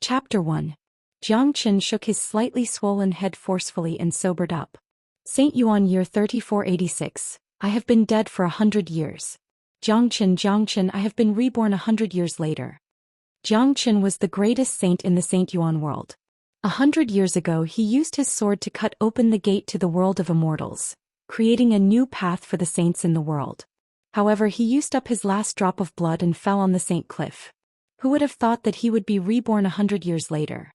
Chapter 1. Jiang Qin shook his slightly swollen head forcefully and sobered up. Saint Yuan year 3486. I have been dead for 100 years. Jiang Qin, I have been reborn 100 years later. Jiang Qin was the greatest saint in the Saint Yuan world. 100 years ago he used his sword to cut open the gate to the world of immortals, creating a new path for the saints in the world. However, he used up his last drop of blood and fell on the saint cliff. Who would have thought that he would be reborn 100 years later?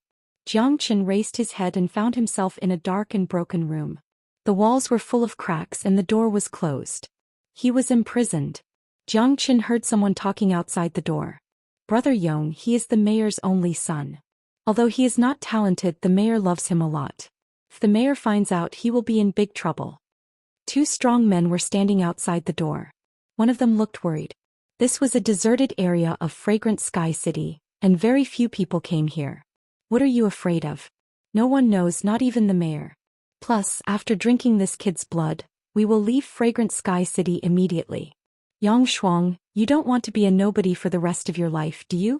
Jiang Qin raised his head and found himself in a dark and broken room. The walls were full of cracks and the door was closed. He was imprisoned. Jiang Qin heard someone talking outside the door. Brother Yong, he is the mayor's only son. Although he is not talented, the mayor loves him a lot. If the mayor finds out, he will be in big trouble. Two strong men were standing outside the door. One of them looked worried. This was a deserted area of Fragrant Sky City, and very few people came here. What are you afraid of? No one knows, not even the mayor. Plus, after drinking this kid's blood, we will leave Fragrant Sky City immediately. Yang Shuang, you don't want to be a nobody for the rest of your life, do you?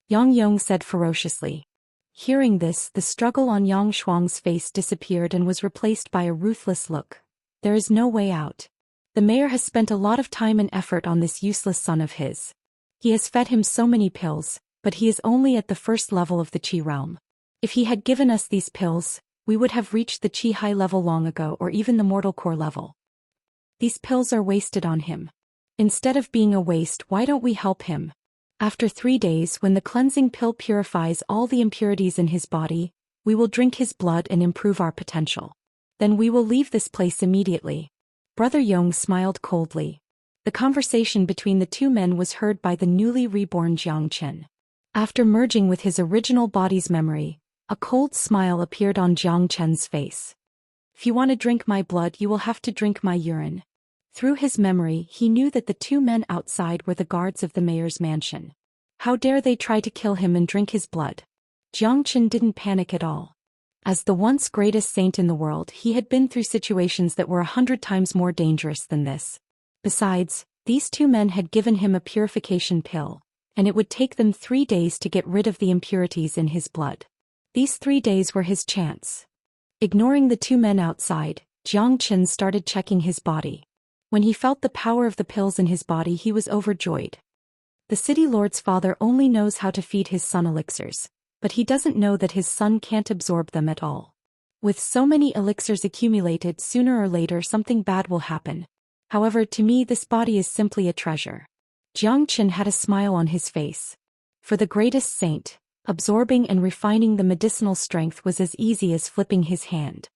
Yang Yong said ferociously. Hearing this, the struggle on Yang Shuang's face disappeared and was replaced by a ruthless look. There is no way out. The mayor has spent a lot of time and effort on this useless son of his. He has fed him so many pills, but he is only at the first level of the Qi realm. If he had given us these pills, we would have reached the Qi high level long ago, or even the mortal core level. These pills are wasted on him. Instead of being a waste, why don't we help him? After 3 days, when the cleansing pill purifies all the impurities in his body, we will drink his blood and improve our potential. Then we will leave this place immediately. Brother Yong smiled coldly. The conversation between the two men was heard by the newly reborn Jiang Qin. After merging with his original body's memory, a cold smile appeared on Jiang Qin's face. If you want to drink my blood, you will have to drink my urine. Through his memory, he knew that the two men outside were the guards of the mayor's mansion. How dare they try to kill him and drink his blood? Jiang Qin didn't panic at all. As the once greatest saint in the world, he had been through situations that were 100 times more dangerous than this. Besides, these two men had given him a purification pill, and it would take them 3 days to get rid of the impurities in his blood. These 3 days were his chance. Ignoring the two men outside, Jiang Qin started checking his body. When he felt the power of the pills in his body, he was overjoyed. The city lord's father only knows how to feed his son elixirs, but he doesn't know that his son can't absorb them at all. With so many elixirs accumulated, sooner or later something bad will happen. However, to me this body is simply a treasure. Jiang Qin had a smile on his face. For the greatest saint, absorbing and refining the medicinal strength was as easy as flipping his hand.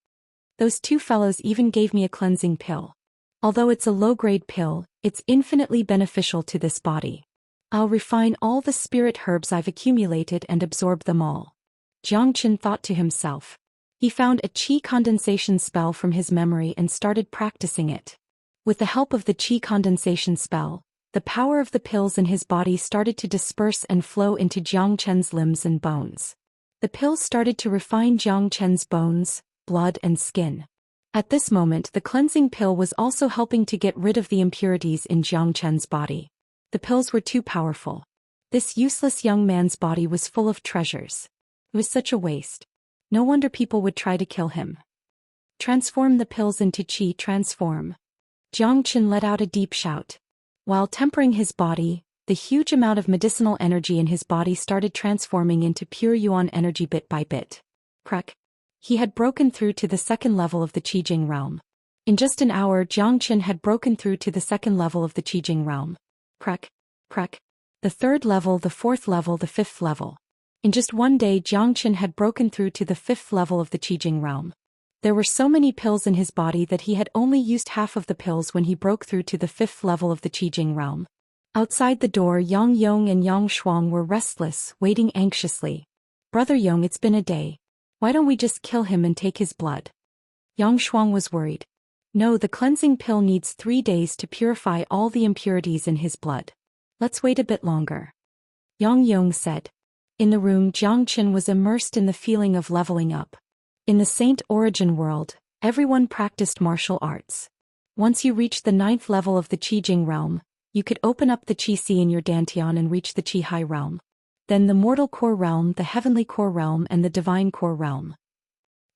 Those two fellows even gave me a cleansing pill. Although it's a low-grade pill, it's infinitely beneficial to this body. I'll refine all the spirit herbs I've accumulated and absorb them all. Jiang Qin thought to himself. He found a qi condensation spell from his memory and started practicing it. With the help of the qi condensation spell, the power of the pills in his body started to disperse and flow into Jiang Qin's limbs and bones. The pills started to refine Jiang Qin's bones, blood and skin. At this moment, the cleansing pill was also helping to get rid of the impurities in Jiang Qin's body. The pills were too powerful. This useless young man's body was full of treasures. It was such a waste. No wonder people would try to kill him. Transform the pills into qi, transform. Jiang Qin let out a deep shout. While tempering his body, the huge amount of medicinal energy in his body started transforming into pure yuan energy bit by bit. Crack. He had broken through to the second level of the Qijing realm. In just an hour, Jiang Qin had broken through to the second level of the Qijing realm. Crack, crack. The third level, the fourth level, the fifth level. In just one day, Jiang Qin had broken through to the fifth level of the Qijing realm. There were so many pills in his body that he had only used half of the pills when he broke through to the fifth level of the Qijing realm. Outside the door, Yang Yong and Yang Shuang were restless, waiting anxiously. Brother Yong, it's been a day. Why don't we just kill him and take his blood? Yang Shuang was worried. No, the cleansing pill needs 3 days to purify all the impurities in his blood. Let's wait a bit longer. Yang Yong said. In the room, Jiang Qin was immersed in the feeling of leveling up. In the Saint Origin world, everyone practiced martial arts. Once you reached the 9th level of the Qijing realm, you could open up the Qi Ci in your Dantian and reach the Qi High realm. then the mortal core realm, the heavenly core realm, and the divine core realm.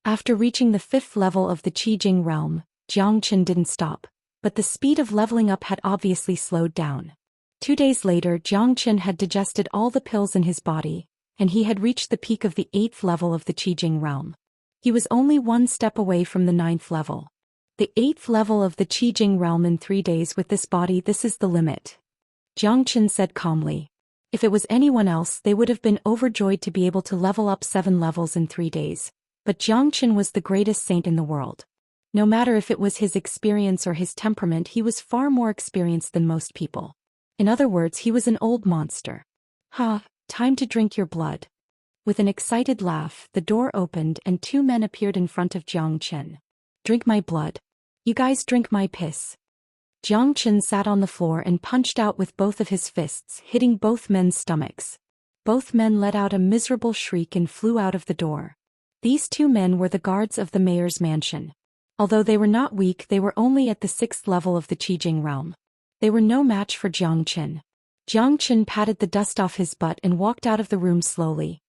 After reaching the 5th level of the Qijing realm, Jiangchen didn't stop, but the speed of leveling up had obviously slowed down. 2 days later, Jiangchen had digested all the pills in his body, and he had reached the peak of the 8th level of the Qijing realm. He was only 1 step away from the 9th level. The 8th level of the Qijing realm in 3 days with this body, this is the limit. Jiangchen said calmly. If it was anyone else, they would have been overjoyed to be able to level up 7 levels in 3 days. But Jiangchen was the greatest saint in the world. No matter if it was his experience or his temperament, he was far more experienced than most people. In other words, he was an old monster. Ha, time to drink your blood. With an excited laugh, the door opened and 2 men appeared in front of Jiangchen. Drink my blood. You guys drink my piss. Jiangchen sat on the floor and punched out with both of his fists, hitting both men's stomachs. Both men let out a miserable shriek and flew out of the door. These 2 men were the guards of the mayor's mansion. Although they were not weak, they were only at the 6th level of the Qijing realm. They were no match for Jiangchen. Jiangchen patted the dust off his butt and walked out of the room slowly.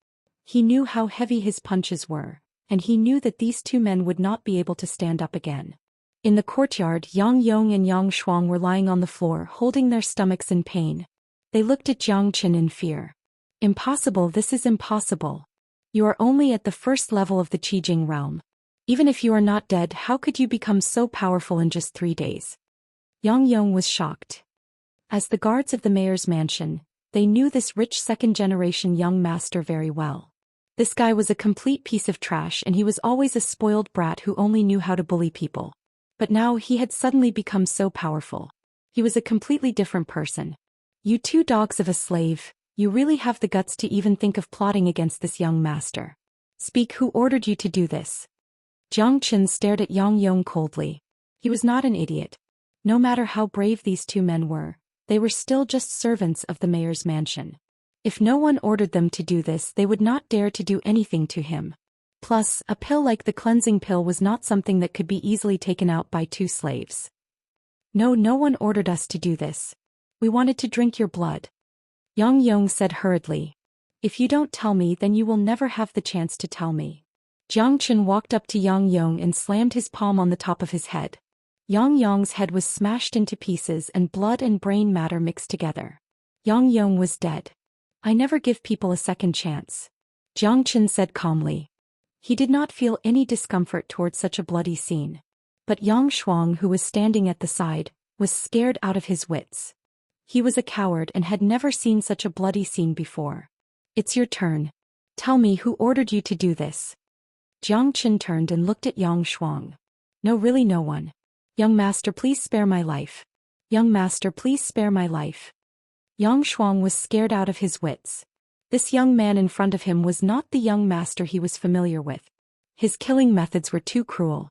He knew how heavy his punches were, and he knew that these 2 men would not be able to stand up again. In the courtyard, Yang Yong and Yang Shuang were lying on the floor, holding their stomachs in pain. They looked at Jiangchen in fear. Impossible, this is impossible. You are only at the 1st level of the Qijing realm. Even if you are not dead, how could you become so powerful in just 3 days? Yang Yong was shocked. As the guards of the mayor's mansion, they knew this rich 2nd-generation young master very well. This guy was a complete piece of trash, and he was always a spoiled brat who only knew how to bully people. But now he had suddenly become so powerful. He was a completely different person. You 2 dogs of a slave, you really have the guts to even think of plotting against this young master. Speak, who ordered you to do this? Jiangchen stared at Yang Yong coldly. He was not an idiot. No matter how brave these 2 men were, they were still just servants of the mayor's mansion. If no one ordered them to do this, they would not dare to do anything to him. Plus, a pill like the cleansing pill was not something that could be easily taken out by 2 slaves. No one ordered us to do this. We wanted to drink your blood. Yang Yong said hurriedly. If you don't tell me, then you will never have the chance to tell me. Jiangchen walked up to Yang Yong and slammed his palm on the top of his head. Yang Yong's head was smashed into pieces and blood and brain matter mixed together. Yang Yong was dead. I never give people a second chance. Jiangchen said calmly. He did not feel any discomfort towards such a bloody scene. But Yang Shuang, who was standing at the side, was scared out of his wits. He was a coward and had never seen such a bloody scene before. It's your turn. Tell me, who ordered you to do this? Jiangchen turned and looked at Yang Shuang. No, really no one. Young master, please spare my life. Young master, please spare my life. Yang Shuang was scared out of his wits. This young man in front of him was not the young master he was familiar with. His killing methods were too cruel.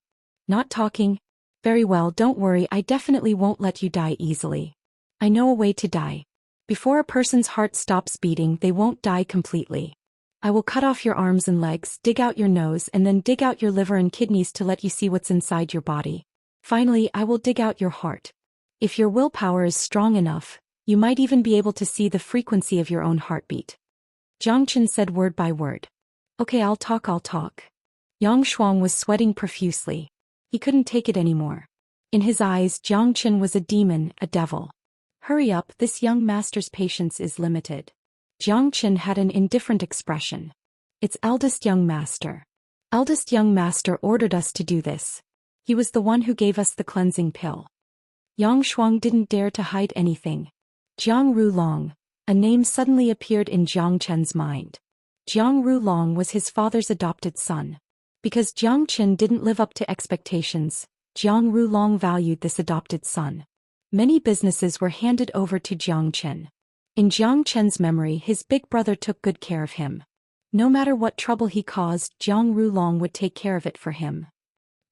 Not talking? Very well, don't worry, I definitely won't let you die easily. I know a way to die. Before a person's heart stops beating, they won't die completely. I will cut off your arms and legs, dig out your nose, and then dig out your liver and kidneys to let you see what's inside your body. Finally, I will dig out your heart. If your willpower is strong enough, you might even be able to see the frequency of your own heartbeat. Jiangchen said word by word. Okay, I'll talk. Yang Shuang was sweating profusely. He couldn't take it anymore. In his eyes, Jiangchen was a demon, a devil. Hurry up, this young master's patience is limited. Jiangchen had an indifferent expression. It's eldest young master. Eldest young master ordered us to do this. He was the one who gave us the cleansing pill. Yang Shuang didn't dare to hide anything. Jiang Rulong, a name suddenly appeared in Jiangchen's mind. Jiang Rulong was his father's adopted son. Because Jiangchen didn't live up to expectations, Jiang Rulong valued this adopted son. Many businesses were handed over to Jiangchen. In Jiangchen's memory, his big brother took good care of him. No matter what trouble he caused, Jiang Rulong would take care of it for him.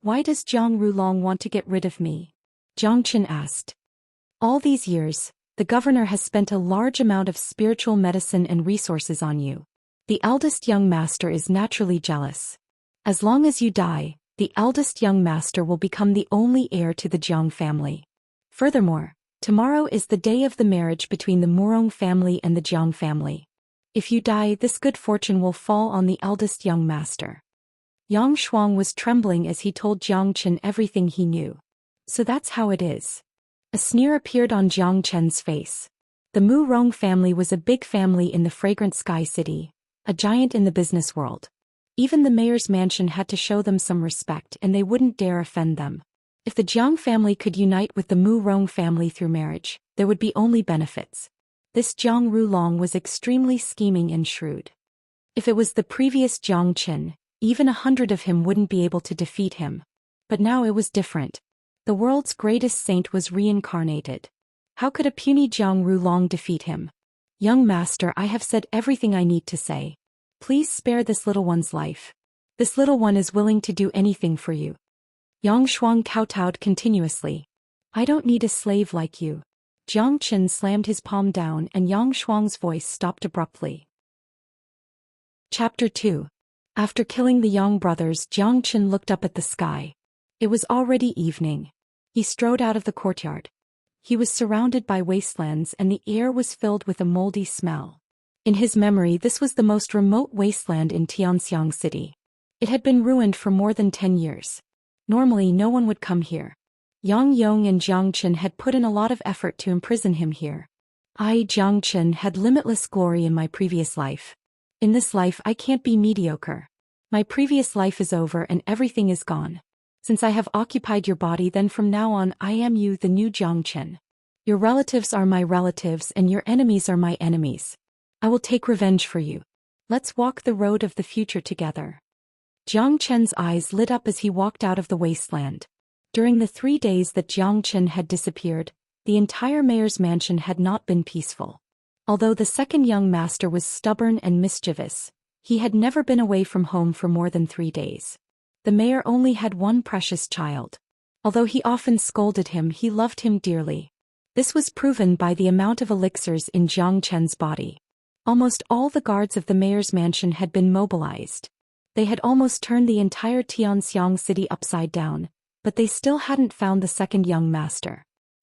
Why does Jiang Rulong want to get rid of me? Jiangchen asked. All these years, the governor has spent a large amount of spiritual medicine and resources on you. The eldest young master is naturally jealous. As long as you die, the eldest young master will become the only heir to the Jiang family. Furthermore, tomorrow is the day of the marriage between the Murong family and the Jiang family. If you die, this good fortune will fall on the eldest young master. Yang Shuang was trembling as he told Jiang Chen everything he knew. So that's how it is. A sneer appeared on Jiang Chen's face. The Mu Rong family was a big family in the fragrant Sky City, a giant in the business world. Even the mayor's mansion had to show them some respect, and they wouldn't dare offend them. If the Jiang family could unite with the Mu Rong family through marriage, there would be only benefits. This Jiang Rulong was extremely scheming and shrewd. If it was the previous Jiang Chen, even 100 of him wouldn't be able to defeat him. But now it was different. The world's greatest saint was reincarnated. How could a puny Jiang Rulong defeat him? Young master, I have said everything I need to say. Please spare this little one's life. This little one is willing to do anything for you. Yang Shuang kowtowed continuously. I don't need a slave like you. Jiang Chen slammed his palm down and Yang Shuang's voice stopped abruptly. Chapter 2. After killing the Yang brothers, Jiang Chen looked up at the sky. It was already evening. He strode out of the courtyard. He was surrounded by wastelands and the air was filled with a moldy smell. In his memory, this was the most remote wasteland in Xianxia City. It had been ruined for more than 10 years. Normally no one would come here. Yang Yong and Jiang Chen had put in a lot of effort to imprison him here. I, Jiang Chen, had limitless glory in my previous life. In this life I can't be mediocre. My previous life is over and everything is gone. Since I have occupied your body, then from now on I am you, the new Jiang Chen. Your relatives are my relatives and your enemies are my enemies. I will take revenge for you. Let's walk the road of the future together. Jiang Chen's eyes lit up as he walked out of the wasteland. During the 3 days that Jiang Chen had disappeared, the entire mayor's mansion had not been peaceful. Although the second young master was stubborn and mischievous, he had never been away from home for more than 3 days. The mayor only had one precious child. Although he often scolded him, he loved him dearly. This was proven by the amount of elixirs in Jiang Chen's body. Almost all the guards of the mayor's mansion had been mobilized. They had almost turned the entire Tianxiang city upside down, but they still hadn't found the second young master.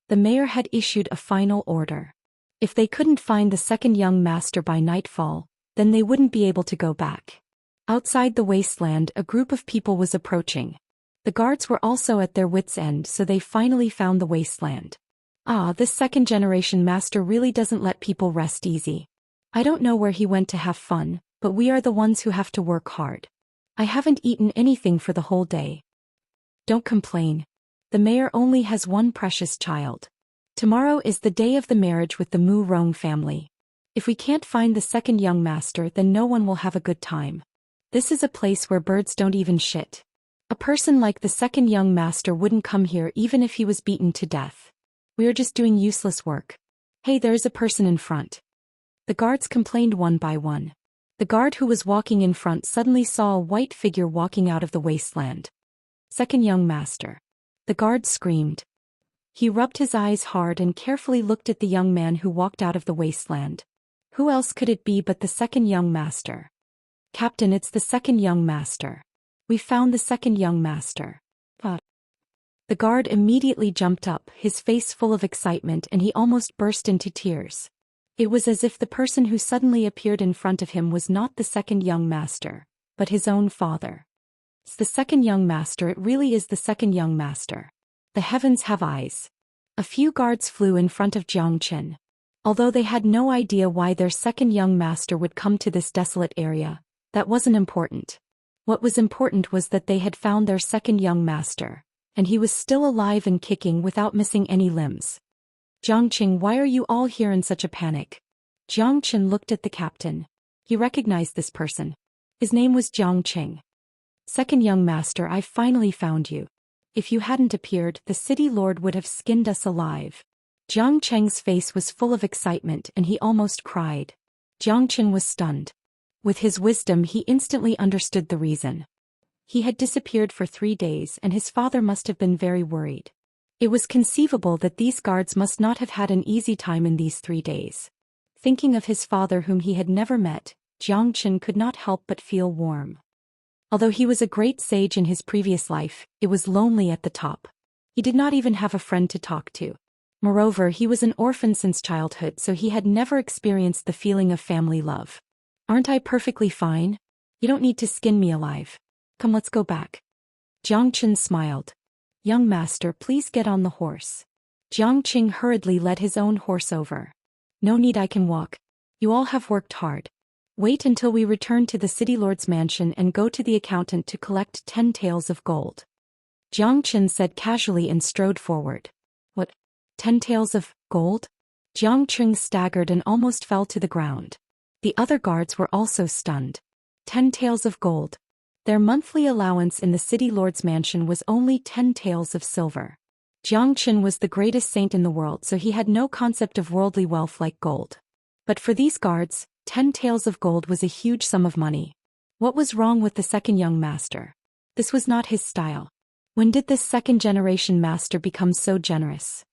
The mayor had issued a final order. If they couldn't find the second young master by nightfall, then they wouldn't be able to go back. Outside the wasteland, a group of people was approaching. The guards were also at their wits' end, so they finally found the wasteland. Ah, this second-generation master really doesn't let people rest easy. I don't know where he went to have fun, but we are the ones who have to work hard. I haven't eaten anything for the whole day. Don't complain. The mayor only has one precious child. Tomorrow is the day of the marriage with the Mu Rong family. If we can't find the second young master, then no one will have a good time. This is a place where birds don't even shit. A person like the second young master wouldn't come here even if he was beaten to death. We are just doing useless work. Hey, there's a person in front. The guards complained one by one. The guard who was walking in front suddenly saw a white figure walking out of the wasteland. Second young master. The guard screamed. He rubbed his eyes hard and carefully looked at the young man who walked out of the wasteland. Who else could it be but the second young master? Captain, it's the second young master. We found the second young master. The guard immediately jumped up, his face full of excitement, and he almost burst into tears. It was as if the person who suddenly appeared in front of him was not the second young master, but his own father. It's the second young master, it really is the second young master. The heavens have eyes. A few guards flew in front of Jiang Chen. Although they had no idea why their second young master would come to this desolate area, that wasn't important. What was important was that they had found their second young master, and he was still alive and kicking without missing any limbs. Jiang Qing, why are you all here in such a panic? Jiang Chen looked at the captain. He recognized this person. His name was Jiang Qing. Second young master, I finally found you. If you hadn't appeared, the city lord would have skinned us alive. Jiang Cheng's face was full of excitement and he almost cried. Jiang Chen was stunned. With his wisdom, he instantly understood the reason. He had disappeared for 3 days and his father must have been very worried. It was conceivable that these guards must not have had an easy time in these 3 days. Thinking of his father whom he had never met, Jiang Chen could not help but feel warm. Although he was a great sage in his previous life, it was lonely at the top. He did not even have a friend to talk to. Moreover, he was an orphan since childhood, so he had never experienced the feeling of family love. Aren't I perfectly fine? You don't need to skin me alive. Come, let's go back. Jiang Chen smiled. Young master, please get on the horse. Jiang Qing hurriedly led his own horse over. No need, I can walk. You all have worked hard. Wait until we return to the city lord's mansion and go to the accountant to collect 10 taels of gold. Jiang Chen said casually and strode forward. What? 10 taels of gold? Jiang Qing staggered and almost fell to the ground. The other guards were also stunned. 10 taels of gold. Their monthly allowance in the city lord's mansion was only 10 taels of silver. Jiang Chen was the greatest saint in the world, so he had no concept of worldly wealth like gold. But for these guards, 10 taels of gold was a huge sum of money. What was wrong with the second young master? This was not his style. When did this second-generation master become so generous?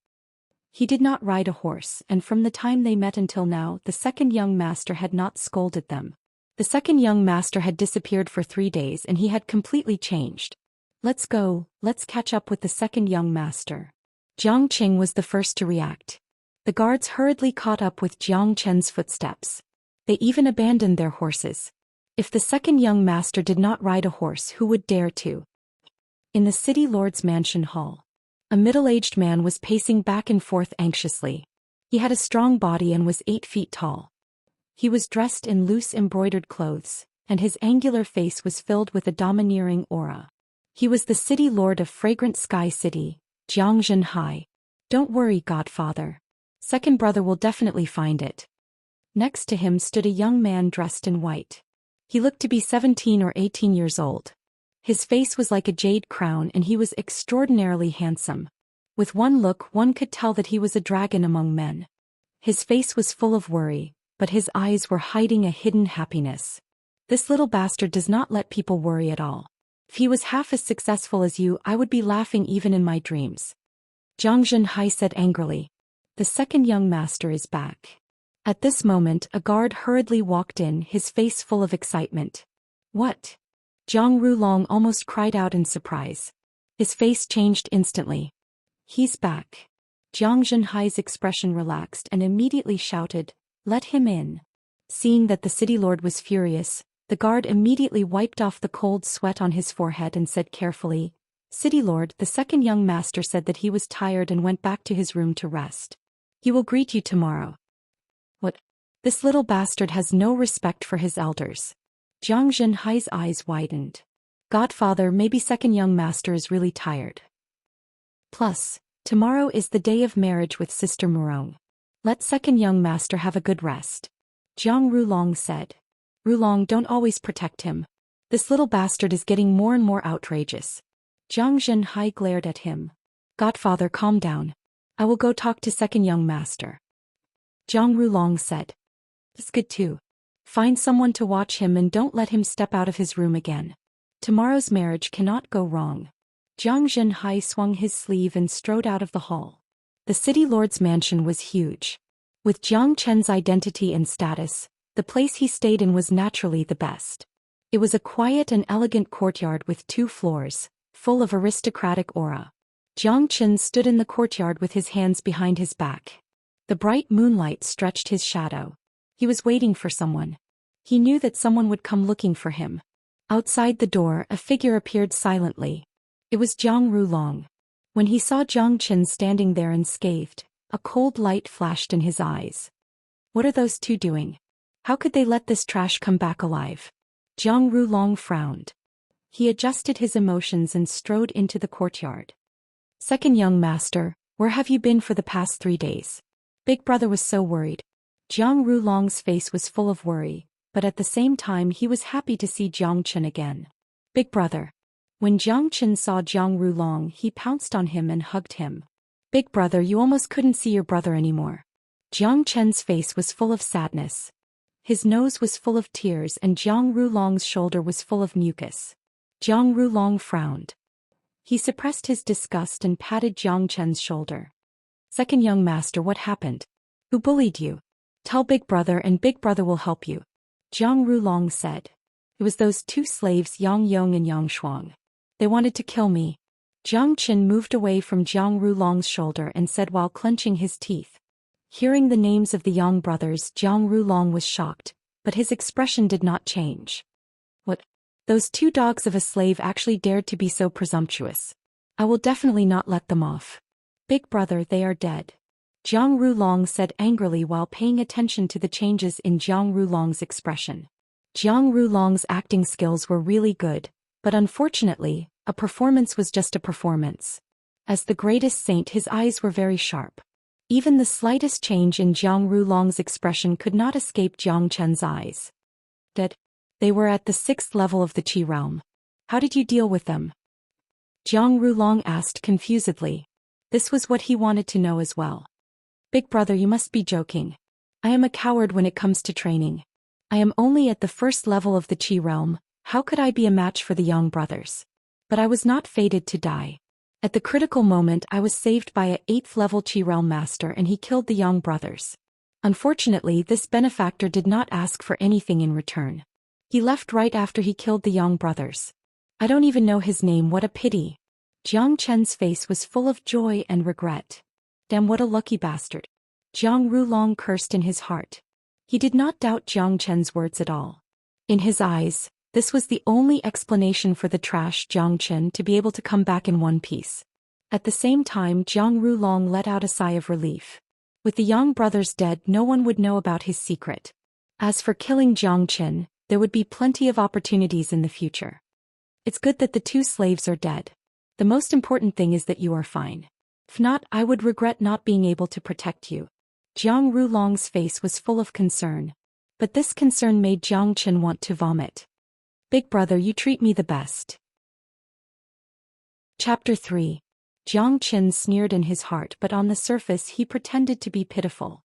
He did not ride a horse, and from the time they met until now, the second young master had not scolded them. The second young master had disappeared for 3 days and he had completely changed. Let's go, let's catch up with the second young master. Jiang Qing was the first to react. The guards hurriedly caught up with Jiang Chen's footsteps. They even abandoned their horses. If the second young master did not ride a horse, who would dare to? In the city lord's mansion hall, a middle-aged man was pacing back and forth anxiously. He had a strong body and was 8 feet tall. He was dressed in loose embroidered clothes, and his angular face was filled with a domineering aura. He was the city lord of Fragrant Sky City, Jiang Zhenhai. Don't worry, godfather. Second brother will definitely find it. Next to him stood a young man dressed in white. He looked to be 17 or 18 years old. His face was like a jade crown and he was extraordinarily handsome. With one look one could tell that he was a dragon among men. His face was full of worry, but his eyes were hiding a hidden happiness. This little bastard does not let people worry at all. If he was half as successful as you, I would be laughing even in my dreams. Jiang Zhenhai said angrily. The second young master is back. At this moment a guard hurriedly walked in, his face full of excitement. What? Zhang Rulong almost cried out in surprise. His face changed instantly. He's back. Jiang Zhenhai's expression relaxed and immediately shouted, Let him in. Seeing that the city lord was furious, the guard immediately wiped off the cold sweat on his forehead and said carefully, City lord, the second young master said that he was tired and went back to his room to rest. He will greet you tomorrow. What? This little bastard has no respect for his elders. Jiang Zhenhai's eyes widened. Godfather, maybe second young master is really tired. Plus, tomorrow is the day of marriage with Sister Murong. Let second young master have a good rest. Jiang Rulong said. Rulong, don't always protect him. This little bastard is getting more and more outrageous. Jiang Zhenhai glared at him. Godfather, calm down. I will go talk to second young master. Jiang Rulong said. It's good too. Find someone to watch him and don't let him step out of his room again. Tomorrow's marriage cannot go wrong. Jiang Zhenhai swung his sleeve and strode out of the hall. The city lord's mansion was huge. With Jiang Chen's identity and status, the place he stayed in was naturally the best. It was a quiet and elegant courtyard with 2 floors, full of aristocratic aura. Jiang Chen stood in the courtyard with his hands behind his back. The bright moonlight stretched his shadow. He was waiting for someone. He knew that someone would come looking for him. Outside the door, a figure appeared silently. It was Jiang Rulong. When he saw Jiang Chen standing there unscathed, a cold light flashed in his eyes. What are those 2 doing? How could they let this trash come back alive? Jiang Rulong frowned. He adjusted his emotions and strode into the courtyard. Second young master, where have you been for the past 3 days? Big brother was so worried. Jiang Rulong's face was full of worry, but at the same time he was happy to see Jiang Chen again. Big brother. When Jiang Chen saw Jiang Rulong, he pounced on him and hugged him. Big brother, you almost couldn't see your brother anymore. Jiang Chen's face was full of sadness. His nose was full of tears and Jiang Rulong's shoulder was full of mucus. Jiang Rulong frowned. He suppressed his disgust and patted Jiang Chen's shoulder. Second young master, what happened? Who bullied you? Tell big brother and big brother will help you. Jiang Rulong said. It was those 2 slaves Yang Yong and Yang Shuang. They wanted to kill me. Jiang Chen moved away from Jiang Rulong's shoulder and said while clenching his teeth. Hearing the names of the Yang brothers, Jiang Rulong was shocked, but his expression did not change. What? Those two dogs of a slave actually dared to be so presumptuous. I will definitely not let them off. Big brother, they are dead. Jiang Rulong said angrily while paying attention to the changes in Jiang Rulong's expression. Jiang Rulong's acting skills were really good, but unfortunately, a performance was just a performance. As the greatest saint, his eyes were very sharp. Even the slightest change in Jiang Rulong's expression could not escape Jiang Chen's eyes. Dead. They were at the 6th level of the Qi realm. How did you deal with them? Jiang Rulong asked confusedly. This was what he wanted to know as well. Big brother, you must be joking. I am a coward when it comes to training. I am only at the 1st level of the Qi realm. How could I be a match for the Yang brothers? But I was not fated to die. At the critical moment, I was saved by a 8th level Qi realm master and he killed the Yang brothers. Unfortunately, this benefactor did not ask for anything in return. He left right after he killed the Yang brothers. I don't even know his name, what a pity. Jiang Chen's face was full of joy and regret. Damn, what a lucky bastard. Jiang Rulong cursed in his heart. He did not doubt Jiang Chen's words at all. In his eyes, this was the only explanation for the trash Jiang Chen to be able to come back in one piece. At the same time, Jiang Rulong let out a sigh of relief. With the Yang brothers dead, no one would know about his secret. As for killing Jiang Chen, there would be plenty of opportunities in the future. It's good that the two slaves are dead. The most important thing is that you are fine. If not, I would regret not being able to protect you. Jiang Rulong's face was full of concern. But this concern made Jiang Chen want to vomit. Big brother, you treat me the best. Chapter 3. Jiang Chen sneered in his heart, but on the surface he pretended to be pitiful.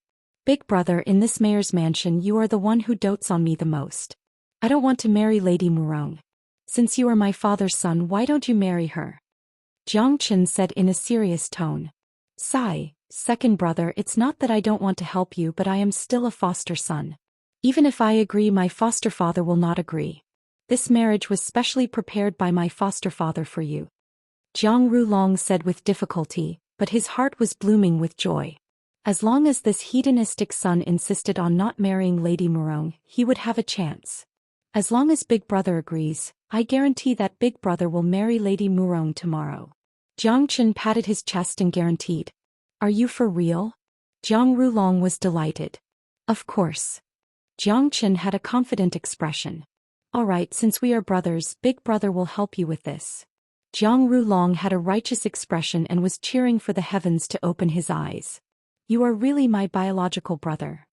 Big brother, in this mayor's mansion you are the one who dotes on me the most. I don't want to marry Lady Murong. Since you are my father's son, why don't you marry her? Jiang Chen said in a serious tone. Sigh, second brother, it's not that I don't want to help you, but I am still a foster son. Even if I agree, my foster father will not agree. This marriage was specially prepared by my foster father for you. Jiang Rulong said with difficulty, but his heart was blooming with joy. As long as this hedonistic son insisted on not marrying Lady Murong, he would have a chance. As long as Big Brother agrees, I guarantee that Big Brother will marry Lady Murong tomorrow. Jiang Chen patted his chest and guaranteed. Are you for real? Jiang Rulong was delighted. Of course. Jiang Chen had a confident expression. All right, since we are brothers, Big Brother will help you with this. Jiang Rulong had a righteous expression and was cheering for the heavens to open his eyes. You are really my biological brother.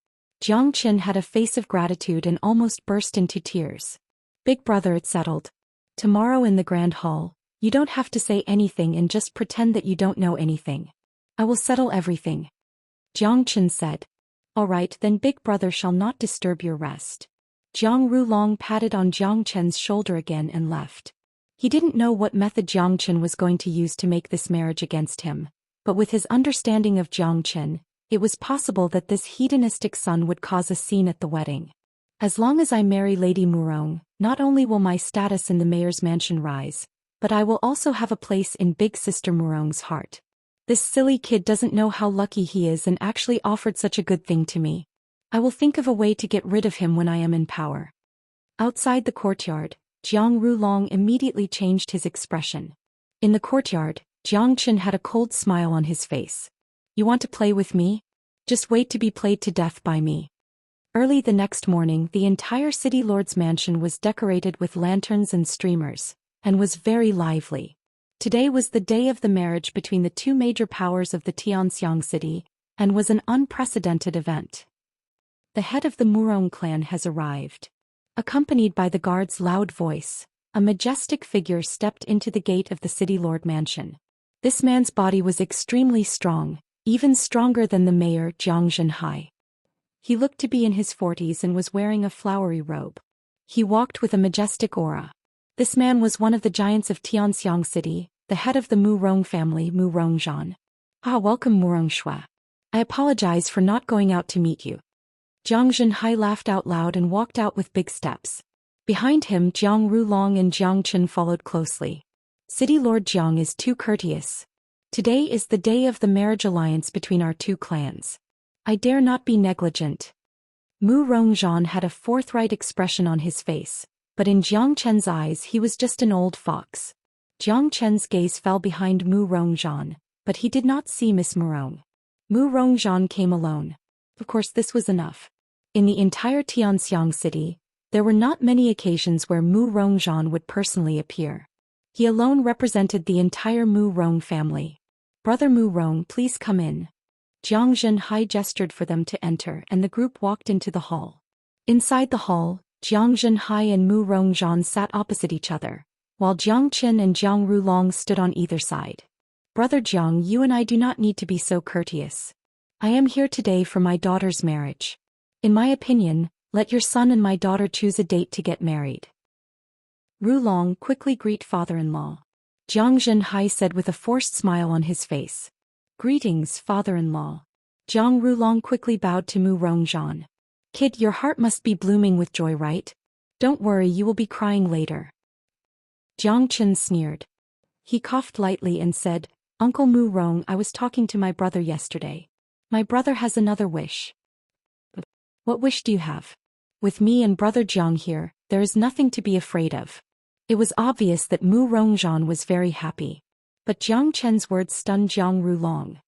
Jiang Chen had a face of gratitude and almost burst into tears. Big brother, it's settled. Tomorrow in the Grand Hall, you don't have to say anything and just pretend that you don't know anything. I will settle everything. Jiang Chen said. All right, then Big Brother shall not disturb your rest. Jiang Rulong patted on Jiang Chen's shoulder again and left. He didn't know what method Jiang Chen was going to use to make this marriage against him, but with his understanding of Jiang Chen, it was possible that this hedonistic son would cause a scene at the wedding. As long as I marry Lady Murong, not only will my status in the mayor's mansion rise, but I will also have a place in Big Sister Murong's heart. This silly kid doesn't know how lucky he is and actually offered such a good thing to me. I will think of a way to get rid of him when I am in power. Outside the courtyard, Jiang Rulong immediately changed his expression. In the courtyard, Jiang Chen had a cold smile on his face. You want to play with me? Just wait to be played to death by me. Early the next morning, the entire city lord's mansion was decorated with lanterns and streamers, and was very lively. Today was the day of the marriage between the two major powers of the Tianxiang city, and was an unprecedented event. The head of the Murong clan has arrived. Accompanied by the guard's loud voice, a majestic figure stepped into the gate of the city lord mansion. This man's body was extremely strong, even stronger than the mayor Jiang Zhenhai. He looked to be in his 40s and was wearing a flowery robe. He walked with a majestic aura. This man was one of the giants of Tianxiang city, the head of the Murong family, Murong Zhan. Ah, welcome Murong Shua. I apologize for not going out to meet you. Jiang Zhenhai laughed out loud and walked out with big steps. Behind him, Jiang Rulong and Jiang Chen followed closely. City Lord Jiang is too courteous. Today is the day of the marriage alliance between our two clans. I dare not be negligent. Mu Rongzhan had a forthright expression on his face, but in Jiang Chen's eyes he was just an old fox. Jiang Chen's gaze fell behind Mu Rongzhan, but he did not see Miss Murong. Mu Rongzhan came alone. Of course this was enough. In the entire Tianxiang city, there were not many occasions where Mu Rongzhan would personally appear. He alone represented the entire Mu Rong family. "Brother Mu Rong, please come in." Jiang Zhenhai gestured for them to enter and the group walked into the hall. Inside the hall, Jiang Zhenhai and Mu Rongzhan sat opposite each other, while Jiang Qin and Jiang Rulong stood on either side. "Brother Jiang, you and I do not need to be so courteous. I am here today for my daughter's marriage. In my opinion, let your son and my daughter choose a date to get married." Rulong, quickly greet father-in-law. Jiang Zhenhai said with a forced smile on his face. "Greetings, father-in-law." Jiang Rulong quickly bowed to Mu Rongzhan. "Kid, your heart must be blooming with joy, right? Don't worry, you will be crying later." Jiang Qin sneered. He coughed lightly and said, "Uncle Mu Rong, I was talking to my brother yesterday. My brother has another wish." "What wish do you have?" "With me and brother Jiang here, there is nothing to be afraid of." It was obvious that Mu Rongzhan was very happy. But Jiang Chen's words stunned Jiang Rulong.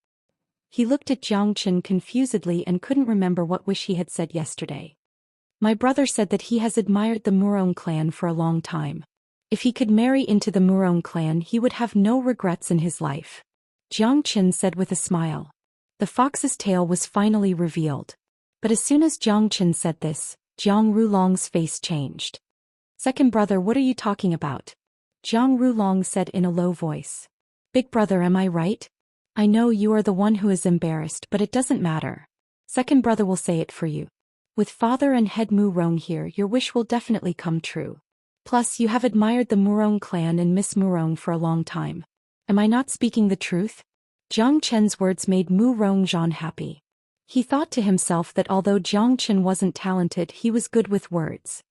He looked at Jiang Chen confusedly and couldn't remember what wish he had said yesterday. "My brother said that he has admired the Murong clan for a long time. If he could marry into the Murong clan he would have no regrets in his life." Jiang Chen said with a smile. The fox's tail was finally revealed. But as soon as Jiang Chen said this, Jiang Rulong's face changed. "Second brother, what are you talking about?" Jiang Rulong said in a low voice. "Big brother, am I right? I know you are the one who is embarrassed, but it doesn't matter. Second brother will say it for you. With father and head Mu Rong here, your wish will definitely come true. Plus, you have admired the Murong clan and Miss Murong for a long time. Am I not speaking the truth?" Jiang Chen's words made Mu Rongzhan happy. He thought to himself that although Jiang Chen wasn't talented, he was good with words.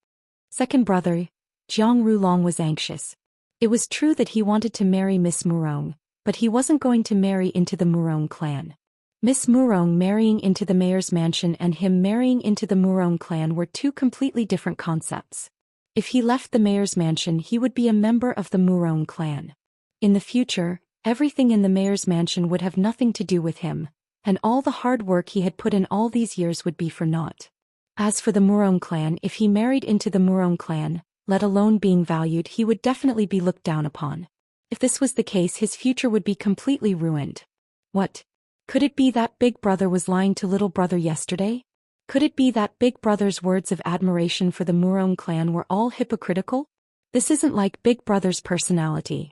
"Second brother," Jiang Rulong was anxious. It was true that he wanted to marry Miss Murong, but he wasn't going to marry into the Murong clan. Miss Murong marrying into the mayor's mansion and him marrying into the Murong clan were two completely different concepts. If he left the mayor's mansion, he would be a member of the Murong clan. In the future, everything in the mayor's mansion would have nothing to do with him, and all the hard work he had put in all these years would be for naught. As for the Murong clan, if he married into the Murong clan, let alone being valued, he would definitely be looked down upon. If this was the case, his future would be completely ruined. What? Could it be that big brother was lying to little brother yesterday? Could it be that big brother's words of admiration for the Murong clan were all hypocritical? This isn't like big brother's personality.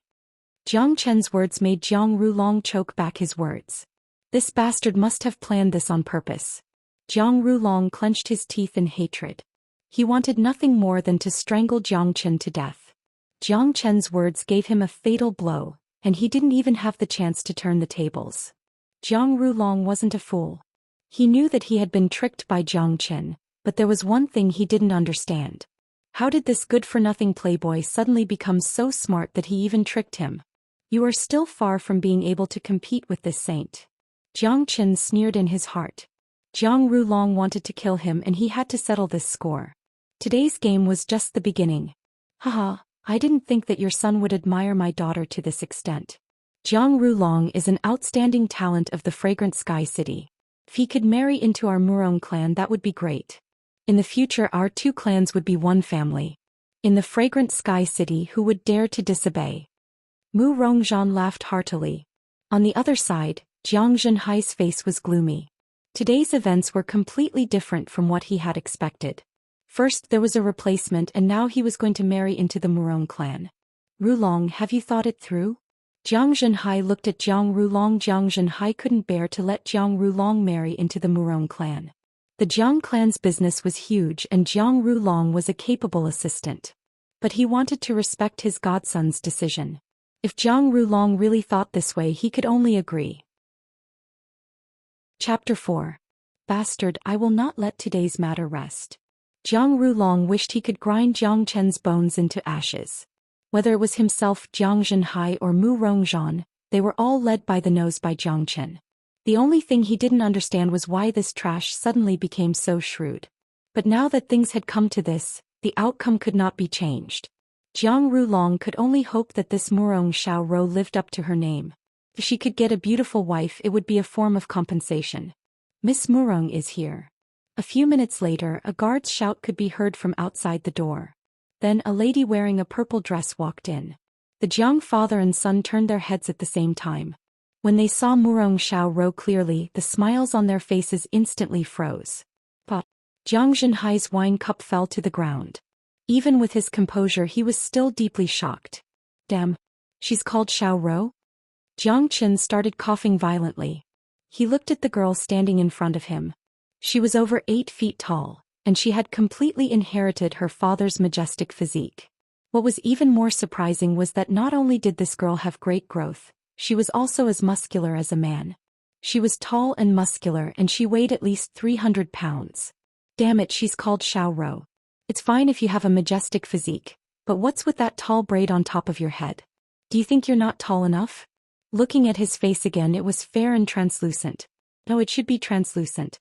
Jiang Chen's words made Jiang Rulong choke back his words. This bastard must have planned this on purpose. Jiang Rulong clenched his teeth in hatred. He wanted nothing more than to strangle Jiang Chen to death. Jiang Chen's words gave him a fatal blow, and he didn't even have the chance to turn the tables. Jiang Rulong wasn't a fool. He knew that he had been tricked by Jiang Chen, but there was one thing he didn't understand. How did this good-for-nothing playboy suddenly become so smart that he even tricked him? "You are still far from being able to compete with this saint." Jiang Chen sneered in his heart. Jiang Rulong wanted to kill him and he had to settle this score. Today's game was just the beginning. "Haha, I didn't think that your son would admire my daughter to this extent. Jiang Rulong is an outstanding talent of the Fragrant Sky City. If he could marry into our Murong clan, that would be great. In the future, our two clans would be one family. In the Fragrant Sky City, who would dare to disobey?" Mu Rongzhan laughed heartily. On the other side, Jiang Zhenhai's face was gloomy. Today's events were completely different from what he had expected. First there was a replacement and now he was going to marry into the Murong clan. "Rulong, have you thought it through?" Jiang Zhenhai looked at Jiang Rulong. Jiang Zhenhai couldn't bear to let Jiang Rulong marry into the Murong clan. The Jiang clan's business was huge and Jiang Rulong was a capable assistant. But he wanted to respect his godson's decision. If Jiang Rulong really thought this way, he could only agree. Chapter 4. Bastard, I will not let today's matter rest. Jiang Rulong wished he could grind Jiang Chen's bones into ashes. Whether it was himself, Jiang Zhenhai, or Mu Rongzhan, they were all led by the nose by Jiang Chen. The only thing he didn't understand was why this trash suddenly became so shrewd. But now that things had come to this, the outcome could not be changed. Jiang Rulong could only hope that this Murong Xiaoro lived up to her name. If she could get a beautiful wife, it would be a form of compensation. Miss Murong is here. A few minutes later, a guard's shout could be heard from outside the door. Then a lady wearing a purple dress walked in. The Jiang father and son turned their heads at the same time. When they saw Murong Xiaoro clearly, the smiles on their faces instantly froze. But Jiang Zhenhai's wine cup fell to the ground. Even with his composure, he was still deeply shocked. Damn. She's called Xiaoro? Jiang Qin started coughing violently. He looked at the girl standing in front of him. She was over 8 feet tall, and she had completely inherited her father's majestic physique. What was even more surprising was that not only did this girl have great growth, she was also as muscular as a man. She was tall and muscular, and she weighed at least 300 pounds. Damn it, she's called Xiaoro. It's fine if you have a majestic physique, but what's with that tall braid on top of your head? Do you think you're not tall enough? Looking at his face again, it was fair and translucent. No, it should be translucent.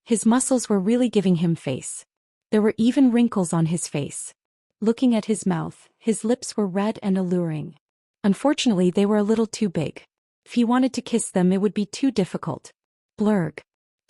His muscles were really giving him face. There were even wrinkles on his face. Looking at his mouth, his lips were red and alluring. Unfortunately, they were a little too big. If he wanted to kiss them, it would be too difficult. Blurg.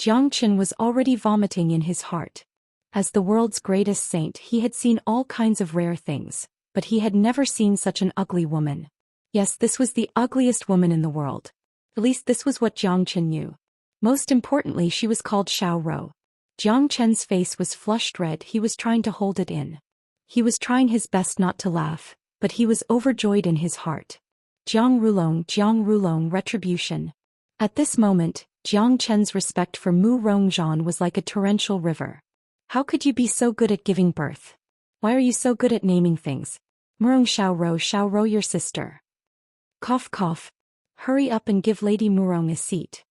Jiang Qin was already vomiting in his heart. As the world's greatest saint, he had seen all kinds of rare things, but he had never seen such an ugly woman. Yes, this was the ugliest woman in the world. At least this was what Jiang Qin knew. Most importantly, she was called Xiaoro. Jiang Chen's face was flushed red. He was trying to hold it in. He was trying his best not to laugh, but he was overjoyed in his heart. Jiang Rulong, retribution. At this moment, Jiang Chen's respect for Mu Rongzhan was like a torrential river. How could you be so good at giving birth? Why are you so good at naming things? Murong Xiaoro your sister. Cough cough. Hurry up and give Lady Murong a seat.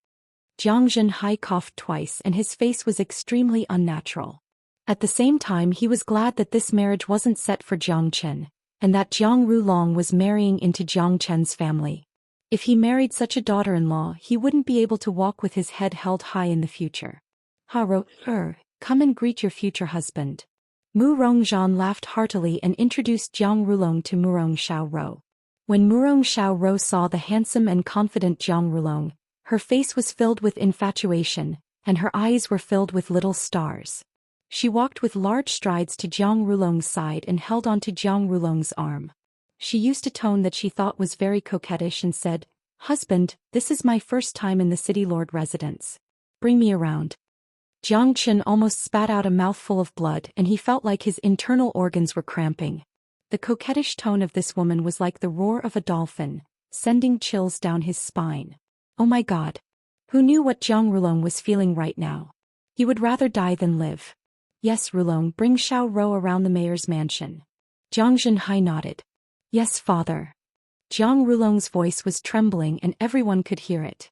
Jiang Zhenhai coughed twice and his face was extremely unnatural. At the same time, he was glad that this marriage wasn't set for Jiang Chen, and that Jiang Rulong was marrying into Jiang Chen's family. If he married such a daughter-in-law, he wouldn't be able to walk with his head held high in the future. Come and greet your future husband. Mu Rongzhan laughed heartily and introduced Jiang Rulong to Murong Xiaoro. When Murong Xiaoro saw the handsome and confident Jiang Rulong, her face was filled with infatuation, and her eyes were filled with little stars. She walked with large strides to Jiang Rulong's side and held onto Jiang Rulong's arm. She used a tone that she thought was very coquettish and said, "Husband, this is my first time in the city lord residence. Bring me around." Jiang Qin almost spat out a mouthful of blood and he felt like his internal organs were cramping. The coquettish tone of this woman was like the roar of a dolphin, sending chills down his spine. Oh my God! Who knew what Jiang Rulong was feeling right now? He would rather die than live. Yes, Rulong, bring Xiaoro around the mayor's mansion. Jiang Zhenhai nodded. Yes, father. Jiang Rulong's voice was trembling and everyone could hear it.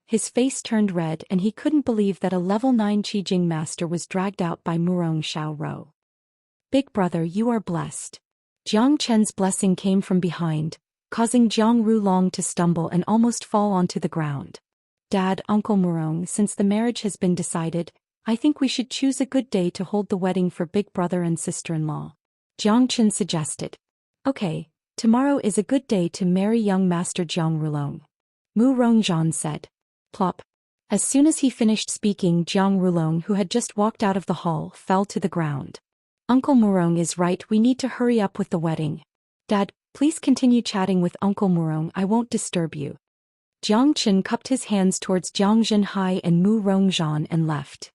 His face turned red and he couldn't believe that a level 9 Qijing master was dragged out by Murong Xiaoro. Big brother, you are blessed. Jiang Chen's blessing came from behind, causing Jiang Rulong to stumble and almost fall onto the ground. Dad, Uncle Murong, since the marriage has been decided, I think we should choose a good day to hold the wedding for big brother and sister-in-law. Jiang Chen suggested. Okay, tomorrow is a good day to marry young Master Jiang Rulong. Mu Rongzhan said. Plop. As soon as he finished speaking, Jiang Rulong, who had just walked out of the hall, fell to the ground. Uncle Murong is right, we need to hurry up with the wedding. Dad, please continue chatting with Uncle Murong, I won't disturb you. Jiang Qin cupped his hands towards Jiang Zhenhai and Mu Rongzhan and left.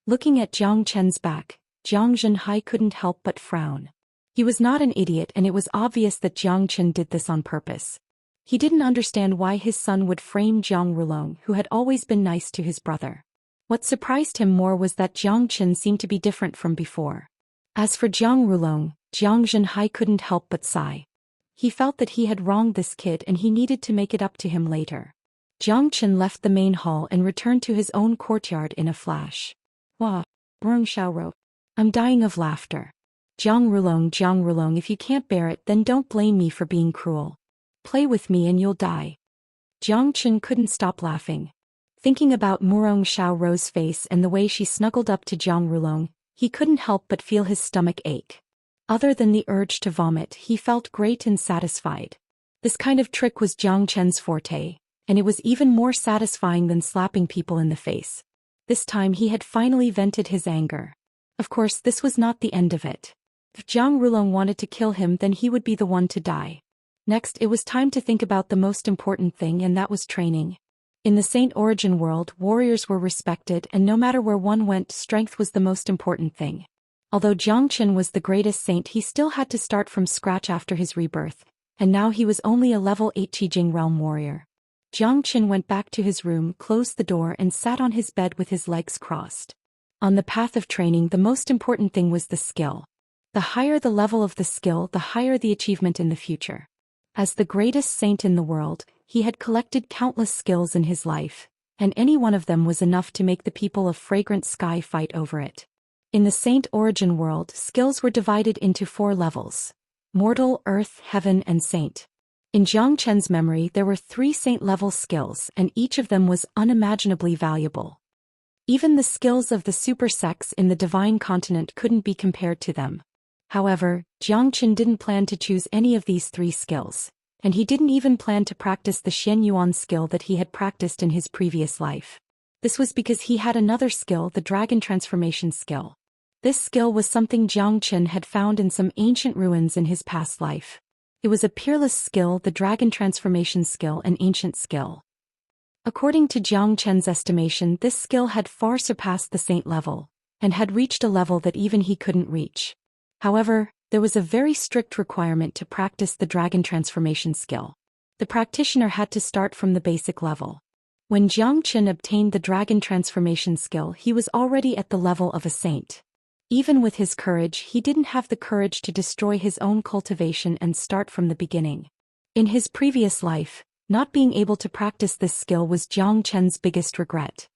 Looking at Jiang Chen's back, Jiang Zhenhai couldn't help but frown. He was not an idiot and it was obvious that Jiang Chen did this on purpose. He didn't understand why his son would frame Jiang Rulong, who had always been nice to his brother. What surprised him more was that Jiang Chen seemed to be different from before. As for Jiang Rulong, Jiang Zhenhai couldn't help but sigh. He felt that he had wronged this kid and he needed to make it up to him later. Jiang Chen left the main hall and returned to his own courtyard in a flash. Wah, Murong Xiaoro. I'm dying of laughter. Jiang Rulong, if you can't bear it, then don't blame me for being cruel. Play with me and you'll die. Jiang Chen couldn't stop laughing. Thinking about Murong Xiaoro's face and the way she snuggled up to Jiang Rulong, he couldn't help but feel his stomach ache. Other than the urge to vomit, he felt great and satisfied. This kind of trick was Jiang Chen's forte, and it was even more satisfying than slapping people in the face. This time he had finally vented his anger. Of course, this was not the end of it. If Jiang Rulong wanted to kill him, then he would be the one to die. Next, it was time to think about the most important thing, and that was training. In the Saint Origin world, warriors were respected, and no matter where one went, strength was the most important thing. Although Jiang Chen was the greatest saint, he still had to start from scratch after his rebirth, and now he was only a level 8 Qijing realm warrior. Jiang Chen went back to his room, closed the door, and sat on his bed with his legs crossed. On the path of training, the most important thing was the skill. The higher the level of the skill, the higher the achievement in the future. As the greatest saint in the world, he had collected countless skills in his life, and any one of them was enough to make the people of Fragrant Sky fight over it. In the Saint Origin world, skills were divided into 4 levels: Mortal, Earth, Heaven, and Saint. In Jiang Chen's memory, there were 3 saint-level skills, and each of them was unimaginably valuable. Even the skills of the super sects in the Divine Continent couldn't be compared to them. However, Jiang Chen didn't plan to choose any of these 3 skills, and he didn't even plan to practice the Xian Yuan skill that he had practiced in his previous life. This was because he had another skill, the Dragon Transformation skill. This skill was something Jiang Chen had found in some ancient ruins in his past life. It was a peerless skill, the Dragon Transformation skill, an ancient skill. According to Jiang Chen's estimation, this skill had far surpassed the saint level, and had reached a level that even he couldn't reach. However, there was a very strict requirement to practice the Dragon Transformation skill. The practitioner had to start from the basic level. When Jiang Chen obtained the Dragon Transformation skill, he was already at the level of a saint. Even with his courage, he didn't have the courage to destroy his own cultivation and start from the beginning. In his previous life, not being able to practice this skill was Jiang Chen's biggest regret.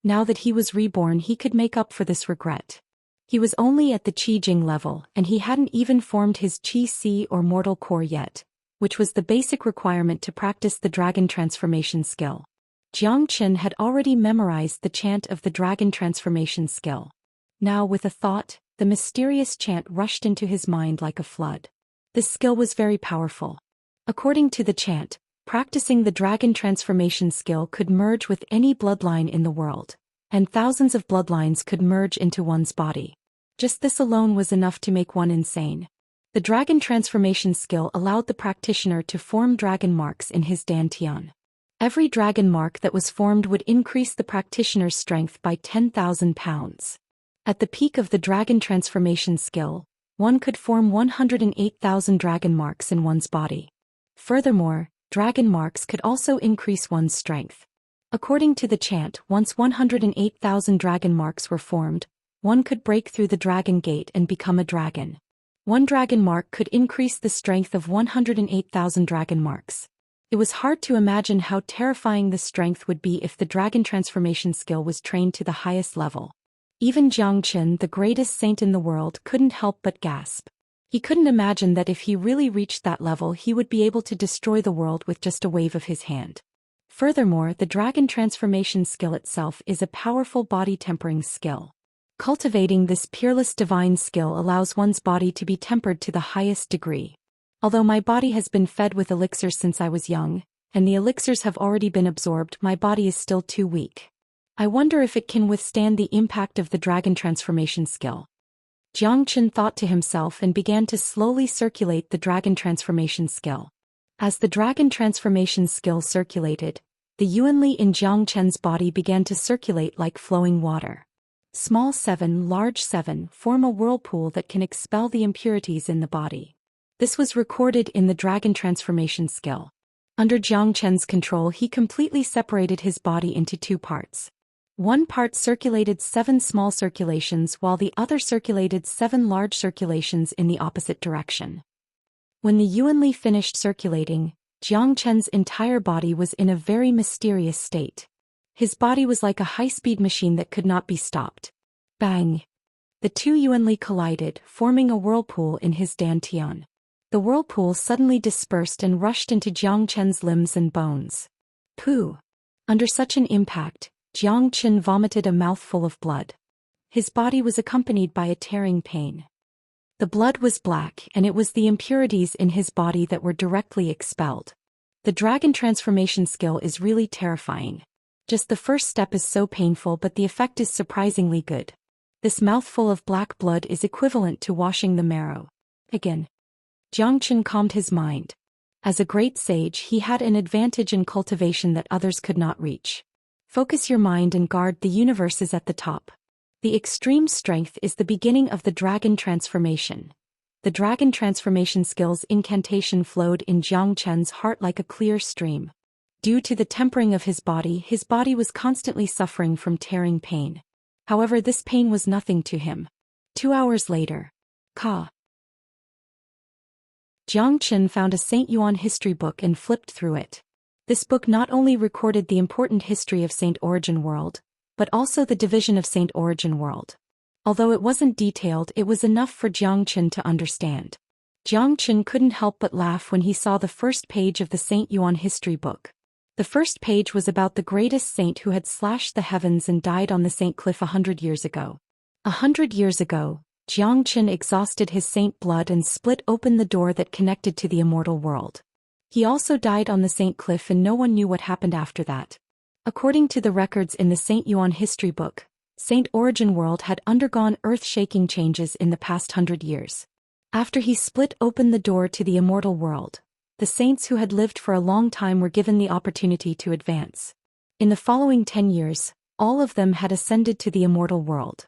Now that he was reborn, he could make up for this regret. He was only at the Qijing level, and he hadn't even formed his Qi Si or Mortal Core yet, which was the basic requirement to practice the Dragon Transformation skill. Jiang Chen had already memorized the chant of the Dragon Transformation skill. Now, with a thought, the mysterious chant rushed into his mind like a flood. This skill was very powerful. According to the chant, practicing the Dragon Transformation skill could merge with any bloodline in the world, and thousands of bloodlines could merge into one's body. Just this alone was enough to make one insane. The Dragon Transformation skill allowed the practitioner to form dragon marks in his dantian. Every dragon mark that was formed would increase the practitioner's strength by 10,000 pounds. At the peak of the Dragon Transformation skill, one could form 108,000 dragon marks in one's body. Furthermore, dragon marks could also increase one's strength. According to the chant, once 108,000 dragon marks were formed, one could break through the dragon gate and become a dragon. One dragon mark could increase the strength of 108,000 dragon marks. It was hard to imagine how terrifying the strength would be if the Dragon Transformation skill was trained to the highest level. Even Jiang Chen, the greatest saint in the world, couldn't help but gasp. He couldn't imagine that if he really reached that level, he would be able to destroy the world with just a wave of his hand. Furthermore, the Dragon Transformation skill itself is a powerful body tempering skill. Cultivating this peerless divine skill allows one's body to be tempered to the highest degree. Although my body has been fed with elixirs since I was young, and the elixirs have already been absorbed, my body is still too weak. I wonder if it can withstand the impact of the Dragon Transformation skill. Jiang Chen thought to himself and began to slowly circulate the Dragon Transformation skill. As the Dragon Transformation skill circulated, the Yuanli in Jiang Chen's body began to circulate like flowing water. Small 7, large 7 form a whirlpool that can expel the impurities in the body. This was recorded in the Dragon Transformation skill. Under Jiang Chen's control, he completely separated his body into 2 parts. One part circulated 7 small circulations while the other circulated 7 large circulations in the opposite direction. When the Yuanli finished circulating, Jiang Chen's entire body was in a very mysterious state. His body was like a high-speed machine that could not be stopped. Bang! The 2 Yuanli collided, forming a whirlpool in his dantian. The whirlpool suddenly dispersed and rushed into Jiang Chen's limbs and bones. Pooh! Under such an impact, Jiang Chen vomited a mouthful of blood. His body was accompanied by a tearing pain. The blood was black, and it was the impurities in his body that were directly expelled. The dragon transformation skill is really terrifying. Just the first step is so painful, but the effect is surprisingly good. This mouthful of black blood is equivalent to washing the marrow. Again. Xianxia calmed his mind. As a great sage, he had an advantage in cultivation that others could not reach. Focus your mind and guard the universe is at the top. The extreme strength is the beginning of the dragon transformation. The dragon transformation skill's incantation flowed in Xianxia's heart like a clear stream. Due to the tempering of his body was constantly suffering from tearing pain. However, this pain was nothing to him. 2 hours later. Xianxia found a Saint Yuan history book and flipped through it. This book not only recorded the important history of Saint Origin World, but also the division of Saint Origin World. Although it wasn't detailed, it was enough for Xianxia to understand. Xianxia couldn't help but laugh when he saw the first page of the Saint Yuan history book. The first page was about the greatest saint who had slashed the heavens and died on the Saint Cliff 100 years ago. 100 years ago, Xianxia exhausted his saint blood and split open the door that connected to the immortal world. He also died on the Saint Cliff, and no one knew what happened after that. According to the records in the Saint Yuan history book, Saint Origin World had undergone earth-shaking changes in the past 100 years. After he split open the door to the immortal world, the saints who had lived for a long time were given the opportunity to advance. In the following 10 years, all of them had ascended to the immortal world.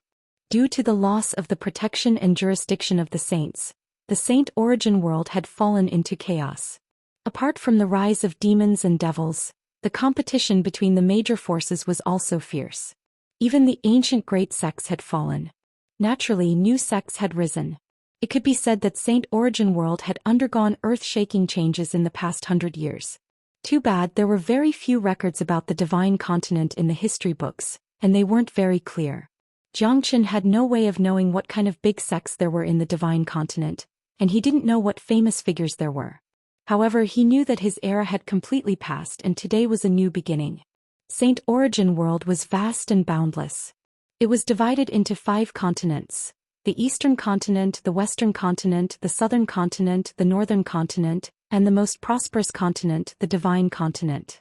Due to the loss of the protection and jurisdiction of the saints, the Saint Origin World had fallen into chaos. Apart from the rise of demons and devils, the competition between the major forces was also fierce. Even the ancient great sects had fallen. Naturally, new sects had risen. It could be said that Saint Origin World had undergone earth-shaking changes in the past 100 years. Too bad there were very few records about the divine continent in the history books, and they weren't very clear. Xianxia had no way of knowing what kind of big sects there were in the divine continent, and he didn't know what famous figures there were. However, he knew that his era had completely passed and today was a new beginning. Saint Origin World was vast and boundless. It was divided into 5 continents: the Eastern Continent, the Western Continent, the Southern Continent, the Northern Continent, and the most prosperous continent, the Divine Continent.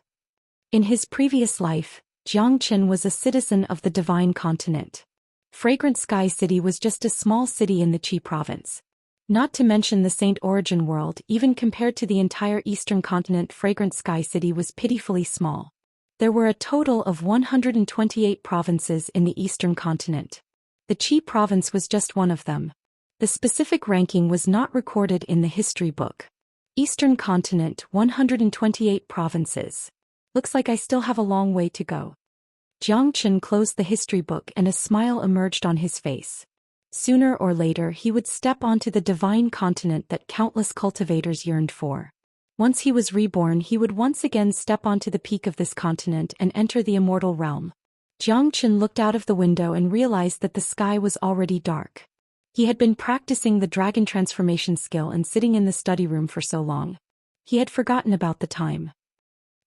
In his previous life, Xianxia was a citizen of the Divine Continent. Fragrant Sky City was just a small city in the Qi province. Not to mention the Saint Origin World, even compared to the entire Eastern Continent, Fragrant Sky City was pitifully small. There were a total of 128 provinces in the Eastern Continent. The Qi province was just one of them. The specific ranking was not recorded in the history book. Eastern Continent, 128 provinces. Looks like I still have a long way to go. Xianxia closed the history book and a smile emerged on his face. Sooner or later he would step onto the divine continent that countless cultivators yearned for. Once he was reborn, he would once again step onto the peak of this continent and enter the immortal realm. Xianxia looked out of the window and realized that the sky was already dark. He had been practicing the dragon transformation skill and sitting in the study room for so long. He had forgotten about the time.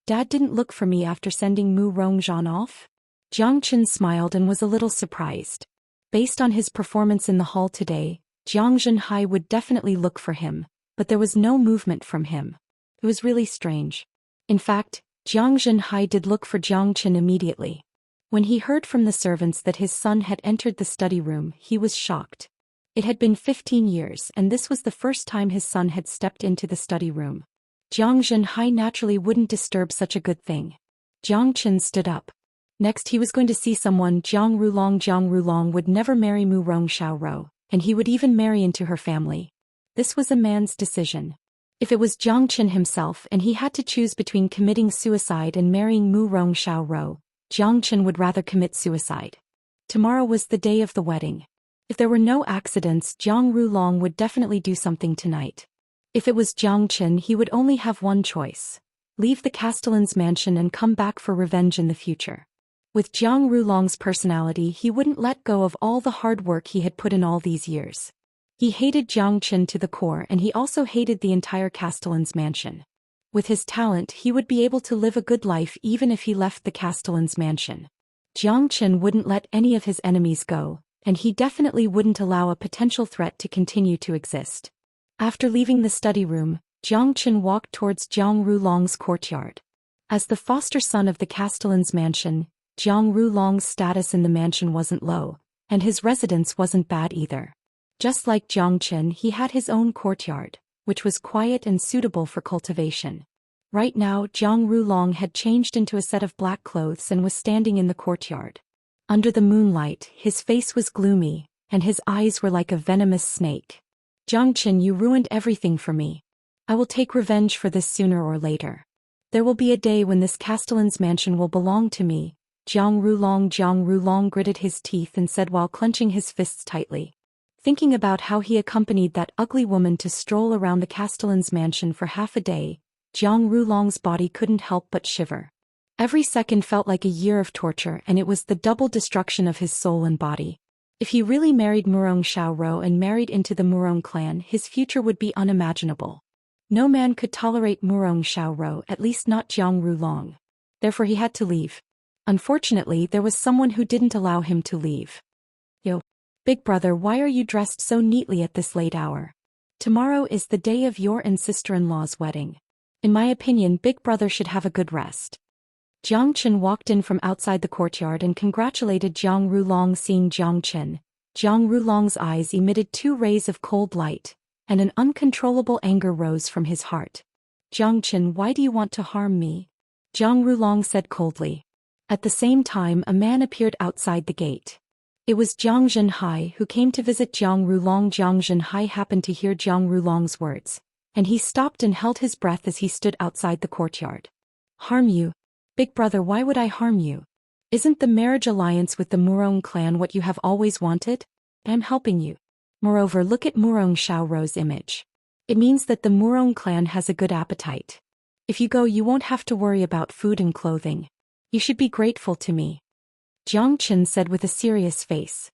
Dad didn't look for me after sending Mu Rongzhan off? Xianxia smiled and was a little surprised. Based on his performance in the hall today, Jiang Zhenhai would definitely look for him, but there was no movement from him. It was really strange. In fact, Jiang Zhenhai did look for Xianxia immediately. When he heard from the servants that his son had entered the study room, he was shocked. It had been 15 years, and this was the first time his son had stepped into the study room. Jiang Zhenhai naturally wouldn't disturb such a good thing. Xianxia stood up. Next he was going to see someone. Jiang Rulong would never marry Mu Rongxiao, and he would even marry into her family. This was a man's decision. If it was Xianxia himself and he had to choose between committing suicide and marrying Mu Rongxiao, Xianxia would rather commit suicide. Tomorrow was the day of the wedding. If there were no accidents, Jiang Rulong would definitely do something tonight. If it was Xianxia, he would only have one choice: leave the Castellan's mansion and come back for revenge in the future. With Jiang Rulong's personality, he wouldn't let go of all the hard work he had put in all these years. He hated Xianxia to the core, and he also hated the entire Castellan's mansion. With his talent, he would be able to live a good life even if he left the Castellan's mansion. Xianxia wouldn't let any of his enemies go, and he definitely wouldn't allow a potential threat to continue to exist. After leaving the study room, Jiang Chen walked towards Jiang Rulong's courtyard. As the foster son of the Castellan's mansion, Jiang Rulong's status in the mansion wasn't low, and his residence wasn't bad either. Just like Jiang Chen, he had his own courtyard, which was quiet and suitable for cultivation. Right now, Jiang Rulong had changed into a set of black clothes and was standing in the courtyard. Under the moonlight, his face was gloomy, and his eyes were like a venomous snake. Jiang Chen, you ruined everything for me. I will take revenge for this sooner or later. There will be a day when this Castellan's mansion will belong to me. Jiang Rulong gritted his teeth and said while clenching his fists tightly. Thinking about how he accompanied that ugly woman to stroll around the Castellan's mansion for half a day, Jiang Rulong's body couldn't help but shiver. Every second felt like a year of torture, and it was the double destruction of his soul and body. If he really married Murong Xiaoro and married into the Murong clan, his future would be unimaginable. No man could tolerate Murong Xiaoro, at least not Jiang Rulong. Therefore he had to leave. Unfortunately, there was someone who didn't allow him to leave. Yo, big brother, why are you dressed so neatly at this late hour? Tomorrow is the day of your and sister-in-law's wedding. In my opinion, big brother should have a good rest. Jiang Chen walked in from outside the courtyard and congratulated Jiang Rulong. Seeing Jiang Chen, Jiang Rulong's eyes emitted 2 rays of cold light, and an uncontrollable anger rose from his heart. Jiang Chen, why do you want to harm me? Jiang Rulong said coldly. At the same time, a man appeared outside the gate. It was Jiang Zhenhai who came to visit Jiang Rulong. Jiang Zhenhai happened to hear Jiang Rulong's words, and he stopped and held his breath as he stood outside the courtyard. Harm you? Big brother, why would I harm you? Isn't the marriage alliance with the Murong clan what you have always wanted? I'm helping you. Moreover, look at Murong Xiaoro's image. It means that the Murong clan has a good appetite. If you go, you won't have to worry about food and clothing. You should be grateful to me. Jiang Chen said with a serious face.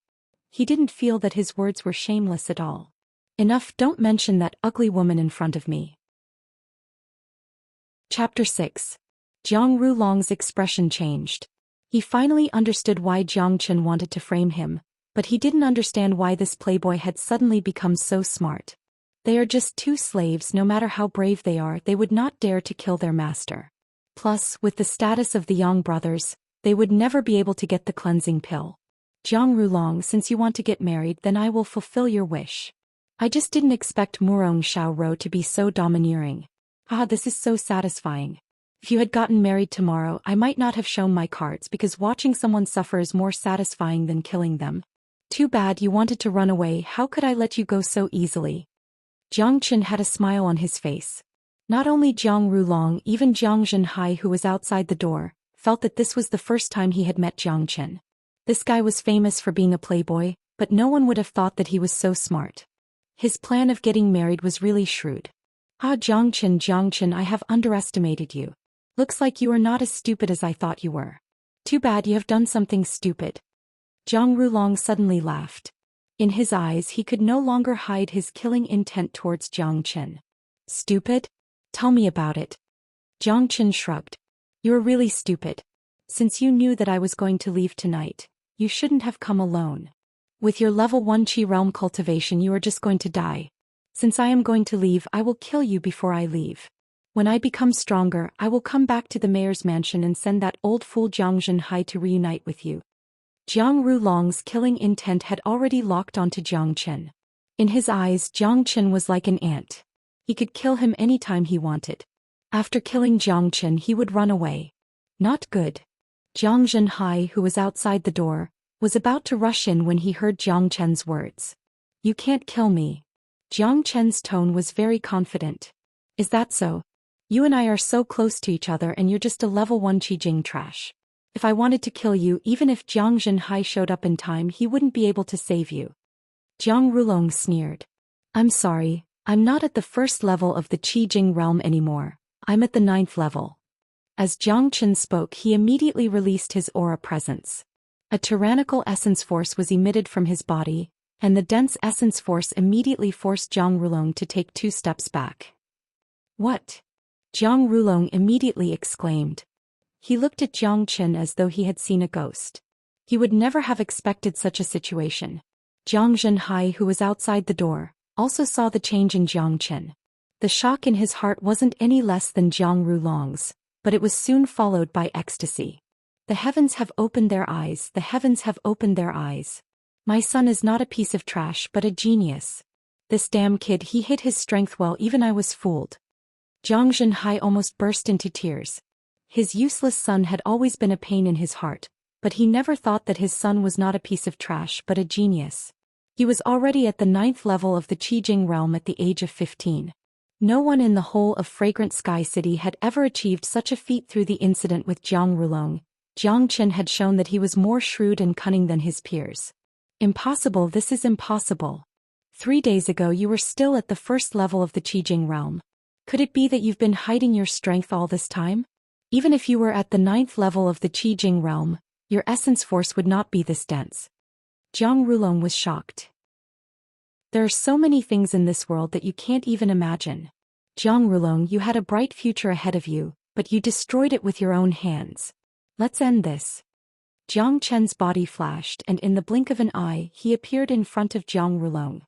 He didn't feel that his words were shameless at all. Enough, don't mention that ugly woman in front of me. Chapter 6. Jiang Rulong's expression changed. He finally understood why Jiang Chen wanted to frame him, but he didn't understand why this playboy had suddenly become so smart. They are just 2 slaves. No matter how brave they are, they would not dare to kill their master. Plus, with the status of the Yang brothers, they would never be able to get the cleansing pill. Jiang Rulong, since you want to get married, then I will fulfill your wish. I just didn't expect Murong Xiaoro to be so domineering. Ah, this is so satisfying. If you had gotten married tomorrow, I might not have shown my cards because watching someone suffer is more satisfying than killing them. Too bad you wanted to run away. How could I let you go so easily? Jiang Chen had a smile on his face. Not only Jiang Rulong, even Jiang Zhenhai, who was outside the door, felt that this was the first time he had met Jiang Chen. This guy was famous for being a playboy, but no one would have thought that he was so smart. His plan of getting married was really shrewd. Ah, Jiang Chen, I have underestimated you. Looks like you are not as stupid as I thought you were. Too bad you have done something stupid. Jiang Rulong suddenly laughed. In his eyes he could no longer hide his killing intent towards Jiang Chen. Stupid? Tell me about it. Jiang Chen shrugged. You're really stupid. Since you knew that I was going to leave tonight, you shouldn't have come alone. With your level 1 Qi realm cultivation, you are just going to die. Since I am going to leave, I will kill you before I leave. When I become stronger, I will come back to the mayor's mansion and send that old fool Jiang Zhenhai to reunite with you. Jiang Rulong's killing intent had already locked onto Jiang Chen. In his eyes, Jiang Chen was like an ant. He could kill him anytime he wanted. After killing Jiang Chen, he would run away. Not good. Jiang Zhenhai, who was outside the door, was about to rush in when he heard Jiang Chen's words. You can't kill me. Jiang Chen's tone was very confident. Is that so? You and I are so close to each other and you're just a level 1 Qijing trash. If I wanted to kill you, even if Jiang Zhenhai showed up in time, he wouldn't be able to save you. Jiang Rulong sneered. I'm sorry, I'm not at the 1st level of the Qijing realm anymore. I'm at the 9th level. As Jiang Chen spoke, he immediately released his aura presence. A tyrannical essence force was emitted from his body, and the dense essence force immediately forced Jiang Rulong to take 2 steps back. What? Jiang Rulong immediately exclaimed. He looked at Jiang Chen as though he had seen a ghost. He would never have expected such a situation. Jiang Zhenhai, who was outside the door, also saw the change in Jiang Chen. The shock in his heart wasn't any less than Jiang Rulong's, but it was soon followed by ecstasy. The heavens have opened their eyes, the heavens have opened their eyes. My son is not a piece of trash but a genius. This damn kid, he hid his strength well, even I was fooled. Jiang Zhenhai almost burst into tears. His useless son had always been a pain in his heart, but he never thought that his son was not a piece of trash but a genius. He was already at the 9th level of the Qijing realm at the age of 15. No one in the whole of Fragrant Sky City had ever achieved such a feat. Through the incident with Jiang Rulong, Jiang Chen had shown that he was more shrewd and cunning than his peers. Impossible, this is impossible. 3 days ago you were still at the 1st level of the Qijing realm. Could it be that you've been hiding your strength all this time? Even if you were at the 9th level of the Qijing realm, your essence force would not be this dense. Jiang Rulong was shocked. There are so many things in this world that you can't even imagine. Jiang Rulong, you had a bright future ahead of you, but you destroyed it with your own hands. Let's end this. Jiang Chen's body flashed, and in the blink of an eye, he appeared in front of Jiang Rulong.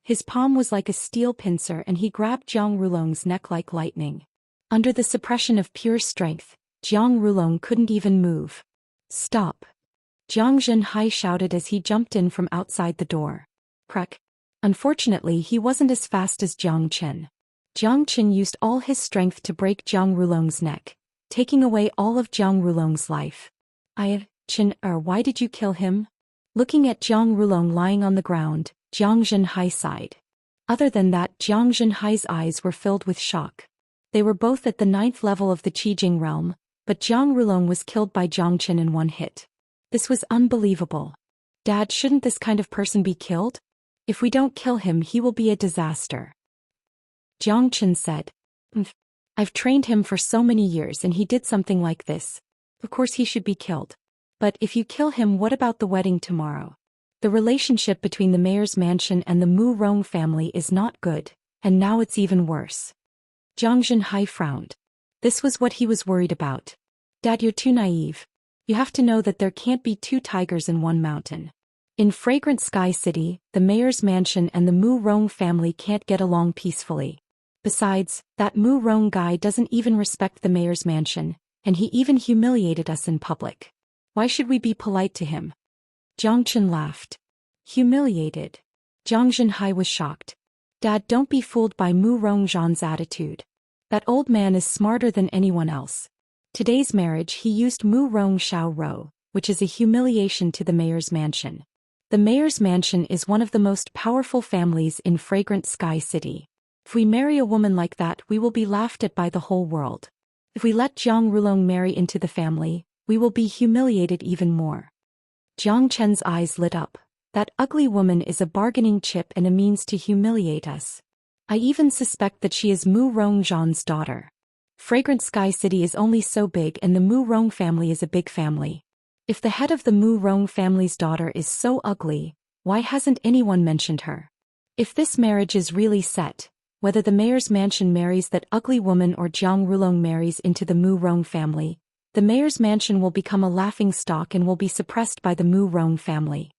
His palm was like a steel pincer, and he grabbed Jiang Rulong's neck like lightning. Under the suppression of pure strength, Jiang Rulong couldn't even move. Stop! Jiang Zhenhai shouted as he jumped in from outside the door. Crack! Unfortunately, he wasn't as fast as Jiang Chen. Jiang Chen used all his strength to break Jiang Rulong's neck, taking away all of Jiang Rulong's life. Chen, why did you kill him? Looking at Jiang Rulong lying on the ground, Jiang Zhenhai sighed. Other than that, Jiang Zhenhai's eyes were filled with shock. They were both at the 9th level of the Qijing realm, but Jiang Rulong was killed by Jiang Chen in one hit. This was unbelievable. Dad, shouldn't this kind of person be killed? If we don't kill him, he will be a disaster. Jiang Chen said. I've trained him for so many years and he did something like this. Of course he should be killed. But if you kill him, what about the wedding tomorrow? The relationship between the mayor's mansion and the Mu Rong family is not good, and now it's even worse. Jiang Zhenhai frowned. This was what he was worried about. Dad, you're too naive. You have to know that there can't be 2 tigers in one mountain. In Fragrant Sky City, the mayor's mansion and the Mu Rong family can't get along peacefully. Besides, that Mu Rong guy doesn't even respect the mayor's mansion, and he even humiliated us in public. Why should we be polite to him? Jiang Chen laughed. Humiliated? Jiang Zhenhai was shocked. Dad, don't be fooled by Mu Rongzhan's attitude. That old man is smarter than anyone else. Today's marriage he used Mu Rong Xiao Rou, which is a humiliation to the mayor's mansion. The mayor's mansion is one of the most powerful families in Fragrant Sky City. If we marry a woman like that, we will be laughed at by the whole world. If we let Jiang Rulong marry into the family, we will be humiliated even more. Jiang Chen's eyes lit up. That ugly woman is a bargaining chip and a means to humiliate us. I even suspect that she is Mu Rongzhan's daughter. Fragrant Sky City is only so big and the Mu Rong family is a big family. If the head of the Mu Rong family's daughter is so ugly, why hasn't anyone mentioned her? If this marriage is really set, whether the mayor's mansion marries that ugly woman or Jiang Rulong marries into the Mu Rong family, the mayor's mansion will become a laughingstock and will be suppressed by the Mu Rong family.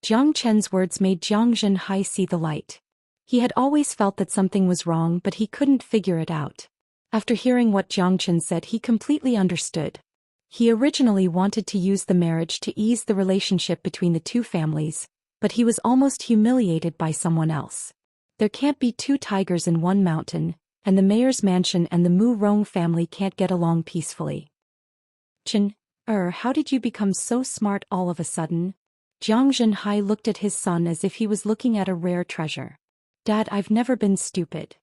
Jiang Chen's words made Jiang Zhenhai see the light. He had always felt that something was wrong, but he couldn't figure it out. After hearing what Jiang Chen said, he completely understood. He originally wanted to use the marriage to ease the relationship between the 2 families, but he was almost humiliated by someone else. There can't be 2 tigers in one mountain, and the mayor's mansion and the Mu Rong family can't get along peacefully. Chen, how did you become so smart all of a sudden? Jiang Zhenhai looked at his son as if he was looking at a rare treasure. Dad, I've never been stupid.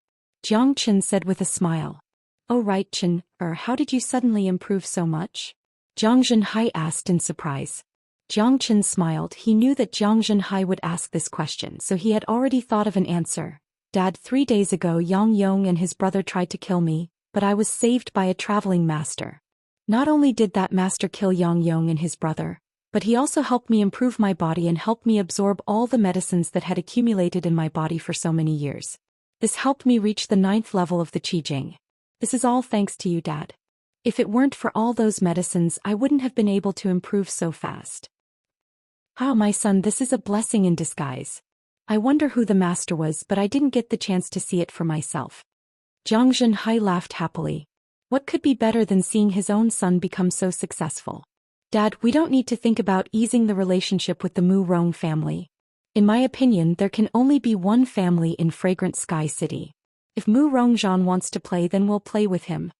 Jiang Chen said with a smile. Oh right, Chen, how did you suddenly improve so much? Jiang Zhenhai asked in surprise. Jiang Chen smiled. He knew that Jiang Zhenhai would ask this question, so he had already thought of an answer. Dad, 3 days ago Yang Yong and his brother tried to kill me, but I was saved by a traveling master. Not only did that master kill Yang Yong and his brother, but he also helped me improve my body and helped me absorb all the medicines that had accumulated in my body for so many years. This helped me reach the 9th level of the Qijing. This is all thanks to you, Dad. If it weren't for all those medicines, I wouldn't have been able to improve so fast. "Ah, my son, this is a blessing in disguise. I wonder who the master was, but I didn't get the chance to see it for myself." Zhang Zhenhai laughed happily. What could be better than seeing his own son become so successful? "Dad, we don't need to think about easing the relationship with the Mu Rong family. In my opinion, there can only be one family in Fragrant Sky City. If Mu Rongzhan wants to play, then we'll play with him,"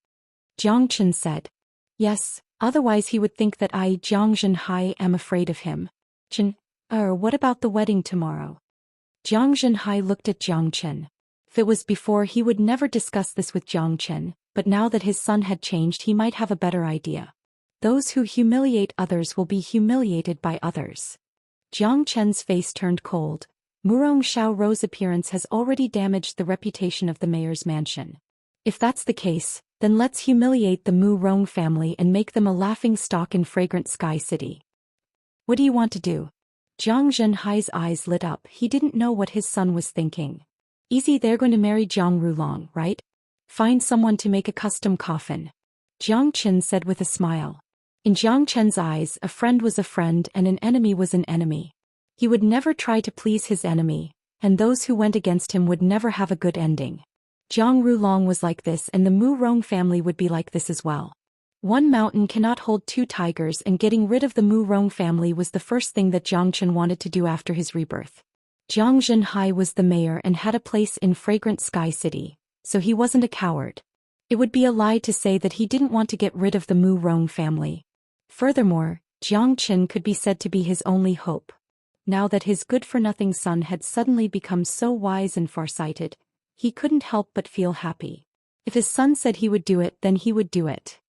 Jiang Chen said. "Yes, otherwise he would think that I, Jiang Zhenhai, am afraid of him." "Chen, what about the wedding tomorrow?" Jiang Zhenhai looked at Jiang Chen. If it was before, he would never discuss this with Jiang Chen, but now that his son had changed, he might have a better idea. Those who humiliate others will be humiliated by others. Jiang Chen's face turned cold. Murong Xiaorou's appearance has already damaged the reputation of the mayor's mansion. If that's the case, then let's humiliate the Mu Rong family and make them a laughing stock in Fragrant Sky City. What do you want to do? Jiang Zhenhai's eyes lit up. He didn't know what his son was thinking. Easy, they're going to marry Jiang Rulong, right? Find someone to make a custom coffin, Jiang Chen said with a smile. In Jiang Chen's eyes, a friend was a friend and an enemy was an enemy. He would never try to please his enemy, and those who went against him would never have a good ending. Jiang Rulong was like this, and the Mu Rong family would be like this as well. One mountain cannot hold two tigers, and getting rid of the Mu Rong family was the first thing that Jiang Chen wanted to do after his rebirth. Jiang Zhenhai was the mayor and had a place in Fragrant Sky City, so he wasn't a coward. It would be a lie to say that he didn't want to get rid of the Mu Rong family. Furthermore, Jiang Chen could be said to be his only hope. Now that his good-for-nothing son had suddenly become so wise and farsighted, he couldn't help but feel happy. If his son said he would do it, then he would do it.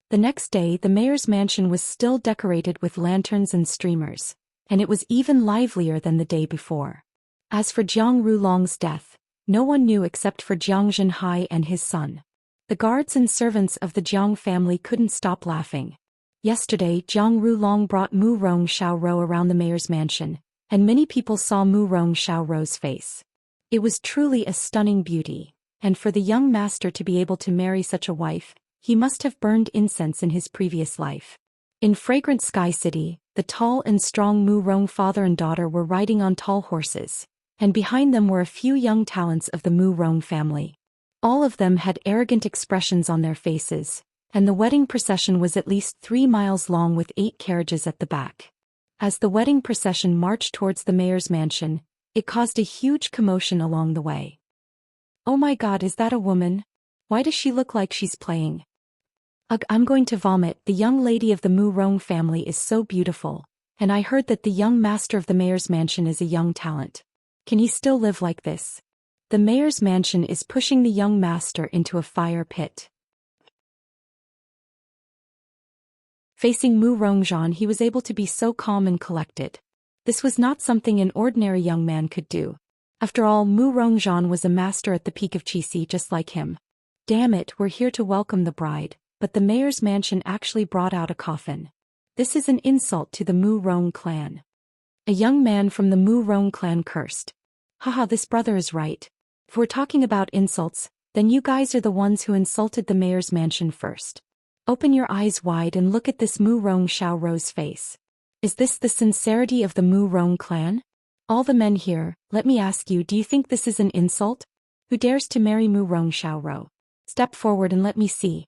The next day, the mayor's mansion was still decorated with lanterns and streamers, and it was even livelier than the day before. As for Jiang Rulong's death, no one knew except for Jiang Zhenhai and his son. The guards and servants of the Jiang family couldn't stop laughing. Yesterday, Jiang Rulong brought Mu Rong Xiaorou around the mayor's mansion, and many people saw Mu Rong Xiaorou's face. It was truly a stunning beauty, and for the young master to be able to marry such a wife, he must have burned incense in his previous life. In Fragrant Sky City, the tall and strong Mu Rong father and daughter were riding on tall horses, and behind them were a few young talents of the Mu Rong family. All of them had arrogant expressions on their faces, and the wedding procession was at least 3 miles long with 8 carriages at the back. As the wedding procession marched towards the mayor's mansion, it caused a huge commotion along the way. "Oh my God, is that a woman? Why does she look like she's playing? Ugh, I'm going to vomit. The young lady of the Mu Rong family is so beautiful, and I heard that the young master of the mayor's mansion is a young talent. Can he still live like this?" The mayor's mansion is pushing the young master into a fire pit. Facing Mu Rongzhan, he was able to be so calm and collected. This was not something an ordinary young man could do. After all, Mu Rongzhan was a master at the peak of Qixi just like him. "Damn it, we're here to welcome the bride, but the mayor's mansion actually brought out a coffin. This is an insult to the Mu Rong clan." A young man from the Mu Rong clan cursed. "Haha, this brother is right. If we're talking about insults, then you guys are the ones who insulted the mayor's mansion first. Open your eyes wide and look at this Mu Rong Xiaorou's face. Is this the sincerity of the Mu Rong clan? All the men here, let me ask you, do you think this is an insult? Who dares to marry Mu Rong Xiaorou? Step forward and let me see."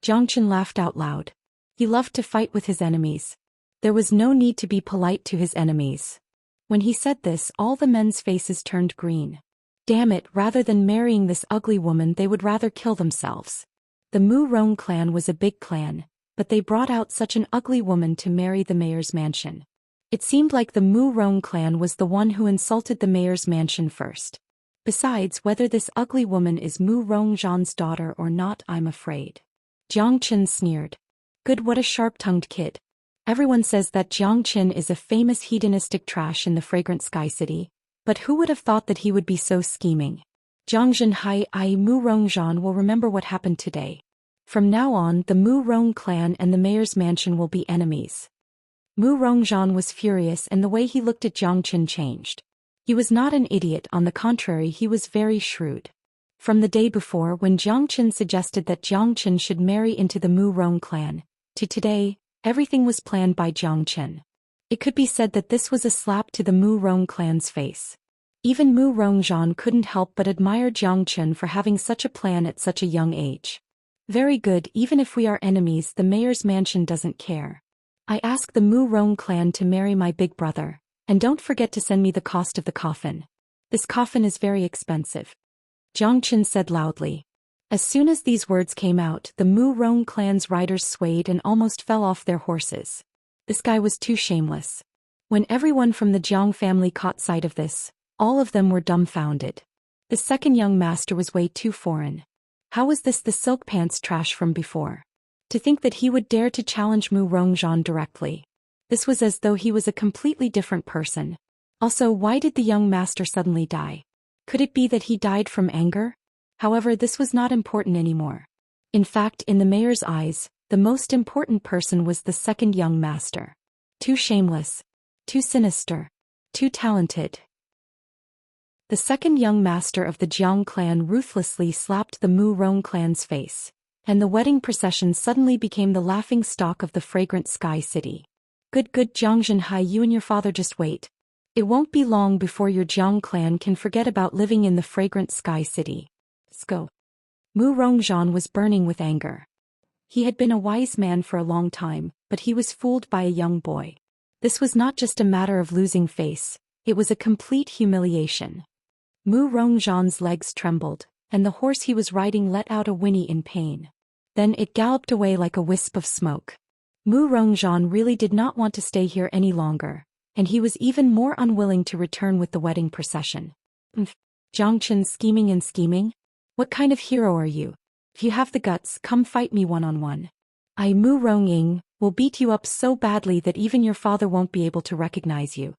Jiang Chen laughed out loud. He loved to fight with his enemies. There was no need to be polite to his enemies. When he said this, all the men's faces turned green. Damn it, rather than marrying this ugly woman, they would rather kill themselves. The Mu Rong clan was a big clan, but they brought out such an ugly woman to marry the mayor's mansion. It seemed like the Mu Rong clan was the one who insulted the mayor's mansion first. Besides, whether this ugly woman is Mu Rongzhan's daughter or not, I'm afraid. Jiang Chen sneered. Good, what a sharp-tongued kid. Everyone says that Jiang Chen is a famous hedonistic trash in the Fragrant Sky City, but who would have thought that he would be so scheming? Jiang Zhenhai, Mu Rongzhan will remember what happened today. From now on, the Mu Rong clan and the mayor's mansion will be enemies. Mu Rongzhan was furious, and the way he looked at Jiang Chen changed. He was not an idiot, on the contrary, he was very shrewd. From the day before, when Jiang Chen suggested that Jiang Chen should marry into the Mu Rong clan, to today, everything was planned by Jiang Chen. It could be said that this was a slap to the Mu Rong clan's face. Even Mu Rongzhan couldn't help but admire Jiang Chen for having such a plan at such a young age. Very good, even if we are enemies, the mayor's mansion doesn't care. I ask the Mu Rong clan to marry my big brother, and don't forget to send me the cost of the coffin. This coffin is very expensive. Jiang Chen said loudly. As soon as these words came out, the Mu Rong clan's riders swayed and almost fell off their horses. This guy was too shameless. When everyone from the Jiang family caught sight of this, all of them were dumbfounded. The second young master was way too foreign. How was this the silk pants trash from before? To think that he would dare to challenge Mu Rongzhan directly. This was as though he was a completely different person. Also, why did the young master suddenly die? Could it be that he died from anger? However, this was not important anymore. In fact, in the mayor's eyes, the most important person was the second young master. Too shameless. Too sinister. Too talented. The second young master of the Jiang clan ruthlessly slapped the Mu Rong clan's face, and the wedding procession suddenly became the laughing stock of the fragrant sky city. Good Jiang Zhenhai, you and your father just wait. It won't be long before your Jiang clan can forget about living in the fragrant sky city. Let's go. Mu Rongzhan was burning with anger. He had been a wise man for a long time, but he was fooled by a young boy. This was not just a matter of losing face, it was a complete humiliation. Mu Rongzhan's legs trembled, and the horse he was riding let out a whinny in pain. Then it galloped away like a wisp of smoke. Mu Rongzhan really did not want to stay here any longer, and he was even more unwilling to return with the wedding procession. Jiang Chen scheming? What kind of hero are you? If you have the guts, come fight me one-on-one. I, Mu Rongying, will beat you up so badly that even your father won't be able to recognize you.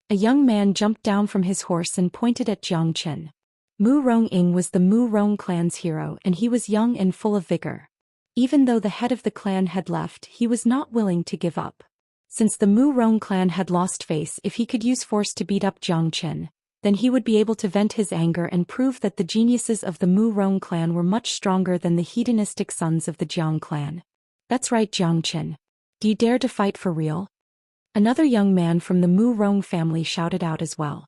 A young man jumped down from his horse and pointed at Jiang Chen. Mu Rongying was the Mu Rong clan's hero, and he was young and full of vigor. Even though the head of the clan had left, he was not willing to give up. Since the Mu Rong clan had lost face, if he could use force to beat up Jiang Chen, then he would be able to vent his anger and prove that the geniuses of the Mu Rong clan were much stronger than the hedonistic sons of the Jiang clan. That's right, Jiang Chen. Do you dare to fight for real? Another young man from the Mu Rong family shouted out as well.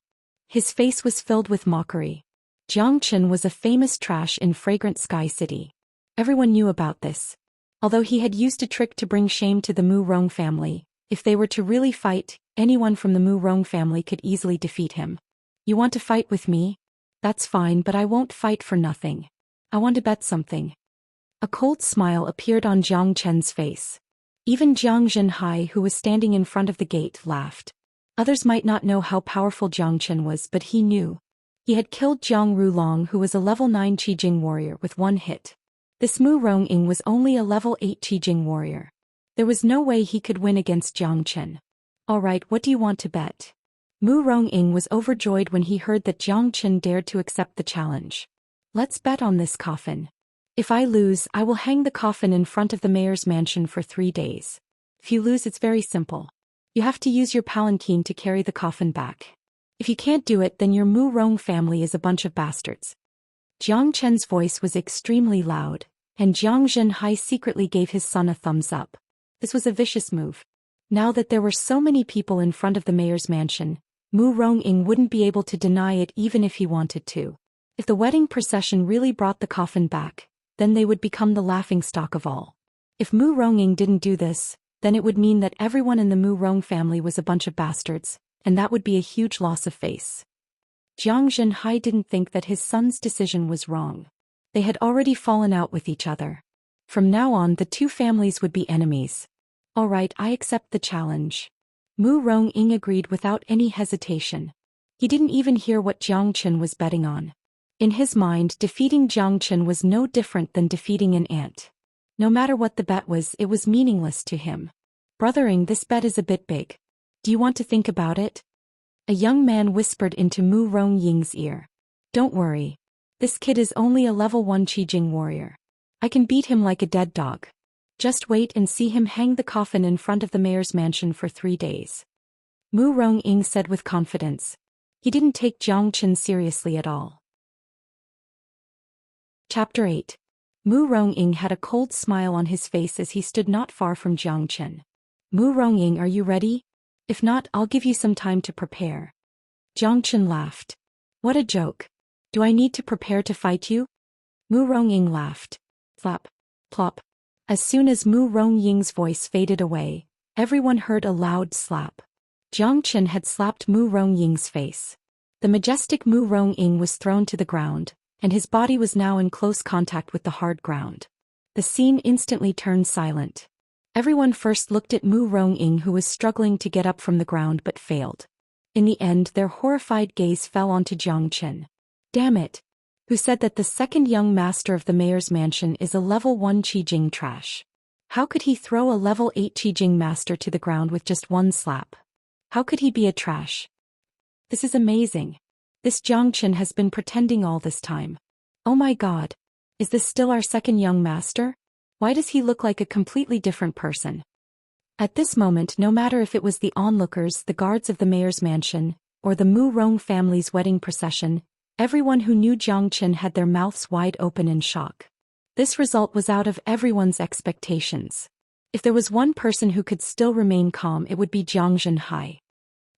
His face was filled with mockery. Jiang Chen was a famous trash in Fragrant Sky City. Everyone knew about this. Although he had used a trick to bring shame to the Mu Rong family, if they were to really fight, anyone from the Mu Rong family could easily defeat him. You want to fight with me? That's fine, but I won't fight for nothing. I want to bet something. A cold smile appeared on Jiang Chen's face. Even Jiang Zhenhai, who was standing in front of the gate, laughed. Others might not know how powerful Jiang Chen was, but he knew. He had killed Jiang Rulong, who was a level 9 Qijing warrior, with one hit. This Mu Rongying was only a level 8 Qijing warrior. There was no way he could win against Jiang Chen. Alright, what do you want to bet? Mu Rongying was overjoyed when he heard that Jiang Chen dared to accept the challenge. Let's bet on this coffin. If I lose, I will hang the coffin in front of the mayor's mansion for 3 days. If you lose, it's very simple. You have to use your palanquin to carry the coffin back. If you can't do it, then your Mu Rong family is a bunch of bastards. Jiang Chen's voice was extremely loud, and Jiang Zhenhai secretly gave his son a thumbs up. This was a vicious move. Now that there were so many people in front of the mayor's mansion, Mu Rongying wouldn't be able to deny it even if he wanted to. If the wedding procession really brought the coffin back, then they would become the laughingstock of all. If Mu Rongying didn't do this, then it would mean that everyone in the Mu Rong family was a bunch of bastards, and that would be a huge loss of face. Jiang Zhenhai didn't think that his son's decision was wrong. They had already fallen out with each other. From now on, the two families would be enemies. Alright, I accept the challenge. Mu Rongying agreed without any hesitation. He didn't even hear what Jiang Chen was betting on. In his mind, defeating Jiang Chen was no different than defeating an ant. No matter what the bet was, it was meaningless to him. Brothering, this bet is a bit big. Do you want to think about it? A young man whispered into Mu Rongying's ear. Don't worry. This kid is only a level 1 Qijing warrior. I can beat him like a dead dog. Just wait and see him hang the coffin in front of the mayor's mansion for 3 days. Mu Rongying said with confidence. He didn't take Jiang Chen seriously at all. Chapter 8. Mu Rongying had a cold smile on his face as he stood not far from Jiang Chen. Mu Rongying, are you ready? If not, I'll give you some time to prepare. Jiang Chen laughed. What a joke. Do I need to prepare to fight you? Mu Rongying laughed. Flap. Plop. As soon as Mu Rongying's voice faded away, everyone heard a loud slap. Jiang Chen had slapped Mu Rongying's face. The majestic Mu Rongying was thrown to the ground, and his body was now in close contact with the hard ground. The scene instantly turned silent. Everyone first looked at Mu Rongying, who was struggling to get up from the ground but failed. In the end, their horrified gaze fell onto Jiang Chen. Damn it! Who said that the second young master of the mayor's mansion is a level 1 Qijing trash? How could he throw a level 8 Qijing master to the ground with just one slap? How could he be a trash? This is amazing. This Jiang Chen has been pretending all this time. Oh my god. Is this still our second young master? Why does he look like a completely different person? At this moment, no matter if it was the onlookers, the guards of the mayor's mansion, or the Mu Rong family's wedding procession, everyone who knew Jiang Chen had their mouths wide open in shock. This result was out of everyone's expectations. If there was one person who could still remain calm, it would be Jiang Zhenhai.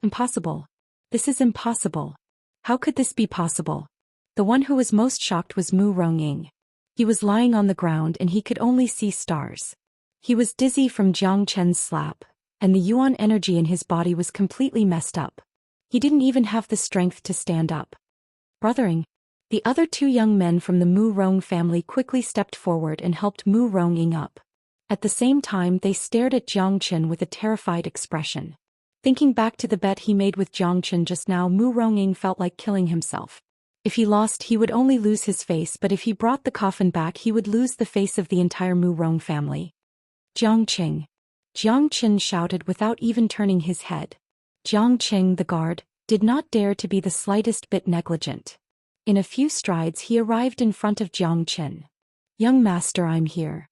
Impossible. This is impossible. How could this be possible? The one who was most shocked was Mu Rongying. He was lying on the ground and he could only see stars. He was dizzy from Jiang Chen's slap, and the yuan energy in his body was completely messed up. He didn't even have the strength to stand up. Brothering. The other two young men from the Mu Rong family quickly stepped forward and helped Mu Rongying up. At the same time, they stared at Jiang Chen with a terrified expression. Thinking back to the bet he made with Jiang Chen just now, Mu Rongying felt like killing himself. If he lost, he would only lose his face, but if he brought the coffin back, he would lose the face of the entire Mu Rong family. Jiang Qing. Jiang Chen shouted without even turning his head. Jiang Qing, the guard, did not dare to be the slightest bit negligent. In a few strides he arrived in front of Jiang Chen. Young master, I'm here.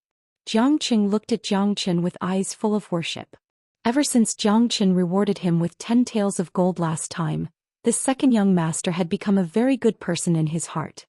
Jiang Qing looked at Jiang Chen with eyes full of worship. Ever since Jiang Chen rewarded him with 10 taels of gold last time, this second young master had become a very good person in his heart.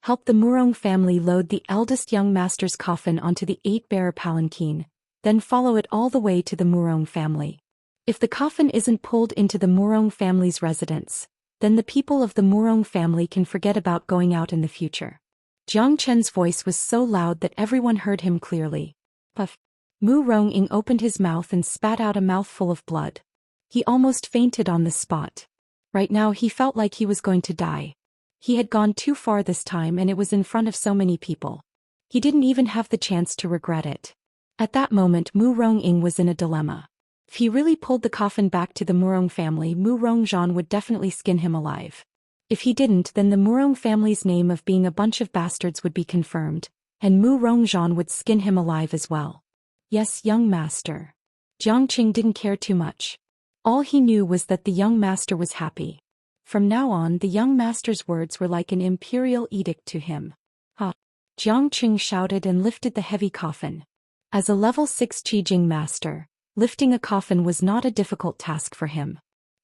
Help the Murong family load the eldest young master's coffin onto the 8-bearer palanquin, then follow it all the way to the Murong family. If the coffin isn't pulled into the Murong family's residence, then the people of the Murong family can forget about going out in the future. Jiang Chen's voice was so loud that everyone heard him clearly. Puff. Mu Rongying opened his mouth and spat out a mouthful of blood. He almost fainted on the spot. Right now he felt like he was going to die. He had gone too far this time, and it was in front of so many people. He didn't even have the chance to regret it. At that moment, Mu Rongying was in a dilemma. If he really pulled the coffin back to the Murong family, Mu Rongzhan would definitely skin him alive. If he didn't, then the Murong family's name of being a bunch of bastards would be confirmed, and Mu Rongzhan would skin him alive as well. Yes, young master. Jiang Qing didn't care too much. All he knew was that the young master was happy. From now on, the young master's words were like an imperial edict to him. Ha! Jiang Qing shouted and lifted the heavy coffin. As a level 6 Qijing master, lifting a coffin was not a difficult task for him.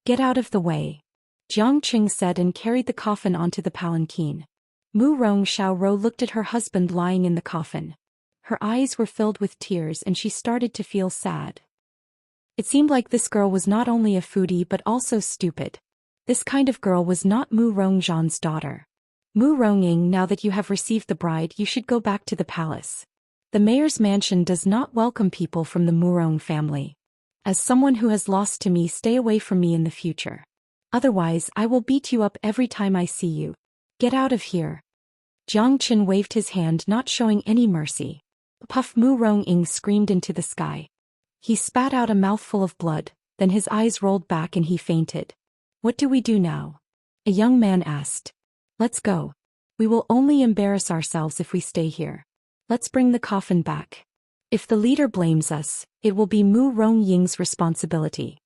Get out of the way. Jiang Qing said and carried the coffin onto the palanquin. Mu Rong Xiaoro looked at her husband lying in the coffin. Her eyes were filled with tears and she started to feel sad. It seemed like this girl was not only a foodie but also stupid. This kind of girl was not Mu Rongzhan's daughter. Mu Rongying, now that you have received the bride, you should go back to the palace. The mayor's mansion does not welcome people from the Murong family. As someone who has lost to me, stay away from me in the future. Otherwise, I will beat you up every time I see you. Get out of here. Jiang Chen waved his hand, not showing any mercy. Puff! Mu Rongying screamed into the sky. He spat out a mouthful of blood, then his eyes rolled back and he fainted. What do we do now? A young man asked. Let's go. We will only embarrass ourselves if we stay here. Let's bring the coffin back. If the leader blames us, it will be Mu Rongying's responsibility.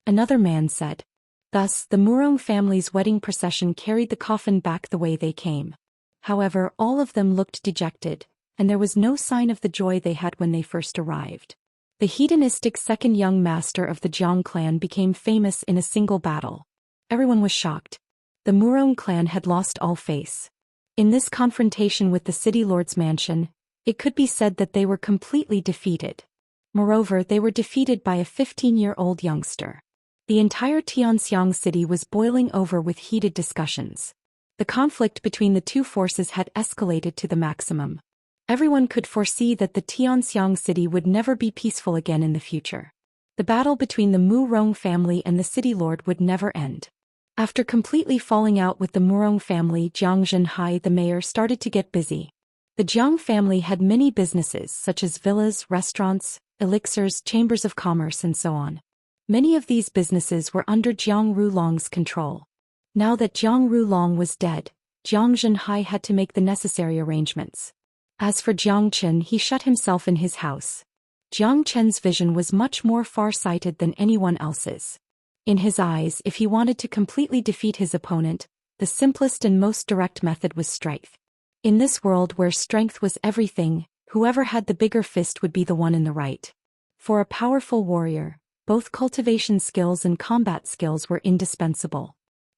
Another man said. Thus, the Murong family's wedding procession carried the coffin back the way they came. However, all of them looked dejected, and there was no sign of the joy they had when they first arrived. The hedonistic second young master of the Jiang clan became famous in a single battle. Everyone was shocked. The Murong clan had lost all face. In this confrontation with the city lord's mansion, it could be said that they were completely defeated. Moreover, they were defeated by a 15-year-old youngster. The entire Xianxia city was boiling over with heated discussions. The conflict between the two forces had escalated to the maximum. Everyone could foresee that the Xianxia city would never be peaceful again in the future. The battle between the Murong family and the city lord would never end. After completely falling out with the Murong family, Jiang Zhenhai, the mayor, started to get busy. The Jiang family had many businesses such as villas, restaurants, elixirs, chambers of commerce, and so on. Many of these businesses were under Jiang Rulong's control. Now that Jiang Rulong was dead, Jiang Zhenhai had to make the necessary arrangements. As for Jiang Chen, he shut himself in his house. Jiang Chen's vision was much more far-sighted than anyone else's. In his eyes, if he wanted to completely defeat his opponent, the simplest and most direct method was strength. In this world where strength was everything, whoever had the bigger fist would be the one in the right. For a powerful warrior, both cultivation skills and combat skills were indispensable.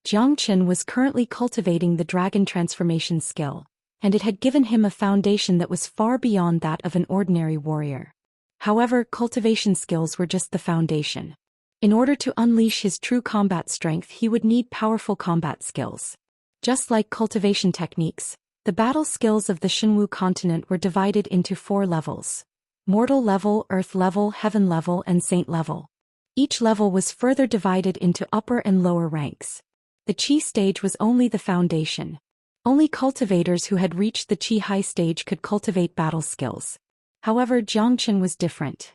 Jiang Chen was currently cultivating the dragon transformation skill, and it had given him a foundation that was far beyond that of an ordinary warrior. However, cultivation skills were just the foundation. In order to unleash his true combat strength, he would need powerful combat skills. Just like cultivation techniques, the battle skills of the Shenwu continent were divided into 4 levels: mortal level, earth level, heaven level, and saint level. Each level was further divided into upper and lower ranks. The Qi stage was only the foundation. Only cultivators who had reached the Qi high stage could cultivate battle skills. However, Jiang Chen was different.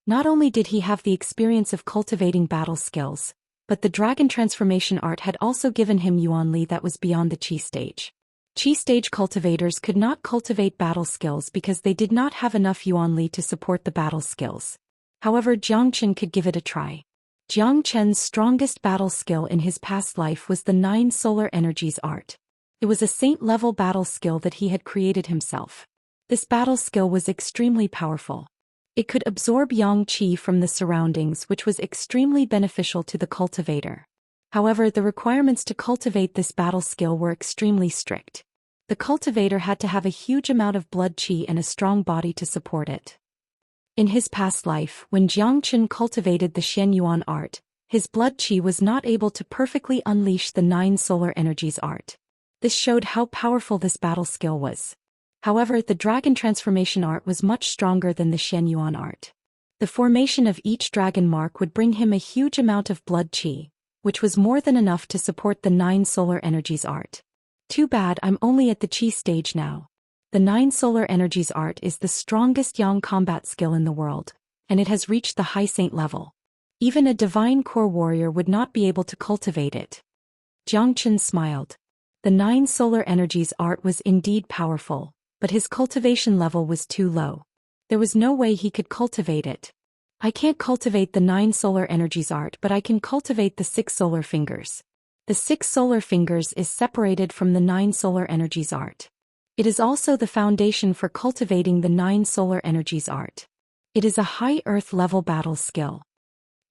Not only did he have the experience of cultivating battle skills, but the dragon transformation art had also given him Yuanli that was beyond the Qi stage. Qi stage cultivators could not cultivate battle skills because they did not have enough Yuanli to support the battle skills. However, Jiang Chen could give it a try. Jiang Chen's strongest battle skill in his past life was the 9 solar energies art. It was a saint-level battle skill that he had created himself. This battle skill was extremely powerful. It could absorb yang qi from the surroundings, which was extremely beneficial to the cultivator. However, the requirements to cultivate this battle skill were extremely strict. The cultivator had to have a huge amount of blood qi and a strong body to support it. In his past life, when Jiang Chen cultivated the Xianyuan art, his blood qi was not able to perfectly unleash the 9 solar energies art. This showed how powerful this battle skill was. However, the dragon transformation art was much stronger than the Xianyuan art. The formation of each dragon mark would bring him a huge amount of blood qi, which was more than enough to support the 9 solar energies art. Too bad I'm only at the Qi stage now. The 9 solar energies art is the strongest yang combat skill in the world, and it has reached the high saint level. Even a divine core warrior would not be able to cultivate it. Jiang Chen smiled. The 9 solar energies art was indeed powerful, but his cultivation level was too low. There was no way he could cultivate it. I can't cultivate the 9 solar energies art, but I can cultivate the 6 solar fingers. The 6 solar fingers is separated from the 9 solar energies art. It is also the foundation for cultivating the 9 solar energies art. It is a high earth level battle skill.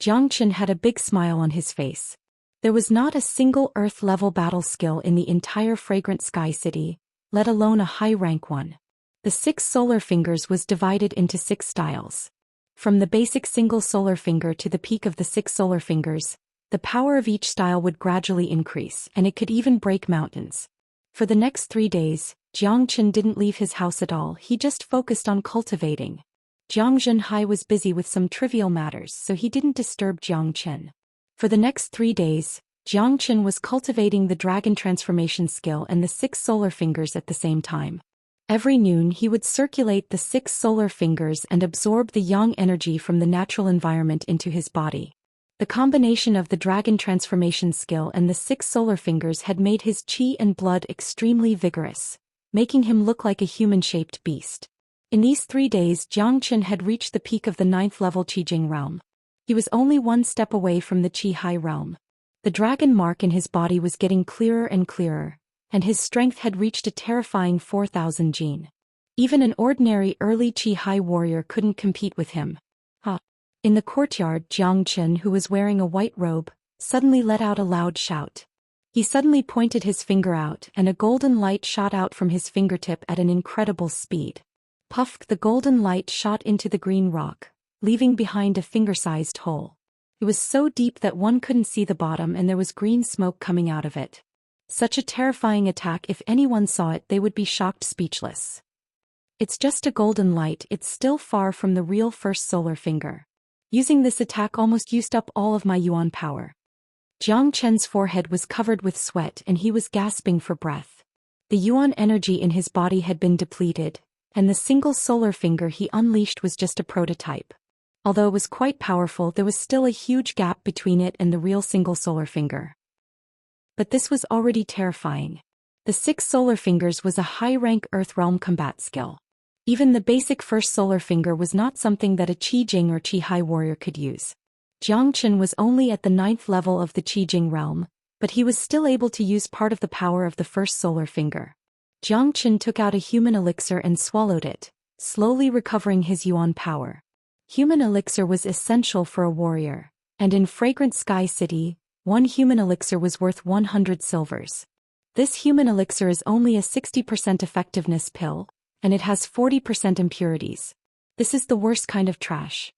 Jiang Chen had a big smile on his face. There was not a single earth level battle skill in the entire Fragrant Sky City, let alone a high rank one. The 6 solar fingers was divided into 6 styles. From the basic single solar finger to the peak of the 6 solar fingers, the power of each style would gradually increase, and it could even break mountains. For the next 3 days, Jiang Chen didn't leave his house at all, he just focused on cultivating. Jiang Zhenhai was busy with some trivial matters, so he didn't disturb Jiang Chen. For the next 3 days, Jiang Chen was cultivating the dragon transformation skill and the 6 solar fingers at the same time. Every noon he would circulate the 6 solar fingers and absorb the yang energy from the natural environment into his body. The combination of the dragon transformation skill and the 6 solar fingers had made his qi and blood extremely vigorous, making him look like a human-shaped beast. In these 3 days, Jiang Chen had reached the peak of the 9th level Qijing realm. He was only 1 step away from the Qi high realm. The dragon mark in his body was getting clearer and clearer, and his strength had reached a terrifying 4,000 jin. Even an ordinary early Qi high warrior couldn't compete with him. In the courtyard, Jiang Chen, who was wearing a white robe, suddenly let out a loud shout. He suddenly pointed his finger out, and a golden light shot out from his fingertip at an incredible speed. Puff, the golden light shot into the green rock, leaving behind a finger-sized hole. It was so deep that one couldn't see the bottom and there was green smoke coming out of it. Such a terrifying attack, if anyone saw it they would be shocked speechless. It's just a golden light, it's still far from the real first solar finger. Using this attack almost used up all of my yuan power. Jiang Chen's forehead was covered with sweat and he was gasping for breath. The yuan energy in his body had been depleted, and the single solar finger he unleashed was just a prototype. Although it was quite powerful, there was still a huge gap between it and the real single solar finger. But this was already terrifying. The 6 solar fingers was a high-rank Earth Realm combat skill. Even the basic first solar finger was not something that a Qi Jing or Qi Hai warrior could use. Jiang Chen was only at the 9th level of the Qi Jing realm, but he was still able to use part of the power of the first solar finger. Jiang Chen took out a human elixir and swallowed it, slowly recovering his yuan power. Human elixir was essential for a warrior, and in Fragrant Sky City, 1 human elixir was worth 100 silvers. This human elixir is only a 60% effectiveness pill, and it has 40% impurities. This is the worst kind of trash.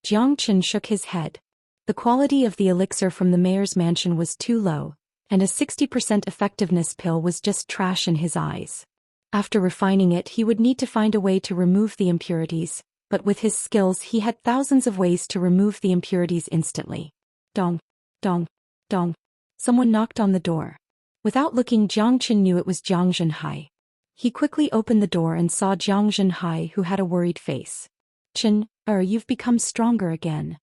Jiang Chen shook his head. The quality of the elixir from the mayor's mansion was too low, and a 60% effectiveness pill was just trash in his eyes. After refining it, he would need to find a way to remove the impurities, but with his skills he had thousands of ways to remove the impurities instantly. Dong, dong, dong. Someone knocked on the door. Without looking, Jiang Chen knew it was Jiang Zhenhai. He quickly opened the door and saw Jiang Zhenhai, who had a worried face. Chen, you've become stronger again.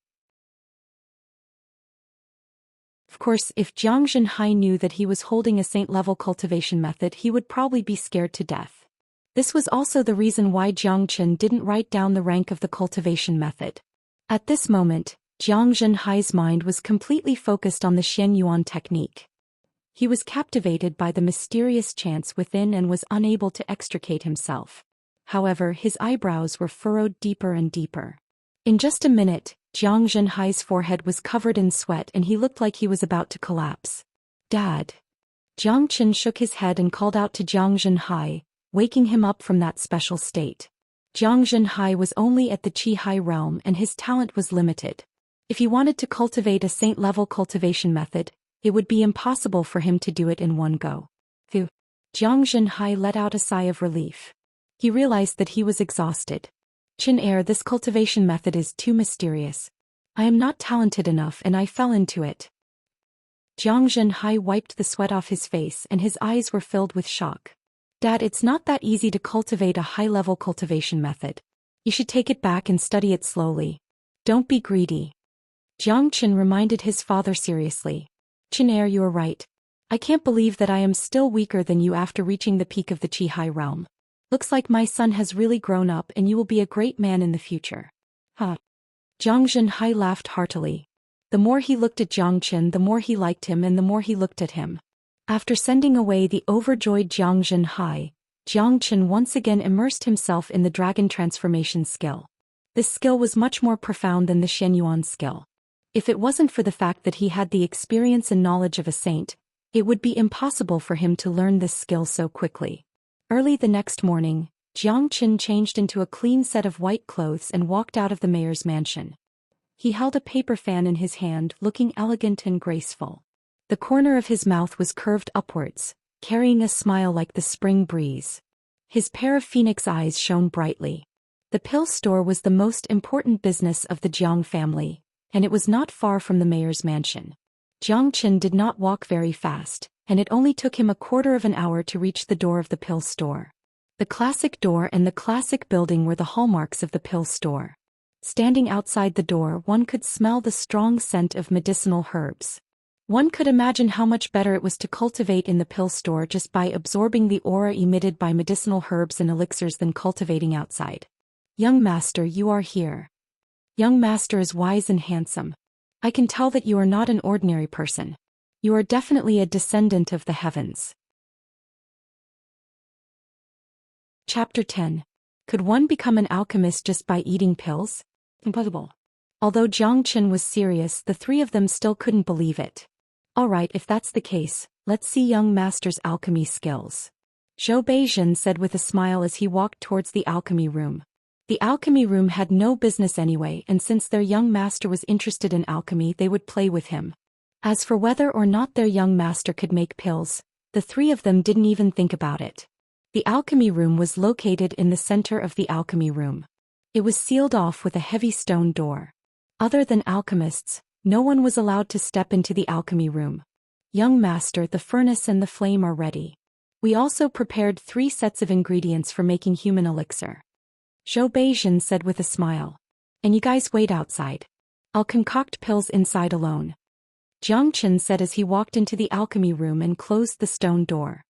Of course, if Jiang Zhenhai knew that he was holding a saint-level cultivation method, he would probably be scared to death. This was also the reason why Jiang Chen didn't write down the rank of the cultivation method. At this moment, Jiang Zhenhai's mind was completely focused on the Xian Yuan technique. He was captivated by the mysterious chants within and was unable to extricate himself. However, his eyebrows were furrowed deeper and deeper. In just a minute, Jiang Zhenhai's forehead was covered in sweat and he looked like he was about to collapse. Dad. Jiang Chen shook his head and called out to Jiang Zhenhai, waking him up from that special state. Jiang Zhenhai was only at the Qi Hai realm and his talent was limited. If he wanted to cultivate a saint-level cultivation method, it would be impossible for him to do it in one go. Phew. Jiang Zhenhai let out a sigh of relief. He realized that he was exhausted. Chen, this cultivation method is too mysterious. I am not talented enough and I fell into it. Jiang Zhenhai wiped the sweat off his face and his eyes were filled with shock. Dad, it's not that easy to cultivate a high-level cultivation method. You should take it back and study it slowly. Don't be greedy. Jiang Chen reminded his father seriously. Chen, you are right. I can't believe that I am still weaker than you after reaching the peak of the Qi Hai realm. Looks like my son has really grown up and you will be a great man in the future. Huh. Jiang Zhenhai laughed heartily. The more he looked at Jiang Chen, the more he liked him and the more he looked at him. After sending away the overjoyed Jiang Zhenhai, Jiang Chen once again immersed himself in the dragon transformation skill. This skill was much more profound than the Xian Yuan skill. If it wasn't for the fact that he had the experience and knowledge of a saint, it would be impossible for him to learn this skill so quickly. Early the next morning, Jiang Chen changed into a clean set of white clothes and walked out of the mayor's mansion. He held a paper fan in his hand, looking elegant and graceful. The corner of his mouth was curved upwards, carrying a smile like the spring breeze. His pair of phoenix eyes shone brightly. The pill store was the most important business of the Jiang family, and it was not far from the mayor's mansion. Jiang Chen did not walk very fast, and it only took him a quarter of an hour to reach the door of the pill store. The classic door and the classic building were the hallmarks of the pill store. Standing outside the door, one could smell the strong scent of medicinal herbs. One could imagine how much better it was to cultivate in the pill store just by absorbing the aura emitted by medicinal herbs and elixirs than cultivating outside. Young master, you are here. Young master is wise and handsome. I can tell that you are not an ordinary person. You are definitely a descendant of the heavens. Chapter 10. Could one become an alchemist just by eating pills? Impossible. Although Jiang Chen was serious, the three of them still couldn't believe it. Alright, if that's the case, let's see young master's alchemy skills. Zhou Xian said with a smile as he walked towards the alchemy room. The alchemy room had no business anyway, and since their young master was interested in alchemy, they would play with him. As for whether or not their young master could make pills, the three of them didn't even think about it. The alchemy room was located in the center of the alchemy room. It was sealed off with a heavy stone door. Other than alchemists, no one was allowed to step into the alchemy room. Young master, the furnace and the flame are ready. We also prepared 3 sets of ingredients for making human elixir. Zhou Xian said with a smile. And you guys wait outside. I'll concoct pills inside alone. Xianxia said as he walked into the alchemy room and closed the stone door.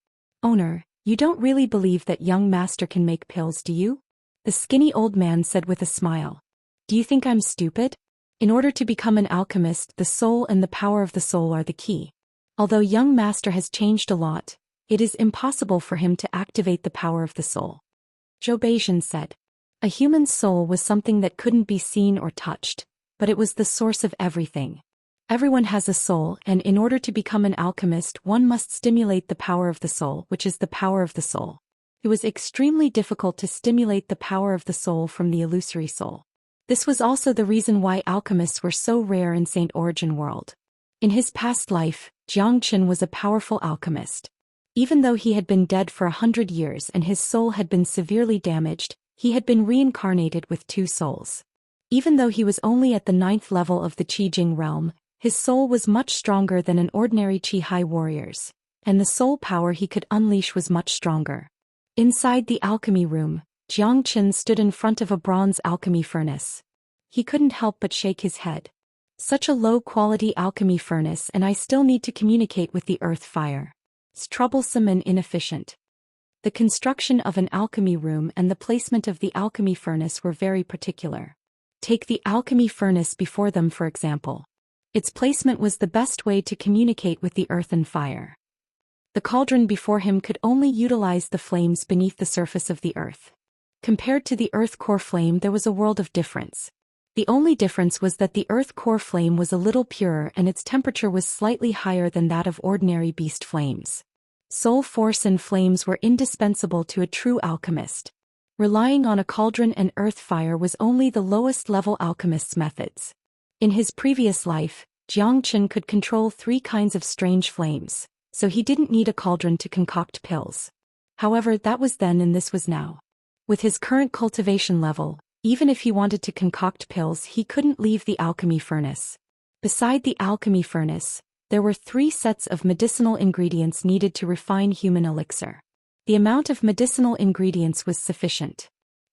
Owner, you don't really believe that young master can make pills, do you? The skinny old man said with a smile. Do you think I'm stupid? In order to become an alchemist, the soul and the power of the soul are the key. Although young master has changed a lot, it is impossible for him to activate the power of the soul. Zhou Xian said. A human's soul was something that couldn't be seen or touched, but it was the source of everything. Everyone has a soul, and in order to become an alchemist, one must stimulate the power of the soul, which is the power of the soul. It was extremely difficult to stimulate the power of the soul from the illusory soul. This was also the reason why alchemists were so rare in Saint Origin World. In his past life, Xianxia was a powerful alchemist. Even though he had been dead for 100 years and his soul had been severely damaged, he had been reincarnated with 2 souls. Even though he was only at the 9th level of the Qi Jing realm, his soul was much stronger than an ordinary Qi High warrior's, and the soul power he could unleash was much stronger. Inside the alchemy room, Xianxia stood in front of a bronze alchemy furnace. He couldn't help but shake his head. Such a low-quality alchemy furnace, and I still need to communicate with the earth fire. It's troublesome and inefficient. The construction of an alchemy room and the placement of the alchemy furnace were very particular. Take the alchemy furnace before them, for example. Its placement was the best way to communicate with the earth and fire. The cauldron before him could only utilize the flames beneath the surface of the earth. Compared to the earth core flame, there was a world of difference. The only difference was that the earth core flame was a little purer and its temperature was slightly higher than that of ordinary beast flames. Soul force and flames were indispensable to a true alchemist. Relying on a cauldron and earth fire was only the lowest level alchemist's methods. In his previous life, Xianxia could control 3 kinds of strange flames, so he didn't need a cauldron to concoct pills. However, that was then and this was now. With his current cultivation level, even if he wanted to concoct pills, he couldn't leave the alchemy furnace. Beside the alchemy furnace, there were 3 sets of medicinal ingredients needed to refine human elixir. The amount of medicinal ingredients was sufficient.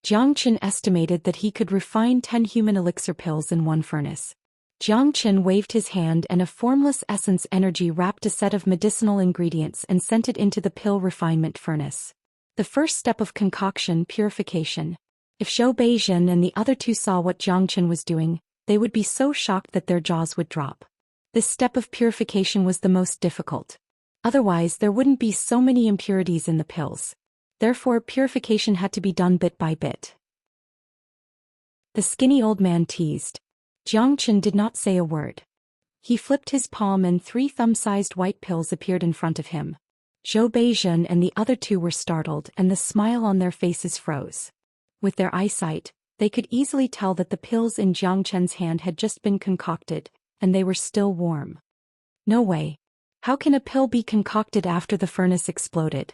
Xianxia estimated that he could refine 10 human elixir pills in 1 furnace. Xianxia waved his hand and a formless essence energy wrapped a set of medicinal ingredients and sent it into the pill refinement furnace. The first step of concoction, purification. If Zhou Xian and the other 2 saw what Xianxia was doing, they would be so shocked that their jaws would drop. This step of purification was the most difficult. Otherwise, there wouldn't be so many impurities in the pills. Therefore, purification had to be done bit by bit. The skinny old man teased. Xianxia did not say a word. He flipped his palm and 3 thumb-sized white pills appeared in front of him. Zhou Xian and the other 2 were startled and the smile on their faces froze. With their eyesight, they could easily tell that the pills in Xianxia's hand had just been concocted, and they were still warm. No way. How can a pill be concocted after the furnace exploded?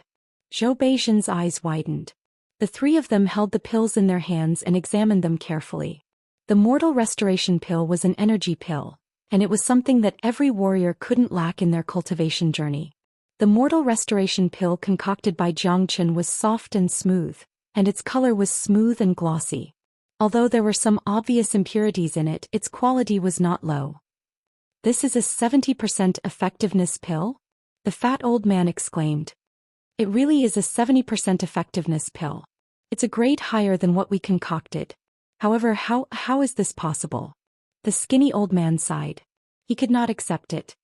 Zhou Xian's eyes widened. The 3 of them held the pills in their hands and examined them carefully. The Mortal Restoration pill was an energy pill, and it was something that every warrior couldn't lack in their cultivation journey. The Mortal Restoration pill concocted by Xianxia was soft and smooth, and its color was smooth and glossy. Although there were some obvious impurities in it, its quality was not low. This is a 70% effectiveness pill? The fat old man exclaimed. It really is a 70% effectiveness pill. It's a grade higher than what we concocted. However, how is this possible? The skinny old man sighed. He could not accept it.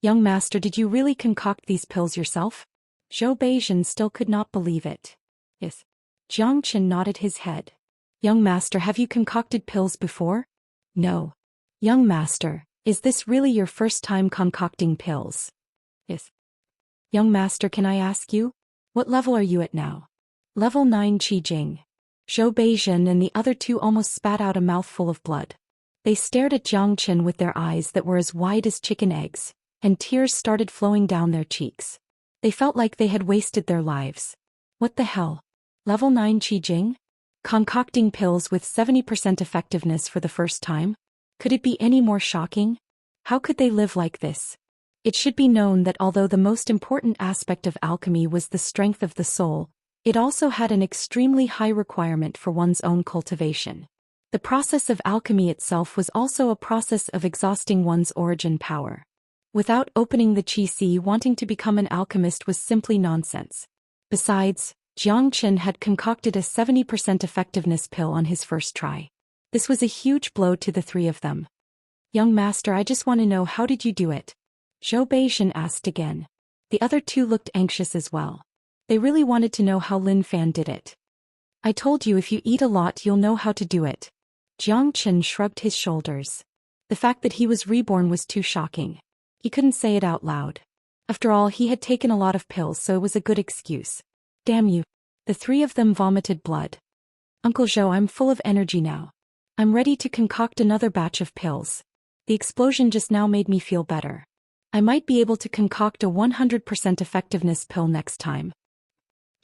Young master, did you really concoct these pills yourself? Zhou Xian still could not believe it. Yes. Xianxia nodded his head. Young master, have you concocted pills before? No. Young master, is this really your first time concocting pills? Yes. Young master, can I ask you? What level are you at now? Level 9 Qi Jing. Zhou Xian and the other two almost spat out a mouthful of blood. They stared at Xianxia with their eyes that were as wide as chicken eggs, and tears started flowing down their cheeks. They felt like they had wasted their lives. What the hell? Level 9 Qi Jing? Concocting pills with 70% effectiveness for the first time? Could it be any more shocking? How could they live like this? It should be known that although the most important aspect of alchemy was the strength of the soul, it also had an extremely high requirement for one's own cultivation. The process of alchemy itself was also a process of exhausting one's origin power. Without opening the qi si, wanting to become an alchemist was simply nonsense. Besides, Xianxia had concocted a 70% effectiveness pill on his first try. This was a huge blow to the three of them. Young master, I just want to know, how did you do it? Zhou Xian asked again. The other two looked anxious as well. They really wanted to know how Lin Fan did it. I told you, if you eat a lot you'll know how to do it. Xianxia shrugged his shoulders. The fact that he was reborn was too shocking. He couldn't say it out loud. After all, he had taken a lot of pills, so it was a good excuse. Damn you. The three of them vomited blood. Uncle Zhou, I'm full of energy now. I'm ready to concoct another batch of pills. The explosion just now made me feel better. I might be able to concoct a 100% effectiveness pill next time.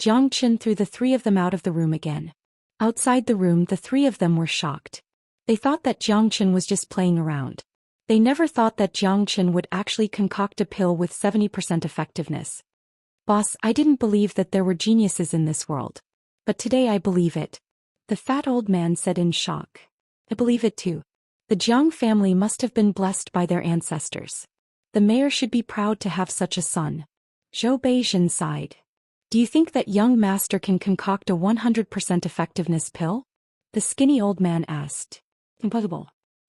Xianxia threw the three of them out of the room again. Outside the room, the three of them were shocked. They thought that Xianxia was just playing around. They never thought that Xianxia would actually concoct a pill with 70% effectiveness. Boss, I didn't believe that there were geniuses in this world. But today I believe it. The fat old man said in shock. I believe it too. The Jiang family must have been blessed by their ancestors. The mayor should be proud to have such a son. Zhou Xian sighed. Do you think that young master can concoct a 100% effectiveness pill? The skinny old man asked. Impossible.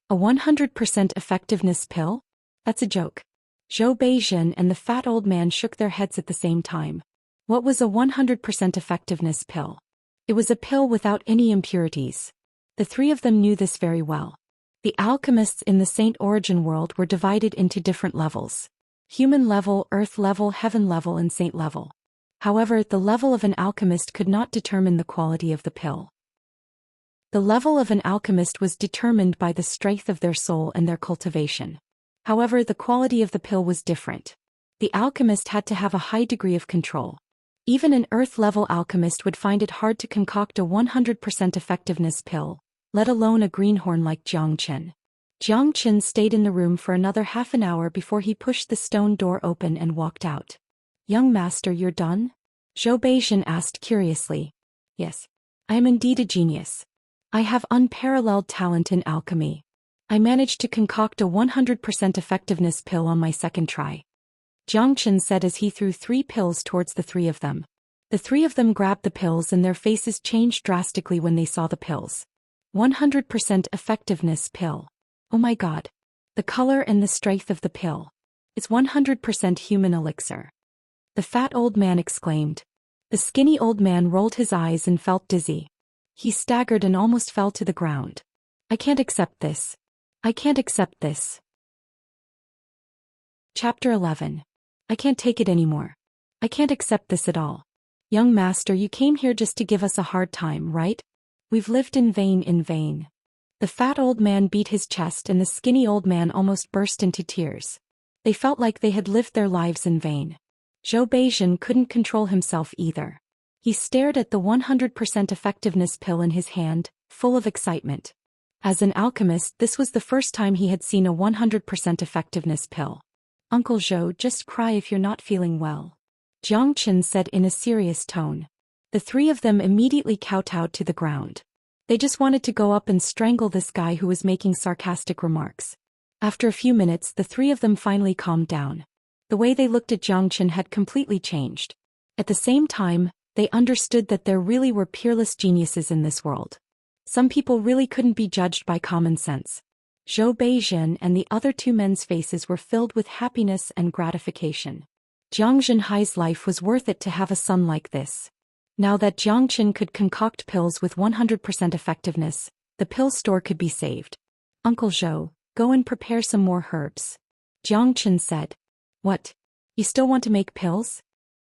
A 100% effectiveness pill? That's a joke. Zhou Xian and the fat old man shook their heads at the same time. What was a 100% effectiveness pill? It was a pill without any impurities. The three of them knew this very well. The alchemists in the Saint Origin world were divided into different levels. Human level, earth level, heaven level, and saint level. However, the level of an alchemist could not determine the quality of the pill. The level of an alchemist was determined by the strength of their soul and their cultivation. However, the quality of the pill was different. The alchemist had to have a high degree of control. Even an earth-level alchemist would find it hard to concoct a 100% effectiveness pill, let alone a greenhorn like Xianxia. Xianxia stayed in the room for another half an hour before he pushed the stone door open and walked out. Young master, you're done? Zhou Xian asked curiously. Yes. I am indeed a genius. I have unparalleled talent in alchemy. I managed to concoct a 100% effectiveness pill on my second try. Xianxia said as he threw 3 pills towards the three of them. The three of them grabbed the pills and their faces changed drastically when they saw the pills. 100% effectiveness pill. Oh my god. The color and the strength of the pill. It's 100% human elixir. The fat old man exclaimed. The skinny old man rolled his eyes and felt dizzy. He staggered and almost fell to the ground. I can't accept this. I can't accept this. Chapter 11. I can't take it anymore. I can't accept this at all. Young master, you came here just to give us a hard time, right? We've lived in vain, in vain. The fat old man beat his chest and the skinny old man almost burst into tears. They felt like they had lived their lives in vain. Zhou Xian couldn't control himself either. He stared at the 100% effectiveness pill in his hand, full of excitement. As an alchemist, this was the first time he had seen a 100% effectiveness pill. Uncle Zhou, just cry if you're not feeling well. Xianxia said in a serious tone. The three of them immediately kowtowed to the ground. They just wanted to go up and strangle this guy who was making sarcastic remarks. After a few minutes, the three of them finally calmed down. The way they looked at Xianxia had completely changed. At the same time, they understood that there really were peerless geniuses in this world. Some people really couldn't be judged by common sense. Zhou Xian and the other two men's faces were filled with happiness and gratification. Jiang Zhenhai's life was worth it to have a son like this. Now that Xianxia could concoct pills with 100% effectiveness, the pill store could be saved. Uncle Zhou, go and prepare some more herbs. Xianxia said. What? You still want to make pills?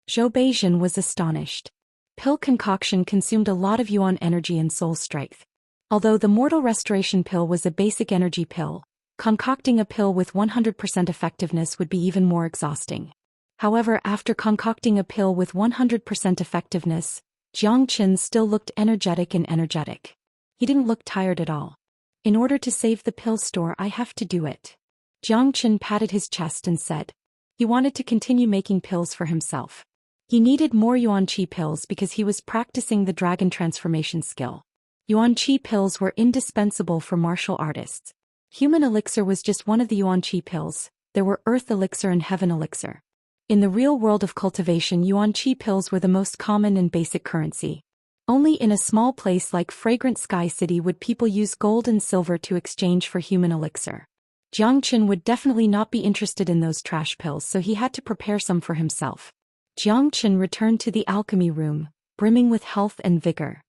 Zhou Xian was astonished. Pill concoction consumed a lot of yuan energy and soul strength. Although the Mortal Restoration pill was a basic energy pill, concocting a pill with 100% effectiveness would be even more exhausting. However, after concocting a pill with 100% effectiveness, Xianxia still looked energetic and energetic. He didn't look tired at all. In order to save the pill store, I have to do it. Xianxia patted his chest and said. He wanted to continue making pills for himself. He needed more Yuan Qi pills because he was practicing the dragon transformation skill. Yuan Qi pills were indispensable for martial artists. Human elixir was just one of the Yuan Qi pills. There were earth elixir and heaven elixir. In the real world of cultivation, Yuan Qi pills were the most common and basic currency. Only in a small place like Fragrant Sky City would people use gold and silver to exchange for human elixir. Xianxia would definitely not be interested in those trash pills, so he had to prepare some for himself. Xianxia returned to the alchemy room, brimming with health and vigor.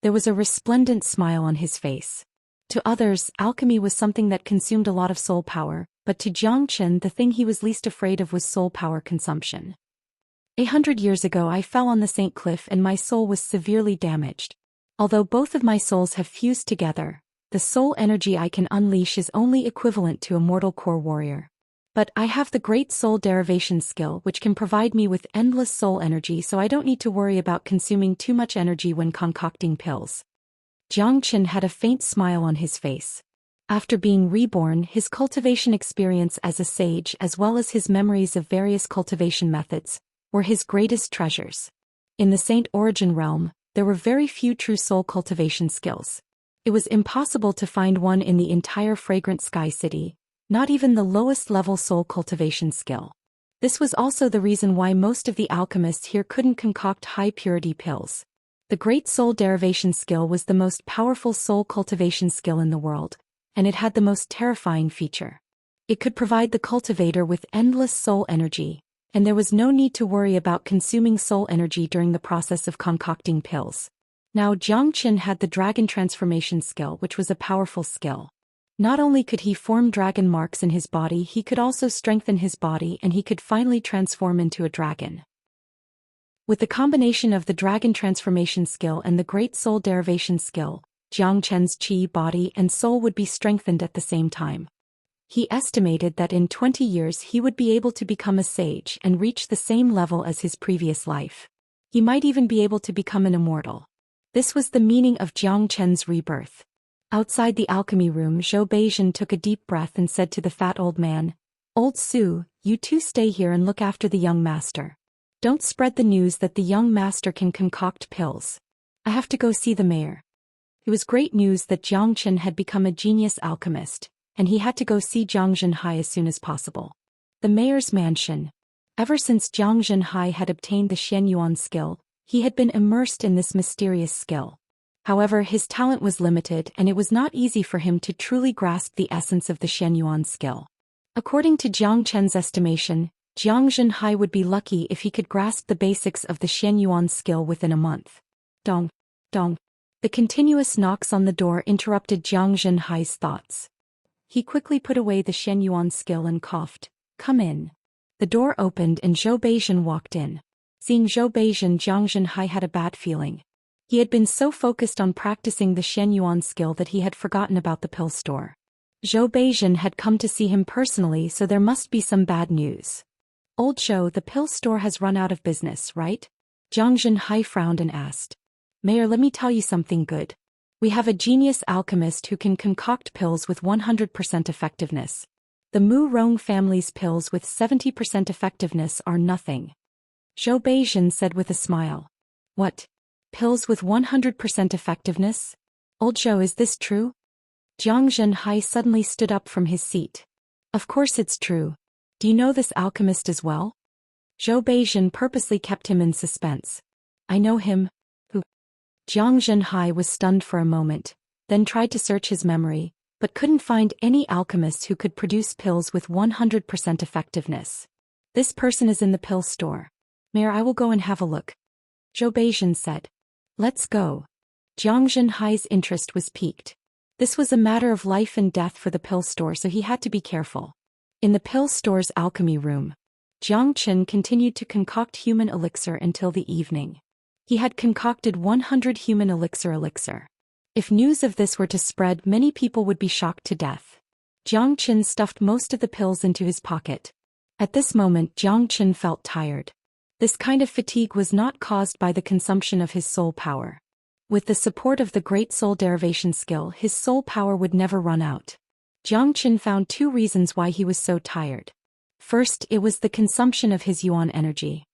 There was a resplendent smile on his face. To others, alchemy was something that consumed a lot of soul power, but to Xianxia the thing he was least afraid of was soul power consumption. 100 years ago I fell on the St. Cliff and my soul was severely damaged. Although both of my souls have fused together, the soul energy I can unleash is only equivalent to a mortal core warrior. But I have the great soul derivation skill which can provide me with endless soul energy, so I don't need to worry about consuming too much energy when concocting pills. Xianxia had a faint smile on his face. After being reborn, his cultivation experience as a sage as well as his memories of various cultivation methods were his greatest treasures. In the Saint Origin realm, there were very few true soul cultivation skills. It was impossible to find one in the entire Fragrant Sky City, not even the lowest level soul cultivation skill. This was also the reason why most of the alchemists here couldn't concoct high purity pills. The great soul derivation skill was the most powerful soul cultivation skill in the world, and it had the most terrifying feature. It could provide the cultivator with endless soul energy, and there was no need to worry about consuming soul energy during the process of concocting pills. Now Xianxia had the dragon transformation skill, which was a powerful skill. Not only could he form dragon marks in his body, he could also strengthen his body and he could finally transform into a dragon. With the combination of the dragon transformation skill and the great soul derivation skill, Xianxia's qi, body and soul would be strengthened at the same time. He estimated that in 20 years he would be able to become a sage and reach the same level as his previous life. He might even be able to become an immortal. This was the meaning of Xianxia's rebirth. Outside the alchemy room, Zhou Xian took a deep breath and said to the fat old man, "Old Su, you two stay here and look after the young master. Don't spread the news that the young master can concoct pills. I have to go see the mayor." It was great news that Xianxia had become a genius alchemist, and he had to go see Zhang Zhenhai as soon as possible. The mayor's mansion. Ever since Zhang Zhenhai had obtained the Xianyuan skill, he had been immersed in this mysterious skill. However, his talent was limited and it was not easy for him to truly grasp the essence of the Xianyuan skill. According to Xianxia's estimation, Zhang Zhenhai would be lucky if he could grasp the basics of the Xianyuan skill within a month. Dong, dong. The continuous knocks on the door interrupted Zhang Zhenhai's thoughts. He quickly put away the Xianyuan skill and coughed, "Come in." The door opened and Zhou Xian walked in. Seeing Zhou Xian, Zhang Zhenhai had a bad feeling. He had been so focused on practicing the Xianyuan skill that he had forgotten about the pill store. Zhou Xian had come to see him personally, so there must be some bad news. "Old Zhou, the pill store has run out of business, right?" Zhang Zhenhai frowned and asked. "Mayor, let me tell you something good. We have a genius alchemist who can concoct pills with 100% effectiveness. The Mu Rong family's pills with 70% effectiveness are nothing." Zhou Xian said with a smile. "What? Pills with 100% effectiveness? Old Zhou, is this true?" Zhang Zhenhai suddenly stood up from his seat. "Of course it's true. Do you know this alchemist as well?" Zhou Xian purposely kept him in suspense. "I know him." "Who?" Zhang Zhenhai was stunned for a moment, then tried to search his memory, but couldn't find any alchemist who could produce pills with 100% effectiveness. "This person is in the pill store. Mayor, I will go and have a look," Zhou Xian said. "Let's go." Zhang Zhenhai's interest was piqued. This was a matter of life and death for the pill store, so he had to be careful. In the pill store's alchemy room, Jiang Chen continued to concoct human elixir until the evening. He had concocted 100 human elixir. If news of this were to spread, many people would be shocked to death. Jiang Chen stuffed most of the pills into his pocket. At this moment, Jiang Chen felt tired. This kind of fatigue was not caused by the consumption of his soul power. With the support of the great soul derivation skill, his soul power would never run out. Jiang Chen found 2 reasons why he was so tired. First, it was the consumption of his yuan energy.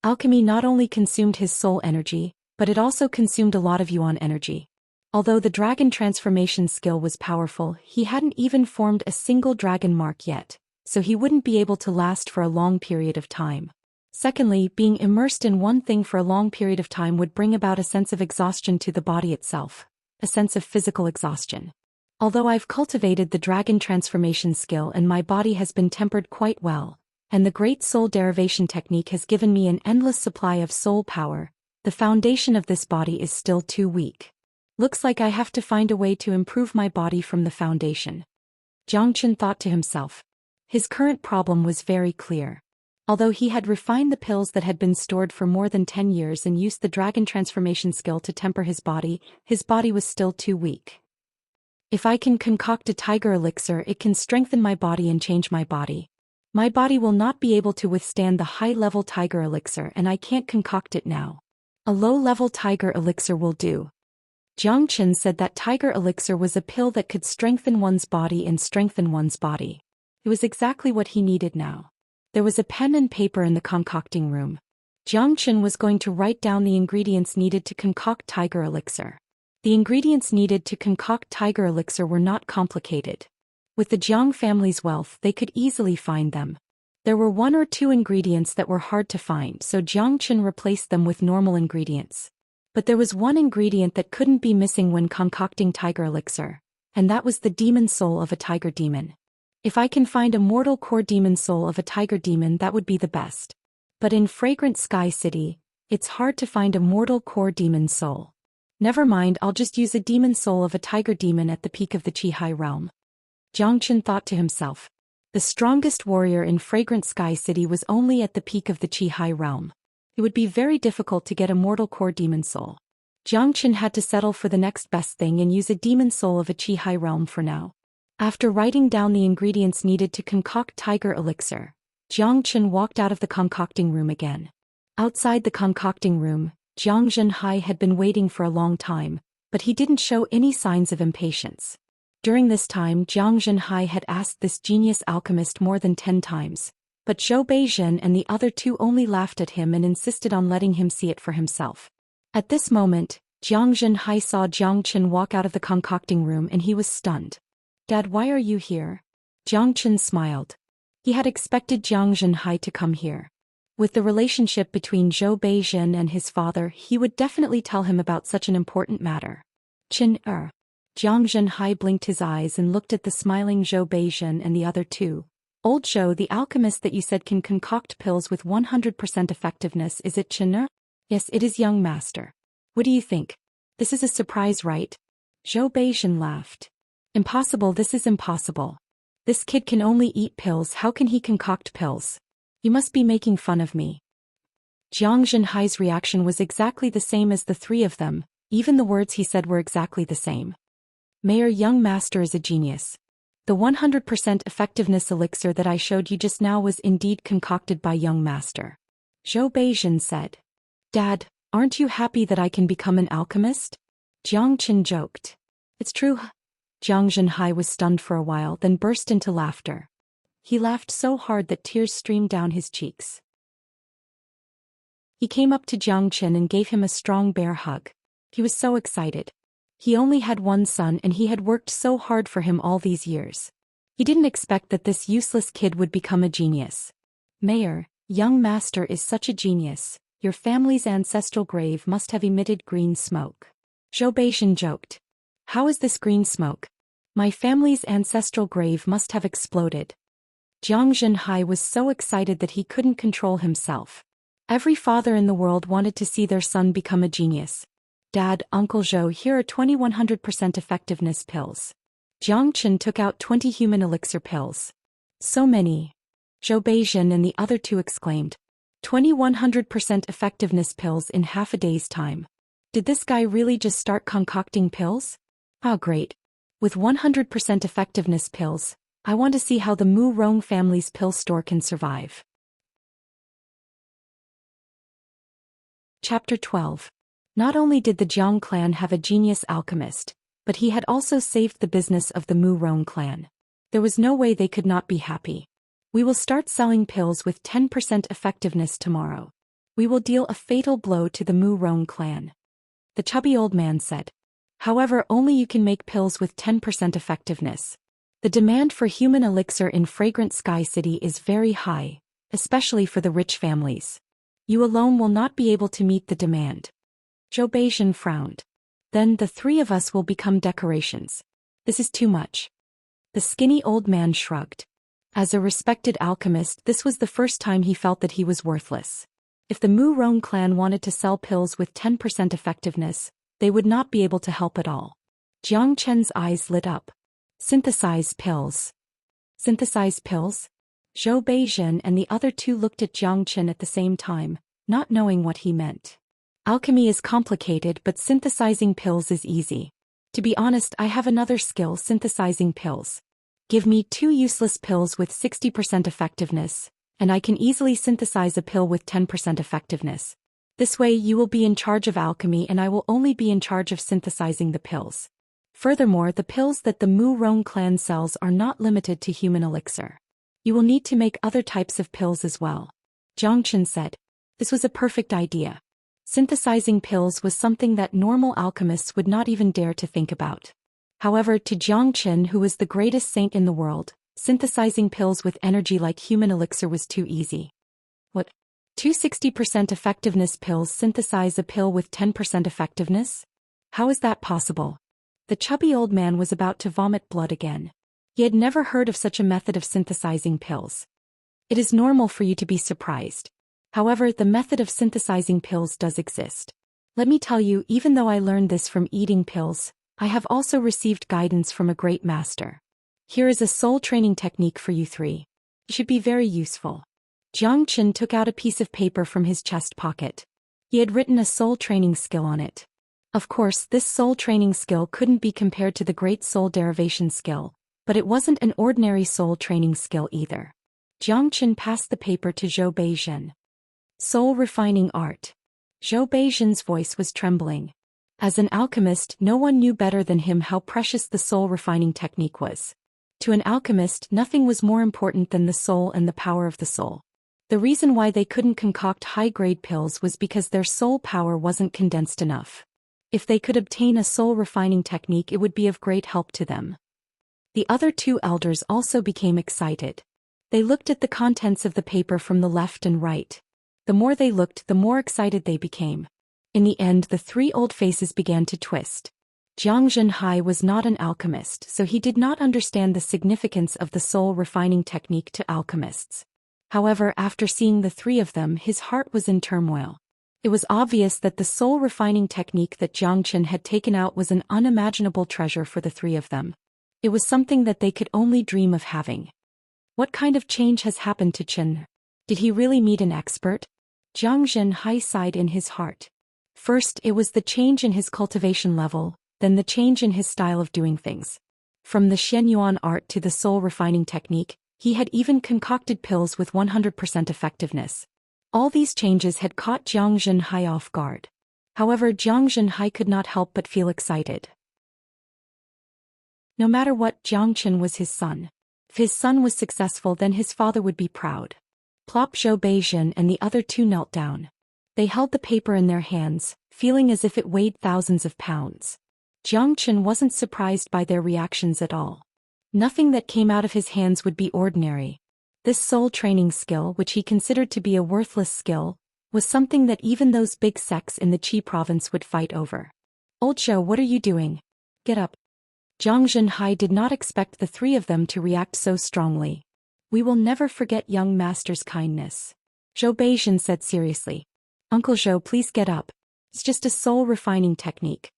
Alchemy not only consumed his soul energy, but it also consumed a lot of yuan energy. Although the dragon transformation skill was powerful, he hadn't even formed a single dragon mark yet, so he wouldn't be able to last for a long period of time. Secondly, being immersed in one thing for a long period of time would bring about a sense of exhaustion to the body itself, a sense of physical exhaustion. Although I've cultivated the dragon transformation skill and my body has been tempered quite well, and the great soul derivation technique has given me an endless supply of soul power, the foundation of this body is still too weak. Looks like I have to find a way to improve my body from the foundation. Jiang Chen thought to himself. His current problem was very clear. Although he had refined the pills that had been stored for more than 10 years and used the dragon transformation skill to temper his body was still too weak. If I can concoct a tiger elixir, it can strengthen my body and change my body. My body will not be able to withstand the high-level tiger elixir, and I can't concoct it now. A low-level tiger elixir will do. Jiang Chen said that tiger elixir was a pill that could strengthen one's body and strengthen one's body. It was exactly what he needed now. There was a pen and paper in the concocting room. Jiang Chen was going to write down the ingredients needed to concoct tiger elixir. The ingredients needed to concoct tiger elixir were not complicated. With the Jiang family's wealth, they could easily find them. There were 1 or 2 ingredients that were hard to find, so Jiang Chen replaced them with normal ingredients. But there was one ingredient that couldn't be missing when concocting tiger elixir, and that was the demon soul of a tiger demon. If I can find a mortal core demon soul of a tiger demon, that would be the best. But in Fragrant Sky City, it's hard to find a mortal core demon soul. Never mind, I'll just use a demon soul of a tiger demon at the peak of the Qi realm. Jiang Chen thought to himself. The strongest warrior in Fragrant Sky City was only at the peak of the Qi realm. It would be very difficult to get a mortal core demon soul. Jiang Chen had to settle for the next best thing and use a demon soul of a Qi realm for now. After writing down the ingredients needed to concoct tiger elixir, Jiang Chen walked out of the concocting room again. Outside the concocting room, Jiang Zhenhai had been waiting for a long time, but he didn't show any signs of impatience. During this time, Jiang Zhenhai had asked this genius alchemist more than 10 times, but Zhou Xian and the other 2 only laughed at him and insisted on letting him see it for himself. At this moment, Jiang Zhenhai saw Jiang Chen walk out of the concocting room and he was stunned. "Dad, why are you here?" Jiang Chen smiled. He had expected Jiang Zhenhai to come here. With the relationship between Zhou Xian and his father, he would definitely tell him about such an important matter. Chen Jiang Zhenhai blinked his eyes and looked at the smiling Zhou Xian and the other 2. "Old Zhou, the alchemist that you said can concoct pills with 100% effectiveness, is it Chen?" "Yes, it is, young master. What do you think? This is a surprise, right?" Zhou Xian laughed. "Impossible, this is impossible. This kid can only eat pills, how can he concoct pills? You must be making fun of me." Jiang Zhenhai's reaction was exactly the same as the 3 of them, even the words he said were exactly the same. "Mayor, young master is a genius. The 100% effectiveness elixir that I showed you just now was indeed concocted by young master," Zhou Xian said. "Dad, aren't you happy that I can become an alchemist?" Jiang Chen joked. "It's true." Jiang Zhenhai was stunned for a while, then burst into laughter. He laughed so hard that tears streamed down his cheeks. He came up to Jiang Chen and gave him a strong bear hug. He was so excited. He only had 1 son and he had worked so hard for him all these years. He didn't expect that this useless kid would become a genius. "Mayor, young master is such a genius. Your family's ancestral grave must have emitted green smoke." Zhou Xian joked. "How is this green smoke? My family's ancestral grave must have exploded." Jiang Zhenhai was so excited that he couldn't control himself. Every father in the world wanted to see their son become a genius. "Dad, Uncle Zhou, here are 20 100% effectiveness pills." Jiang Chen took out 20 human elixir pills. "So many." Zhou Xian and the other two exclaimed. 100% effectiveness pills in half a day's time. Did this guy really just start concocting pills? Ah, great. With 100% effectiveness pills, I want to see how the Mu Rong family's pill store can survive. Chapter 12. Not only did the Jiang clan have a genius alchemist, but he had also saved the business of the Mu Rong clan. There was no way they could not be happy. We will start selling pills with 10% effectiveness tomorrow. We will deal a fatal blow to the Mu Rong clan. The chubby old man said. However, only you can make pills with 10% effectiveness. The demand for human elixir in Fragrant Sky City is very high, especially for the rich families. You alone will not be able to meet the demand. Zhou Xian frowned. Then the three of us will become decorations. This is too much. The skinny old man shrugged. As a respected alchemist, this was the first time he felt that he was worthless. If the Mu Rong clan wanted to sell pills with 10% effectiveness, they would not be able to help at all. Jiang Chen's eyes lit up. Synthesized pills. Synthesized pills? Zhou Xian and the other two looked at Jiang Chen at the same time, not knowing what he meant. Alchemy is complicated, but synthesizing pills is easy. To be honest, I have another skill, synthesizing pills. Give me 2 useless pills with 60% effectiveness, and I can easily synthesize a pill with 10% effectiveness. This way you will be in charge of alchemy and I will only be in charge of synthesizing the pills. Furthermore, the pills that the Mu Rong clan sells are not limited to human elixir. You will need to make other types of pills as well. Jiang Chen said. This was a perfect idea. Synthesizing pills was something that normal alchemists would not even dare to think about. However, to Jiang Chen, who was the greatest saint in the world, synthesizing pills with energy like human elixir was too easy. What? 260% effectiveness pills synthesize a pill with 10% effectiveness? How is that possible? The chubby old man was about to vomit blood again. He had never heard of such a method of synthesizing pills. It is normal for you to be surprised. However, the method of synthesizing pills does exist. Let me tell you, even though I learned this from eating pills, I have also received guidance from a great master. Here is a soul training technique for you three. It should be very useful. Jiang Chen took out a piece of paper from his chest pocket. He had written a soul training skill on it. Of course, this soul training skill couldn't be compared to the great soul derivation skill, but it wasn't an ordinary soul training skill either. Jiang Chen passed the paper to Zhou Xian. Soul refining art. Zhou Xian's voice was trembling. As an alchemist, no one knew better than him how precious the soul refining technique was. To an alchemist, nothing was more important than the soul and the power of the soul. The reason why they couldn't concoct high-grade pills was because their soul power wasn't condensed enough. If they could obtain a soul refining technique, it would be of great help to them. The other two elders also became excited. They looked at the contents of the paper from the left and right. The more they looked, the more excited they became. In the end, the three old faces began to twist. Jiang Zhenhai was not an alchemist, so he did not understand the significance of the soul refining technique to alchemists. However, after seeing the three of them, his heart was in turmoil. It was obvious that the soul refining technique that Jiang Chen had taken out was an unimaginable treasure for the three of them. It was something that they could only dream of having. What kind of change has happened to Chen? Did he really meet an expert? Jiang Zhenhai sighed in his heart. First, it was the change in his cultivation level, then the change in his style of doing things. From the Xianyuan art to the soul refining technique, he had even concocted pills with 100% effectiveness. All these changes had caught Jiang Zhenhai off guard. However, Jiang Zhenhai could not help but feel excited. No matter what, Jiang Chen was his son. If his son was successful, then his father would be proud. Plop Zhou Xian and the other two knelt down. They held the paper in their hands, feeling as if it weighed thousands of pounds. Jiang Chen wasn't surprised by their reactions at all. Nothing that came out of his hands would be ordinary. This soul training skill, which he considered to be a worthless skill, was something that even those big sects in the Qi province would fight over. Old Zhou, what are you doing? Get up. Jiang Zhenhai did not expect the three of them to react so strongly. We will never forget young master's kindness. Zhou Xian said seriously. Uncle Zhou, please get up. It's just a soul refining technique.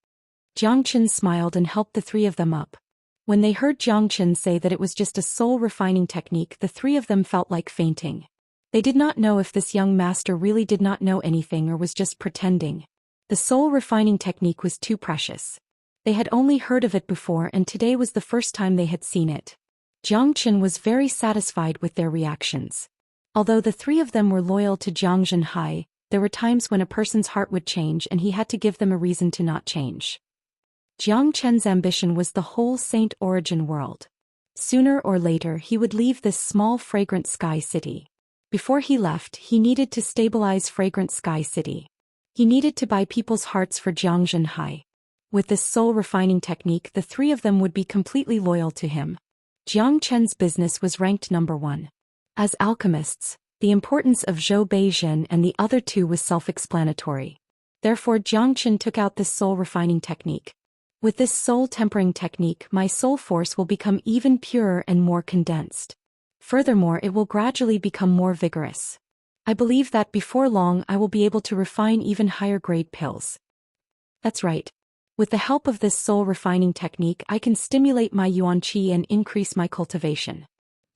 Jiang Chen smiled and helped the three of them up. When they heard Zhou Xian say that it was just a soul refining technique, the three of them felt like fainting. They did not know if this young master really did not know anything or was just pretending. The soul refining technique was too precious. They had only heard of it before, and today was the first time they had seen it. Zhou Xian was very satisfied with their reactions. Although the three of them were loyal to Zhang Zhenhai, there were times when a person's heart would change and he had to give them a reason to not change. Zhang Qian's ambition was the whole Saint Origin world. Sooner or later he would leave this small fragrant sky city. Before he left, he needed to stabilize fragrant sky city. He needed to buy people's hearts for Zhang Zhenhai. With this soul refining technique, the three of them would be completely loyal to him. Zhang Qian's business was ranked number 1. As alchemists, the importance of Zhou Xian and the other two was self-explanatory. Therefore Zhang Qian took out this soul refining technique. With this soul tempering technique, my soul force will become even purer and more condensed. Furthermore, it will gradually become more vigorous. I believe that before long I will be able to refine even higher grade pills. That's right. With the help of this soul refining technique, I can stimulate my yuan qi and increase my cultivation.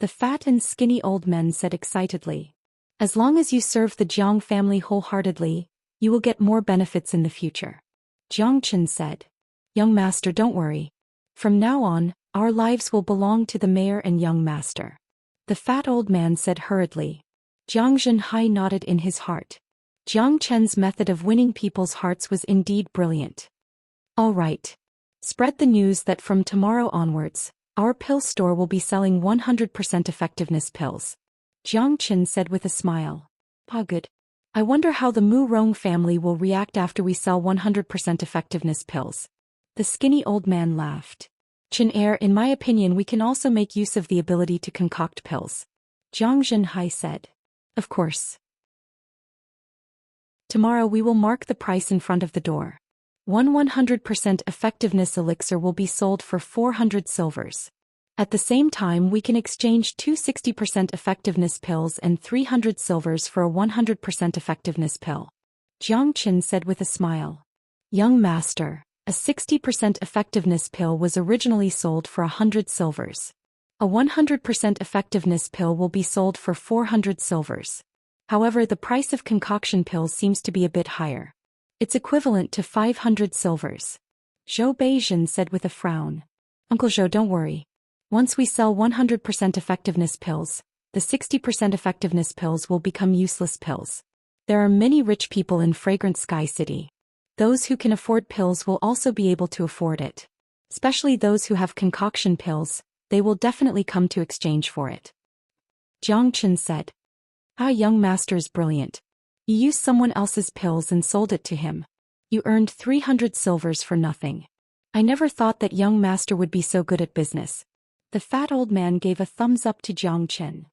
The fat and skinny old men said excitedly. As long as you serve the Jiang family wholeheartedly, you will get more benefits in the future. Zhang Qian said. Young master, don't worry. From now on, our lives will belong to the mayor and young master. The fat old man said hurriedly. Zhang Zhenhai nodded in his heart. Zhang Qian's method of winning people's hearts was indeed brilliant. All right. Spread the news that from tomorrow onwards, our pill store will be selling 100% effectiveness pills. Zhang Qian said with a smile. Ah, good. I wonder how the Mu Rong family will react after we sell 100% effectiveness pills. The skinny old man laughed. Chen Heir, in my opinion, we can also make use of the ability to concoct pills. Zhang Zhenhai said. Of course. Tomorrow we will mark the price in front of the door. One 100% effectiveness elixir will be sold for 400 silvers. At the same time, we can exchange 2 60% effectiveness pills and 300 silvers for a 100% effectiveness pill. Zhang Qian said with a smile. Young master, a 60% effectiveness pill was originally sold for 100 silvers. A 100% effectiveness pill will be sold for 400 silvers. However, the price of concoction pills seems to be a bit higher. It's equivalent to 500 silvers. Zhou Xian said with a frown. Uncle Zhou, don't worry. Once we sell 100% effectiveness pills, the 60% effectiveness pills will become useless pills. There are many rich people in Fragrant Sky City. Those who can afford pills will also be able to afford it. Especially those who have concoction pills, they will definitely come to exchange for it. Zhang Qian said. Ah, young master is brilliant. You used someone else's pills and sold it to him. You earned 300 silvers for nothing. I never thought that young master would be so good at business. The fat old man gave a thumbs up to Zhang Qian.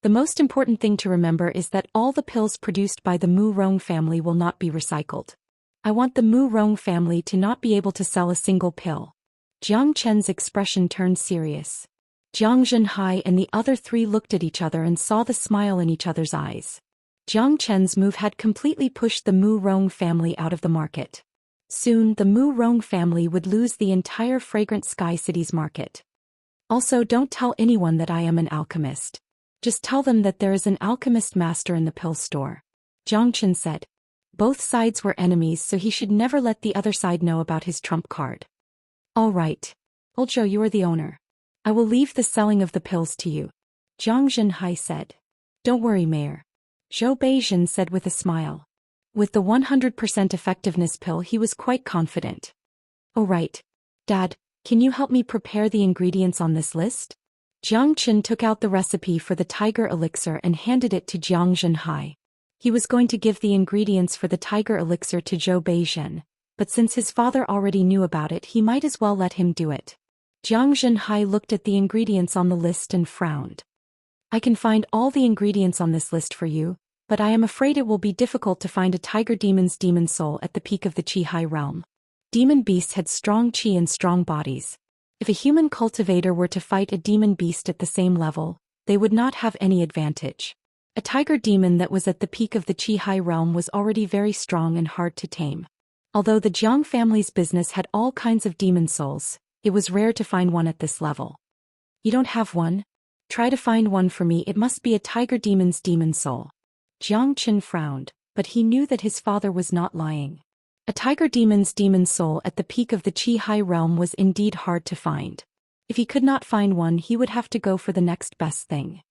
The most important thing to remember is that all the pills produced by the Mu Rong family will not be recycled. I want the Mu Rong family to not be able to sell a single pill. Zhang Qian's expression turned serious. Zhang Zhenhai and the other three looked at each other and saw the smile in each other's eyes. Zhang Qian's move had completely pushed the Mu Rong family out of the market. Soon the Mu Rong family would lose the entire Fragrant Sky City's market. Also, don't tell anyone that I am an alchemist. Just tell them that there is an alchemist master in the pill store. Zhang Qian said. Both sides were enemies, so he should never let the other side know about his trump card. All right. Old Zhou, you are the owner. I will leave the selling of the pills to you. Zhang Zhenhai said. Don't worry, Mayor. Zhou Xian said with a smile. With the 100% effectiveness pill, he was quite confident. Oh right. Dad, can you help me prepare the ingredients on this list? Zhang Qian took out the recipe for the tiger elixir and handed it to Zhang Zhenhai. He was going to give the ingredients for the tiger elixir to Zhou Xian, but since his father already knew about it, he might as well let him do it. Zhang Zhenhai looked at the ingredients on the list and frowned. I can find all the ingredients on this list for you, but I am afraid it will be difficult to find a tiger demon's demon soul at the peak of the Qi-Hai realm. Demon beasts had strong qi and strong bodies. If a human cultivator were to fight a demon beast at the same level, they would not have any advantage. A tiger demon that was at the peak of the Qi-Hai realm was already very strong and hard to tame. Although the Jiang family's business had all kinds of demon souls, It was rare to find one at this level. You don't have one? Try to find one for me. It must be a tiger demon's demon soul. Jiang Qin frowned, but he knew that his father was not lying. A tiger demon's demon soul at the peak of the Qi High realm was indeed hard to find. If he could not find one, he would have to go for the next best thing.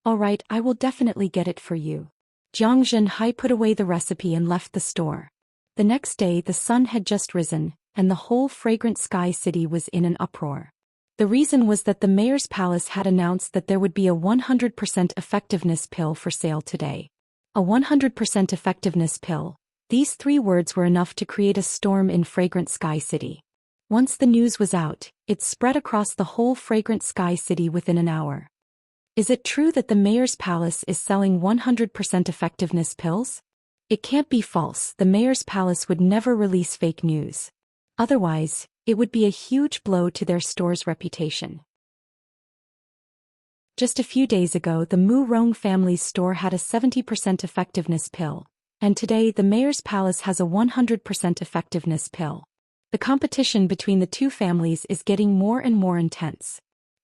All right, I will definitely get it for you. Jiang Zhenhai put away the recipe and left the store. The next day the sun had just risen, and the whole fragrant sky city was in an uproar. The reason was that the mayor's palace had announced that there would be a 100% effectiveness pill for sale today. A 100% effectiveness pill. These 3 words were enough to create a storm in Fragrant Sky City. Once the news was out, it spread across the whole Fragrant Sky City within an hour. Is it true that the mayor's palace is selling 100% effectiveness pills? It can't be false. The mayor's palace would never release fake news. Otherwise, it would be a huge blow to their store's reputation. Just a few days ago, the Mu Rong family's store had a 70% effectiveness pill, and today the mayor's palace has a 100% effectiveness pill. The competition between the two families is getting more and more intense.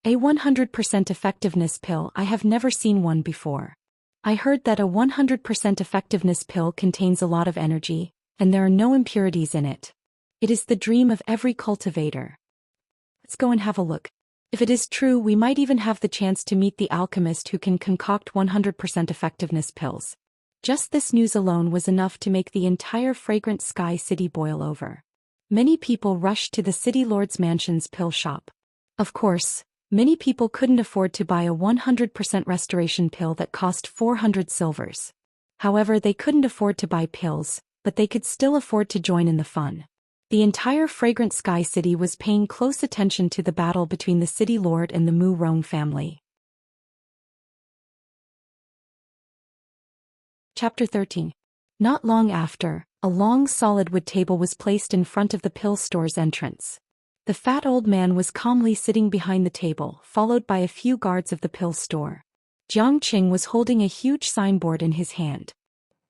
A 100% effectiveness pill. I have never seen one before. I heard that a 100% effectiveness pill contains a lot of energy, and there are no impurities in it. It is the dream of every cultivator. Let's go and have a look. If it is true, we might even have the chance to meet the alchemist who can concoct 100% effectiveness pills. Just this news alone was enough to make the entire Fragrant Sky City boil over. Many people rushed to the city lord's mansion's pill shop. Of course, many people couldn't afford to buy a 100% restoration pill that cost 400 silvers. However, they couldn't afford to buy pills, but they could still afford to join in the fun. The entire Fragrant Sky City was paying close attention to the battle between the city lord and the Mu Rong family. Chapter 13. Not long after, a long solid wood table was placed in front of the pill store's entrance. The fat old man was calmly sitting behind the table, followed by a few guards of the pill store. Jiang Qing was holding a huge signboard in his hand.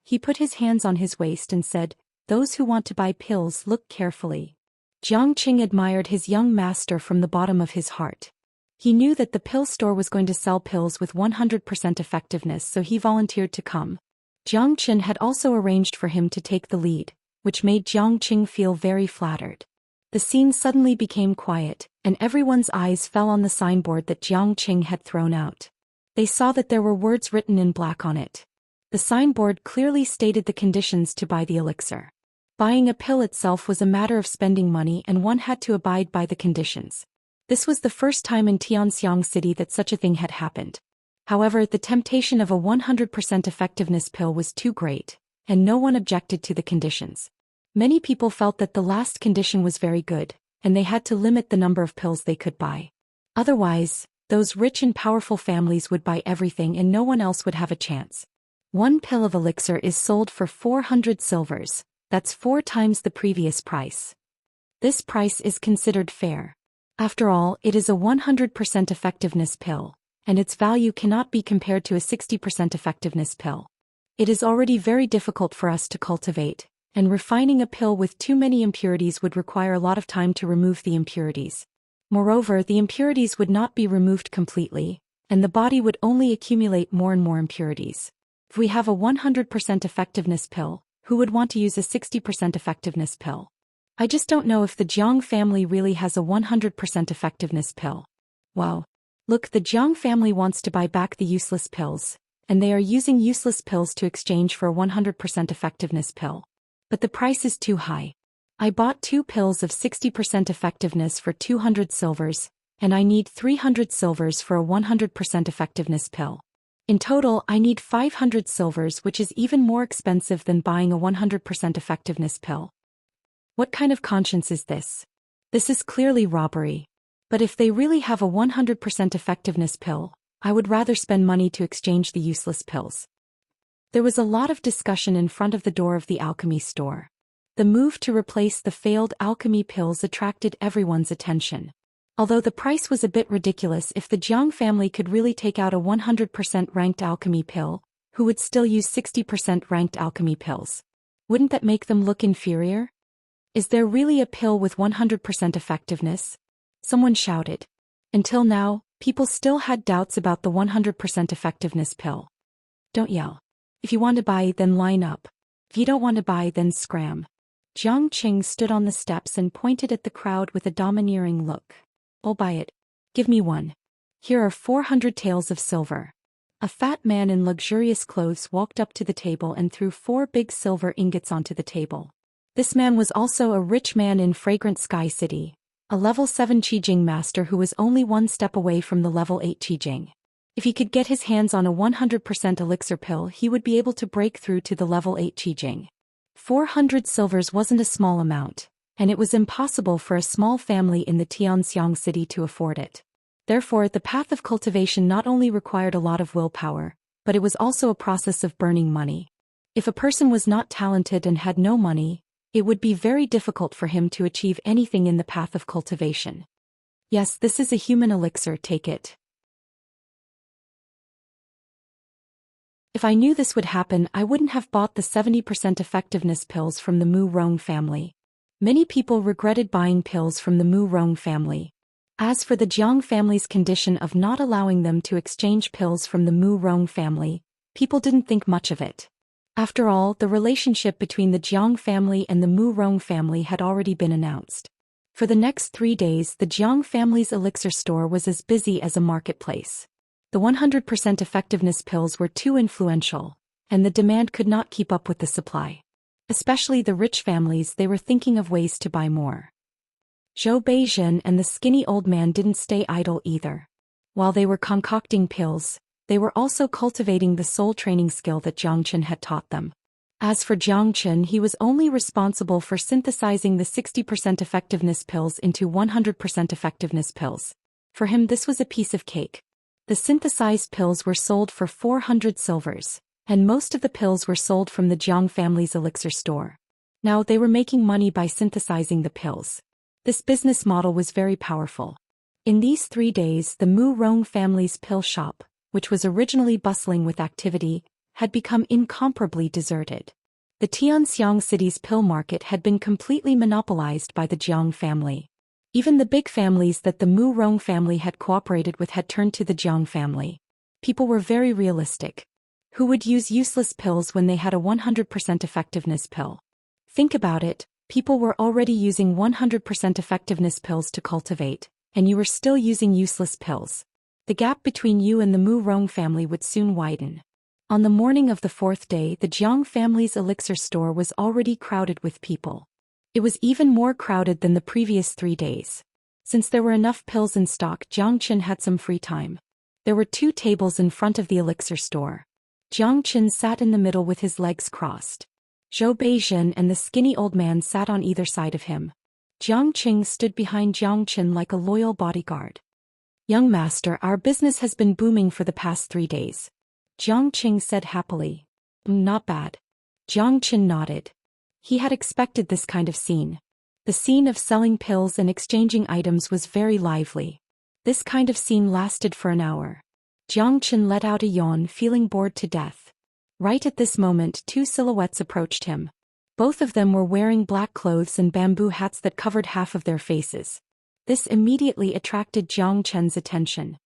He put his hands on his waist and said, "Those who want to buy pills, look carefully." Jiang Qing admired his young master from the bottom of his heart. He knew that the pill store was going to sell pills with 100% effectiveness, so he volunteered to come. Jiang Qin had also arranged for him to take the lead, which made Jiang Qing feel very flattered. The scene suddenly became quiet, and everyone's eyes fell on the signboard that Jiang Qing had thrown out. They saw that there were words written in black on it. The signboard clearly stated the conditions to buy the elixir. Buying a pill itself was a matter of spending money, and one had to abide by the conditions. This was the first time in Tianxiang City that such a thing had happened. However, the temptation of a 100% effectiveness pill was too great, and no one objected to the conditions. Many people felt that the last condition was very good, and they had to limit the number of pills they could buy. Otherwise, those rich and powerful families would buy everything and no one else would have a chance. One pill of elixir is sold for 400 silvers. That's 4 times the previous price. This price is considered fair. After all, it is a 100% effectiveness pill, and its value cannot be compared to a 60% effectiveness pill. It is already very difficult for us to cultivate, and refining a pill with too many impurities would require a lot of time to remove the impurities. Moreover, the impurities would not be removed completely, and the body would only accumulate more and more impurities. If we have a 100% effectiveness pill, who would want to use a 60% effectiveness pill? I just don't know if the Jiang family really has a 100% effectiveness pill. Wow. Look, the Jiang family wants to buy back the useless pills, and they are using useless pills to exchange for a 100% effectiveness pill. But the price is too high. I bought 2 pills of 60% effectiveness for 200 silvers, and I need 300 silvers for a 100% effectiveness pill. In total, I need 500 silvers, which is even more expensive than buying a 100% effectiveness pill. What kind of conscience is this? This is clearly robbery. But if they really have a 100% effectiveness pill, I would rather spend money to exchange the useless pills. There was a lot of discussion in front of the door of the alchemy store. The move to replace the failed alchemy pills attracted everyone's attention. Although the price was a bit ridiculous, if the Jiang family could really take out a 100% ranked alchemy pill, who would still use 60% ranked alchemy pills? Wouldn't that make them look inferior? Is there really a pill with 100% effectiveness? Someone shouted. Until now, people still had doubts about the 100% effectiveness pill. Don't yell. If you want to buy, then line up. If you don't want to buy, then scram. Jiang Qing stood on the steps and pointed at the crowd with a domineering look. I'll buy it. Give me one. Here are 400 taels of silver. A fat man in luxurious clothes walked up to the table and threw 4 big silver ingots onto the table. This man was also a rich man in Fragrant Sky City, a level 7 Qijing master who was only one step away from the level 8 Qijing. If he could get his hands on a 100% elixir pill, he would be able to break through to the level 8 Qijing. 400 silvers wasn't a small amount, and it was impossible for a small family in the Tianxiang city to afford it. Therefore, the path of cultivation not only required a lot of willpower, but it was also a process of burning money. If a person was not talented and had no money, it would be very difficult for him to achieve anything in the path of cultivation. Yes, this is a human elixir, take it. If I knew this would happen, I wouldn't have bought the 70% effectiveness pills from the Mu Rong family. Many people regretted buying pills from the Mu Rong family. As for the Jiang family's condition of not allowing them to exchange pills from the Mu Rong family, people didn't think much of it. After all, the relationship between the Jiang family and the Mu Rong family had already been announced. For the next 3 days, the Jiang family's elixir store was as busy as a marketplace. The 100% effectiveness pills were too influential, and the demand could not keep up with the supply. Especially the rich families, they were thinking of ways to buy more. Zhou Xian and the skinny old man didn't stay idle either. While they were concocting pills, they were also cultivating the soul training skill that Jiang Qin had taught them. As for Jiang Qin, he was only responsible for synthesizing the 60% effectiveness pills into 100% effectiveness pills. For him, this was a piece of cake. The synthesized pills were sold for 400 silvers, and most of the pills were sold from the Jiang family's elixir store. Now they were making money by synthesizing the pills. This business model was very powerful. In these 3 days, the Mu Rong family's pill shop, which was originally bustling with activity, had become incomparably deserted. The Tianxiang city's pill market had been completely monopolized by the Jiang family. Even the big families that the Mu Rong family had cooperated with had turned to the Jiang family. People were very realistic. Who would use useless pills when they had a 100% effectiveness pill? Think about it, people were already using 100% effectiveness pills to cultivate, and you were still using useless pills. The gap between you and the Mu Rong family would soon widen. On the morning of the 4th day, the Jiang family's elixir store was already crowded with people. It was even more crowded than the previous 3 days. Since there were enough pills in stock, Jiang Qin had some free time. There were 2 tables in front of the elixir store. Jiang Qin sat in the middle with his legs crossed. Zhou Xian and the skinny old man sat on either side of him. Jiang Qing stood behind Jiang Qin like a loyal bodyguard. Young master, our business has been booming for the past 3 days. Jiang Qing said happily. Not bad. Jiang Qin nodded. He had expected this kind of scene. The scene of selling pills and exchanging items was very lively. This kind of scene lasted for an hour. Jiang Qin let out a yawn, feeling bored to death. Right at this moment, 2 silhouettes approached him. Both of them were wearing black clothes and bamboo hats that covered half of their faces. This immediately attracted Jiang Qin's attention.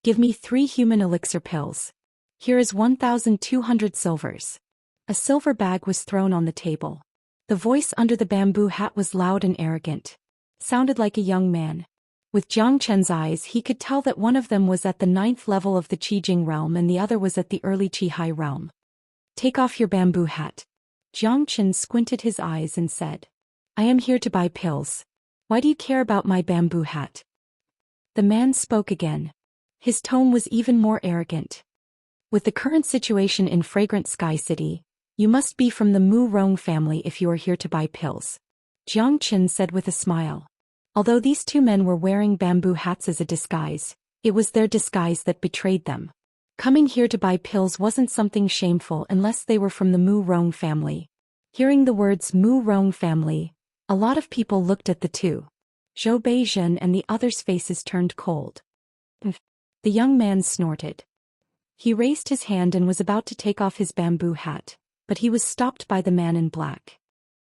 Give me 3 human elixir pills. Here is 1,200 silvers. A silver bag was thrown on the table. The voice under the bamboo hat was loud and arrogant. Sounded like a young man. With Jiang Qin's eyes, he could tell that one of them was at the 9th level of the Qijing realm and the other was at the early Qihai realm. Take off your bamboo hat. Jiang Qin squinted his eyes and said, I am here to buy pills. Why do you care about my bamboo hat? The man spoke again. His tone was even more arrogant. With the current situation in Fragrant Sky City, you must be from the Mu Rong family if you are here to buy pills. Jiang Qin said with a smile. Although these 2 men were wearing bamboo hats as a disguise, it was their disguise that betrayed them. Coming here to buy pills wasn't something shameful unless they were from the Mu Rong family. Hearing the words Mu Rong family, a lot of people looked at the 2. Zhou Xian and the others' faces turned cold. The young man snorted. He raised his hand and was about to take off his bamboo hat, but he was stopped by the man in black.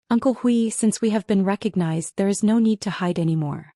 Uncle Hui, since we have been recognized, there is no need to hide anymore.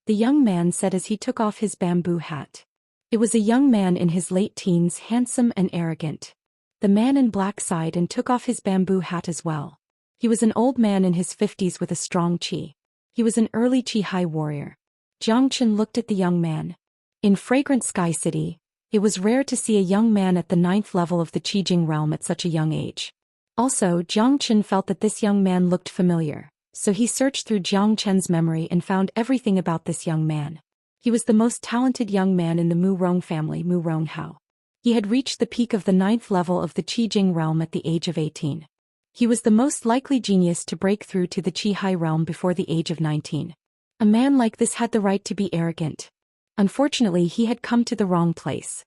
the young man said as he took off his bamboo hat. It was a young man in his late teens, handsome and arrogant. The man in black sighed and took off his bamboo hat as well. He was an old man in his 50s with a strong qi. He was an early qi warrior. Zhou Xian looked at the young man. In Fragrant Sky City, it was rare to see a young man at the 9th level of the Qijing realm at such a young age. Also, Zhou Xian felt that this young man looked familiar, so he searched through Zhou Qian's memory and found everything about this young man. He was the most talented young man in the Mu Rong family, Mu Rong Hao. He had reached the peak of the 9th level of the Qijing realm at the age of 18. He was the most likely genius to break through to the Qi realm before the age of 19. A man like this had the right to be arrogant. Unfortunately, he had come to the wrong place.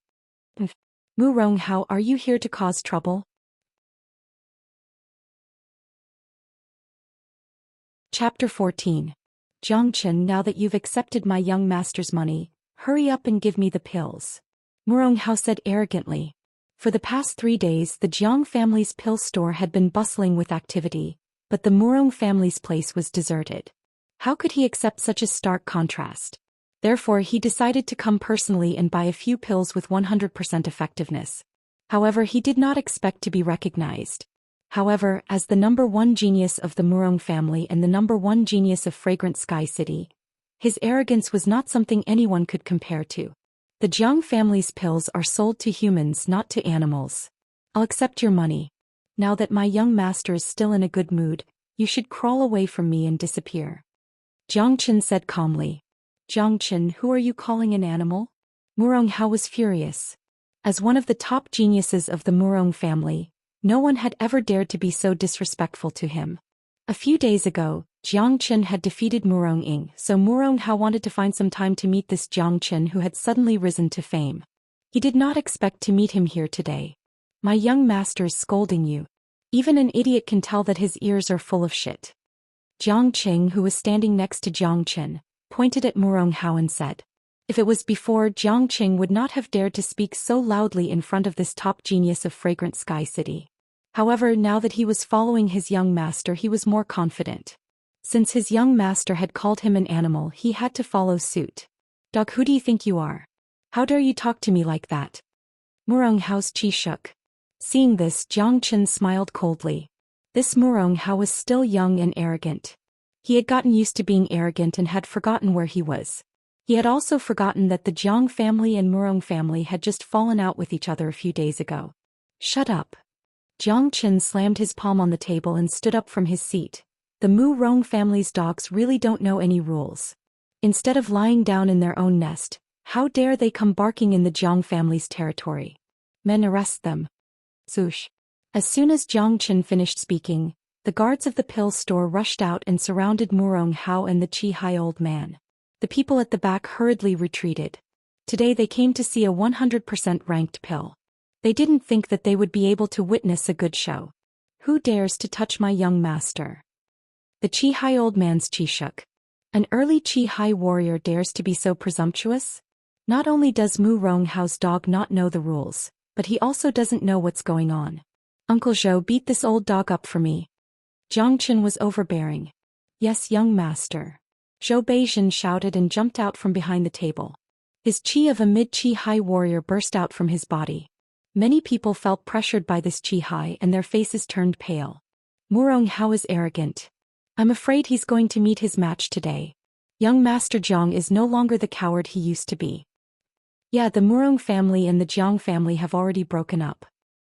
Mu Rong Hao, are you here to cause trouble? Chapter 14. Zhou Xian, now that you've accepted my young master's money, hurry up and give me the pills. Mu Rong Hao said arrogantly. For the past 3 days the Jiang family's pill store had been bustling with activity, but the Mu Rong family's place was deserted. How could he accept such a stark contrast? Therefore he decided to come personally and buy a few pills with 100% effectiveness. However, he did not expect to be recognized. However, as the #1 genius of the Mu Rong family and the #1 genius of Fragrant Sky City, his arrogance was not something anyone could compare to. The Jiang family's pills are sold to humans, not to animals. I'll accept your money. Now that my young master is still in a good mood, you should crawl away from me and disappear. Zhou Xian said calmly. Zhou Xian, who are you calling an animal? Mu Rong Hao was furious. As one of the top geniuses of the Mu Rong family, no one had ever dared to be so disrespectful to him. A few days ago, Zhou Xian had defeated Mu Rong Ying, so Mu Rong Hao wanted to find some time to meet this Zhou Xian who had suddenly risen to fame. He did not expect to meet him here today. My young master is scolding you. Even an idiot can tell that his ears are full of shit. Jiang Qing, who was standing next to Zhou Xian, pointed at Mu Rong Hao and said. If it was before, Jiang Qing would not have dared to speak so loudly in front of this top genius of Fragrant Sky City. However, now that he was following his young master, he was more confident. Since his young master had called him an animal, he had to follow suit. Dog, who do you think you are? How dare you talk to me like that? Mu Rong Hao's chi shook. Seeing this, Zhou Xian smiled coldly. This Mu Rong Hao was still young and arrogant. He had gotten used to being arrogant and had forgotten where he was. He had also forgotten that the Jiang family and Mu Rong family had just fallen out with each other a few days ago. Shut up. Zhou Xian slammed his palm on the table and stood up from his seat. The Mu Rong family's dogs really don't know any rules. Instead of lying down in their own nest, how dare they come barking in the Jiang family's territory? Men, arrest them. Swoosh. As soon as Zhou Xian finished speaking, the guards of the pill store rushed out and surrounded Mu Rong Hao and the Qi old man. The people at the back hurriedly retreated. Today they came to see a 100% ranked pill. They didn't think that they would be able to witness a good show. Who dares to touch my young master? The Qi old man's chi shook. An early Qi warrior dares to be so presumptuous? Not only does Mu Rong Hao's dog not know the rules, but he also doesn't know what's going on. Uncle Zhou, beat this old dog up for me. Zhou Xian was overbearing. Yes, young master. Zhou Beijin shouted and jumped out from behind the table. His qi of a mid-Qi warrior burst out from his body. Many people felt pressured by this Qi and their faces turned pale. Mu Rong Hao is arrogant. I'm afraid he's going to meet his match today. Young Master Jiang is no longer the coward he used to be. Yeah, the Mu Rong family and the Jiang family have already broken up.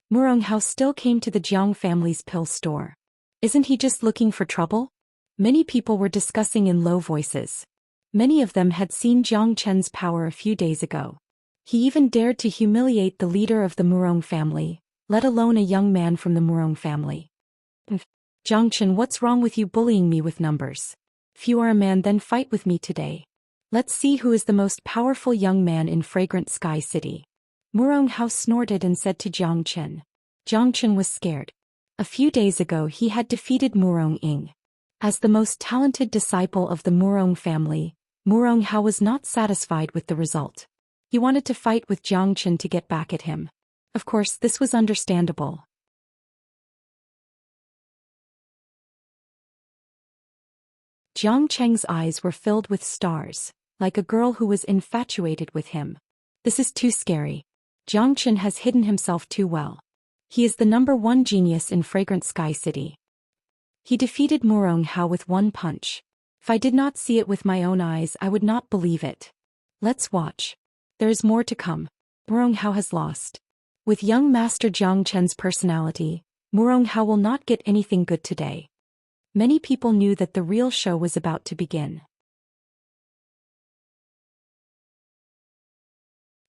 Mu Rong Hao still came to the Jiang family's pill store. Isn't he just looking for trouble? Many people were discussing in low voices. Many of them had seen Zhou Qian's power a few days ago. He even dared to humiliate the leader of the Mu Rong family, let alone a young man from the Mu Rong family. Zhou Qian, what's wrong with you bullying me with numbers? If you are a man, then fight with me today. Let's see who is the most powerful young man in Fragrant Sky City. Mu Rong Hao snorted and said to Zhou Qian. Zhou Qian was scared. A few days ago he had defeated Mu Rong Ying. As the most talented disciple of the Mu Rong family, Mu Rong Hao was not satisfied with the result. He wanted to fight with Zhou Qian to get back at him. Of course, this was understandable. Jiang Cheng's eyes were filled with stars. like a girl who was infatuated with him. This is too scary. Zhou Xian has hidden himself too well. He is the #1 genius in Fragrant Sky City. He defeated Murong Hao with one punch. If I did not see it with my own eyes, I would not believe it. Let's watch. There is more to come. Murong Hao has lost. With young Master Zhou Qian's personality, Murong Hao will not get anything good today. Many people knew that the real show was about to begin.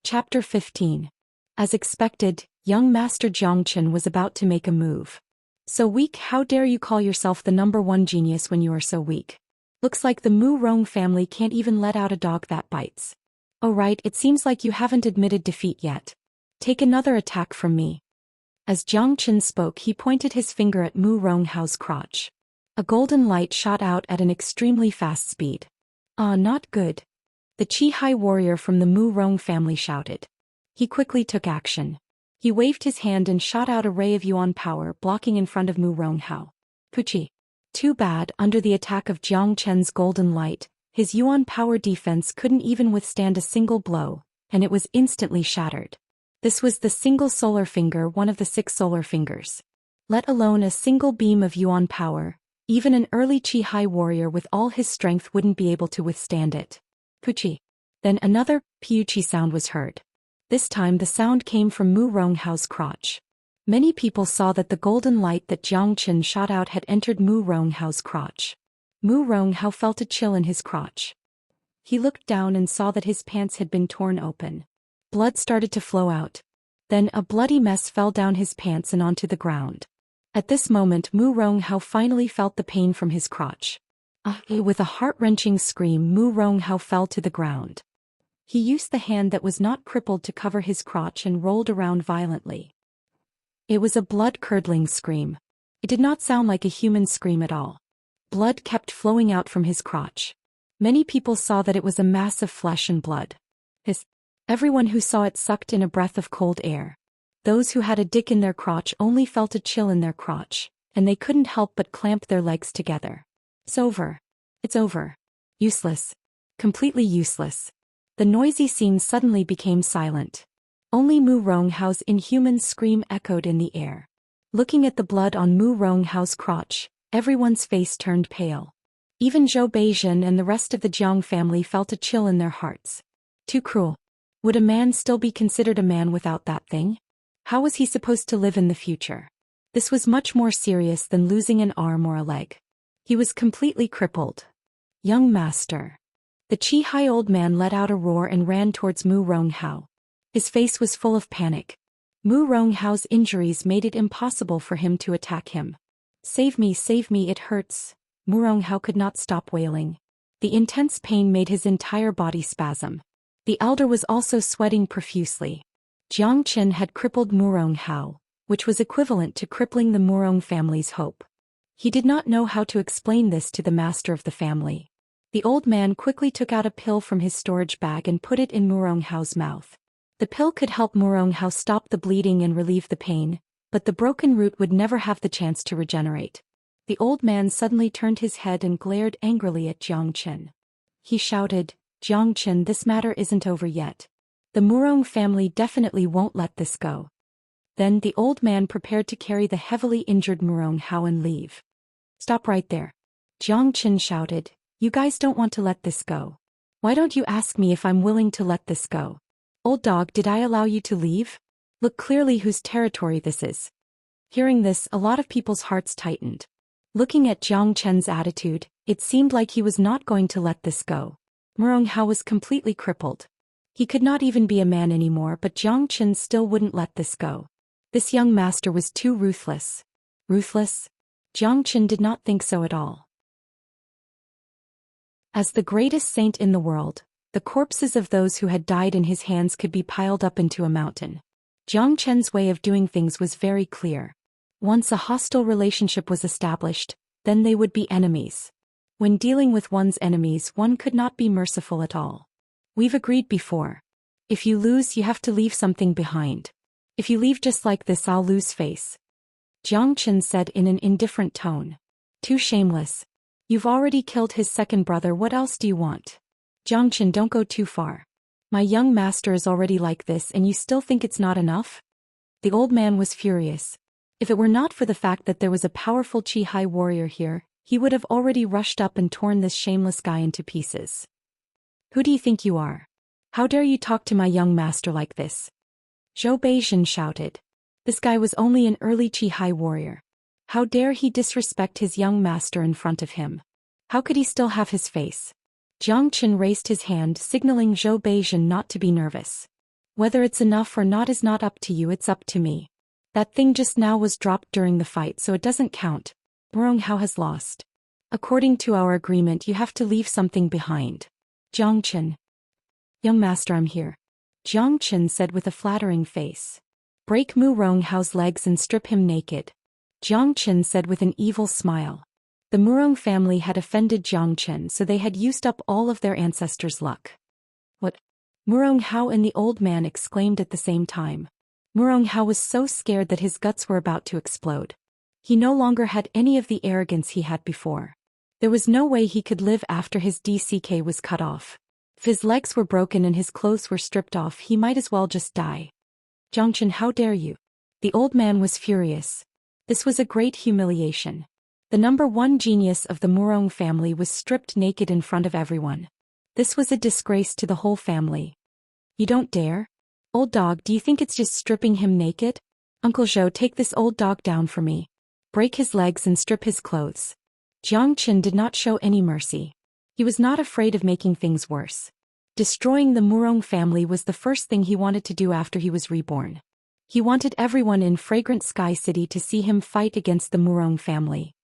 Chapter 15. As expected, young Master Zhou Qian was about to make a move. So weak, how dare you call yourself the #1 genius when you are so weak? Looks like the Murong family can't even let out a dog that bites. Oh right, it seems like you haven't admitted defeat yet. Take another attack from me. As Zhou Qian spoke, he pointed his finger at Murong Hao's crotch. A golden light shot out at an extremely fast speed. Ah, not good. The Qi-Hai warrior from the Murong family shouted. He quickly took action. He waved his hand and shot out a ray of yuan power, blocking in front of Murong Hao. Puchi. Too bad, under the attack of Zhou Qian's golden light, his yuan power defense couldn't even withstand a single blow, and it was instantly shattered. This was the single solar finger, one of the 6 solar fingers. Let alone a single beam of yuan power, even an early Qi-Hai warrior with all his strength wouldn't be able to withstand it. Puchi. Then another piuchi sound was heard. This time the sound came from Murong Hao's crotch. Many people saw that the golden light that Zhou Qian shot out had entered Murong Hao's crotch. Murong Hao felt a chill in his crotch. He looked down and saw that his pants had been torn open. Blood started to flow out. Then a bloody mess fell down his pants and onto the ground. At this moment Murong Hao finally felt the pain from his crotch. With a heart-wrenching scream, Murong Hao fell to the ground. He used the hand that was not crippled to cover his crotch and rolled around violently. It was a blood-curdling scream. It did not sound like a human scream at all. Blood kept flowing out from his crotch. Many people saw that it was a mass of flesh and blood. Everyone who saw it sucked in a breath of cold air. Those who had a dick in their crotch only felt a chill in their crotch, and they couldn't help but clamp their legs together. It's over. It's over. Useless. Completely useless. The noisy scene suddenly became silent. Only Murong Hao's inhuman scream echoed in the air. Looking at the blood on Murong Hao's crotch, everyone's face turned pale. Even Zhou Beijian and the rest of the Jiang family felt a chill in their hearts. Too cruel. Would a man still be considered a man without that thing? How was he supposed to live in the future? This was much more serious than losing an arm or a leg. He was completely crippled. Young master. The Qi-Hai old man let out a roar and ran towards Murong Hao. His face was full of panic. Murong Hao's injuries made it impossible for him to attack him. Save me, it hurts. Murong Hao could not stop wailing. The intense pain made his entire body spasm. The elder was also sweating profusely. Zhou Qian had crippled Murong Hao, which was equivalent to crippling the Murong family's hope. He did not know how to explain this to the master of the family. The old man quickly took out a pill from his storage bag and put it in Murong Hao's mouth. The pill could help Murong Hao stop the bleeding and relieve the pain, but the broken root would never have the chance to regenerate. The old man suddenly turned his head and glared angrily at Zhou Qian. He shouted, Zhou Qian, this matter isn't over yet. The Murong family definitely won't let this go. Then the old man prepared to carry the heavily injured Murong Hao and leave. Stop right there. Zhou Qian shouted, you guys don't want to let this go. Why don't you ask me if I'm willing to let this go? Old dog, did I allow you to leave? Look clearly whose territory this is. Hearing this, a lot of people's hearts tightened. Looking at Zhou Qian's attitude, it seemed like he was not going to let this go. Murong Hao was completely crippled. He could not even be a man anymore, but Zhou Qian still wouldn't let this go. This young master was too ruthless. Ruthless? Zhou Qian did not think so at all. As the greatest saint in the world, the corpses of those who had died in his hands could be piled up into a mountain. Zhou Qian's way of doing things was very clear. Once a hostile relationship was established, then they would be enemies. When dealing with one's enemies, one could not be merciful at all. We've agreed before. If you lose, you have to leave something behind. If you leave just like this, I'll lose face. Zhou Qian said in an indifferent tone. Too shameless. You've already killed his second brother, what else do you want? Jiangchen, don't go too far. My young master is already like this and you still think it's not enough? The old man was furious. If it were not for the fact that there was a powerful Qi-Hai warrior here, he would have already rushed up and torn this shameless guy into pieces. Who do you think you are? How dare you talk to my young master like this? Zhou Xian shouted. This guy was only an early Qi-Hai warrior. How dare he disrespect his young master in front of him? How could he still have his face? Jiangchen raised his hand, signaling Zhou Xian not to be nervous. Whether it's enough or not is not up to you, it's up to me. That thing just now was dropped during the fight, so it doesn't count. Murong Hao has lost. According to our agreement, you have to leave something behind. Jiangchen. Young master, I'm here. Jiangchen said with a flattering face. Break Murong Hao's legs and strip him naked. Jiangchen said with an evil smile. The Murong family had offended Jiangchen, so they had used up all of their ancestors' luck. What? Murong Hao and the old man exclaimed at the same time. Murong Hao was so scared that his guts were about to explode. He no longer had any of the arrogance he had before. There was no way he could live after his DCK was cut off. If his legs were broken and his clothes were stripped off, he might as well just die. Jiangchen, how dare you? The old man was furious. This was a great humiliation. The number one genius of the Murong family was stripped naked in front of everyone. This was a disgrace to the whole family. You don't dare? Old dog, do you think it's just stripping him naked? Uncle Zhou, take this old dog down for me. Break his legs and strip his clothes. Jiangchen did not show any mercy. He was not afraid of making things worse. Destroying the Murong family was the first thing he wanted to do after he was reborn. He wanted everyone in Fragrant Sky City to see him fight against the Murong family.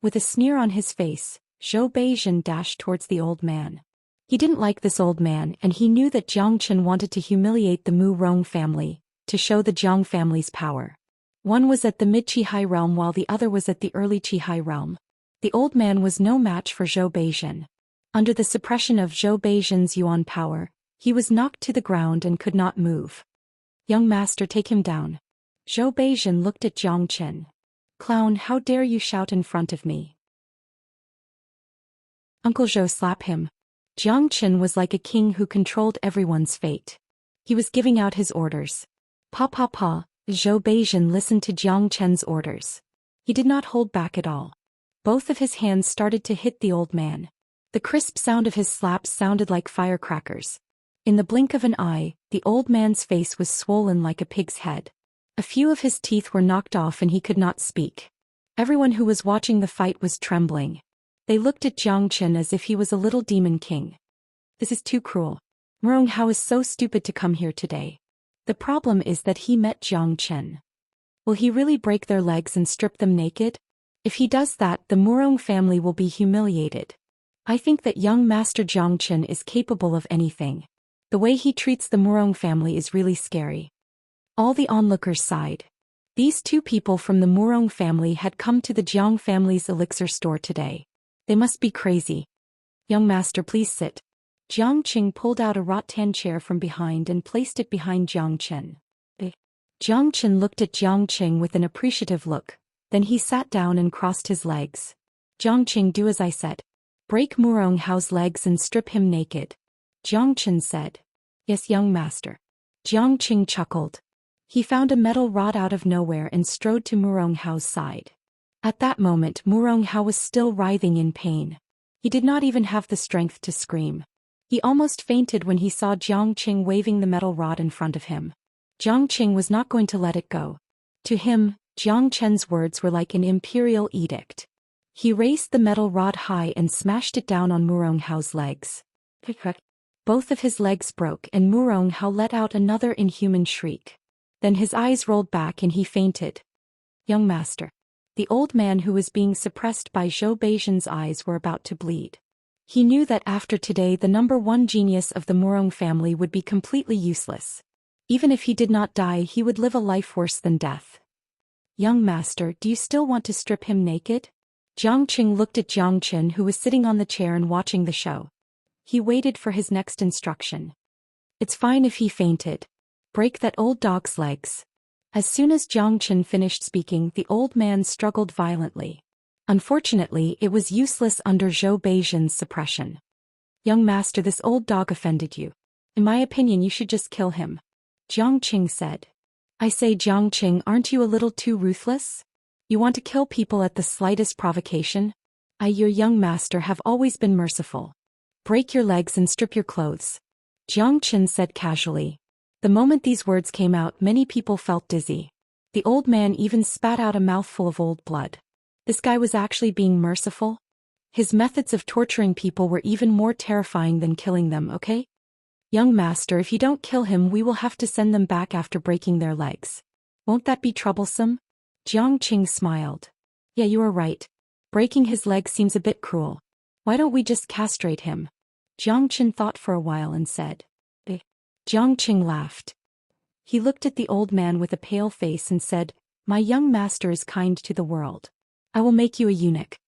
With a sneer on his face, Zhou Xian dashed towards the old man. He didn't like this old man, and he knew that Jiangchen wanted to humiliate the Murong family, to show the Jiang family's power. One was at the mid-Qi-Hai realm while the other was at the early Qi-Hai realm. The old man was no match for Zhou Xian. Under the suppression of Zhou Xian's yuan power, he was knocked to the ground and could not move. Young master, take him down. Zhou Xian looked at Jiangchen. Clown, how dare you shout in front of me? Uncle Zhou, slap him. Jiangchen was like a king who controlled everyone's fate. He was giving out his orders. Pa pa pa, Zhou Xian listened to Jiangchen's orders. He did not hold back at all. Both of his hands started to hit the old man. The crisp sound of his slaps sounded like firecrackers. In the blink of an eye, the old man's face was swollen like a pig's head. A few of his teeth were knocked off and he could not speak. Everyone who was watching the fight was trembling. They looked at Jiangchen as if he was a little demon king. This is too cruel. Murong Hao is so stupid to come here today. The problem is that he met Jiangchen. Will he really break their legs and strip them naked? If he does that, the Murong family will be humiliated. I think that young Master Jiangchen is capable of anything. The way he treats the Murong family is really scary. All the onlookers sighed. These two people from the Murong family had come to the Jiang family's elixir store today. They must be crazy. Young master, please sit. Jiangqing pulled out a rattan chair from behind and placed it behind Jiangchen. Jiangchen looked at Jiangqing with an appreciative look. Then he sat down and crossed his legs. Jiangqing, do as I said. Break Murong Hao's legs and strip him naked. Jiangchen said. Yes, young master. Jiangqing chuckled. He found a metal rod out of nowhere and strode to Murong Hao's side. At that moment, Murong Hao was still writhing in pain. He did not even have the strength to scream. He almost fainted when he saw Jiangqing waving the metal rod in front of him. Jiangqing was not going to let it go. To him, Jiangchen's words were like an imperial edict. He raised the metal rod high and smashed it down on Murong Hao's legs. Both of his legs broke and Murong Hao let out another inhuman shriek. Then his eyes rolled back and he fainted. Young master. The old man who was being suppressed by Zhou Xian's eyes were about to bleed. He knew that after today the number one genius of the Murong family would be completely useless. Even if he did not die, he would live a life worse than death. Young master, do you still want to strip him naked? Jiangqing looked at Jiangchen, who was sitting on the chair and watching the show. He waited for his next instruction. It's fine if he fainted. Break that old dog's legs. As soon as Jiangchen finished speaking, the old man struggled violently. Unfortunately, it was useless under Zhou Xian's suppression. Young master, this old dog offended you. In my opinion, you should just kill him. Jiang Qing said. I say, Jiang Qing, aren't you a little too ruthless? You want to kill people at the slightest provocation? Your young master have always been merciful. Break your legs and strip your clothes. Jiang Qin said casually. The moment these words came out, many people felt dizzy. The old man even spat out a mouthful of old blood. This guy was actually being merciful? His methods of torturing people were even more terrifying than killing them, okay? Young master, if you don't kill him, we will have to send them back after breaking their legs. Won't that be troublesome? Jiang Qing smiled. Yeah, you are right. Breaking his leg seems a bit cruel. Why don't we just castrate him? Jiang Qin thought for a while and said. Jiang Qing laughed. He looked at the old man with a pale face and said, My young master is kind to the world. I will make you a eunuch.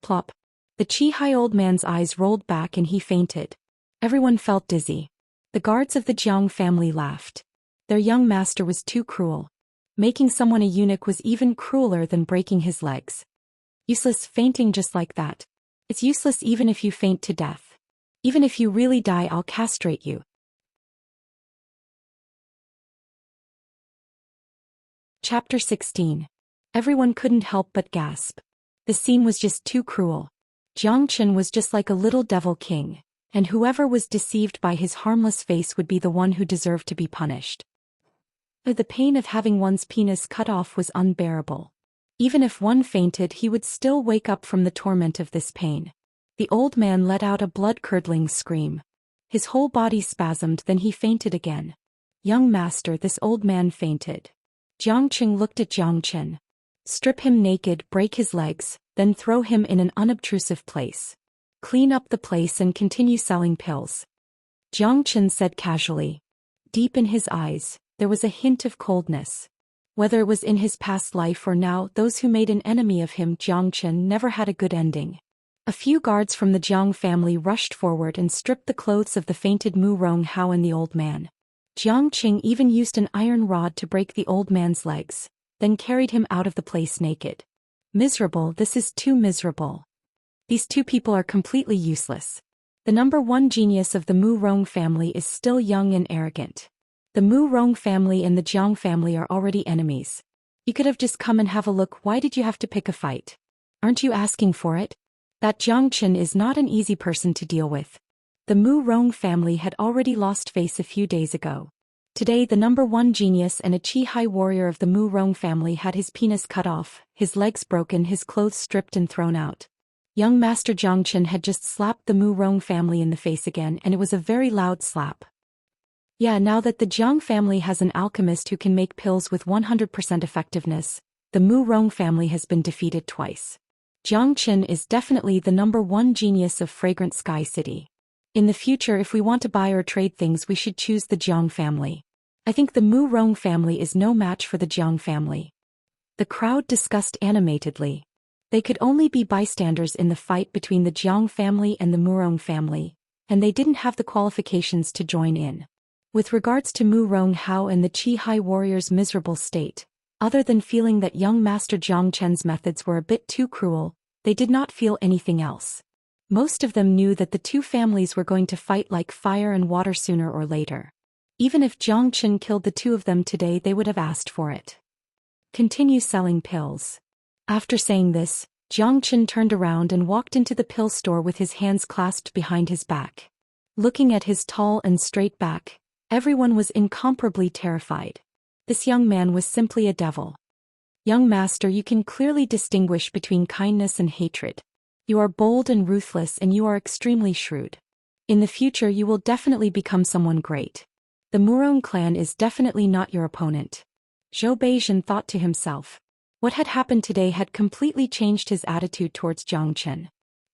Plop. The Qihai old man's eyes rolled back and he fainted. Everyone felt dizzy. The guards of the Jiang family laughed. Their young master was too cruel. Making someone a eunuch was even crueler than breaking his legs. Useless, fainting just like that. It's useless even if you faint to death. Even if you really die, I'll castrate you. Chapter 16. Everyone couldn't help but gasp. The scene was just too cruel. Jiang Qin was just like a little devil king, and whoever was deceived by his harmless face would be the one who deserved to be punished. The pain of having one's penis cut off was unbearable. Even if one fainted, he would still wake up from the torment of this pain. The old man let out a blood-curdling scream. His whole body spasmed, then he fainted again. Young master, this old man fainted. Jiang Qing looked at Jiang Qin. Strip him naked, break his legs, then throw him in an unobtrusive place. Clean up the place and continue selling pills. Jiang Qin said casually. Deep in his eyes, there was a hint of coldness. Whether it was in his past life or now, those who made an enemy of him, Jiang Qin, never had a good ending. A few guards from the Jiang family rushed forward and stripped the clothes of the fainted Mu Ronghao and the old man. Jiang Qing even used an iron rod to break the old man's legs, then carried him out of the place naked. Miserable, this is too miserable. These two people are completely useless. The number one genius of the Mu Rong family is still young and arrogant. The Mu Rong family and the Jiang family are already enemies. You could have just come and have a look. Why did you have to pick a fight? Aren't you asking for it? That Jiang Qin is not an easy person to deal with. The Mu Rong family had already lost face a few days ago. Today the number one genius and a Qihai warrior of the Mu Rong family had his penis cut off, his legs broken, his clothes stripped and thrown out. Young Master Jiang Qin had just slapped the Mu Rong family in the face again, and it was a very loud slap. Yeah, now that the Jiang family has an alchemist who can make pills with 100% effectiveness, the Mu Rong family has been defeated twice. Jiang Qin is definitely the number one genius of Fragrant Sky City. In the future, if we want to buy or trade things, we should choose the Jiang family. I think the Mu Rong family is no match for the Jiang family. The crowd discussed animatedly. They could only be bystanders in the fight between the Jiang family and the Mu Rong family, and they didn't have the qualifications to join in. With regards to Mu Ronghao and the Qihai warrior's miserable state, other than feeling that young Master Jiang Chen's methods were a bit too cruel, they did not feel anything else. Most of them knew that the two families were going to fight like fire and water sooner or later. Even if Jiang Qin killed the two of them today, they would have asked for it. Continue selling pills. After saying this, Jiang Qin turned around and walked into the pill store with his hands clasped behind his back. Looking at his tall and straight back, everyone was incomparably terrified. This young man was simply a devil. Young master, you can clearly distinguish between kindness and hatred. You are bold and ruthless, and you are extremely shrewd. In the future you will definitely become someone great. The Murong clan is definitely not your opponent. Zhou Xian thought to himself. What had happened today had completely changed his attitude towards Jiang Chen.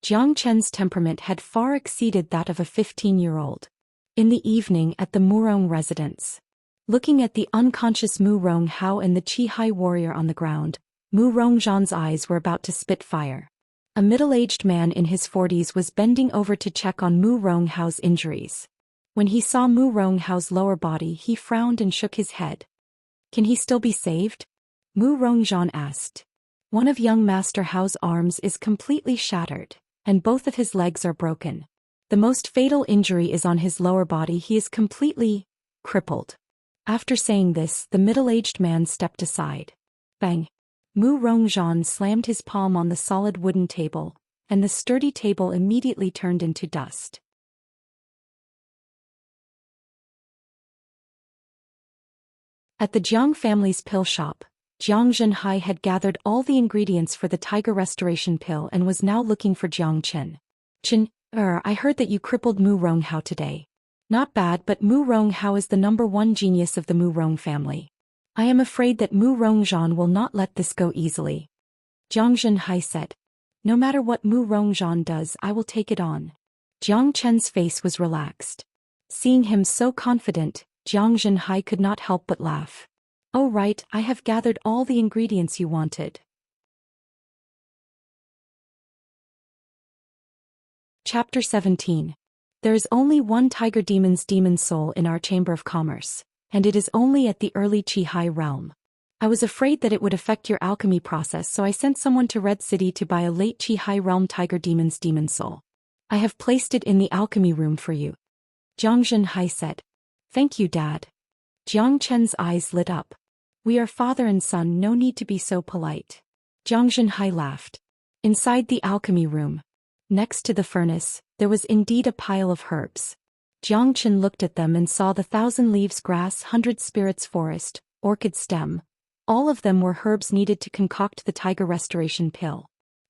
Jiang Chen's temperament had far exceeded that of a 15-year-old. In the evening at the Murong residence. Looking at the unconscious Mu Ronghao and the Qihai warrior on the ground, Mu Rongzhan's eyes were about to spit fire. A middle-aged man in his 40s was bending over to check on Mu Ronghao's injuries. When he saw Mu Ronghao's lower body, he frowned and shook his head. Can he still be saved? Mu Rongzhan asked. One of young Master Hao's arms is completely shattered, and both of his legs are broken. The The most fatal injury is on his lower body. He is completely crippled. After saying this, the middle-aged man stepped aside. Bang! Mu Rongzhan slammed his palm on the solid wooden table, and the sturdy table immediately turned into dust. At the Jiang family's pill shop, Jiang Zhenhai had gathered all the ingredients for the tiger restoration pill and was now looking for Jiang Chen. Chen, I heard that you crippled Mu Ronghao today. Not bad, but Mu Ronghao is the #1 genius of the Mu Rong family. I am afraid that Mu Rongzhan will not let this go easily. Jiang Zhenhai said. No matter what Mu Rongzhan does, I will take it on. Jiang Chen's face was relaxed. Seeing him so confident, Jiang Zhenhai could not help but laugh. Oh right, I have gathered all the ingredients you wanted. Chapter 17. There is only one tiger demon's demon soul in our Chamber of Commerce, and it is only at the early Qi-Hai realm. I was afraid that it would affect your alchemy process, so I sent someone to Red City to buy a late Qi-Hai realm tiger demon's demon soul. I have placed it in the alchemy room for you. Jiang Zhenhai said. Thank you, Dad. Jiang Chen's eyes lit up. We are father and son, no need to be so polite. Jiang Zhenhai laughed. Inside the alchemy room, next to the furnace, there was indeed a pile of herbs. Jiang Chen looked at them and saw the 1,000 leaves grass, 100 spirits forest, orchid stem. All of them were herbs needed to concoct the tiger restoration pill.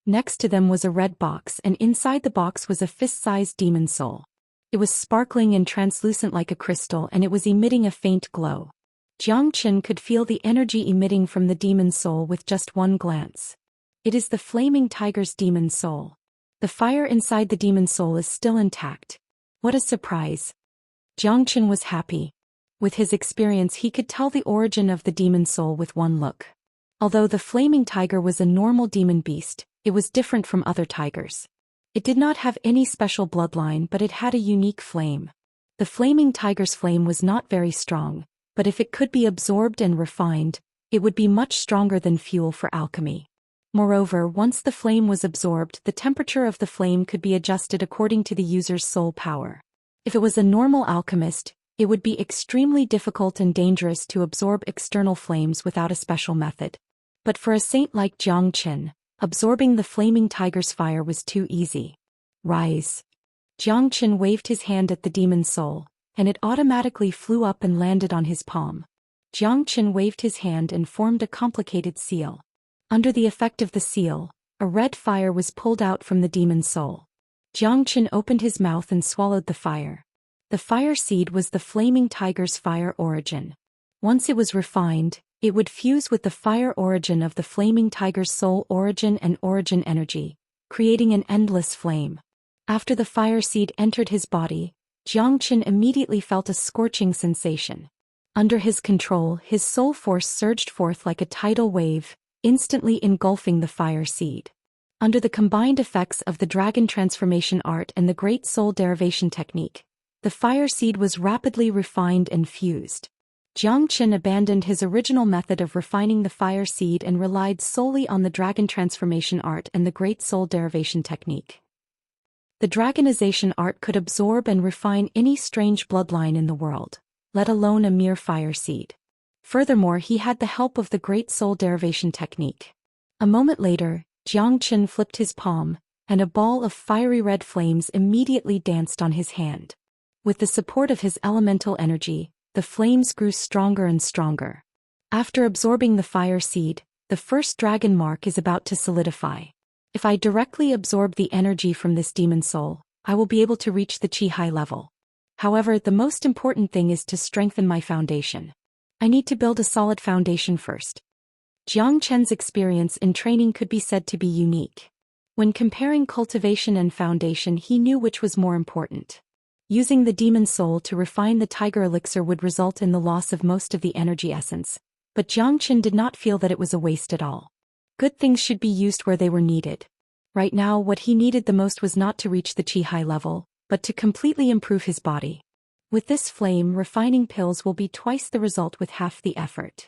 Next to them was a red box, and inside the box was a fist-sized demon soul. It was sparkling and translucent like a crystal, and it was emitting a faint glow. Jiang Chen could feel the energy emitting from the demon soul with just one glance. It is the flaming tiger's demon soul. The fire inside the demon soul is still intact. What a surprise. Jiang Chen was happy. With his experience, he could tell the origin of the demon soul with one look. Although the flaming tiger was a normal demon beast, it was different from other tigers. It did not have any special bloodline, but it had a unique flame. The flaming tiger's flame was not very strong, but if it could be absorbed and refined, it would be much stronger than fuel for alchemy. Moreover, once the flame was absorbed, the temperature of the flame could be adjusted according to the user's soul power. If it was a normal alchemist, it would be extremely difficult and dangerous to absorb external flames without a special method. But for a saint like Jiang Chen, absorbing the flaming tiger's fire was too easy. Rise. Jiang Chen waved his hand at the demon soul, and it automatically flew up and landed on his palm. Jiang Chen waved his hand and formed a complicated seal. Under the effect of the seal, a red fire was pulled out from the demon soul. Jiang Chen opened his mouth and swallowed the fire. The fire seed was the flaming tiger's fire origin. Once it was refined, it would fuse with the fire origin of the flaming tiger's soul origin and origin energy, creating an endless flame. After the fire seed entered his body, Jiang Chen immediately felt a scorching sensation. Under his control, his soul force surged forth like a tidal wave, instantly engulfing the fire seed. Under the combined effects of the dragon transformation art and the great soul derivation technique, the fire seed was rapidly refined and fused. Jiang Chen abandoned his original method of refining the fire seed and relied solely on the dragon transformation art and the great soul derivation technique. The dragonization art could absorb and refine any strange bloodline in the world, let alone a mere fire seed. Furthermore, he had the help of the great soul derivation technique. A moment later, Jiang Chen flipped his palm, and a ball of fiery red flames immediately danced on his hand. With the support of his elemental energy, the flames grew stronger and stronger. After absorbing the fire seed, the first dragon mark is about to solidify. If I directly absorb the energy from this demon soul, I will be able to reach the Qi-Hai level. However, the most important thing is to strengthen my foundation. I need to build a solid foundation first. Jiang Chen's experience in training could be said to be unique. When comparing cultivation and foundation, he knew which was more important. Using the demon soul to refine the tiger elixir would result in the loss of most of the energy essence, but Jiang Chen did not feel that it was a waste at all. Good things should be used where they were needed. Right now, what he needed the most was not to reach the Qi-Hai level, but to completely improve his body. With this flame, refining pills will be twice the result with half the effort.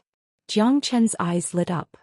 Jiang Chen's eyes lit up.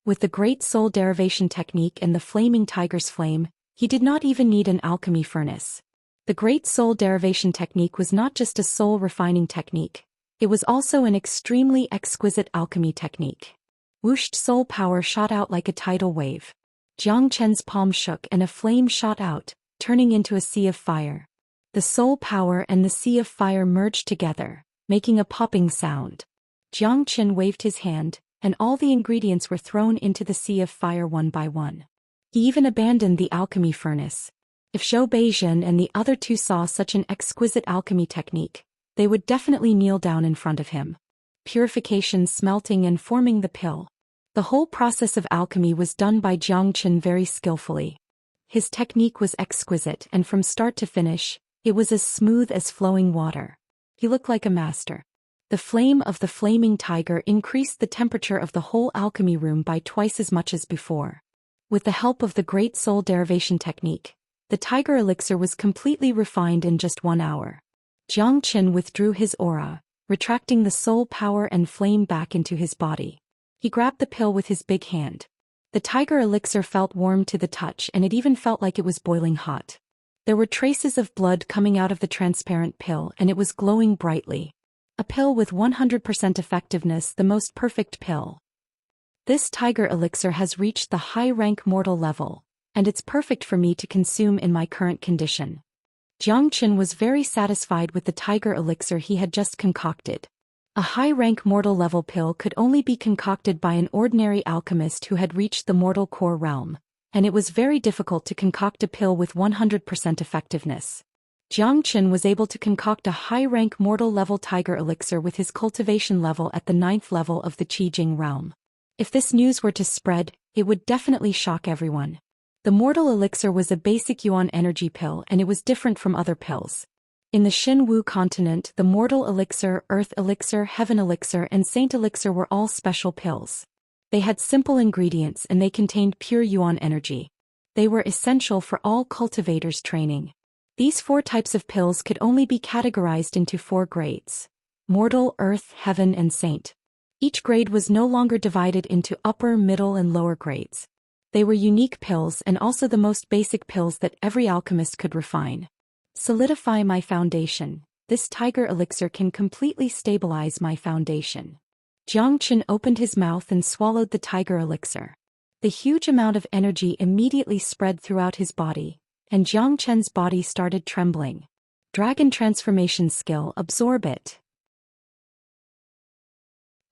With the great soul derivation technique and the flaming tiger's flame, He did not even need an alchemy furnace. The Great Soul Derivation technique was not just a soul refining technique, it was also an extremely exquisite alchemy technique. Whooshed soul power shot out like a tidal wave. Jiang Chen's palm shook and a flame shot out, turning into a sea of fire. The soul power and the sea of fire merged together, making a popping sound. Jiang Chen waved his hand, and all the ingredients were thrown into the sea of fire one by one. He even abandoned the alchemy furnace. If Zhou Xian and the other two saw such an exquisite alchemy technique, they would definitely kneel down in front of him. Purification, smelting and forming the pill. The whole process of alchemy was done by Jiang Chen very skillfully. His technique was exquisite and from start to finish, it was as smooth as flowing water. He looked like a master. The flame of the flaming tiger increased the temperature of the whole alchemy room by twice as much as before. With the help of the Great Soul Derivation technique, the tiger elixir was completely refined in just 1 hour. Jiang Chen withdrew his aura, retracting the soul power and flame back into his body. He grabbed the pill with his big hand. The tiger elixir felt warm to the touch and it even felt like it was boiling hot. There were traces of blood coming out of the transparent pill and it was glowing brightly. A pill with 100% effectiveness, the most perfect pill. This tiger elixir has reached the high-rank mortal level, and it's perfect for me to consume in my current condition. Jiang Chen was very satisfied with the tiger elixir he had just concocted. A high-rank mortal level pill could only be concocted by an ordinary alchemist who had reached the mortal core realm, and it was very difficult to concoct a pill with 100% effectiveness. Jiang Chen was able to concoct a high-rank mortal level tiger elixir with his cultivation level at the 9th level of the Qijing realm. If this news were to spread, it would definitely shock everyone. The mortal elixir was a basic yuan energy pill and it was different from other pills. In the Xinwu continent, the mortal elixir, earth elixir, heaven elixir and saint elixir were all special pills. They had simple ingredients and they contained pure yuan energy. They were essential for all cultivators' training. These 4 types of pills could only be categorized into 4 grades: mortal, earth, heaven and saint. Each grade was no longer divided into upper, middle and lower grades. They were unique pills and also the most basic pills that every alchemist could refine. Solidify my foundation. This tiger elixir can completely stabilize my foundation. Jiang Chen opened his mouth and swallowed the tiger elixir. The huge amount of energy immediately spread throughout his body, and Jiang Chen's body started trembling. Dragon transformation skill, absorb it.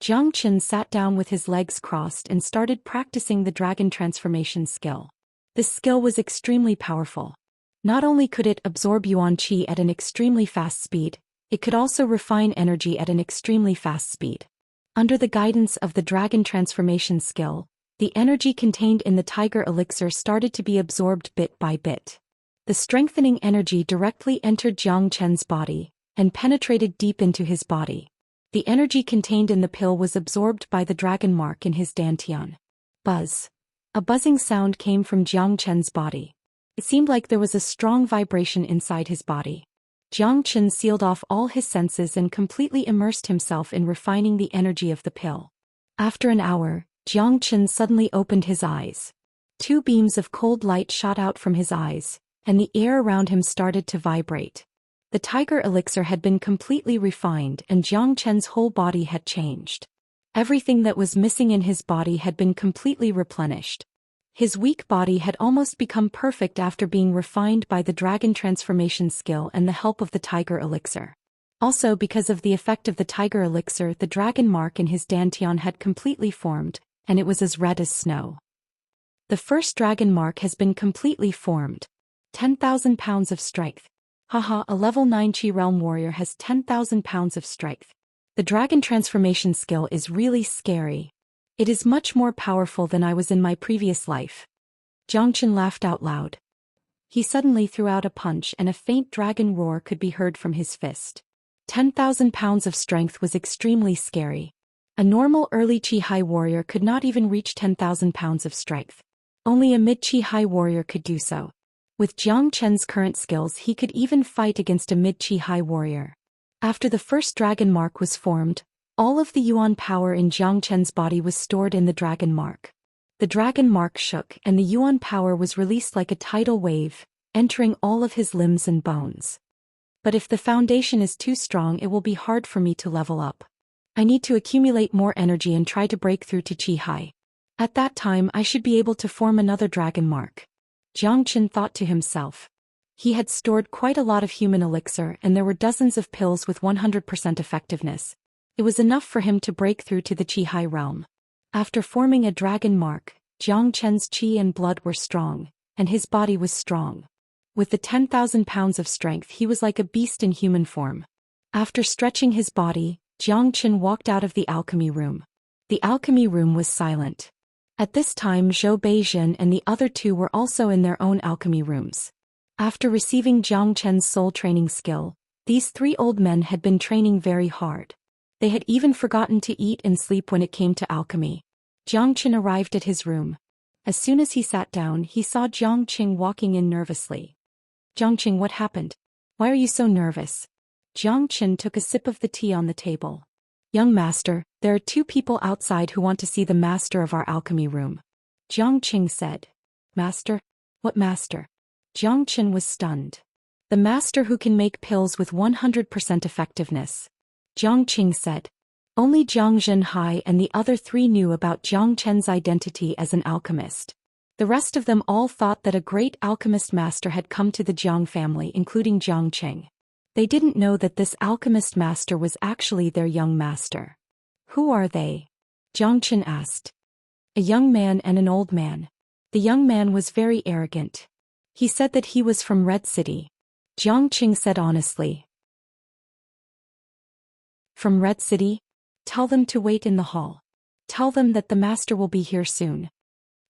Jiang Chen sat down with his legs crossed and started practicing the dragon transformation skill. This skill was extremely powerful. Not only could it absorb yuan qi at an extremely fast speed, it could also refine energy at an extremely fast speed. Under the guidance of the dragon transformation skill, the energy contained in the tiger elixir started to be absorbed bit by bit. The strengthening energy directly entered Jiang Chen's body and penetrated deep into his body. The energy contained in the pill was absorbed by the dragon mark in his dantian. Buzz. A buzzing sound came from Jiang Chen's body. It seemed like there was a strong vibration inside his body. Jiang Chen sealed off all his senses and completely immersed himself in refining the energy of the pill. After an hour, Jiang Chen suddenly opened his eyes. 2 beams of cold light shot out from his eyes, and the air around him started to vibrate. The tiger elixir had been completely refined and Jiang Chen's whole body had changed. Everything that was missing in his body had been completely replenished. His weak body had almost become perfect after being refined by the dragon transformation skill and the help of the tiger elixir. Also, because of the effect of the tiger elixir, the dragon mark in his dantian had completely formed, and it was as red as snow. The first dragon mark has been completely formed. 10,000 pounds of strength. Haha, a level 9 Qi realm warrior has 10,000 pounds of strength. The dragon transformation skill is really scary. It is much more powerful than I was in my previous life. Jiang Chen laughed out loud. He suddenly threw out a punch and a faint dragon roar could be heard from his fist. 10,000 pounds of strength was extremely scary. A normal early Qi high warrior could not even reach 10,000 pounds of strength. Only a mid Qi high warrior could do so. With Jiang Chen's current skills, he could even fight against a mid Qi high warrior. After the first dragon mark was formed, all of the yuan power in Jiang Chen's body was stored in the dragon mark. The dragon mark shook and the yuan power was released like a tidal wave, entering all of his limbs and bones. But if the foundation is too strong, it will be hard for me to level up. I need to accumulate more energy and try to break through to Qi. At that time I should be able to form another dragon mark. Jiang Chen thought to himself. He had stored quite a lot of human elixir and there were dozens of pills with 100% effectiveness. It was enough for him to break through to the Qi realm. After forming a dragon mark, Jiang Chen's qi and blood were strong, and his body was strong. With the 10,000 pounds of strength he was like a beast in human form. After stretching his body, Jiang Chen walked out of the alchemy room. The alchemy room was silent. At this time Zhou Xian and the other two were also in their own alchemy rooms. After receiving Jiang Chen's soul training skill, these three old men had been training very hard. They had even forgotten to eat and sleep when it came to alchemy. Jiang Chen arrived at his room. As soon as he sat down, he saw Jiang Qing walking in nervously. Jiang Qing, what happened? Why are you so nervous? Jiang Chen took a sip of the tea on the table. Young master, there are two people outside who want to see the master of our alchemy room. Jiang Qing said. Master? What master? Jiang Chen was stunned. The master who can make pills with 100% effectiveness. Jiang Qing said. Only Jiang Zhenhai and the other three knew about Jiang Chen's identity as an alchemist. The rest of them all thought that a great alchemist master had come to the Jiang family, including Jiang Qing. They didn't know that this alchemist master was actually their young master. Who are they? Jiang Chen asked. A young man and an old man. The young man was very arrogant. He said that he was from Red City. Jiang Qing said honestly. From Red City? Tell them to wait in the hall. Tell them that the master will be here soon.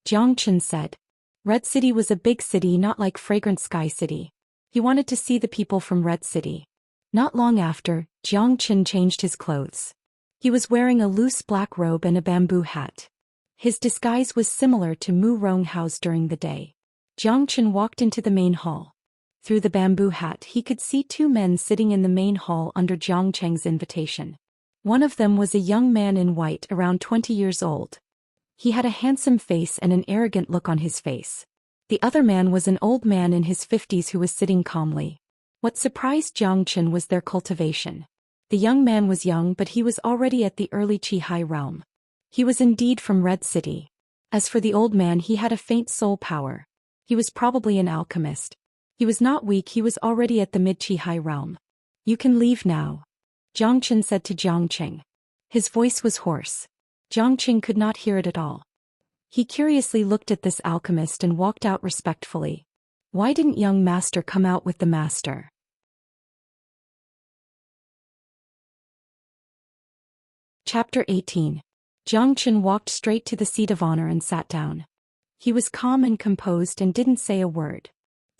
Jiang Chen said. Red City was a big city, not like Fragrant Sky City. He wanted to see the people from Red City. Not long after, Jiang Chen changed his clothes. He was wearing a loose black robe and a bamboo hat. His disguise was similar to Mu Ronghao's during the day. Jiang Chen walked into the main hall. Through the bamboo hat he could see two men sitting in the main hall under Jiang Cheng's invitation. One of them was a young man in white around 20 years old. He had a handsome face and an arrogant look on his face. The other man was an old man in his 50s who was sitting calmly. What surprised Jiang Chen was their cultivation. The young man was young, but he was already at the early Qi realm. He was indeed from Red City. As for the old man, he had a faint soul power. He was probably an alchemist. He was not weak, he was already at the mid-Qi realm. You can leave now. Jiang Chen said to Jiang Qing. His voice was hoarse. Jiang Qing could not hear it at all. He curiously looked at this alchemist and walked out respectfully. Why didn't young master come out with the master? Chapter 18. Jiang Chen walked straight to the seat of honor and sat down. He was calm and composed and didn't say a word.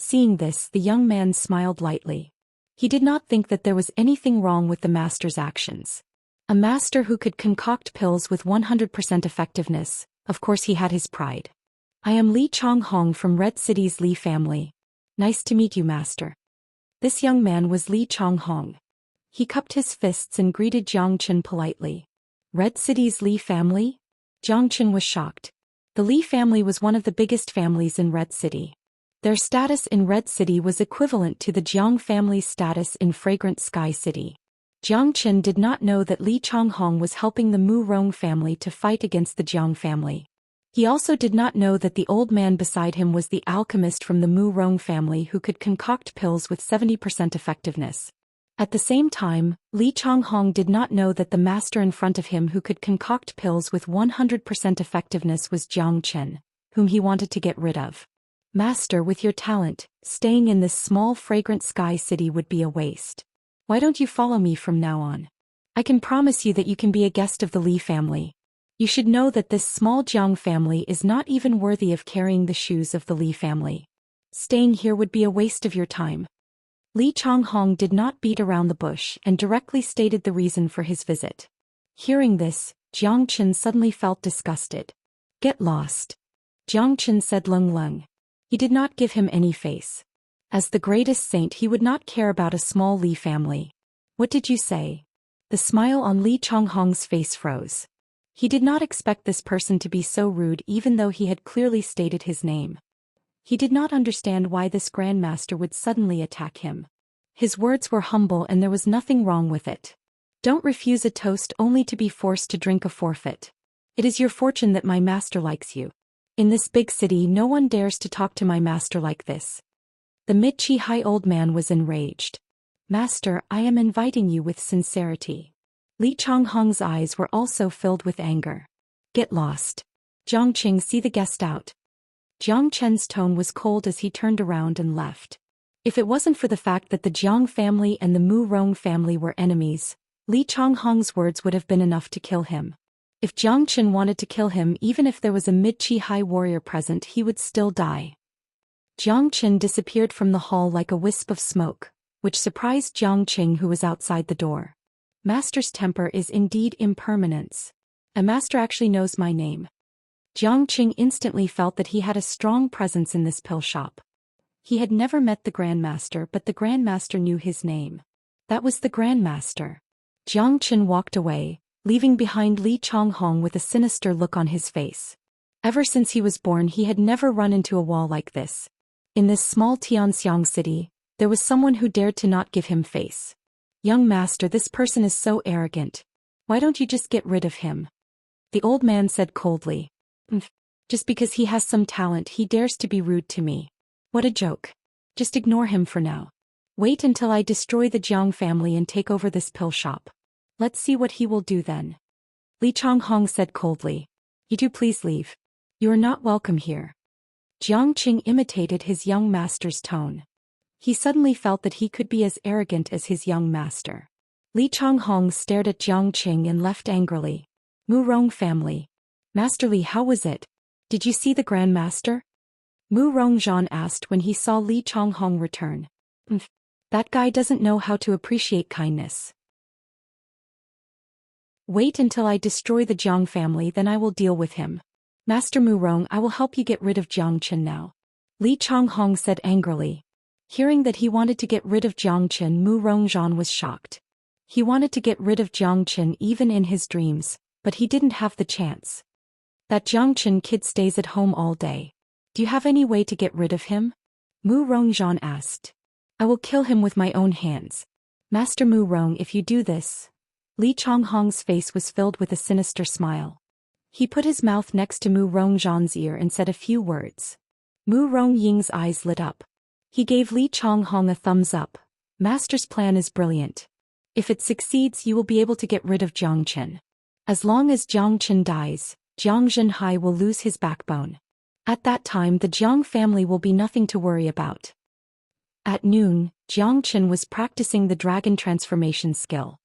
Seeing this, the young man smiled lightly. He did not think that there was anything wrong with the master's actions. A master who could concoct pills with 100% effectiveness, of course he had his pride. I am Li Changhong from Red City's Li family. Nice to meet you, master. This young man was Li Changhong. He cupped his fists and greeted Jiang Chen politely. Red City's Li family? Jiang Chen was shocked. The Li family was one of the biggest families in Red City. Their status in Red City was equivalent to the Jiang family's status in Fragrant Sky City. Jiang Chen did not know that Li Changhong was helping the Mu Rong family to fight against the Jiang family. He also did not know that the old man beside him was the alchemist from the Mu Rong family who could concoct pills with 70% effectiveness. At the same time, Li Changhong did not know that the master in front of him who could concoct pills with 100% effectiveness was Jiang Chen, whom he wanted to get rid of. Master, with your talent, staying in this small Fragrant Sky City would be a waste. Why don't you follow me from now on? I can promise you that you can be a guest of the Li family. You should know that this small Jiang family is not even worthy of carrying the shoes of the Li family. Staying here would be a waste of your time. Li Changhong did not beat around the bush and directly stated the reason for his visit. Hearing this, Jiang Chen suddenly felt disgusted. Get lost. Jiang Chen said lung lung. He did not give him any face. As the greatest saint, he would not care about a small Li family. What did you say? The smile on Li Changhong's face froze. He did not expect this person to be so rude even though he had clearly stated his name. He did not understand why this grandmaster would suddenly attack him. His words were humble and there was nothing wrong with it. Don't refuse a toast only to be forced to drink a forfeit. It is your fortune that my master likes you. In this big city no one dares to talk to my master like this. The mid-Chi old man was enraged. Master, I am inviting you with sincerity. Li Changhong's eyes were also filled with anger. Get lost. Jiangqing, see the guest out. Jiang Chen's tone was cold as he turned around and left. If it wasn't for the fact that the Jiang family and the Mu Rong family were enemies, Li Changhong's words would have been enough to kill him. If Jiang Chen wanted to kill him, even if there was a mid-Chi warrior present, he would still die. Jiang Chen disappeared from the hall like a wisp of smoke, which surprised Jiang Qing, who was outside the door. Master's temper is indeed impermanence. A master actually knows my name. Jiang Qing instantly felt that he had a strong presence in this pill shop. He had never met the Grandmaster, but the Grandmaster knew his name. That was the Grandmaster. Jiang Chen walked away, leaving behind Li Changhong with a sinister look on his face. Ever since he was born he had never run into a wall like this. In this small Tianxiang city, there was someone who dared to not give him face. Young master, this person is so arrogant. Why don't you just get rid of him? The old man said coldly. Just because he has some talent he dares to be rude to me. What a joke. Just ignore him for now. Wait until I destroy the Jiang family and take over this pill shop. Let's see what he will do then. Li Changhong said coldly. You two please leave. You are not welcome here. Jiang Qing imitated his young master's tone. He suddenly felt that he could be as arrogant as his young master. Li Changhong stared at Jiang Qing and left angrily. Mu Rong family. Master Li, how was it? Did you see the Grandmaster? Mu Rongzhan asked when he saw Li Changhong return. That guy doesn't know how to appreciate kindness. Wait until I destroy the Jiang family, then I will deal with him. Master Mu Rong, I will help you get rid of Jiang Chen now. Li Changhong said angrily. Hearing that he wanted to get rid of Jiang Chen, Mu Rongzhan was shocked. He wanted to get rid of Jiang Chen even in his dreams, but he didn't have the chance. That Jiang Chen kid stays at home all day. Do you have any way to get rid of him? Mu Rongzhan asked. I will kill him with my own hands. Master Mu Rong, if you do this. Li Changhong's face was filled with a sinister smile. He put his mouth next to Mu Rongzhan's ear and said a few words. Mu Rongying's eyes lit up. He gave Li Changhong a thumbs up. Master's plan is brilliant. If it succeeds, you will be able to get rid of Jiang Chen. As long as Jiang Chen dies, Jiang Zhenhai will lose his backbone. At that time the Jiang family will be nothing to worry about. At noon, Jiang Chen was practicing the dragon transformation skill.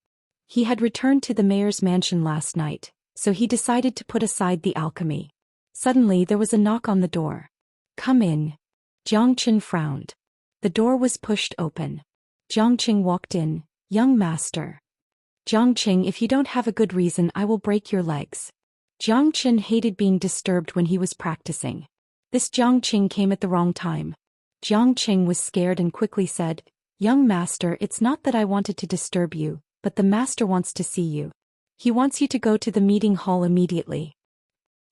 He had returned to the mayor's mansion last night, so he decided to put aside the alchemy. Suddenly there was a knock on the door. Come in. Jiang Chen frowned. The door was pushed open. Jiang Qing walked in. Young master. Jiang Qing, if you don't have a good reason I will break your legs. Jiang Chen hated being disturbed when he was practicing. This Jiang Qing came at the wrong time. Jiang Qing was scared and quickly said, Young master, it's not that I wanted to disturb you, but the master wants to see you. He wants you to go to the meeting hall immediately.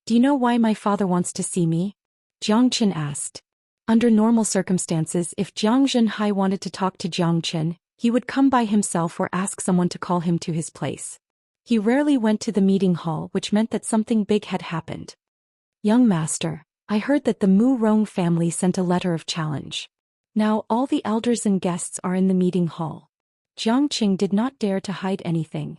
Do you know why my father wants to see me? Jiang Chen asked. Under normal circumstances, if Jiang Zhenhai wanted to talk to Jiang Chen, he would come by himself or ask someone to call him to his place. He rarely went to the meeting hall, which meant that something big had happened. Young master, I heard that the Mu Rong family sent a letter of challenge. Now all the elders and guests are in the meeting hall. Jiang Qing did not dare to hide anything.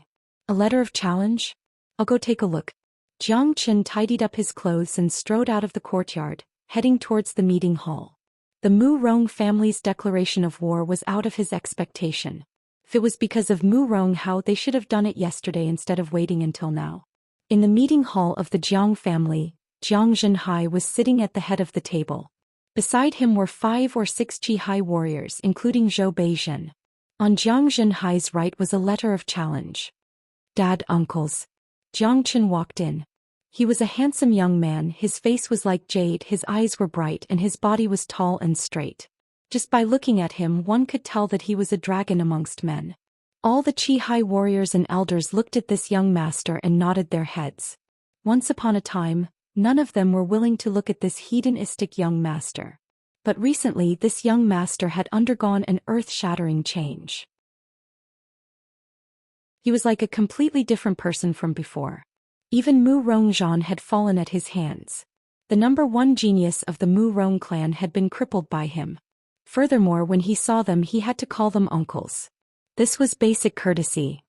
A letter of challenge? I'll go take a look. Jiang Chen tidied up his clothes and strode out of the courtyard, heading towards the meeting hall. The Mu Rong family's declaration of war was out of his expectation. If it was because of Mu Rong, how they should have done it yesterday instead of waiting until now. In the meeting hall of the Jiang family, Jiang Zhenhai was sitting at the head of the table. Beside him were 5 or 6 Chi warriors, including Zhou Xian. On Jiang Zhenhai's right was a letter of challenge. Dad, uncles. Jiang Chen walked in. He was a handsome young man, his face was like jade, his eyes were bright and his body was tall and straight. Just by looking at him one could tell that he was a dragon amongst men. All the Chi warriors and elders looked at this young master and nodded their heads. Once upon a time, none of them were willing to look at this hedonistic young master. But recently this young master had undergone an earth-shattering change. He was like a completely different person from before. Even Mu Rongzhan had fallen at his hands. The #1 genius of the Mu Rong clan had been crippled by him. Furthermore, when he saw them he had to call them uncles. This was basic courtesy.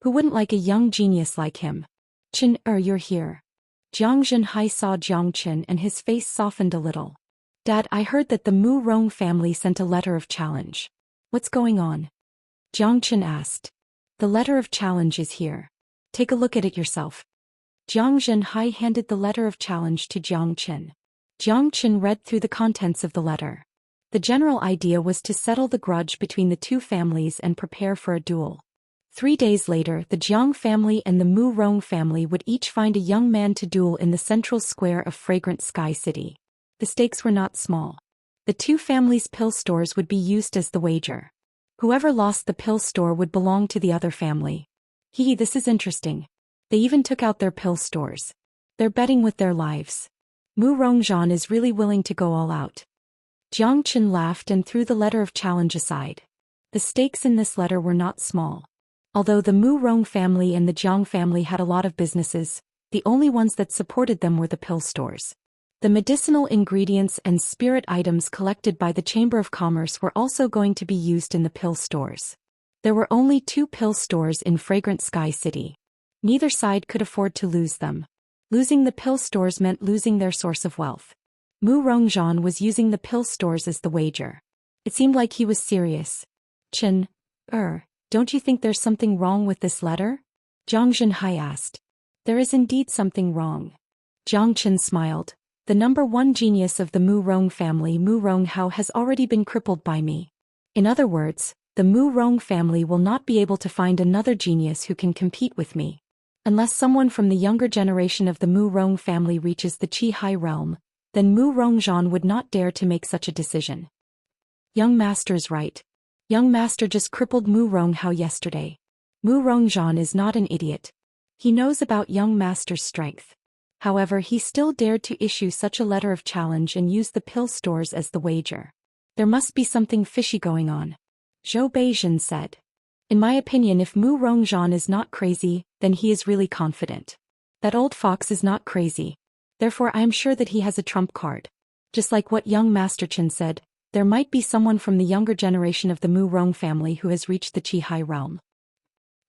Who wouldn't like a young genius like him? Chen, you're here. Jiang Zhenhai saw Jiang Chen and his face softened a little. Dad, I heard that the Mu Rong family sent a letter of challenge. What's going on? Jiang Chen asked. The letter of challenge is here. Take a look at it yourself. Jiang Zhenhai handed the letter of challenge to Jiang Chen. Jiang Chen read through the contents of the letter. The general idea was to settle the grudge between the two families and prepare for a duel. 3 days later, the Jiang family and the Mu Rong family would each find a young man to duel in the central square of Fragrant Sky City. The stakes were not small. The two families' pill stores would be used as the wager. Whoever lost the pill store would belong to the other family. This is interesting. They even took out their pill stores. They're betting with their lives. Mu Rongzhan is really willing to go all out. Jiang Chen laughed and threw the letter of challenge aside. The stakes in this letter were not small. Although the Mu Rong family and the Jiang family had a lot of businesses, the only ones that supported them were the pill stores. The medicinal ingredients and spirit items collected by the Chamber of Commerce were also going to be used in the pill stores. There were only 2 pill stores in Fragrant Sky City. Neither side could afford to lose them. Losing the pill stores meant losing their source of wealth. Mu Rongzhan was using the pill stores as the wager. It seemed like he was serious. Chen, don't you think there's something wrong with this letter? Jiang Zhenhai asked. There is indeed something wrong. Jiang Chen smiled. The #1 genius of the Mu Rong family, Mu Ronghao, has already been crippled by me. In other words, the Mu Rong family will not be able to find another genius who can compete with me. Unless someone from the younger generation of the Mu Rong family reaches the Qi Hai realm, then Mu Rongzhan would not dare to make such a decision. Young master's right. Young master just crippled Mu Ronghao yesterday. Mu Rongzhan is not an idiot. He knows about young master's strength. However, he still dared to issue such a letter of challenge and use the pill stores as the wager. There must be something fishy going on. Zhou Beijin said. In my opinion, if Mu Rongzhan is not crazy, then he is really confident. That old fox is not crazy. Therefore I am sure that he has a trump card. Just like what young Master Chen said, there might be someone from the younger generation of the Mu Rong family who has reached the Qi Hai realm.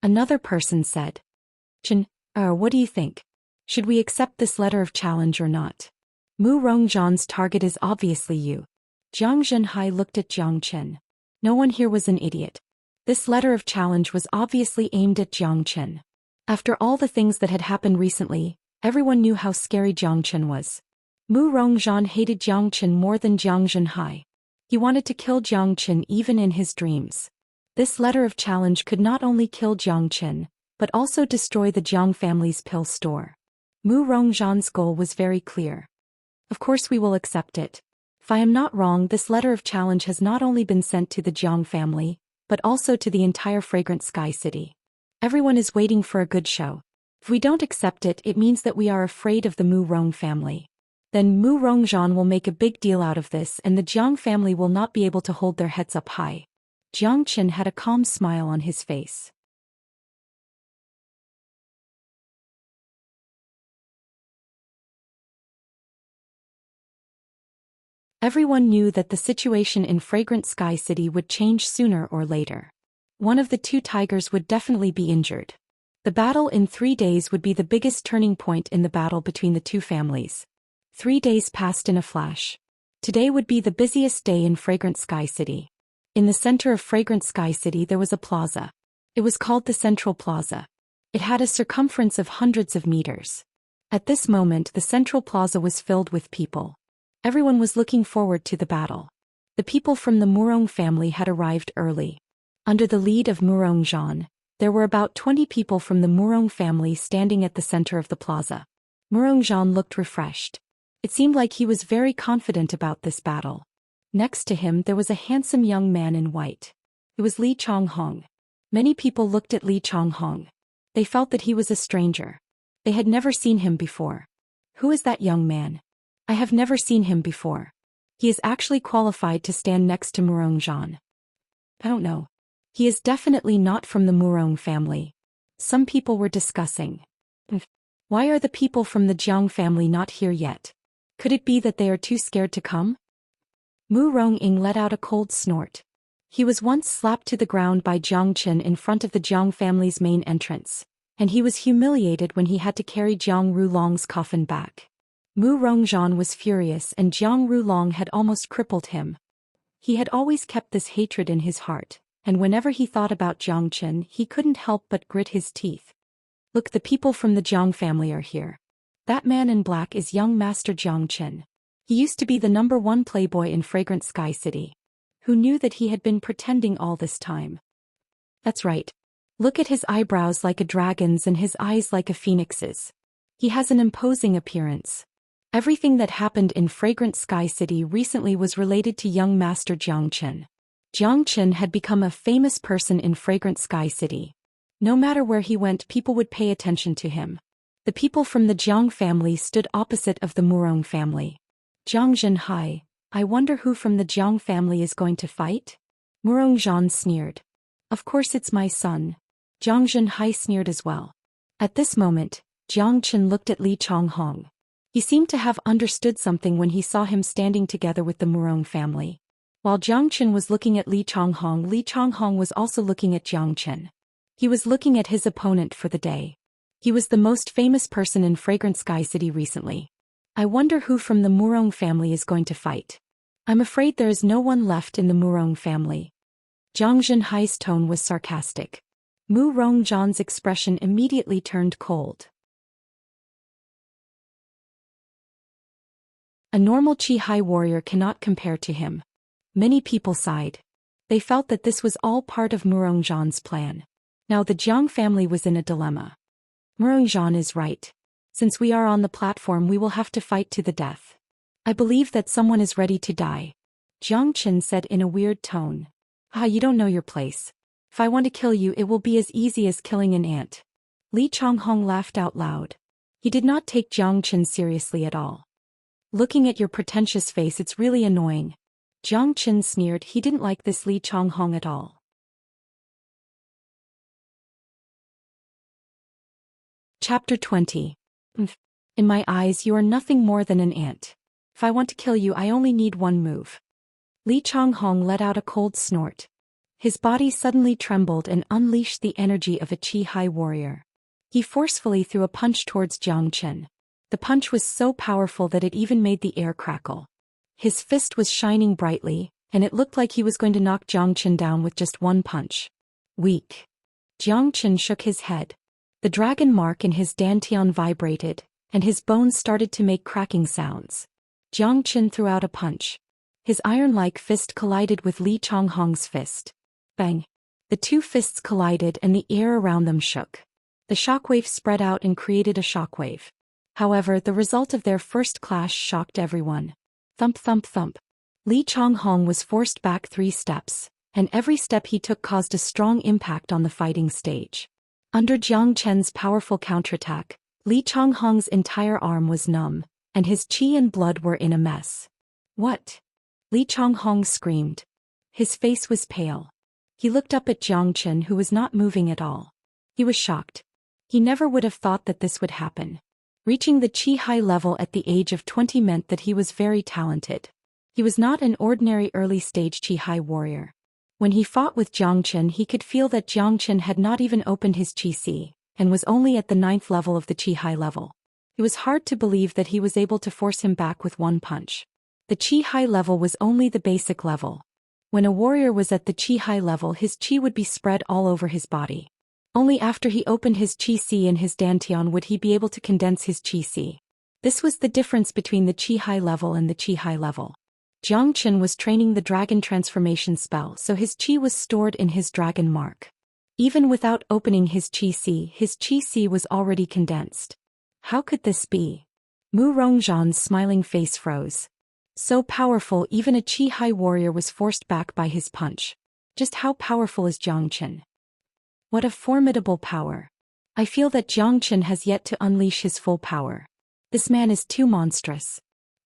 Another person said. Chen, what do you think? Should we accept this letter of challenge or not? Mu Rongzhan's target is obviously you. Jiang Zhenhai looked at Jiang Chen. No one here was an idiot. This letter of challenge was obviously aimed at Jiang Chen. After all the things that had happened recently, everyone knew how scary Jiang Chen was. Mu Rongzhan hated Jiang Chen more than Jiang Zhenhai. He wanted to kill Jiang Chen even in his dreams. This letter of challenge could not only kill Jiang Chen, but also destroy the Jiang family's pill store. Mu Rongzhan's goal was very clear. Of course we will accept it. If I am not wrong, this letter of challenge has not only been sent to the Jiang family, but also to the entire Fragrant Sky City. Everyone is waiting for a good show. If we don't accept it, it means that we are afraid of the Mu Rong family. Then Mu Rongzhan will make a big deal out of this and the Jiang family will not be able to hold their heads up high. Jiang Chen had a calm smile on his face. Everyone knew that the situation in Fragrant Sky City would change sooner or later. One of the 2 tigers would definitely be injured. The battle in 3 days would be the biggest turning point in the battle between the 2 families. 3 days passed in a flash. Today would be the busiest day in Fragrant Sky City. In the center of Fragrant Sky City there was a plaza. It was called the Central Plaza. It had a circumference of hundreds of meters. At this moment the Central Plaza was filled with people. Everyone was looking forward to the battle. The people from the Murong family had arrived early. Under the lead of Mu Rongzhan, there were about 20 people from the Murong family standing at the center of the plaza. Mu Rongzhan looked refreshed. It seemed like he was very confident about this battle. Next to him there was a handsome young man in white. It was Li Changhong. Many people looked at Li Changhong. They felt that he was a stranger. They had never seen him before. Who is that young man? I have never seen him before. He is actually qualified to stand next to Zhang. I don't know. He is definitely not from the Murong family. Some people were discussing. Why are the people from the Jiang family not here yet? Could it be that they are too scared to come? Mu Rongying let out a cold snort. He was once slapped to the ground by Jiang Chen in front of the Jiang family's main entrance, and he was humiliated when he had to carry Jiang Rulong's coffin back. Mu Rongzhan was furious and Jiang Rulong had almost crippled him. He had always kept this hatred in his heart, and whenever he thought about Jiang Chen he couldn't help but grit his teeth. Look, the people from the Jiang family are here. That man in black is young Master Jiang Chen. He used to be the #1 playboy in Fragrant Sky City. Who knew that he had been pretending all this time? That's right. Look at his eyebrows like a dragon's and his eyes like a phoenix's. He has an imposing appearance. Everything that happened in Fragrant Sky City recently was related to young Master Jiang Chen. Jiang Chen had become a famous person in Fragrant Sky City. No matter where he went, people would pay attention to him. The people from the Jiang family stood opposite of the Murong family. Jiang Zhenhai, I wonder who from the Jiang family is going to fight? Murongzhan sneered. Of course it's my son. Jiang Zhenhai sneered as well. At this moment, Jiang Chen looked at Li Changhong. He seemed to have understood something when he saw him standing together with the Murong family. While Jiang Chen was looking at Li Changhong was also looking at Jiang Chen. He was looking at his opponent for the day. He was the most famous person in Fragrant Sky City recently. I wonder who from the Murong family is going to fight. I'm afraid there is no one left in the Murong family. Jiang Zhenhai's tone was sarcastic. Mu Rongzhan's expression immediately turned cold. A normal Qi-Hai warrior cannot compare to him. Many people sighed. They felt that this was all part of Murongzhan's plan. Now the Jiang family was in a dilemma. Murongzhan is right. Since we are on the platform we will have to fight to the death. I believe that someone is ready to die. Jiang Chen said in a weird tone. You don't know your place. If I want to kill you it will be as easy as killing an ant. Li Changhong laughed out loud. He did not take Jiang Chen seriously at all. Looking at your pretentious face it's really annoying. Jiang Chen sneered. He didn't like this Li Changhong at all. Chapter 20. In my eyes you are nothing more than an ant. If I want to kill you I only need one move. Li Changhong let out a cold snort. His body suddenly trembled and unleashed the energy of a Qi-Hai warrior. He forcefully threw a punch towards Jiang Chen. The punch was so powerful that it even made the air crackle. His fist was shining brightly, and it looked like he was going to knock Jiang Chen down with just one punch. Weak. Jiang Chen shook his head. The dragon mark in his dantian vibrated, and his bones started to make cracking sounds. Jiang Chen threw out a punch. His iron-like fist collided with Li Changhong's fist. Bang! The two fists collided and the air around them shook. The shockwave spread out and created a shockwave. However, the result of their first clash shocked everyone. Thump thump thump. Li Changhong was forced back 3 steps, and every step he took caused a strong impact on the fighting stage. Under Jiang Chen's powerful counterattack, Li Changhong's entire arm was numb, and his qi and blood were in a mess. What? Li Changhong screamed. His face was pale. He looked up at Jiang Chen who was not moving at all. He was shocked. He never would have thought that this would happen. Reaching the Qi-Hai level at the age of 20 meant that he was very talented. He was not an ordinary early-stage Qi-Hai warrior. When he fought with Jiang Chen he could feel that Jiang Chen had not even opened his Qi-Si, and was only at the 9th level of the Qi-Hai level. It was hard to believe that he was able to force him back with one punch. The Qi-Hai level was only the basic level. When a warrior was at the Qi-Hai level his Qi would be spread all over his body. Only after he opened his Qi-Si and his dantian would he be able to condense his Qi-Si. This was the difference between the Qi-Hai level and the Qi-Hai level. Jiang Chen was training the dragon transformation spell so his Qi was stored in his dragon mark. Even without opening his Qi-Si was already condensed. How could this be? Mu Rongzhan's smiling face froze. So powerful even a Qi-Hai warrior was forced back by his punch. Just how powerful is Jiang Chen? What a formidable power. I feel that Xianxia has yet to unleash his full power. This man is too monstrous.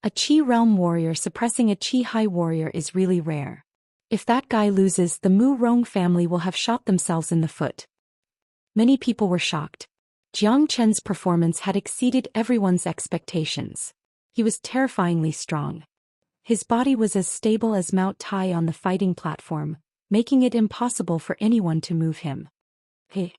A Qi realm warrior suppressing a Qi high warrior is really rare. If that guy loses, the Mu Rong family will have shot themselves in the foot. Many people were shocked. Xianxia's performance had exceeded everyone's expectations. He was terrifyingly strong. His body was as stable as Mount Tai on the fighting platform, making it impossible for anyone to move him. Hey!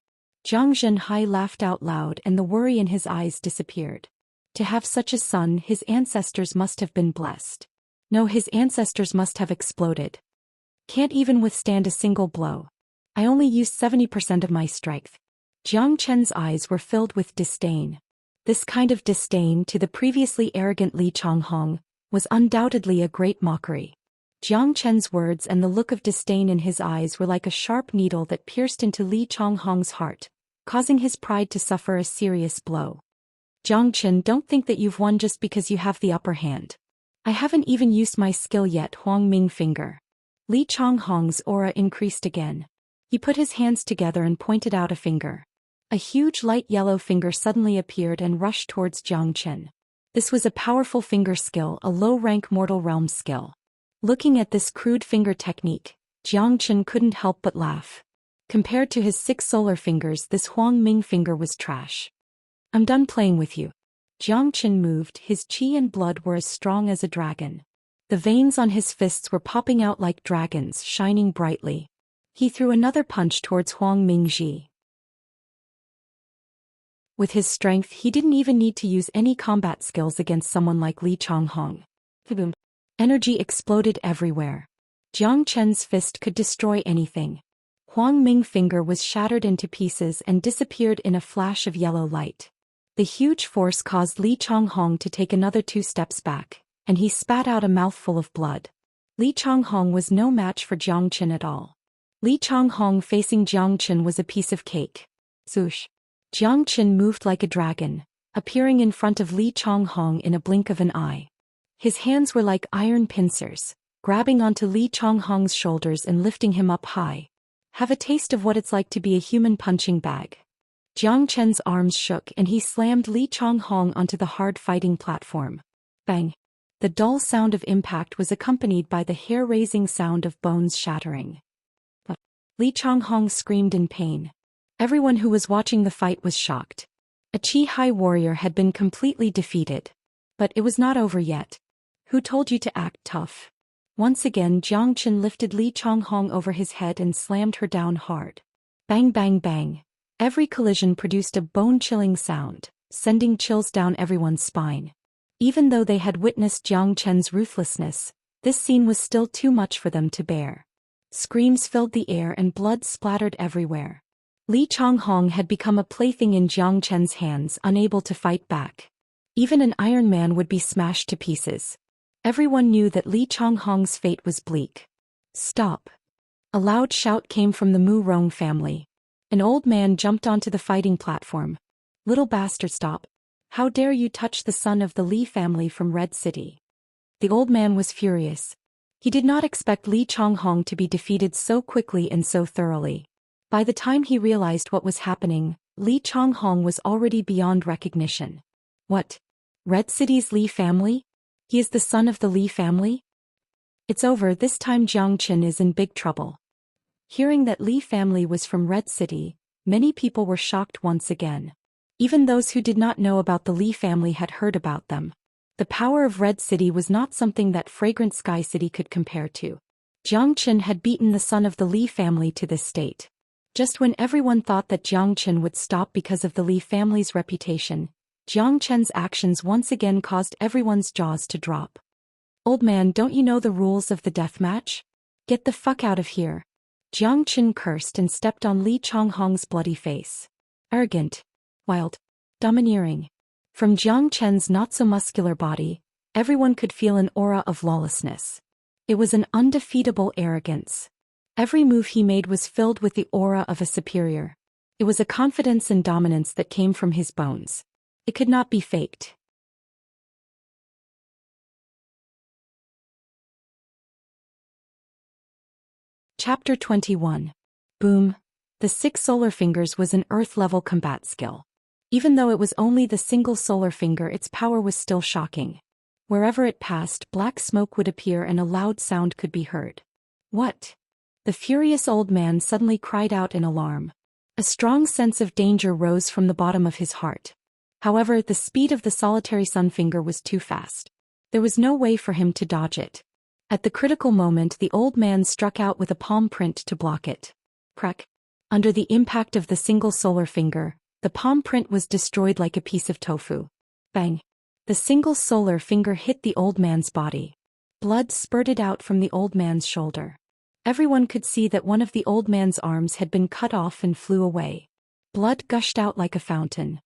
Zhang Zhenhai laughed out loud and the worry in his eyes disappeared. To have such a son, his ancestors must have been blessed. No, his ancestors must have exploded. Can't even withstand a single blow. I only used 70% of my strength. Jiang Chen's eyes were filled with disdain. This kind of disdain to the previously arrogant Li Changhong was undoubtedly a great mockery. Jiang Chen's words and the look of disdain in his eyes were like a sharp needle that pierced into Li Changhong's heart, causing his pride to suffer a serious blow. Jiang Chen, don't think that you've won just because you have the upper hand. I haven't even used my skill yet, Huang Ming finger. Li Changhong's aura increased again. He put his hands together and pointed out a finger. A huge light yellow finger suddenly appeared and rushed towards Jiang Chen. This was a powerful finger skill, a low-rank mortal realm skill. Looking at this crude finger technique, Jiang Chen couldn't help but laugh. Compared to his 6 solar fingers, this Huang Ming finger was trash. I'm done playing with you. Jiang Chen moved, his qi and blood were as strong as a dragon. The veins on his fists were popping out like dragons, shining brightly. He threw another punch towards Huang Mingji. With his strength, he didn't even need to use any combat skills against someone like Li Changhong. Boom. Energy exploded everywhere. Jiang Chen's fist could destroy anything. Huang Ming's finger was shattered into pieces and disappeared in a flash of yellow light. The huge force caused Li Changhong to take another 2 steps back, and he spat out a mouthful of blood. Li Changhong was no match for Jiang Chen at all. Li Changhong facing Jiang Chen was a piece of cake. Swoosh. Jiang Chen moved like a dragon, appearing in front of Li Changhong in a blink of an eye. His hands were like iron pincers, grabbing onto Li Changhong's shoulders and lifting him up high. Have a taste of what it's like to be a human punching bag. Jiang Chen's arms shook and he slammed Li Changhong onto the hard fighting platform. Bang! The dull sound of impact was accompanied by the hair-raising sound of bones shattering. Li Changhong screamed in pain. Everyone who was watching the fight was shocked. A Qi High warrior had been completely defeated. But it was not over yet. Who told you to act tough? Once again, Jiang Chen lifted Li Changhong over his head and slammed her down hard. Bang bang bang. Every collision produced a bone-chilling sound, sending chills down everyone's spine. Even though they had witnessed Jiang Chen's ruthlessness, this scene was still too much for them to bear. Screams filled the air and blood splattered everywhere. Li Changhong had become a plaything in Jiang Chen's hands, unable to fight back. Even an Iron Man would be smashed to pieces. Everyone knew that Li Changhong's fate was bleak. Stop! A loud shout came from the Mu Rong family. An old man jumped onto the fighting platform. Little bastard, stop! How dare you touch the son of the Li family from Red City? The old man was furious. He did not expect Li Changhong to be defeated so quickly and so thoroughly. By the time he realized what was happening, Li Changhong was already beyond recognition. What? Red City's Li family? He is the son of the Li family? It's over, this time Jiang Chen is in big trouble. Hearing that Li family was from Red City, many people were shocked once again. Even those who did not know about the Li family had heard about them. The power of Red City was not something that Fragrant Sky City could compare to. Jiang Chen had beaten the son of the Li family to this state. Just when everyone thought that Jiang Chen would stop because of the Li family's reputation, Jiang Chen's actions once again caused everyone's jaws to drop. Old man, don't you know the rules of the deathmatch? Get the fuck out of here. Jiang Chen cursed and stepped on Li Changhong's bloody face. Arrogant. Wild. Domineering. From Jiang Chen's not-so-muscular body, everyone could feel an aura of lawlessness. It was an undefeatable arrogance. Every move he made was filled with the aura of a superior. It was a confidence and dominance that came from his bones. It could not be faked. Chapter 21. Boom. The 6 solar fingers was an earth-level combat skill. Even though it was only the single solar finger, its power was still shocking. Wherever it passed, black smoke would appear and a loud sound could be heard. What? The furious old man suddenly cried out in alarm. A strong sense of danger rose from the bottom of his heart. However, the speed of the solitary sun finger was too fast. There was no way for him to dodge it. At the critical moment, the old man struck out with a palm print to block it. Crack. Under the impact of the single solar finger, the palm print was destroyed like a piece of tofu. Bang. The single solar finger hit the old man's body. Blood spurted out from the old man's shoulder. Everyone could see that one of the old man's arms had been cut off and flew away. Blood gushed out like a fountain.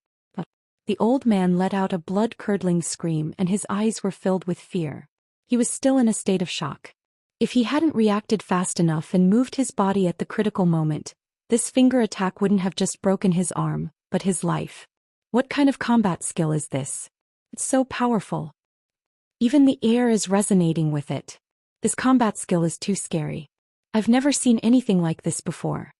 The old man let out a blood-curdling scream and his eyes were filled with fear. He was still in a state of shock. If he hadn't reacted fast enough and moved his body at the critical moment, this finger attack wouldn't have just broken his arm, but his life. What kind of combat skill is this? It's so powerful. Even the air is resonating with it. This combat skill is too scary. I've never seen anything like this before.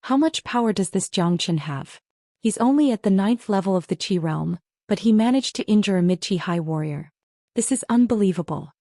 How much power does this Zhou Xian have? He's only at the 9th level of the Qi realm, but he managed to injure a mid-Qi high warrior. This is unbelievable.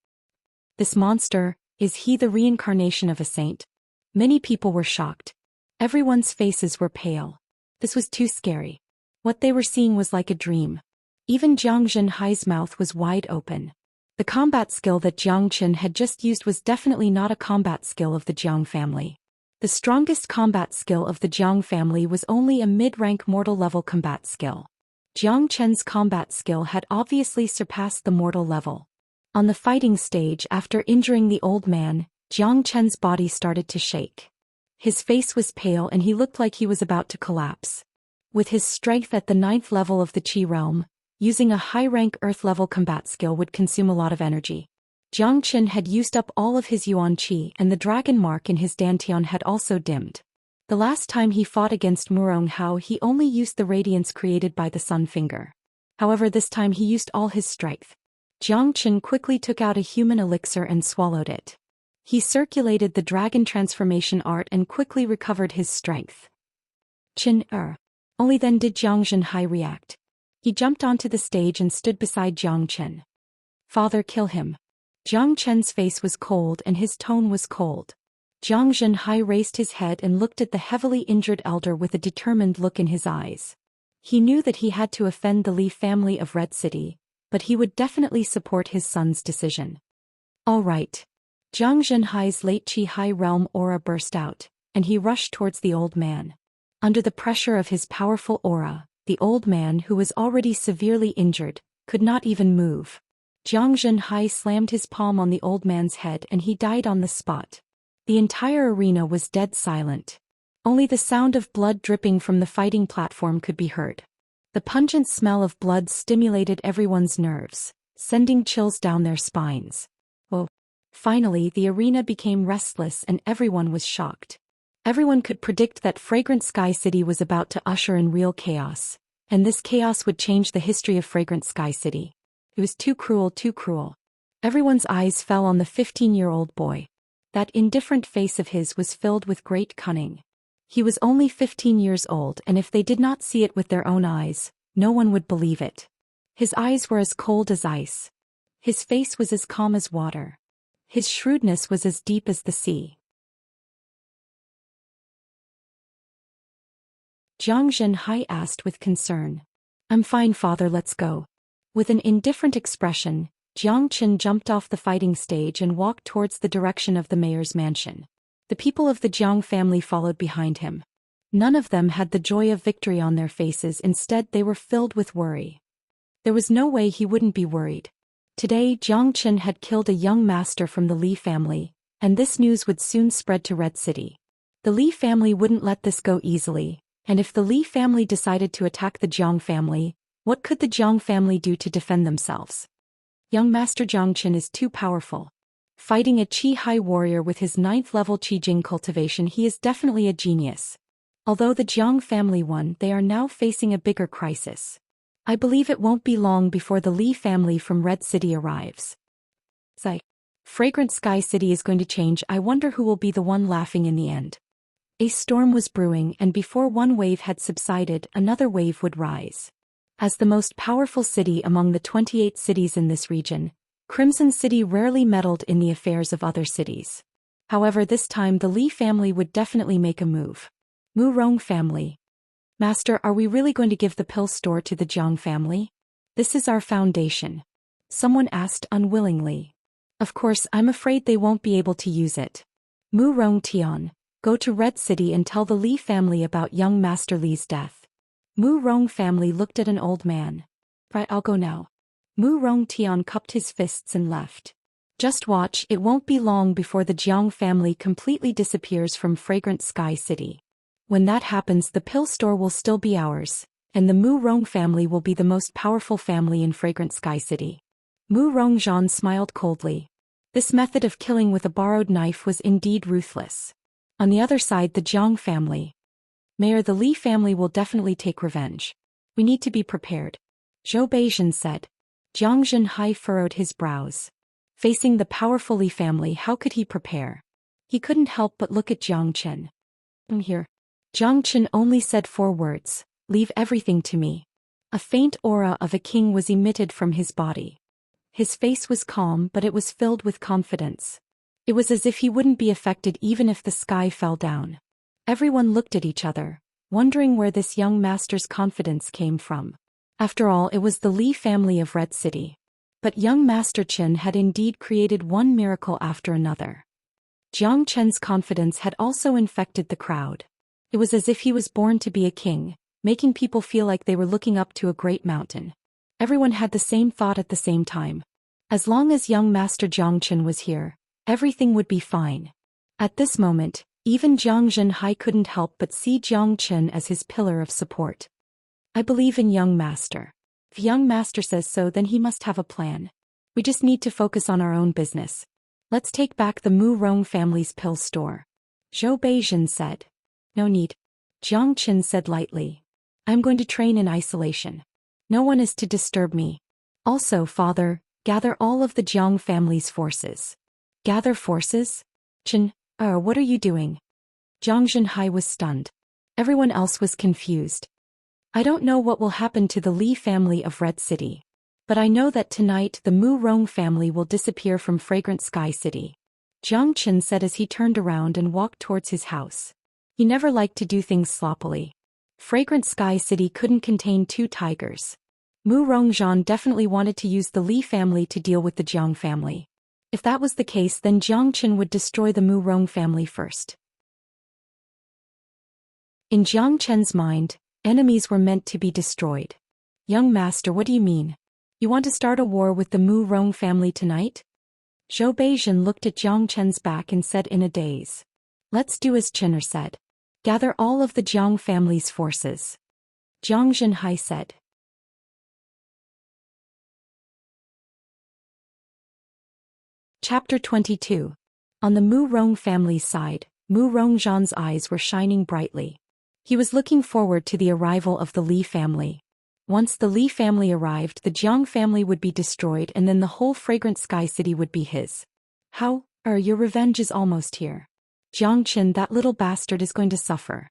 This monster, is he the reincarnation of a saint? Many people were shocked. Everyone's faces were pale. This was too scary. What they were seeing was like a dream. Even Zhang Zhenhai's mouth was wide open. The combat skill that Zhang Qian had just used was definitely not a combat skill of the Jiang family. The strongest combat skill of the Jiang family was only a mid-rank mortal level combat skill. Zhang Qian's combat skill had obviously surpassed the mortal level. On the fighting stage, after injuring the old man, Zhang Qian's body started to shake. His face was pale and he looked like he was about to collapse. With his strength at the 9th level of the Qi realm, using a high-rank earth-level combat skill would consume a lot of energy. Zhang Qian had used up all of his Yuan Qi and the dragon mark in his Dantian had also dimmed. The last time he fought against Murong Hao, he only used the radiance created by the sun finger. However, this time he used all his strength. Zhang Qian quickly took out a human elixir and swallowed it. He circulated the dragon transformation art and quickly recovered his strength. Only then did Zhang Zhenhai react. He jumped onto the stage and stood beside Zhang Qian. Father, kill him. Zhang Qian's face was cold and his tone was cold. Zhang Zhenhai raised his head and looked at the heavily injured elder with a determined look in his eyes. He knew that he had to offend the Li family of Red City, but he would definitely support his son's decision. All right. Zhang Zhenhai's late Qi high realm aura burst out, and he rushed towards the old man. Under the pressure of his powerful aura, the old man, who was already severely injured, could not even move. Zhang Zhenhai slammed his palm on the old man's head and he died on the spot. The entire arena was dead silent. Only the sound of blood dripping from the fighting platform could be heard. The pungent smell of blood stimulated everyone's nerves, sending chills down their spines. Oh! Finally, the arena became restless and everyone was shocked. Everyone could predict that Fragrant Sky City was about to usher in real chaos, and this chaos would change the history of Fragrant Sky City. It was too cruel, too cruel. Everyone's eyes fell on the 15-year-old boy. That indifferent face of his was filled with great cunning. He was only 15 years old, and if they did not see it with their own eyes, no one would believe it. His eyes were as cold as ice. His face was as calm as water. His shrewdness was as deep as the sea. Zhang Zhenhai asked with concern. I'm fine, father, let's go. With an indifferent expression, Zhang Qian jumped off the fighting stage and walked towards the direction of the mayor's mansion. The people of the Jiang family followed behind him. None of them had the joy of victory on their faces, instead they were filled with worry. There was no way he wouldn't be worried. Today Zhang Qian had killed a young master from the Li family, and this news would soon spread to Red City. The Li family wouldn't let this go easily, and if the Li family decided to attack the Jiang family, what could the Jiang family do to defend themselves? Young Master Zhang Qian is too powerful. Fighting a Qi high warrior with his 9th level Qi Jing cultivation, he is definitely a genius. Although the Jiang family won, they are now facing a bigger crisis. I believe it won't be long before the Li family from Red City arrives. Fragrant Sky City is going to change. I wonder who will be the one laughing in the end. A storm was brewing, and before one wave had subsided, another wave would rise. As the most powerful city among the 28 cities in this region, Crimson City rarely meddled in the affairs of other cities. However, this time the Li family would definitely make a move. Mu Rong family. Master, are we really going to give the pill store to the Jiang family? This is our foundation. Someone asked unwillingly. Of course, I'm afraid they won't be able to use it. Mu Rong Tian, go to Red City and tell the Li family about young Master Li's death. Mu Rong family looked at an old man. Right, I'll go now. Mu Rong Tian cupped his fists and left. Just watch, it won't be long before the Jiang family completely disappears from Fragrant Sky City. When that happens, the pill store will still be ours, and the Mu Rong family will be the most powerful family in Fragrant Sky City. Mu Rongzhan smiled coldly. This method of killing with a borrowed knife was indeed ruthless. On the other side, the Jiang family. Mayor, the Li family will definitely take revenge. We need to be prepared. Zhou Xian said. Jiang Zhenhai furrowed his brows. Facing the powerful Li family, how could he prepare? He couldn't help but look at Jiang Chen. I'm here. Jiang Chen only said 4 words, leave everything to me. A faint aura of a king was emitted from his body. His face was calm, but it was filled with confidence. It was as if he wouldn't be affected even if the sky fell down. Everyone looked at each other, wondering where this young master's confidence came from. After all, it was the Li family of Red City. But young Master Chen had indeed created one miracle after another. Jiang Chen's confidence had also infected the crowd. It was as if he was born to be a king, making people feel like they were looking up to a great mountain. Everyone had the same thought at the same time. As long as young Master Jiang Chen was here, everything would be fine. At this moment, even Jiang Zhenhai couldn't help but see Jiang Chen as his pillar of support. I believe in young master. If young master says so, then he must have a plan. We just need to focus on our own business. Let's take back the Mu Rong family's pill store. Zhou Xian said. No need. Jiang Chen said lightly. I'm going to train in isolation. No one is to disturb me. Also, father, gather all of the Jiang family's forces. Gather forces? Chen, what are you doing? Jiang Zhenhai was stunned. Everyone else was confused. I don't know what will happen to the Li family of Red City. But I know that tonight the Mu Rong family will disappear from Fragrant Sky City. Jiang Chen said as he turned around and walked towards his house. He never liked to do things sloppily. Fragrant Sky City couldn't contain 2 tigers. Mu Rongzhan definitely wanted to use the Li family to deal with the Jiang family. If that was the case, then Jiang Chen would destroy the Mu Rong family first. In Jiang Chen's mind, enemies were meant to be destroyed. Young master, what do you mean? You want to start a war with the Mu Rong family tonight? Zhou Xian looked at Jiang Chen's back and said in a daze. Let's do as Chener said. Gather all of the Jiang family's forces. Jiang Zhenhai said. Chapter 22. On the Mu Rong family's side, Mu Rongzhan's eyes were shining brightly. He was looking forward to the arrival of the Li family. Once the Li family arrived, the Jiang family would be destroyed and then the whole Fragrant Sky City would be his. How? Your revenge is almost here. Jiang Chen, that little bastard is going to suffer.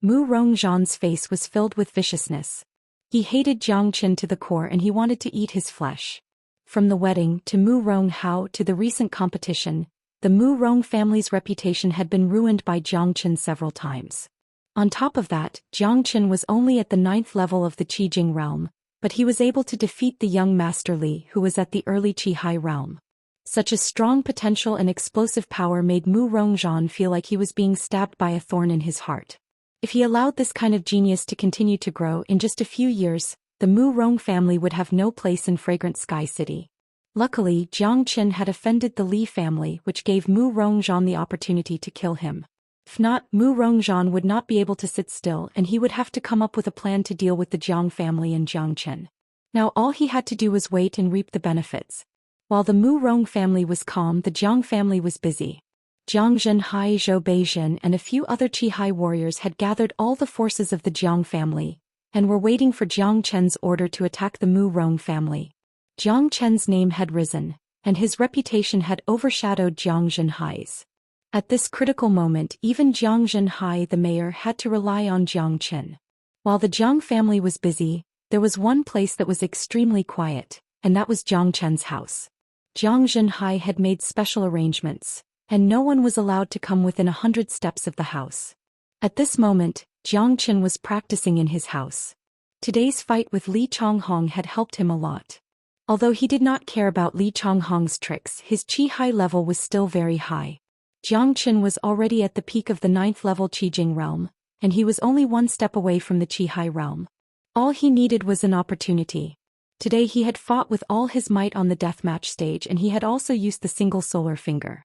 Mu Rongzhan's face was filled with viciousness. He hated Jiang Chen to the core and he wanted to eat his flesh. From the wedding to Mu Rong Hao to the recent competition, the Mu Rong family's reputation had been ruined by Jiang Chen several times. On top of that, Jiang Chen was only at the 9th level of the Qijing realm, but he was able to defeat the young Master Li who was at the early Qihai realm. Such a strong potential and explosive power made Mu Rongzhan feel like he was being stabbed by a thorn in his heart. If he allowed this kind of genius to continue to grow, in just a few years, the Mu Rong family would have no place in Fragrant Sky City. Luckily, Jiang Chen had offended the Li family, which gave Mu Rongzhan the opportunity to kill him. If not, Mu Rongzhan would not be able to sit still and he would have to come up with a plan to deal with the Jiang family and Jiang Chen. Now all he had to do was wait and reap the benefits. While the Mu Rong family was calm, the Jiang family was busy. Jiang Zhenhai, Zhou Xian and a few other Qihai warriors had gathered all the forces of the Jiang family, and were waiting for Jiang Chen's order to attack the Mu Rong family. Jiang Chen's name had risen, and his reputation had overshadowed Jiang Zhenhai's. At this critical moment, even Jiang Zhenhai, the mayor, had to rely on Jiang Qin. While the Jiang family was busy, there was one place that was extremely quiet, and that was Jiang Chen's house. Jiang Zhenhai had made special arrangements, and no one was allowed to come within 100 steps of the house. At this moment, Jiang Qin was practicing in his house. Today's fight with Li Changhong had helped him a lot. Although he did not care about Li Changhong's tricks, his Qi-Hai level was still very high. Jiang Qin was already at the peak of the 9th level Qijing realm, and he was only one step away from the Qi-Hai realm. All he needed was an opportunity. Today he had fought with all his might on the deathmatch stage, and he had also used the single solar finger.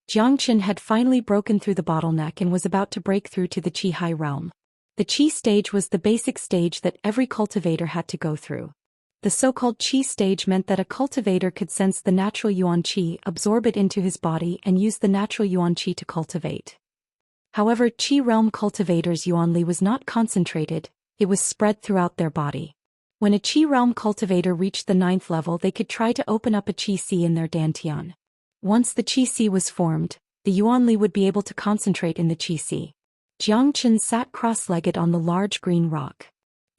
Jiang Qin had finally broken through the bottleneck and was about to break through to the Qi-Hai realm. The Qi stage was the basic stage that every cultivator had to go through. The so-called Qi stage meant that a cultivator could sense the natural Yuan Qi, absorb it into his body, and use the natural Yuan Qi to cultivate. However, Qi realm cultivators' Yuan Li was not concentrated, it was spread throughout their body. When a Qi realm cultivator reached the 9th level, they could try to open up a Qi Si in their Dantian. Once the Qi Si was formed, the Yuan Li would be able to concentrate in the Qi Si. Jiang Qin sat cross-legged on the large green rock.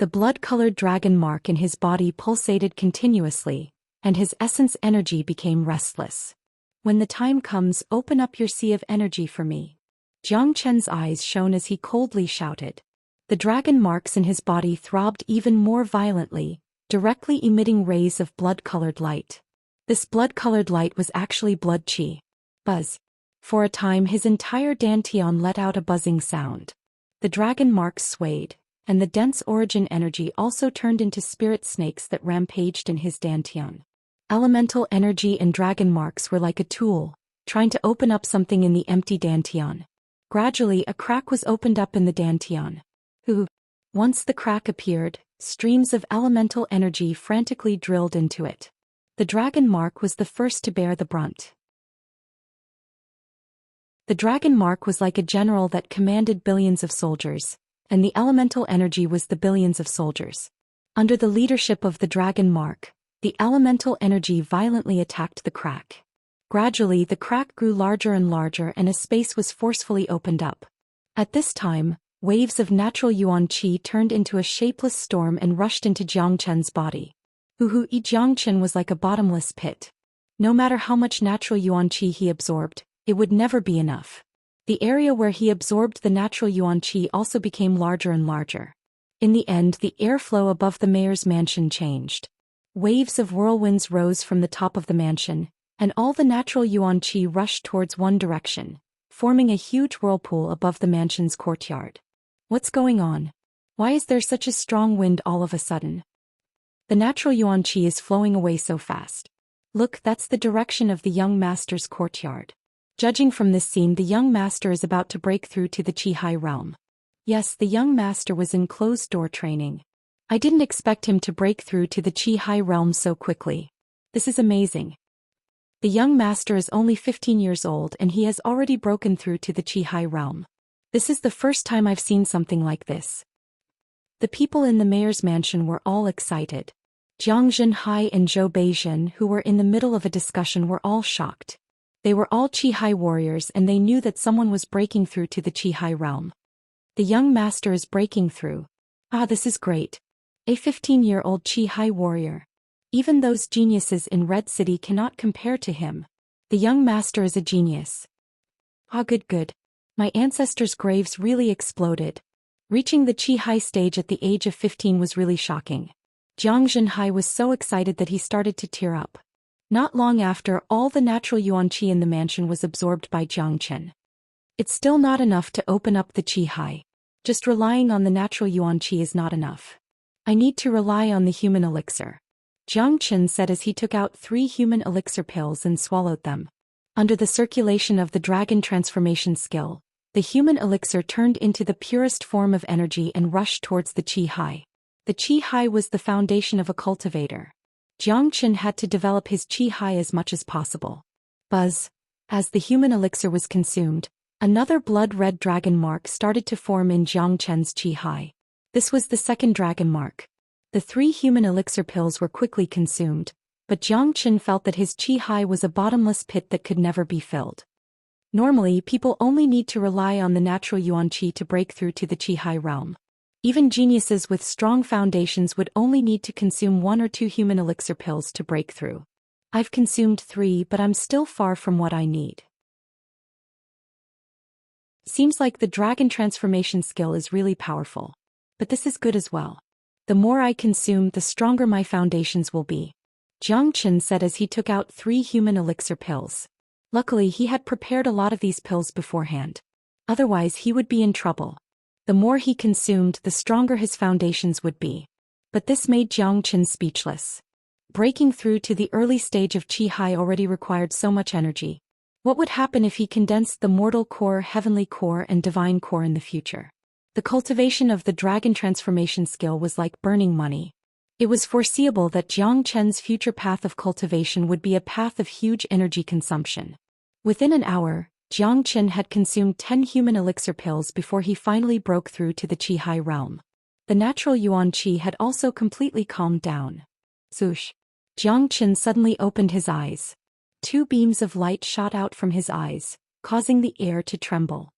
The blood-colored dragon mark in his body pulsated continuously, and his essence energy became restless. When the time comes, open up your sea of energy for me. Jiang Qin's eyes shone as he coldly shouted. The dragon marks in his body throbbed even more violently, directly emitting rays of blood-colored light. This blood-colored light was actually blood qi. Buzz. For a time his entire dantian let out a buzzing sound. The dragon marks swayed, and the dense origin energy also turned into spirit snakes that rampaged in his dantian. Elemental energy and dragon marks were like a tool, trying to open up something in the empty dantian. Gradually a crack was opened up in the dantian. Once the crack appeared, streams of elemental energy frantically drilled into it. The dragon mark was the first to bear the brunt. The dragon mark was like a general that commanded billions of soldiers, and the elemental energy was the billions of soldiers. Under the leadership of the dragon mark, the elemental energy violently attacked the crack. Gradually the crack grew larger and larger, and a space was forcefully opened up. At this time, waves of natural Yuan Qi turned into a shapeless storm and rushed into Jiang Chen's body. Jiang Chen was like a bottomless pit. No matter how much natural Yuan Qi he absorbed, it would never be enough. The area where he absorbed the natural Yuan Qi also became larger and larger. In the end, the airflow above the mayor's mansion changed. Waves of whirlwinds rose from the top of the mansion, and all the natural Yuan Qi rushed towards one direction, forming a huge whirlpool above the mansion's courtyard. What's going on? Why is there such a strong wind all of a sudden? The natural Yuan Qi is flowing away so fast. Look, that's the direction of the young master's courtyard. Judging from this scene, the young master is about to break through to the Qi-Hai realm. Yes, the young master was in closed-door training. I didn't expect him to break through to the Qi-Hai realm so quickly. This is amazing. The young master is only 15 years old and he has already broken through to the Qi-Hai realm. This is the first time I've seen something like this. The people in the mayor's mansion were all excited. Jiang Zhenhai and Zhou Xian, who were in the middle of a discussion, were all shocked. They were all Qi-Hai warriors and they knew that someone was breaking through to the Qi-Hai realm. The young master is breaking through. This is great. A 15-year-old Qi-Hai warrior. Even those geniuses in Red City cannot compare to him. The young master is a genius. Good. My ancestors' graves really exploded. Reaching the Qi-Hai stage at the age of 15 was really shocking. Jiang Zhenhai was so excited that he started to tear up. Not long after, all the natural Yuan Qi in the mansion was absorbed by Jiang Qin. It's still not enough to open up the Qi-Hai. Just relying on the natural Yuan Qi is not enough. I need to rely on the human elixir. Jiang Qin said as he took out 3 human elixir pills and swallowed them. Under the circulation of the dragon transformation skill, the human elixir turned into the purest form of energy and rushed towards the Qi-Hai. The Qi-Hai was the foundation of a cultivator. Jiang Qin had to develop his Qi-Hai as much as possible. Buzz. As the human elixir was consumed, another blood-red dragon mark started to form in Jiang Chen's Qi-Hai. This was the second dragon mark. The 3 human elixir pills were quickly consumed, but Jiang Qin felt that his Qi-Hai was a bottomless pit that could never be filled. Normally, people only need to rely on the natural yuan qi to break through to the qi high realm. Even geniuses with strong foundations would only need to consume 1 or 2 human elixir pills to break through. I've consumed 3, but I'm still far from what I need. Seems like the dragon transformation skill is really powerful. But this is good as well. The more I consume, the stronger my foundations will be. Zhou Xian said as he took out 3 human elixir pills. Luckily, he had prepared a lot of these pills beforehand. Otherwise, he would be in trouble. The more he consumed, the stronger his foundations would be. But this made Zhou Xian speechless. Breaking through to the early stage of Qi High already required so much energy. What would happen if he condensed the mortal core, heavenly core, and divine core in the future? The cultivation of the dragon transformation skill was like burning money. It was foreseeable that Zhou Xian's future path of cultivation would be a path of huge energy consumption. Within an hour, Zhou Xian had consumed 10 human elixir pills before he finally broke through to the Qi High realm. The natural yuan qi had also completely calmed down. Swoosh! Zhou Xian suddenly opened his eyes. 2 beams of light shot out from his eyes, causing the air to tremble.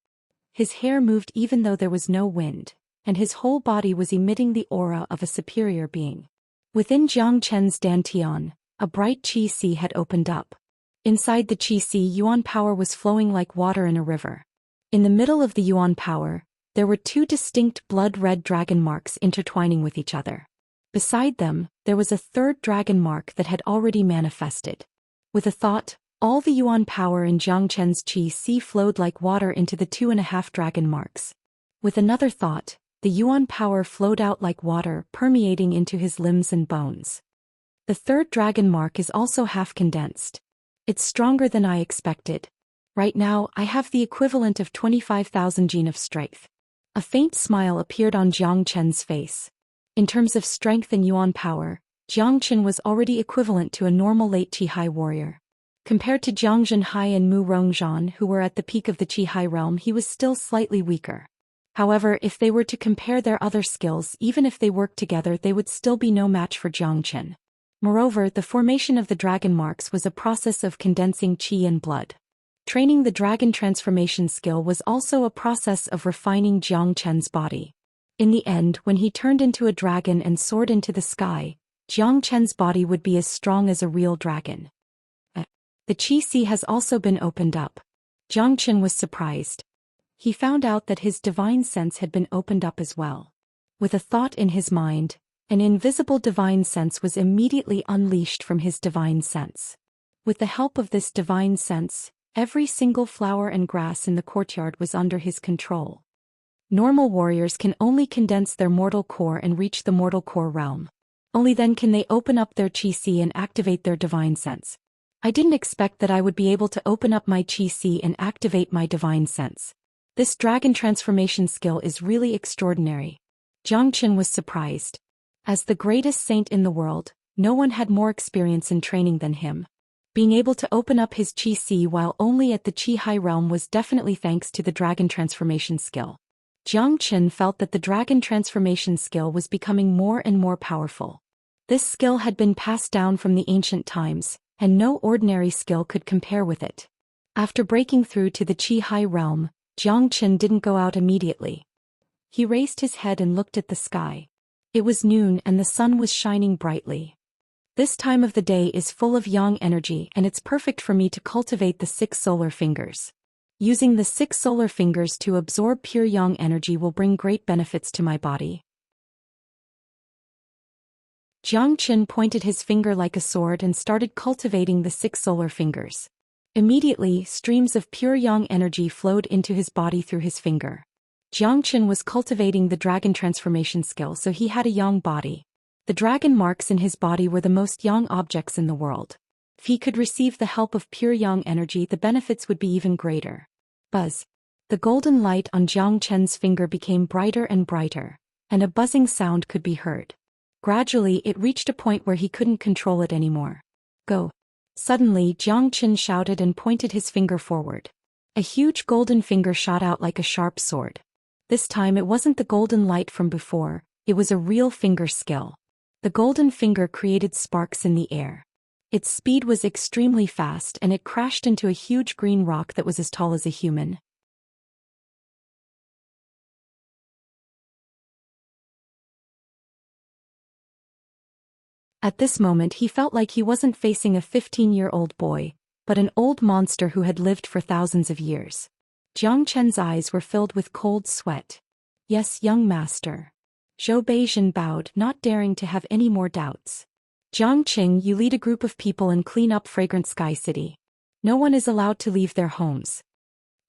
His hair moved even though there was no wind, and his whole body was emitting the aura of a superior being. Within Zhou Qian's dantian, a bright qi sea had opened up. Inside the qi sea, yuan power was flowing like water in a river. In the middle of the yuan power, there were 2 distinct blood-red dragon marks intertwining with each other. Beside them, there was a 3rd dragon mark that had already manifested. With a thought, all the yuan power in Zhou Qian's qi sea flowed like water into the 2.5 dragon marks. With another thought, the yuan power flowed out like water, permeating into his limbs and bones. The 3rd dragon mark is also half condensed. It's stronger than I expected. Right now, I have the equivalent of 25,000 gene of strength. A faint smile appeared on Zhou Qian's face. In terms of strength and yuan power, Zhou Qian was already equivalent to a normal late Qi High warrior. Compared to Zhang Zhenhai and Mu Rongzhan, who were at the peak of the Qi High realm, he was still slightly weaker. However, if they were to compare their other skills, even if they worked together, they would still be no match for Zhou Qian. Moreover, the formation of the dragon marks was a process of condensing qi and blood. Training the dragon transformation skill was also a process of refining Zhou Qian's body. In the end, when he turned into a dragon and soared into the sky, Zhou Qian's body would be as strong as a real dragon. The qi sea has also been opened up. Zhou Qian was surprised. He found out that his divine sense had been opened up as well. With a thought in his mind, an invisible divine sense was immediately unleashed from his divine sense. With the help of this divine sense, every single flower and grass in the courtyard was under his control. Normal warriors can only condense their mortal core and reach the mortal core realm. Only then can they open up their qi sea and activate their divine sense. I didn't expect that I would be able to open up my qi sea and activate my divine sense. This dragon transformation skill is really extraordinary. Zhou Qian was surprised. As the greatest saint in the world, no one had more experience in training than him. Being able to open up his qi sea while only at the qi high realm was definitely thanks to the dragon transformation skill. Zhou Qian felt that the dragon transformation skill was becoming more and more powerful. This skill had been passed down from the ancient times, and no ordinary skill could compare with it. After breaking through to the qi high realm, Zhou Qian didn't go out immediately. He raised his head and looked at the sky. It was noon and the sun was shining brightly. This time of the day is full of yang energy, and it's perfect for me to cultivate the 6 solar fingers. Using the 6 solar fingers to absorb pure yang energy will bring great benefits to my body. Zhou Qian pointed his finger like a sword and started cultivating the 6 solar fingers. Immediately, streams of pure yang energy flowed into his body through his finger. Zhou Qian was cultivating the dragon transformation skill, so he had a yang body. The dragon marks in his body were the most yang objects in the world. If he could receive the help of pure yang energy, the benefits would be even greater. Buzz. The golden light on Zhou Qian's finger became brighter and brighter, and a buzzing sound could be heard. Gradually, it reached a point where he couldn't control it anymore. Go. Suddenly, Zhou Qian shouted and pointed his finger forward. A huge golden finger shot out like a sharp sword. This time it wasn't the golden light from before, it was a real finger skill. The golden finger created sparks in the air. Its speed was extremely fast and it crashed into a huge green rock that was as tall as a human. At this moment he felt like he wasn't facing a 15-year-old boy, but an old monster who had lived for thousands of years. Jiang Chen's eyes were filled with cold sweat. Yes, young master. Zhou Xian bowed, not daring to have any more doubts. Jiang Qing, you lead a group of people and clean up Fragrant Sky City. No one is allowed to leave their homes.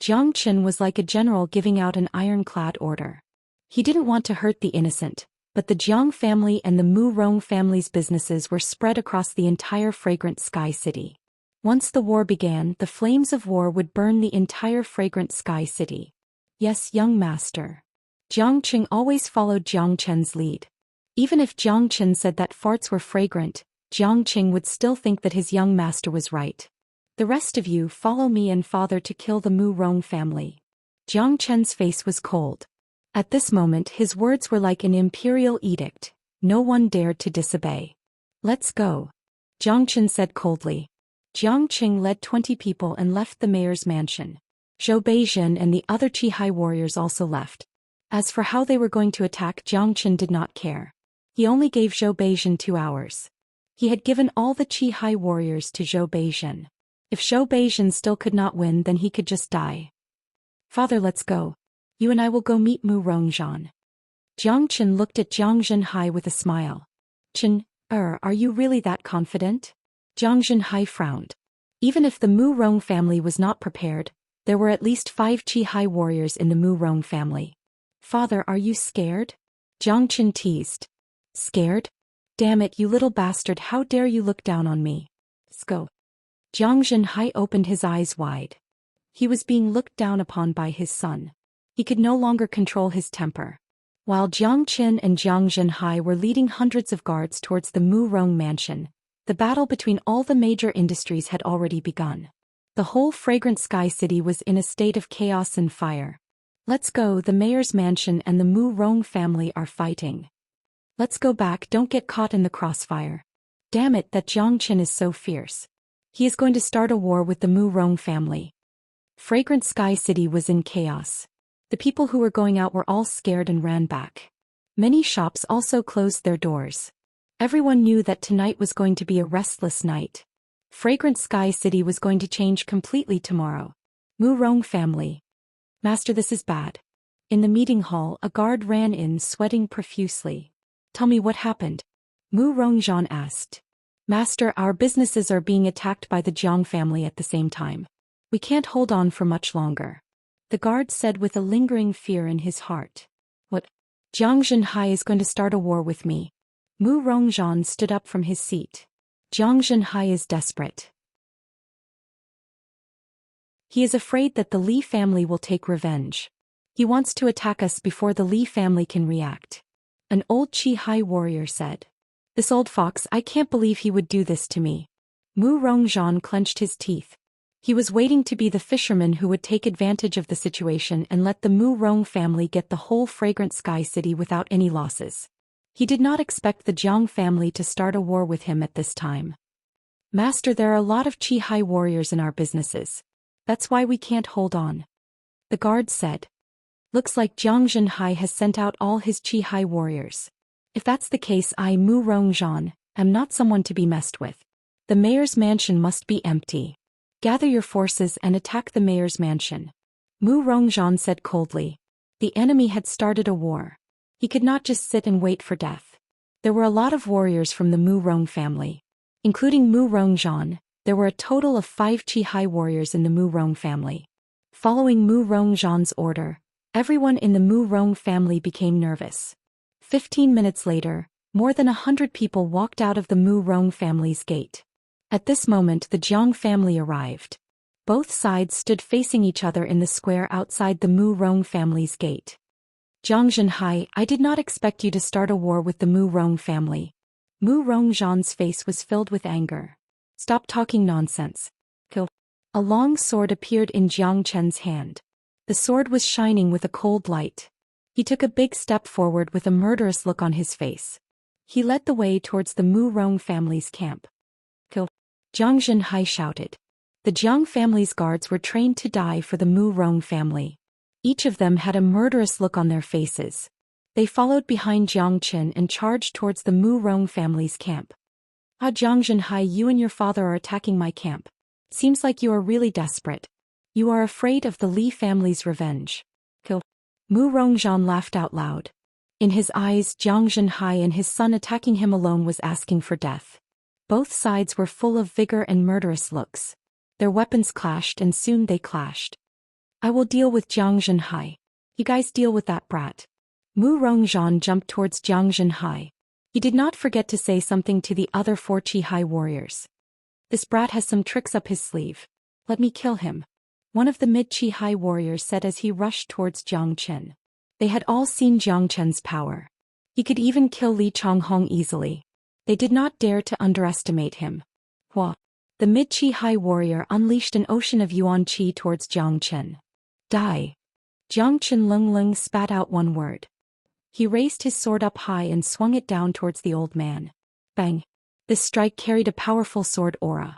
Jiang Qin was like a general giving out an ironclad order. He didn't want to hurt the innocent, but the Jiang family and the Mu Rong family's businesses were spread across the entire Fragrant Sky City. Once the war began, the flames of war would burn the entire Fragrant Sky City. Yes, young master. Jiang Qing always followed Jiang Chen's lead. Even if Jiang Chen said that farts were fragrant, Jiang Qing would still think that his young master was right. The rest of you follow me and father to kill the Mu Rong family. Jiang Chen's face was cold. At this moment his words were like an imperial edict. No one dared to disobey. Let's go. Jiang Chen said coldly. Jiang Qing led 20 people and left the mayor's mansion. Zhou Xian and the other Qihai warriors also left. As for how they were going to attack, Jiang Chen did not care. He only gave Zhou Xian 2 hours. He had given all the Qihai warriors to Zhou Xian. If Zhou Xian still could not win, then he could just die. Father, let's go. You and I will go meet Mu Rongzhan. Jiang Chen looked at Jiang Zhenhai with a smile. Chen, are you really that confident? Jiang Zhenhai frowned. Even if the Mu Rong family was not prepared, there were at least 5 Qihai warriors in the Mu Rong family. Father, are you scared? Jiang Chen teased. Scared? Damn it, you little bastard, how dare you look down on me? Go. Jiang Zhenhai opened his eyes wide. He was being looked down upon by his son. He could no longer control his temper. While Jiang Qin and Jiang Zhenhai were leading hundreds of guards towards the Mu Rong mansion, the battle between all the major industries had already begun. The whole Fragrant Sky City was in a state of chaos and fire. Let's go, the mayor's mansion and the Mu Rong family are fighting. Let's go back, don't get caught in the crossfire. Damn it, that Jiang Qin is so fierce. He is going to start a war with the Mu Rong family. Fragrant Sky City was in chaos. The people who were going out were all scared and ran back. Many shops also closed their doors. Everyone knew that tonight was going to be a restless night. Fragrant Sky City was going to change completely tomorrow. Mu Rong family. Master, this is bad. In the meeting hall, a guard ran in, sweating profusely. Tell me what happened. Mu Rongzhan asked. Master, our businesses are being attacked by the Jiang family at the same time. We can't hold on for much longer. The guard said with a lingering fear in his heart. What? Jiang Zhenhai is going to start a war with me. Mu Rongzhan stood up from his seat. Jiang Zhenhai is desperate. He is afraid that the Li family will take revenge. He wants to attack us before the Li family can react. An old Qihai warrior said. This old fox, I can't believe he would do this to me. Mu Rongzhan clenched his teeth. He was waiting to be the fisherman who would take advantage of the situation and let the Mu Rong family get the whole Fragrant Sky City without any losses. He did not expect the Jiang family to start a war with him at this time. Master, there are a lot of Qihai warriors in our businesses. That's why we can't hold on. The guard said. Looks like Jiang Zhenhai has sent out all his Qihai warriors. If that's the case, I, Mu Rongzhan, am not someone to be messed with. The mayor's mansion must be empty. Gather your forces and attack the mayor's mansion. Mu Rongzhan said coldly. The enemy had started a war. He could not just sit and wait for death. There were a lot of warriors from the Mu Rong family. Including Mu Rongzhan, there were a total of 5 Qihai warriors in the Mu Rong family. Following Mu Rongzhan's order, everyone in the Mu Rong family became nervous. 15 minutes later, more than 100 people walked out of the Mu Rong family's gate. At this moment the Jiang family arrived. Both sides stood facing each other in the square outside the Mu Rong family's gate. Jiang Zhenhai, I did not expect you to start a war with the Mu Rong family. Mu Rongzhan's face was filled with anger. Stop talking nonsense. Kill. A long sword appeared in Jiang Chen's hand. The sword was shining with a cold light. He took a big step forward with a murderous look on his face. He led the way towards the Mu Rong family's camp. Kill. Zhang Zhenhai shouted. The Jiang family's guards were trained to die for the Mu Rong family. Each of them had a murderous look on their faces. They followed behind Jiang Qin and charged towards the Mu Rong family's camp. Jiang Zhenhai, you and your father are attacking my camp. Seems like you are really desperate. You are afraid of the Li family's revenge. Kill. Mu Rongzhan laughed out loud. In his eyes, Jiang Zhenhai and his son attacking him alone was asking for death. Both sides were full of vigor and murderous looks. Their weapons clashed and soon they clashed. I will deal with Jiang Zhenhai. You guys deal with that brat. Mu Rongzhan jumped towards Jiang Zhenhai. He did not forget to say something to the other 4 Qihai warriors. This brat has some tricks up his sleeve. Let me kill him. One of the mid-Qihai warriors said as he rushed towards Jiang Chen. They had all seen Jiang Chen's power. He could even kill Li Changhong easily. They did not dare to underestimate him. Hua. The mid-Qihai warrior unleashed an ocean of yuan qi towards Jiang Chen. Die. Jiang Chen Lung spat out one word. He raised his sword up high and swung it down towards the old man. Bang. This strike carried a powerful sword aura.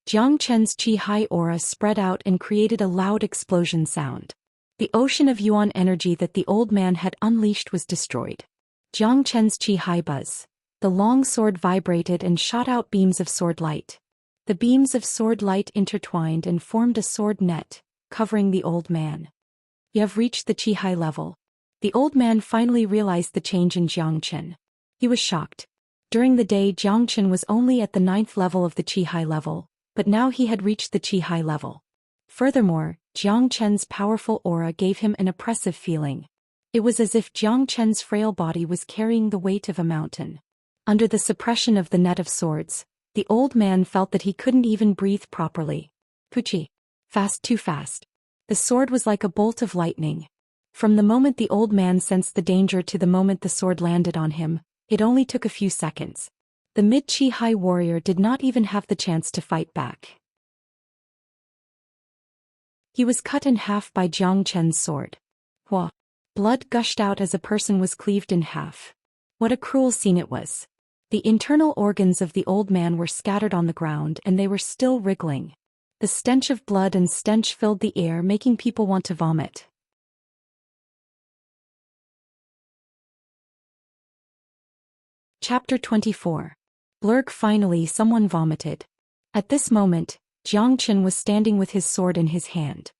Jiang Chen's Qihai aura spread out and created a loud explosion sound. The ocean of yuan energy that the old man had unleashed was destroyed. Jiang Chen's Qihai buzz. The long sword vibrated and shot out beams of sword light. The beams of sword light intertwined and formed a sword net, covering the old man. You have reached the Qihai level. The old man finally realized the change in Jiang Chen. He was shocked. During the day, Jiang Chen was only at the 9th level of the Qihai level, but now he had reached the Qihai level. Furthermore, Jiang Chen's powerful aura gave him an oppressive feeling. It was as if Jiang Chen's frail body was carrying the weight of a mountain. Under the suppression of the net of swords, the old man felt that he couldn't even breathe properly. Puchi. Fast, too fast. The sword was like a bolt of lightning. From the moment the old man sensed the danger to the moment the sword landed on him, it only took a few seconds. The mid-Qihai warrior did not even have the chance to fight back. He was cut in half by Jiang Chen's sword. Hua. Blood gushed out as a person was cleaved in half. What a cruel scene it was. The internal organs of the old man were scattered on the ground and they were still wriggling. The stench of blood and stench filled the air, making people want to vomit. Chapter 24. Blurg. Finally someone vomited. At this moment, Jiang Chen was standing with his sword in his hand.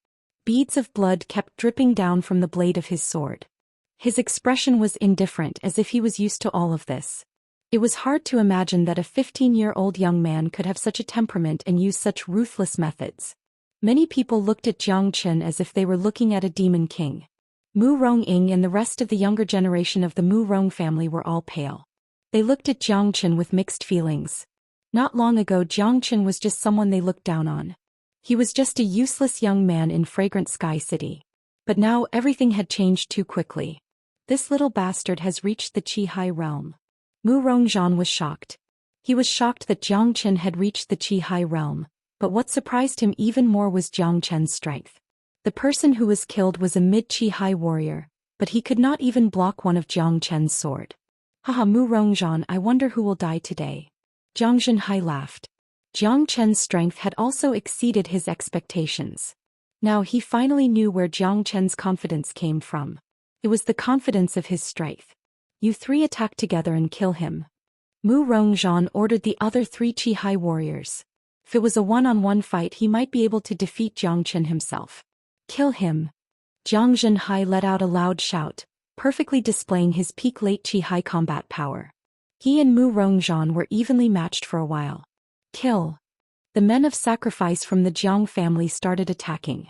Beads of blood kept dripping down from the blade of his sword. His expression was indifferent, as if he was used to all of this. It was hard to imagine that a 15-year-old young man could have such a temperament and use such ruthless methods. Many people looked at Jiang Chen as if they were looking at a demon king. Mu Rongying and the rest of the younger generation of the Mu Rong family were all pale. They looked at Jiang Chen with mixed feelings. Not long ago, Jiang Chen was just someone they looked down on. He was just a useless young man in Fragrant Sky City. But now everything had changed too quickly. This little bastard has reached the Qihai realm. Mu Rongzhan was shocked. He was shocked that Jiang Chen had reached the Qihai realm, but what surprised him even more was Jiang Chen's strength. The person who was killed was a mid-Qihai warrior, but he could not even block one of Jiang Chen's sword. Haha, Mu Rongzhan, I wonder who will die today. Jiang Zhenhai laughed. Jiang Chen's strength had also exceeded his expectations. Now he finally knew where Jiang Chen's confidence came from. It was the confidence of his strength. You 3 attack together and kill him. Mu Rongzhan ordered the other 3 Qihai warriors. If it was a one-on-one fight, he might be able to defeat Jiang Chen himself. Kill him. Jiang Zhenhai let out a loud shout, perfectly displaying his peak late Qihai combat power. He and Mu Rongzhan were evenly matched for a while. Kill. The men of sacrifice from the Jiang family started attacking.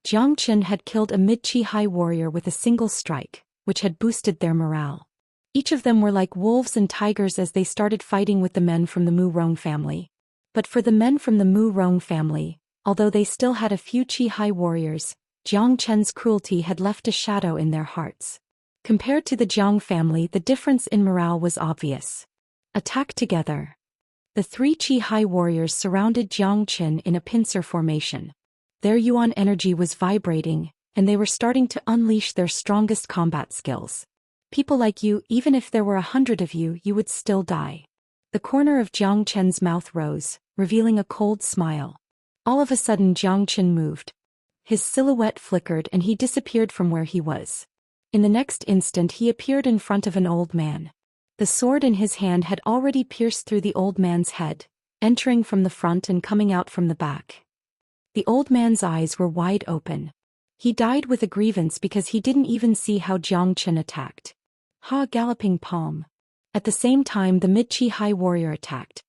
Jiang Chen had killed a mid-Qihai warrior with a single strike, which had boosted their morale. Each of them were like wolves and tigers as they started fighting with the men from the Mu Rong family. But for the men from the Mu Rong family, although they still had a few Qihai warriors, Jiang Chen's cruelty had left a shadow in their hearts. Compared to the Jiang family, the difference in morale was obvious. Attack together. The 3 Qihai warriors surrounded Jiang Chen in a pincer formation. Their yuan energy was vibrating, and they were starting to unleash their strongest combat skills. People like you, even if there were 100 of you, you would still die. The corner of Jiang Chen's mouth rose, revealing a cold smile. All of a sudden Jiang Chen moved. His silhouette flickered and he disappeared from where he was. In the next instant he appeared in front of an old man. The sword in his hand had already pierced through the old man's head, entering from the front and coming out from the back. The old man's eyes were wide open. He died with a grievance because he didn't even see how Jiang Chen attacked. Galloping palm. At the same time the mid-chi high warrior attacked.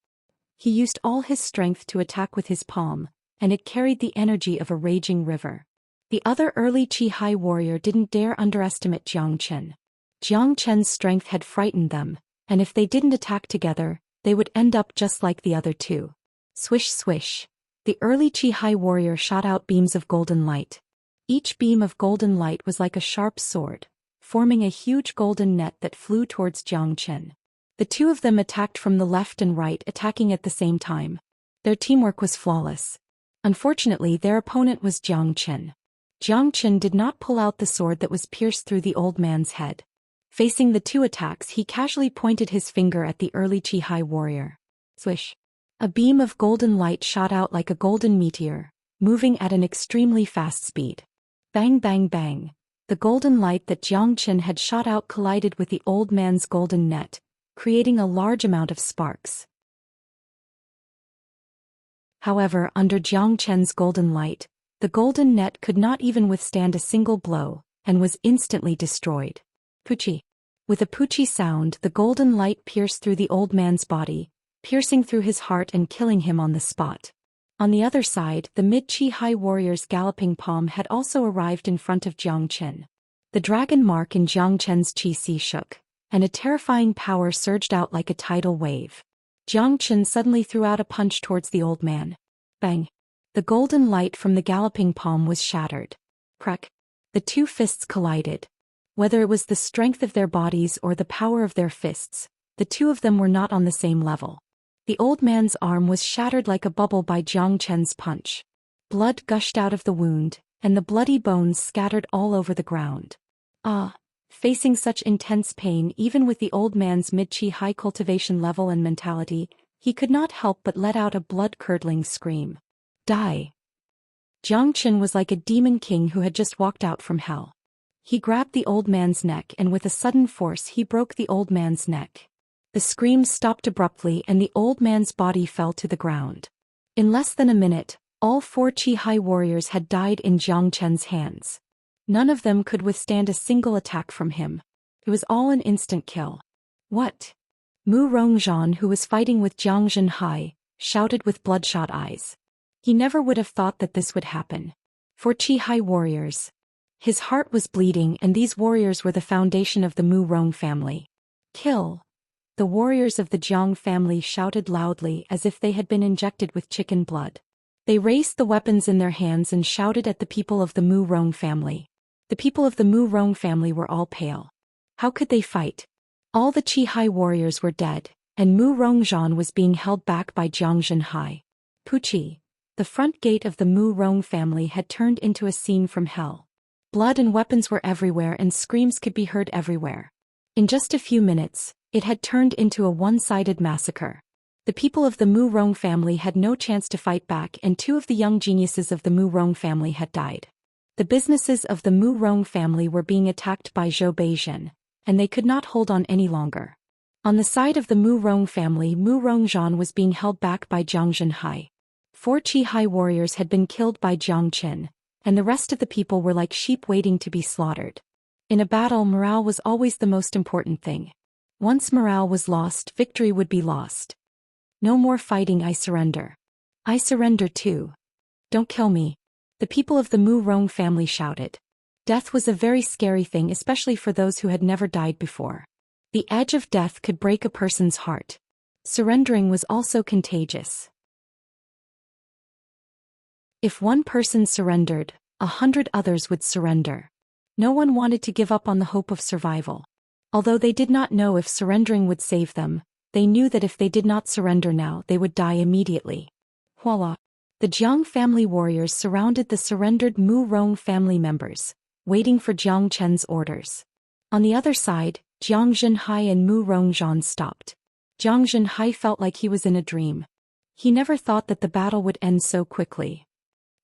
He used all his strength to attack with his palm, and it carried the energy of a raging river. The other early chi high warrior didn't dare underestimate Jiang Chen. Jiang Chen's strength had frightened them, and if they didn't attack together, they would end up just like the other two. Swish swish. The early chi high warrior shot out beams of golden light. Each beam of golden light was like a sharp sword, forming a huge golden net that flew towards Jiang Chen. The two of them attacked from the left and right, attacking at the same time. Their teamwork was flawless. Unfortunately, their opponent was Jiang Chen. Jiang Chen did not pull out the sword that was pierced through the old man's head. Facing the two attacks, he casually pointed his finger at the early chi high warrior. Swish. A beam of golden light shot out like a golden meteor, moving at an extremely fast speed. Bang bang bang. The golden light that Jiang Chen had shot out collided with the old man's golden net, creating a large amount of sparks. However, under Jiang Chen's golden light, the golden net could not even withstand a single blow, and was instantly destroyed. Poochie. With a poochie sound, the golden light pierced through the old man's body, piercing through his heart and killing him on the spot. On the other side, the mid-chi high warrior's galloping palm had also arrived in front of Jiang Chen. The dragon mark in Jiang Chen's chi si shook, and a terrifying power surged out like a tidal wave. Jiang Chen suddenly threw out a punch towards the old man. Bang! The golden light from the galloping palm was shattered. Crack! The two fists collided. Whether it was the strength of their bodies or the power of their fists, the two of them were not on the same level. The old man's arm was shattered like a bubble by Jiang Chen's punch. Blood gushed out of the wound, and the bloody bones scattered all over the ground. Facing such intense pain even with the old man's mid-chi high cultivation level and mentality, he could not help but let out a blood-curdling scream. Die! Jiang Chen was like a demon king who had just walked out from hell. He grabbed the old man's neck and with a sudden force he broke the old man's neck. The scream stopped abruptly and the old man's body fell to the ground. In less than a minute, all four chi high warriors had died in Jiang Chen's hands. None of them could withstand a single attack from him. It was all an instant kill. What? Mu Rongzhan, who was fighting with Jiang Zhenhai, shouted with bloodshot eyes. He never would have thought that this would happen. For chi high warriors. His heart was bleeding and these warriors were the foundation of the Mu Rong family. Kill! The warriors of the Jiang family shouted loudly as if they had been injected with chicken blood. They raised the weapons in their hands and shouted at the people of the Mu Rong family. The people of the Mu Rong family were all pale. How could they fight? All the chi high warriors were dead, and Mu Rongzhan was being held back by Jiang Zhenhai. Poochie. The front gate of the Mu Rong family had turned into a scene from hell. Blood and weapons were everywhere and screams could be heard everywhere. In just a few minutes, it had turned into a one-sided massacre. The people of the Mu Rong family had no chance to fight back and two of the young geniuses of the Mu Rong family had died. The businesses of the Mu Rong family were being attacked by Zhou Xian, and they could not hold on any longer. On the side of the Mu Rong family, Mu Rongzhan was being held back by Jiang Zhenhai. 4 chi high warriors had been killed by Jiang Chen, and the rest of the people were like sheep waiting to be slaughtered. In a battle, morale was always the most important thing. Once morale was lost, victory would be lost. No more fighting, I surrender. I surrender too. Don't kill me. The people of the Mu Rong family shouted. Death was a very scary thing, especially for those who had never died before. The edge of death could break a person's heart. Surrendering was also contagious. If one person surrendered, 100 others would surrender. No one wanted to give up on the hope of survival. Although they did not know if surrendering would save them, they knew that if they did not surrender now, they would die immediately. Voila! The Jiang family warriors surrounded the surrendered Mu Rong family members, waiting for Jiang Chen's orders. On the other side, Jiang Zhenhai and Mu Rongzhan stopped. Jiang Zhenhai felt like he was in a dream. He never thought that the battle would end so quickly.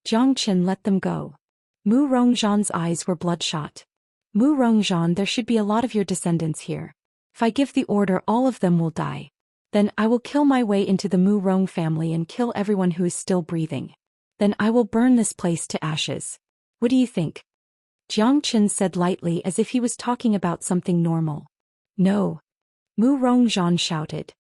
Jiang Chen let them go. Mu Rongzhan's eyes were bloodshot. Mu Rongzhan, there should be a lot of your descendants here. If I give the order, all of them will die. Then I will kill my way into the Mu Rong family and kill everyone who is still breathing. Then I will burn this place to ashes. What do you think? Jiang Chen said lightly, as if he was talking about something normal. No. Mu Rongzhan shouted.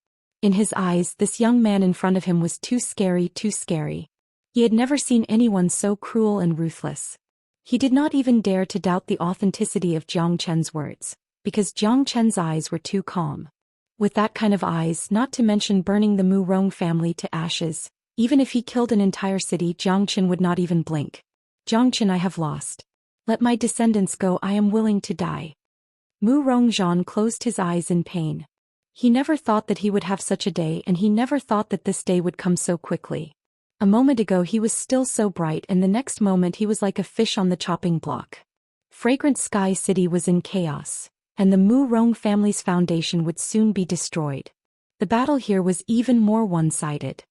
In his eyes, this young man in front of him was too scary, too scary. He had never seen anyone so cruel and ruthless. He did not even dare to doubt the authenticity of Jiang Chen's words, because Jiang Chen's eyes were too calm. With that kind of eyes, not to mention burning the Mu Rong family to ashes, even if he killed an entire city, Jiang Chen would not even blink. Jiang Chen, I have lost. Let my descendants go, I am willing to die. Mu Rongzhan closed his eyes in pain. He never thought that he would have such a day, and he never thought that this day would come so quickly. A moment ago he was still so bright, and the next moment he was like a fish on the chopping block. Fragrant Sky City was in chaos, and the Mu Rong family's foundation would soon be destroyed. The battle here was even more one-sided.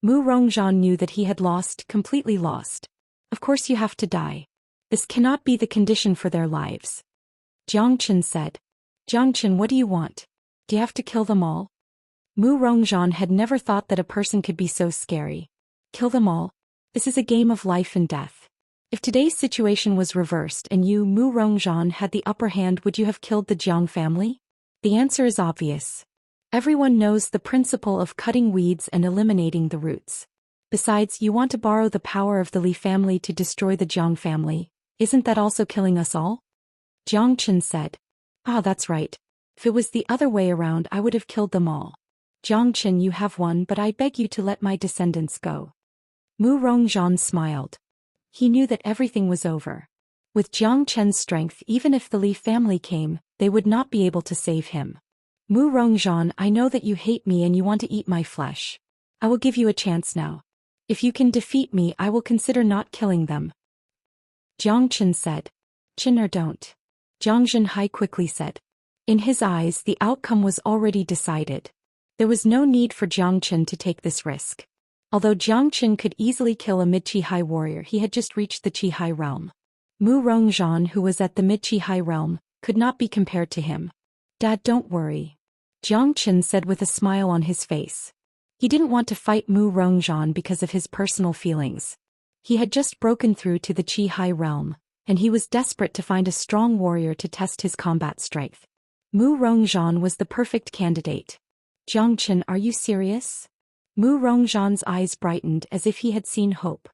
Mu Rongzhan knew that he had lost, completely lost. Of course you have to die. This cannot be the condition for their lives. Jiang Chen said. Jiang Chen, what do you want? Do you have to kill them all? Mu Rongzhan had never thought that a person could be so scary. Kill them all? This is a game of life and death. If today's situation was reversed and you, Mu Rongzhan, had the upper hand, would you have killed the Jiang family? The answer is obvious. Everyone knows the principle of cutting weeds and eliminating the roots. Besides, you want to borrow the power of the Li family to destroy the Jiang family. Isn't that also killing us all? Jiang Chen said. Ah, that's right. If it was the other way around, I would have killed them all. Jiang Chen, you have won, but I beg you to let my descendants go. Mu Rongzhan smiled. He knew that everything was over. With Jiang Chen's strength, even if the Li family came, they would not be able to save him. Mu Rongzhan, I know that you hate me and you want to eat my flesh. I will give you a chance now. If you can defeat me, I will consider not killing them. Jiang Chen said. Chen or don't. Jiang Zhenhai quickly said. In his eyes, the outcome was already decided. There was no need for Jiang Chen to take this risk. Although Jiang Chen could easily kill a mid-Qi-Hai warrior, he had just reached the Qi-Hai realm. Mu Rongzhan, who was at the mid-Qi-Hai realm, could not be compared to him. Dad, don't worry. Jiang Chen said with a smile on his face. He didn't want to fight Mu Rongzhan because of his personal feelings. He had just broken through to the Qi-Hai realm, and he was desperate to find a strong warrior to test his combat strength. Mu Rongzhan was the perfect candidate. Jiang Chen, are you serious? Mu Rongzhan's eyes brightened as if he had seen hope.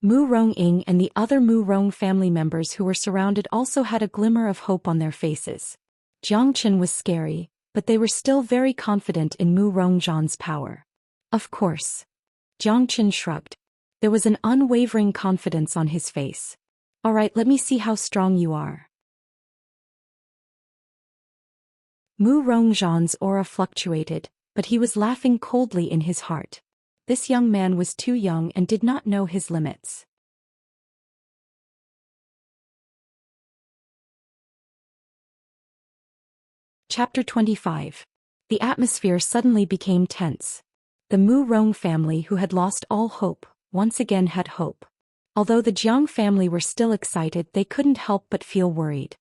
Mu Rongying and the other Mu Rong family members who were surrounded also had a glimmer of hope on their faces. Jiang Chen was scary, but they were still very confident in Mu Rongzhan's power. Of course. Jiang Chen shrugged. There was an unwavering confidence on his face. All right, let me see how strong you are. Mu Rongzhan's aura fluctuated, but he was laughing coldly in his heart. This young man was too young and did not know his limits. Chapter 25. The atmosphere suddenly became tense. The Mu Rong family, who had lost all hope, once again had hope. Although the Jiang family were still excited, they couldn't help but feel worried.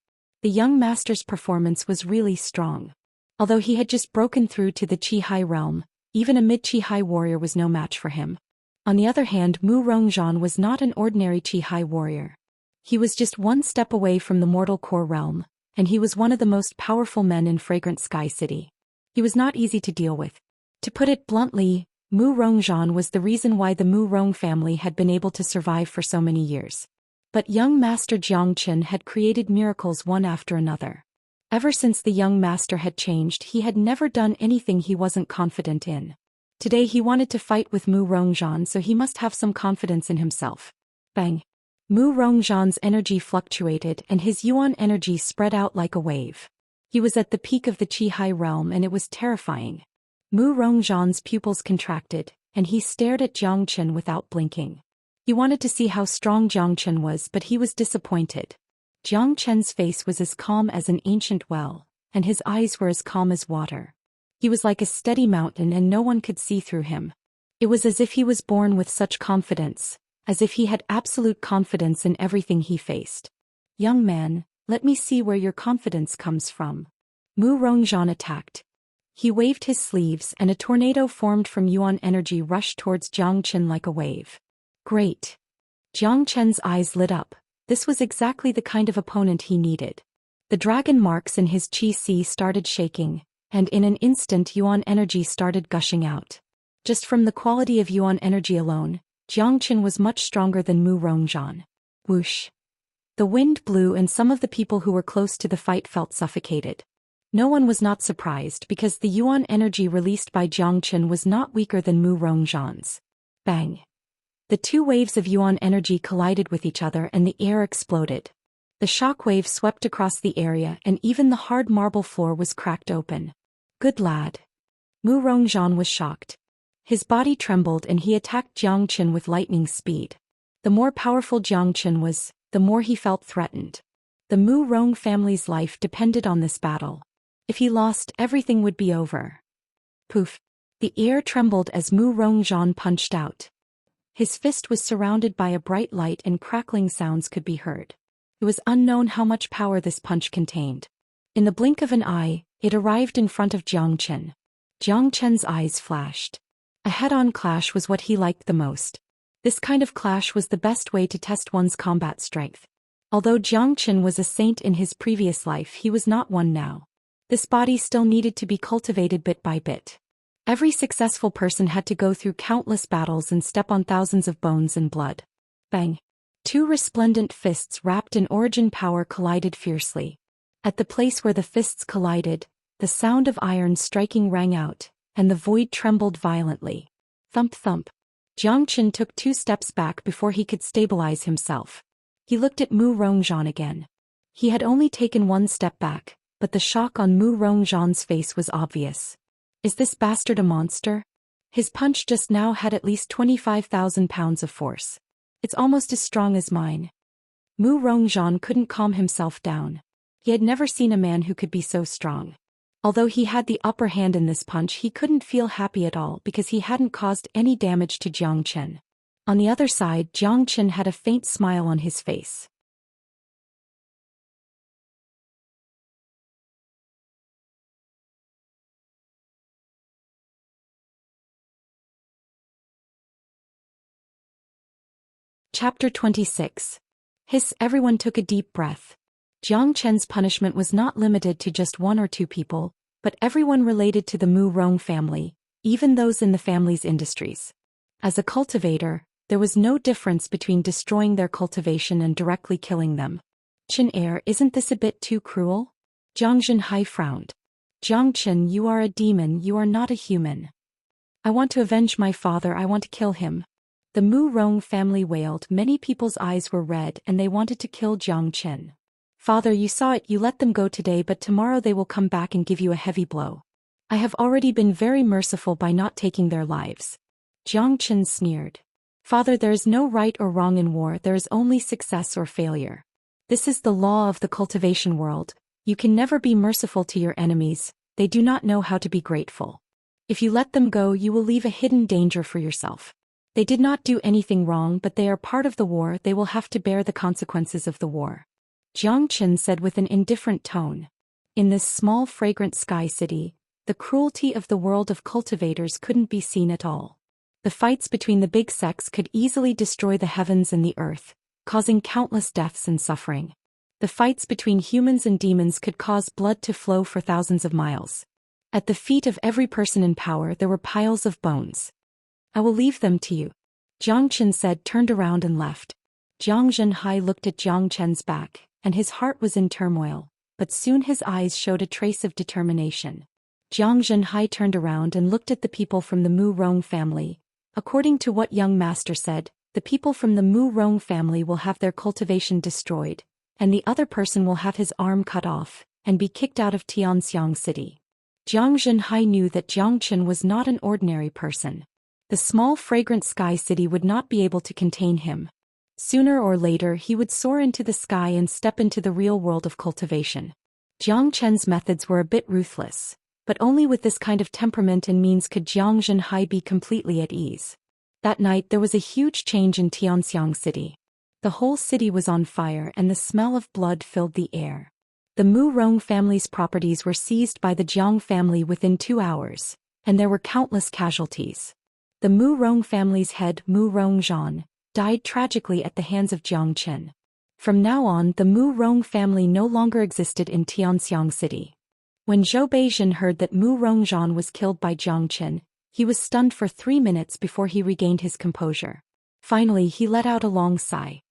The young master's performance was really strong. Although he had just broken through to the Qi-Hai realm, even a mid-Qi-Hai warrior was no match for him. On the other hand, Mu Rongzhan was not an ordinary Qi-Hai warrior. He was just one step away from the mortal core realm, and he was one of the most powerful men in Fragrant Sky City. He was not easy to deal with. To put it bluntly, Mu Rongzhan was the reason why the Mu Rong family had been able to survive for so many years. But young Master Jiang Chen had created miracles one after another. Ever since the young master had changed, he had never done anything he wasn't confident in. Today he wanted to fight with Mu Rongzhan, so he must have some confidence in himself. Bang! Mu Rongzhan's energy fluctuated and his yuan energy spread out like a wave. He was at the peak of the Qi-Hai realm and it was terrifying. Mu Rongzhan's pupils contracted, and he stared at Jiang Chen without blinking. He wanted to see how strong Jiang Chen was, but he was disappointed. Jiang Chen's face was as calm as an ancient well, and his eyes were as calm as water. He was like a steady mountain and no one could see through him. It was as if he was born with such confidence, as if he had absolute confidence in everything he faced. "Young man, let me see where your confidence comes from." Mu Rongzhan attacked. He waved his sleeves and a tornado formed from Yuan energy rushed towards Jiang Chen like a wave. Great. Jiang Chen's eyes lit up. This was exactly the kind of opponent he needed. The dragon marks in his qi started shaking, and in an instant Yuan energy started gushing out. Just from the quality of Yuan energy alone, Jiang Chen was much stronger than Mu Rongzhan. Whoosh. The wind blew and some of the people who were close to the fight felt suffocated. No one was not surprised because the Yuan energy released by Jiang Chen was not weaker than Mu Rongzhan's. Bang. The two waves of Yuan energy collided with each other and the air exploded. The shock wave swept across the area and even the hard marble floor was cracked open. Good lad. Mu Rongzhan was shocked. His body trembled and he attacked Jiang Chen with lightning speed. The more powerful Jiang Chen was, the more he felt threatened. The Mu Rong family's life depended on this battle. If he lost, everything would be over. Poof. The air trembled as Mu Rongzhan punched out. His fist was surrounded by a bright light and crackling sounds could be heard. It was unknown how much power this punch contained. In the blink of an eye, it arrived in front of Jiang Chen. Jiang Chen's eyes flashed. A head-on clash was what he liked the most. This kind of clash was the best way to test one's combat strength. Although Jiang Chen was a saint in his previous life, he was not one now. This body still needed to be cultivated bit by bit. Every successful person had to go through countless battles and step on thousands of bones and blood. Bang. Two resplendent fists wrapped in origin power collided fiercely. At the place where the fists collided, the sound of iron striking rang out, and the void trembled violently. Thump thump. Jiang Chen took 2 steps back before he could stabilize himself. He looked at Mu Rongzhan again. He had only taken 1 step back, but the shock on Mu Rongzhan's face was obvious. Is this bastard a monster? His punch just now had at least 25,000 pounds of force. It's almost as strong as mine. Mu Rongzhan couldn't calm himself down. He had never seen a man who could be so strong. Although he had the upper hand in this punch, he couldn't feel happy at all because he hadn't caused any damage to Jiang Chen. On the other side, Jiang Chen had a faint smile on his face. Chapter 26. Hiss. Everyone took a deep breath. Jiang Chen's punishment was not limited to just 1 or 2 people, but everyone related to the Mu Rong family, even those in the family's industries. As a cultivator, there was no difference between destroying their cultivation and directly killing them. Chen heir, isn't this a bit too cruel? Jiang Zhenhai frowned. Jiang Chen, you are a demon, you are not a human. I want to avenge my father, I want to kill him. The Mu Rong family wailed. Many people's eyes were red and they wanted to kill Jiang Chen. Father, you saw it, you let them go today, but tomorrow they will come back and give you a heavy blow. I have already been very merciful by not taking their lives. Jiang Chen sneered. Father, there is no right or wrong in war, there is only success or failure. This is the law of the cultivation world. You can never be merciful to your enemies, they do not know how to be grateful. If you let them go, you will leave a hidden danger for yourself. They did not do anything wrong, but they are part of the war, they will have to bear the consequences of the war. Jiang Chen said with an indifferent tone. In this small fragrant sky city, the cruelty of the world of cultivators couldn't be seen at all. The fights between the big sects could easily destroy the heavens and the earth, causing countless deaths and suffering. The fights between humans and demons could cause blood to flow for thousands of miles. At the feet of every person in power there were piles of bones. I will leave them to you. Jiang Chen said, turned around and left. Jiang Zhenhai looked at Jiang Chen's back, and his heart was in turmoil, but soon his eyes showed a trace of determination. Jiang Zhenhai turned around and looked at the people from the Mu Rong family. According to what young master said, the people from the Mu Rong family will have their cultivation destroyed, and the other person will have his arm cut off, and be kicked out of Tianxiang city. Jiang Zhenhai knew that Jiang Chen was not an ordinary person. The small fragrant sky city would not be able to contain him. Sooner or later he would soar into the sky and step into the real world of cultivation. Jiang Chen's methods were a bit ruthless. But only with this kind of temperament and means could Jiang Zhenhai be completely at ease. That night there was a huge change in Tianxiang city. The whole city was on fire and the smell of blood filled the air. The Mu Rong family's properties were seized by the Jiang family within 2 hours, and there were countless casualties. The Mu Rong family's head, Mu Rongzhan, died tragically at the hands of Jiang Qin. From now on, the Mu Rong family no longer existed in Tianxiang city. When Zhou Xian heard that Mu Rongzhan was killed by Jiang Qin, he was stunned for 3 minutes before he regained his composure. Finally, he let out a long sigh.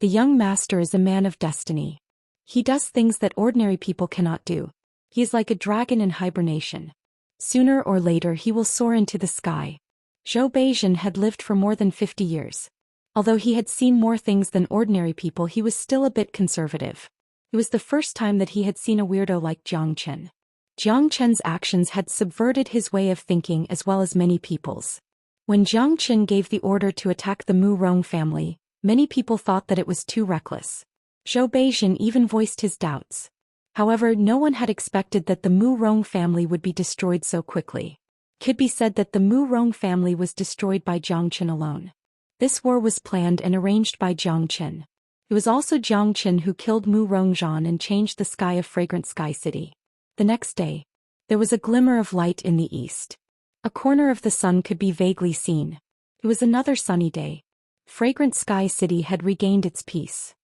The young master is a man of destiny. He does things that ordinary people cannot do. He is like a dragon in hibernation. Sooner or later he will soar into the sky. Zhou Xian had lived for more than 50 years. Although he had seen more things than ordinary people, he was still a bit conservative. It was the first time that he had seen a weirdo like Jiang Qin. Jiang Qin's actions had subverted his way of thinking as well as many people's. When Jiang Qin gave the order to attack the Mu Rong family, many people thought that it was too reckless. Zhou Xian even voiced his doubts. However, no one had expected that the Mu Rong family would be destroyed so quickly. It could be said that the Mu Rong family was destroyed by Jiang Qin alone. This war was planned and arranged by Jiang Qin. It was also Jiang Qin who killed Mu Rongzhan and changed the sky of Fragrant Sky City. The next day, there was a glimmer of light in the east. A corner of the sun could be vaguely seen. It was another sunny day. Fragrant Sky City had regained its peace.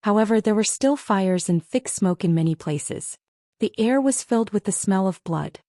However, there were still fires and thick smoke in many places. The air was filled with the smell of blood.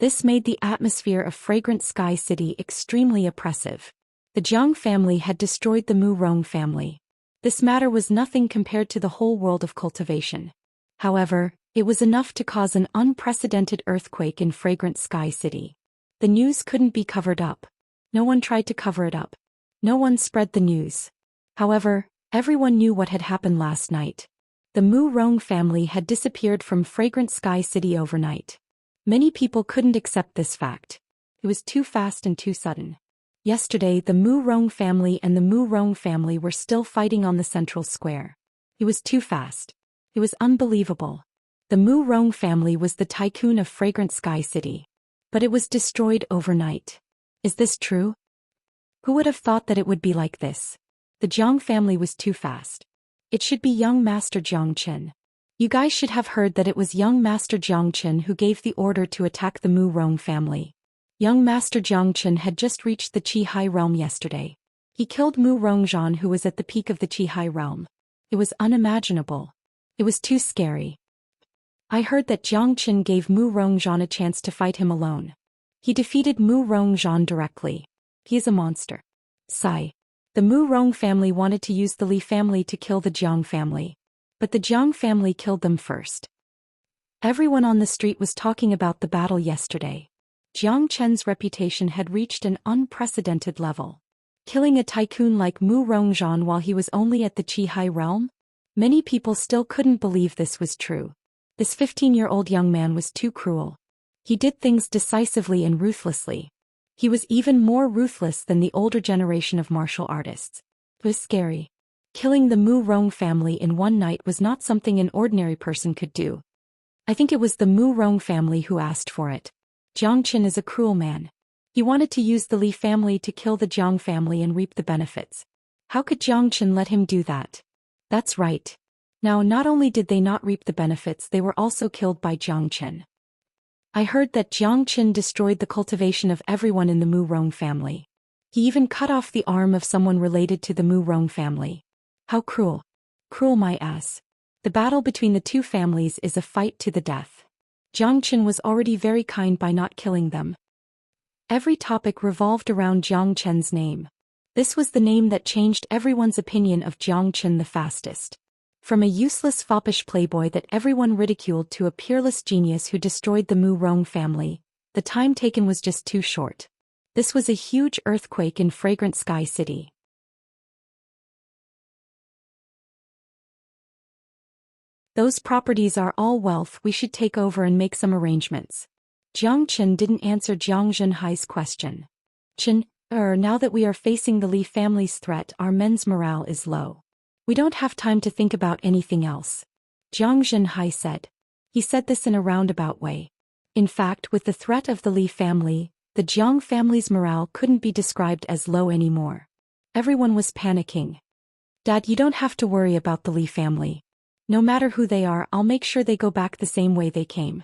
This made the atmosphere of Fragrant Sky City extremely oppressive. The Jiang family had destroyed the Mu Rong family. This matter was nothing compared to the whole world of cultivation. However, it was enough to cause an unprecedented earthquake in Fragrant Sky City. The news couldn't be covered up. No one tried to cover it up. No one spread the news. However, everyone knew what had happened last night. The Mu Rong family had disappeared from Fragrant Sky City overnight. Many people couldn't accept this fact. It was too fast and too sudden. Yesterday, the Mu Rong family and the Mu Rong family were still fighting on the central square. It was too fast. It was unbelievable. The Mu Rong family was the tycoon of Fragrant Sky City. But it was destroyed overnight. Is this true? Who would have thought that it would be like this? The Jiang family was too fast. It should be young Master Jiang Qin. You guys should have heard that it was young Master Jiang Qin who gave the order to attack the Mu Rong family. Young Master Jiang Qin had just reached the Qihai realm yesterday. He killed Mu Rongzhan, who was at the peak of the Qihai realm. It was unimaginable. It was too scary. I heard that Jiang Qin gave Mu Rongzhan a chance to fight him alone. He defeated Mu Rongzhan directly. He is a monster. Sigh. The Mu Rong family wanted to use the Li family to kill the Jiang family. But the Jiang family killed them first. Everyone on the street was talking about the battle yesterday. Jiang Chen's reputation had reached an unprecedented level. Killing a tycoon like Mu Rongzhan while he was only at the Qihai realm? Many people still couldn't believe this was true. This 15-year-old young man was too cruel. He did things decisively and ruthlessly. He was even more ruthless than the older generation of martial artists. It was scary. Killing the Mu Rong family in one night was not something an ordinary person could do. I think it was the Mu Rong family who asked for it. Jiang Qin is a cruel man. He wanted to use the Li family to kill the Jiang family and reap the benefits. How could Jiang Qin let him do that? That's right. Now, not only did they not reap the benefits, they were also killed by Jiang Qin. I heard that Jiang Qin destroyed the cultivation of everyone in the Mu Rong family. He even cut off the arm of someone related to the Mu Rong family. How cruel. Cruel my ass. The battle between the two families is a fight to the death. Jiang Qin was already very kind by not killing them. Every topic revolved around Jiang Qin's name. This was the name that changed everyone's opinion of Jiang Qin the fastest. From a useless foppish playboy that everyone ridiculed to a peerless genius who destroyed the Mu Rong family, the time taken was just too short. This was a huge earthquake in Fragrant Sky City. Those properties are all wealth. We should take over and make some arrangements. Jiang Qin didn't answer Jiang Zhenhai's question. Qin, now that we are facing the Li family's threat, our men's morale is low. We don't have time to think about anything else. Jiang Zhenhai said. He said this in a roundabout way. In fact, with the threat of the Li family, the Jiang family's morale couldn't be described as low anymore. Everyone was panicking. Dad, you don't have to worry about the Li family. No matter who they are, I'll make sure they go back the same way they came.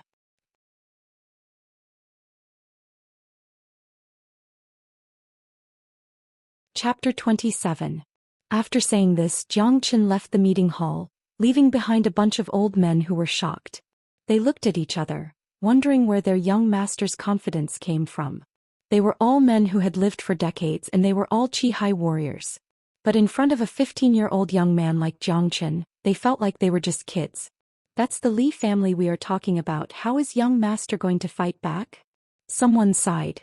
Chapter 27. After saying this, Xianxia left the meeting hall, leaving behind a bunch of old men who were shocked. They looked at each other, wondering where their young master's confidence came from. They were all men who had lived for decades and they were all Qi warriors. But in front of a 15-year-old young man like Xianxia, they felt like they were just kids. That's the Li family we are talking about. How is young master going to fight back? Someone sighed.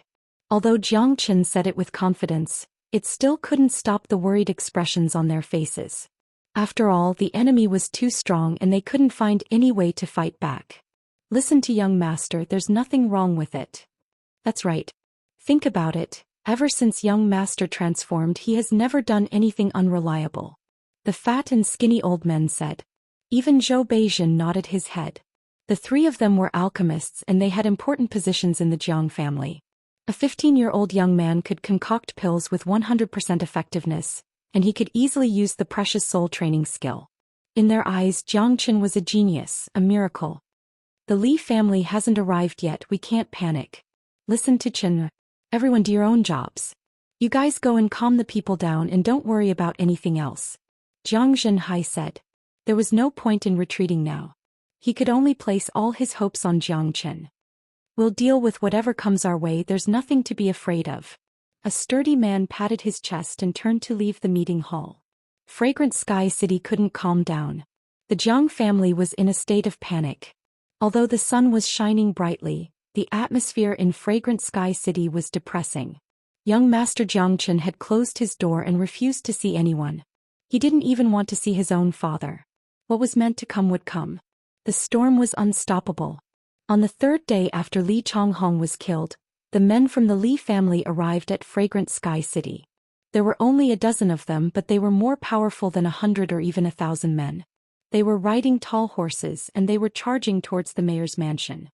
Although Xianxia said it with confidence, it still couldn't stop the worried expressions on their faces. After all, the enemy was too strong and they couldn't find any way to fight back. Listen to young master, there's nothing wrong with it. That's right. Think about it, ever since young master transformed he has never done anything unreliable. The fat and skinny old men said. Even Zhou Xian nodded his head. The three of them were alchemists and they had important positions in the Jiang family. A 15-year-old young man could concoct pills with 100% effectiveness, and he could easily use the precious soul training skill. In their eyes, Xianxia was a genius, a miracle. The Li family hasn't arrived yet, we can't panic. Listen to Chen. Everyone do your own jobs. You guys go and calm the people down and don't worry about anything else. Jiang Zhenhai said. There was no point in retreating now. He could only place all his hopes on Xianxia. We'll deal with whatever comes our way, there's nothing to be afraid of. A sturdy man patted his chest and turned to leave the meeting hall. Fragrant Sky City couldn't calm down. The Jiang family was in a state of panic. Although the sun was shining brightly, the atmosphere in Fragrant Sky City was depressing. Young Master Xianxia had closed his door and refused to see anyone. He didn't even want to see his own father. What was meant to come would come. The storm was unstoppable. On the third day after Li Changhong was killed, the men from the Li family arrived at Fragrant Sky City. There were only a dozen of them, but they were more powerful than 100 or even 1,000 men. They were riding tall horses and they were charging towards the mayor's mansion.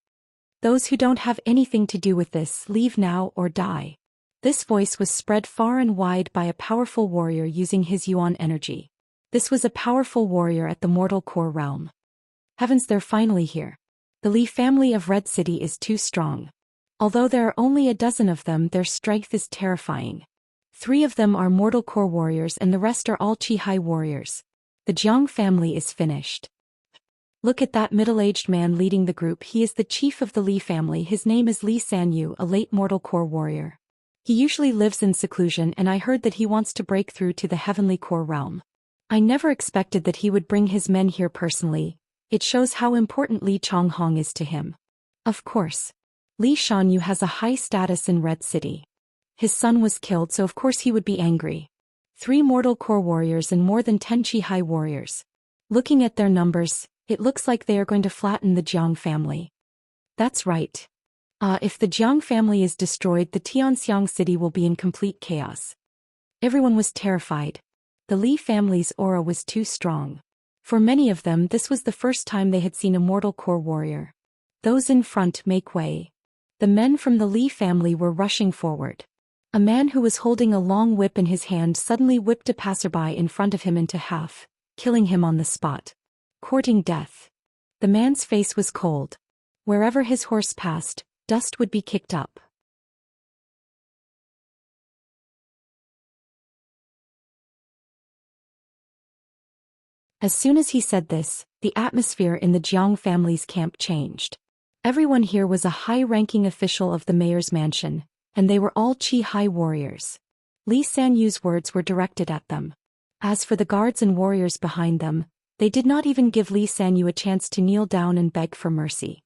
Those who don't have anything to do with this, leave now or die. This voice was spread far and wide by a powerful warrior using his yuan energy. This was a powerful warrior at the mortal core realm. Heavens, they're finally here. The Li family of Red City is too strong. Although there are only a dozen of them, their strength is terrifying. 3 of them are mortal core warriors and the rest are all Qi warriors. The Jiang family is finished. Look at that middle-aged man leading the group. He is the chief of the Li family. His name is Li Sanyu, a late mortal core warrior. He usually lives in seclusion and I heard that he wants to break through to the heavenly core realm. I never expected that he would bring his men here personally. It shows how important Li Changhong is to him. Of course. Li Shanyu has a high status in Red City. His son was killed, so of course he would be angry. 3 mortal core warriors and more than 10 Qi warriors. Looking at their numbers, it looks like they are going to flatten the Jiang family. That's right. If the Jiang family is destroyed, the Tianxiang city will be in complete chaos. Everyone was terrified. The Li family's aura was too strong. For many of them, this was the first time they had seen a mortal core warrior. Those in front, make way. The men from the Li family were rushing forward. A man who was holding a long whip in his hand suddenly whipped a passerby in front of him into half, killing him on the spot. Courting death. The man's face was cold. Wherever his horse passed, dust would be kicked up. As soon as he said this, the atmosphere in the Jiang family's camp changed. Everyone here was a high-ranking official of the mayor's mansion, and they were all Qi warriors. Li Sanyu's words were directed at them. As for the guards and warriors behind them, they did not even give Li Sanyu a chance to kneel down and beg for mercy.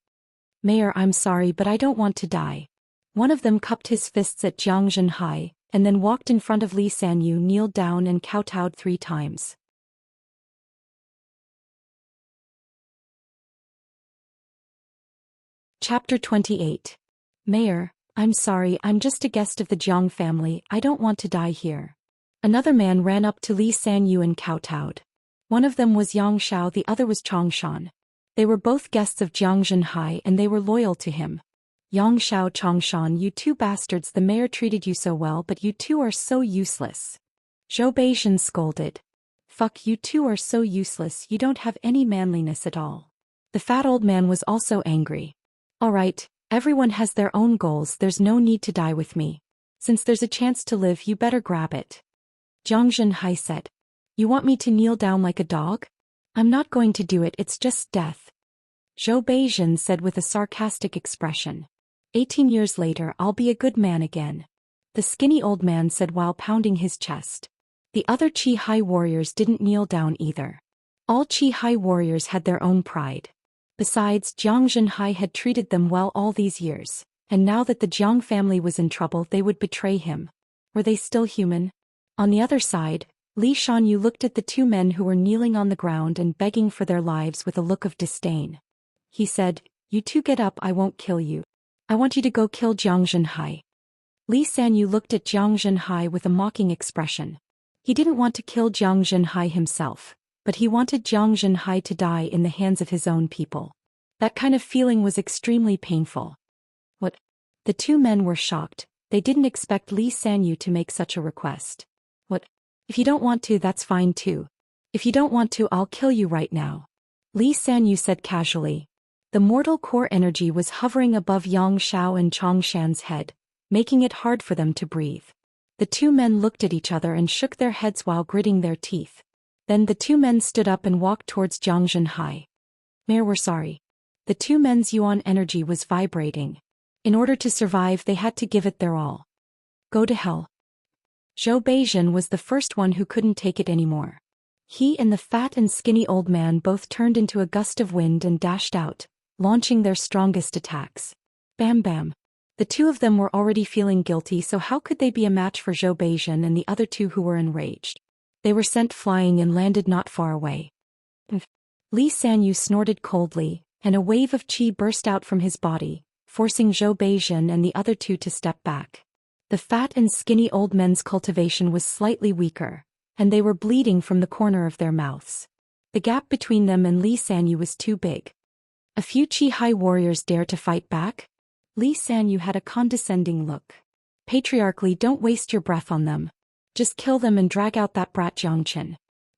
Mayor, I'm sorry, but I don't want to die. One of them cupped his fists at Jiang Zhenhai, and then walked in front of Li Sanyu, kneeled down and kowtowed 3 times. Chapter 28. Mayor, I'm sorry, I'm just a guest of the Jiang family, I don't want to die here. Another man ran up to Li Sanyu and kowtowed. One of them was Yang Shao, the other was Changshan. They were both guests of Xianxia and they were loyal to him. Yang Xiao Chongshan, you two bastards, the mayor treated you so well, but you two are so useless. Zhou Xian scolded. Fuck, you two are so useless, you don't have any manliness at all. The fat old man was also angry. Alright, everyone has their own goals, there's no need to die with me. Since there's a chance to live, you better grab it. Xianxia said. You want me to kneel down like a dog? I'm not going to do it, it's just death. Zhou Xian said with a sarcastic expression. 18 years later, I'll be a good man again. The skinny old man said while pounding his chest. The other Qi Hai warriors didn't kneel down either. All Qi Hai warriors had their own pride. Besides, Jiang Zhenhai had treated them well all these years, and now that the Jiang family was in trouble, they would betray him. Were they still human? On the other side, Li Shanyu looked at the two men who were kneeling on the ground and begging for their lives with a look of disdain. He said, You two get up, I won't kill you. I want you to go kill Jiang Zhenhai. Li Sanyu looked at Jiang Zhenhai with a mocking expression. He didn't want to kill Jiang Zhenhai himself, but he wanted Jiang Zhenhai to die in the hands of his own people. That kind of feeling was extremely painful. What? The two men were shocked. They didn't expect Li Sanyu to make such a request. What? If you don't want to, that's fine too. If you don't want to, I'll kill you right now. Li Sanyu said casually. The mortal core energy was hovering above Yang Xiao and Chongshan's head, making it hard for them to breathe. The two men looked at each other and shook their heads while gritting their teeth. Then the two men stood up and walked towards Jiang Zhenhai. Mayor, we're sorry. The two men's yuan energy was vibrating. In order to survive, they had to give it their all. Go to hell. Zhou Xian was the first one who couldn't take it anymore. He and the fat and skinny old man both turned into a gust of wind and dashed out, launching their strongest attacks. Bam bam. The two of them were already feeling guilty, so how could they be a match for Zhou Xian and the other two who were enraged? They were sent flying and landed not far away. Li Sanyu snorted coldly, and a wave of qi burst out from his body, forcing Zhou Xian and the other two to step back. The fat and skinny old men's cultivation was slightly weaker, and they were bleeding from the corner of their mouths. The gap between them and Li Sanyu was too big. A few Qi Hai warriors dared to fight back? Li Sanyu had a condescending look. Patriarchally, don't waste your breath on them. Just kill them and drag out that brat Jiangqin.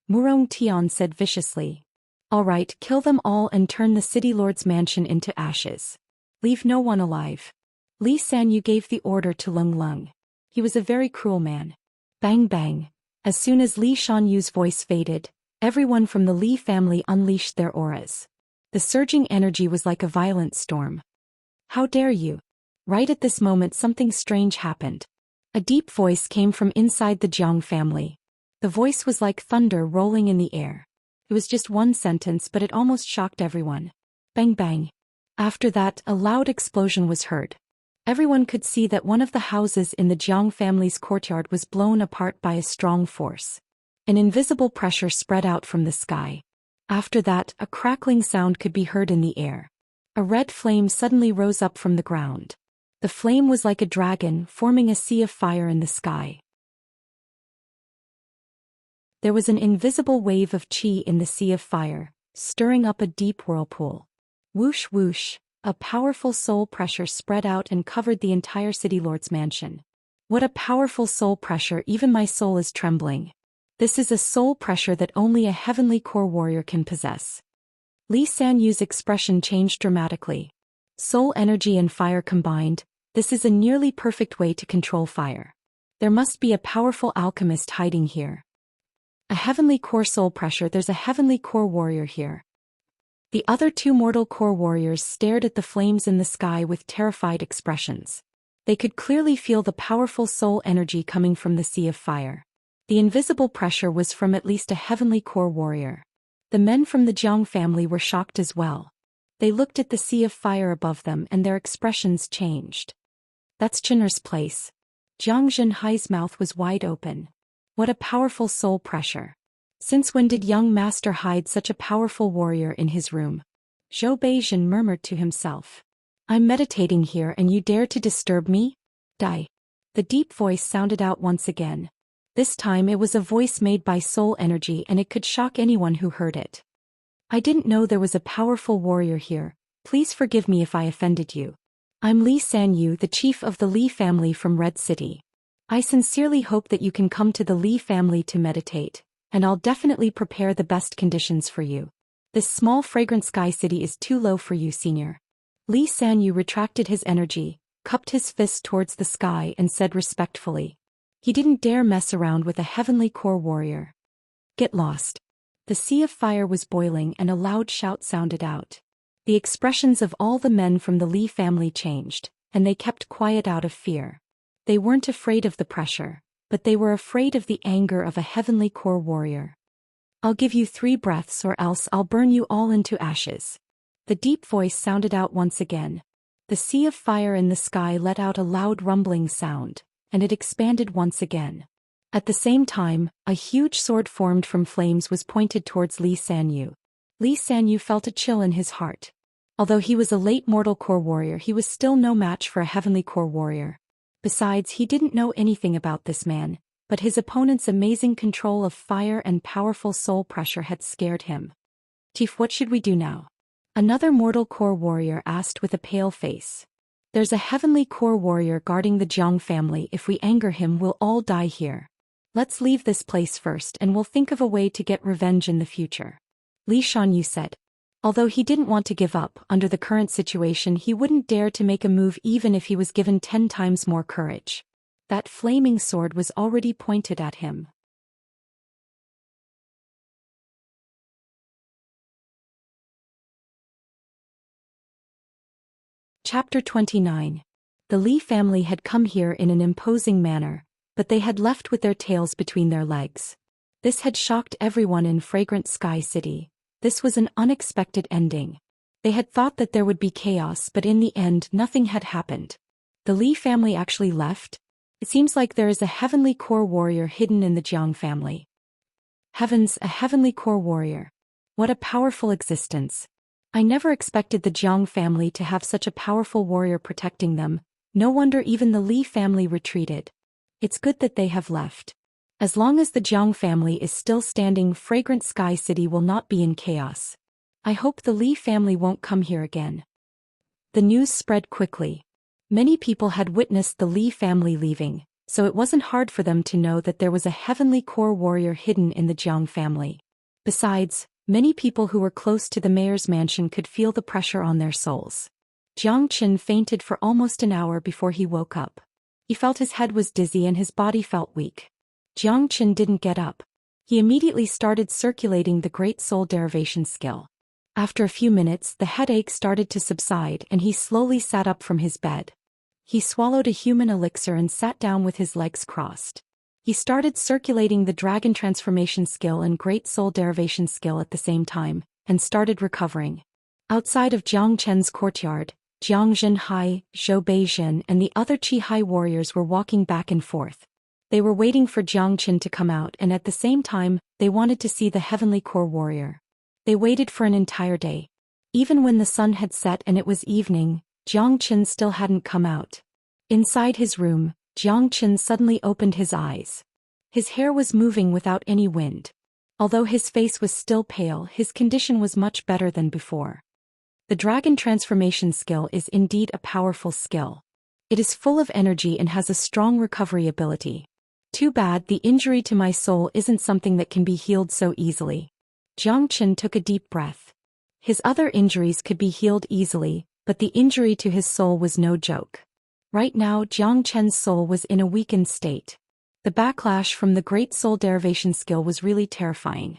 Murong Tian said viciously. All right, kill them all and turn the city lord's mansion into ashes. Leave no one alive. Li Sanyu gave the order to Lung Lung. He was a very cruel man. Bang bang. As soon as Li Shanyu's voice faded, everyone from the Li family unleashed their auras. The surging energy was like a violent storm. How dare you? Right at this moment, something strange happened. A deep voice came from inside the Jiang family. The voice was like thunder rolling in the air. It was just one sentence, but it almost shocked everyone. Bang bang. After that, a loud explosion was heard. Everyone could see that one of the houses in the Jiang family's courtyard was blown apart by a strong force. An invisible pressure spread out from the sky. After that, a crackling sound could be heard in the air. A red flame suddenly rose up from the ground. The flame was like a dragon, forming a sea of fire in the sky. There was an invisible wave of qi in the sea of fire, stirring up a deep whirlpool. Whoosh whoosh, a powerful soul pressure spread out and covered the entire city lord's mansion. What a powerful soul pressure, even my soul is trembling. This is a soul pressure that only a heavenly core warrior can possess. Li Sanyu's expression changed dramatically. Soul energy and fire combined, this is a nearly perfect way to control fire. There must be a powerful alchemist hiding here. A heavenly core soul pressure, there's a heavenly core warrior here. The other two mortal core warriors stared at the flames in the sky with terrified expressions. They could clearly feel the powerful soul energy coming from the sea of fire. The invisible pressure was from at least a heavenly core warrior. The men from the Jiang family were shocked as well. They looked at the sea of fire above them and their expressions changed. That's Chinner's place. Jiang Zhenhai's mouth was wide open. What a powerful soul pressure. Since when did young master hide such a powerful warrior in his room? Zhou Xian murmured to himself. I'm meditating here and you dare to disturb me? Die. The deep voice sounded out once again. This time it was a voice made by soul energy and it could shock anyone who heard it. I didn't know there was a powerful warrior here. Please forgive me if I offended you. I'm Li Sanyu, the chief of the Li family from Red City. I sincerely hope that you can come to the Li family to meditate, and I'll definitely prepare the best conditions for you. This small fragrant sky city is too low for you, senior. Li Sanyu retracted his energy, cupped his fist towards the sky and said respectfully. He didn't dare mess around with a heavenly core warrior. Get lost. The sea of fire was boiling and a loud shout sounded out. The expressions of all the men from the Li family changed, and they kept quiet out of fear. They weren't afraid of the pressure, but they were afraid of the anger of a heavenly core warrior. I'll give you 3 breaths or else I'll burn you all into ashes. The deep voice sounded out once again. The sea of fire in the sky let out a loud rumbling sound, and it expanded once again. At the same time, a huge sword formed from flames was pointed towards Li Sanyu. Li Sanyu felt a chill in his heart. Although he was a late mortal core warrior, he was still no match for a heavenly core warrior. Besides, he didn't know anything about this man, but his opponent's amazing control of fire and powerful soul pressure had scared him. Chief, what should we do now? Another mortal core warrior asked with a pale face. There's a heavenly core warrior guarding the Zhang family. If we anger him, we'll all die here. Let's leave this place first and we'll think of a way to get revenge in the future. Li Xianyu said. Although he didn't want to give up, under the current situation he wouldn't dare to make a move even if he was given 10 times more courage. That flaming sword was already pointed at him. Chapter 29. The Li family had come here in an imposing manner, but they had left with their tails between their legs. This had shocked everyone in Fragrant Sky City. This was an unexpected ending. They had thought that there would be chaos, but in the end nothing had happened. The Li family actually left? It seems like there is a heavenly core warrior hidden in the Jiang family. Heavens, a heavenly core warrior. What a powerful existence. I never expected the Jiang family to have such a powerful warrior protecting them. No wonder even the Li family retreated. It's good that they have left. As long as the Jiang family is still standing, Fragrant Sky City will not be in chaos. I hope the Li family won't come here again. The news spread quickly. Many people had witnessed the Li family leaving, so it wasn't hard for them to know that there was a heavenly core warrior hidden in the Jiang family. Besides, many people who were close to the mayor's mansion could feel the pressure on their souls. Jiang Qin fainted for almost an hour before he woke up. He felt his head was dizzy and his body felt weak. Jiang Qin didn't get up. He immediately started circulating the Great Soul Derivation skill. After a few minutes, the headache started to subside and he slowly sat up from his bed. He swallowed a human elixir and sat down with his legs crossed. He started circulating the Dragon Transformation skill and Great Soul Derivation skill at the same time, and started recovering. Outside of Jiang Chen's courtyard, Jiang Zhenhai, Zhou Xian and the other Qihai warriors were walking back and forth. They were waiting for Jiang Qin to come out and at the same time, they wanted to see the heavenly core warrior. They waited for an entire day. Even when the sun had set and it was evening, Jiang Qin still hadn't come out. Inside his room, Jiang Qin suddenly opened his eyes. His hair was moving without any wind. Although his face was still pale, his condition was much better than before. The Dragon Transformation skill is indeed a powerful skill. It is full of energy and has a strong recovery ability. Too bad the injury to my soul isn't something that can be healed so easily. Jiang Qin took a deep breath. His other injuries could be healed easily, but the injury to his soul was no joke. Right now Jiang Chen's soul was in a weakened state. The backlash from the Great Soul Derivation skill was really terrifying.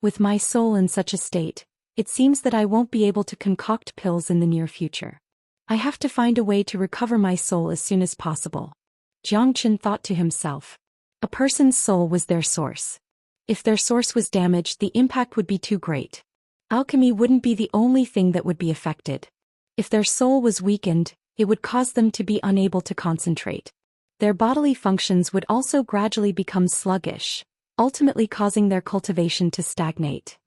With my soul in such a state, it seems that I won't be able to concoct pills in the near future. I have to find a way to recover my soul as soon as possible. Jiang Qin thought to himself. A person's soul was their source. If their source was damaged, the impact would be too great. Alchemy wouldn't be the only thing that would be affected. If their soul was weakened, it would cause them to be unable to concentrate. Their bodily functions would also gradually become sluggish, ultimately causing their cultivation to stagnate.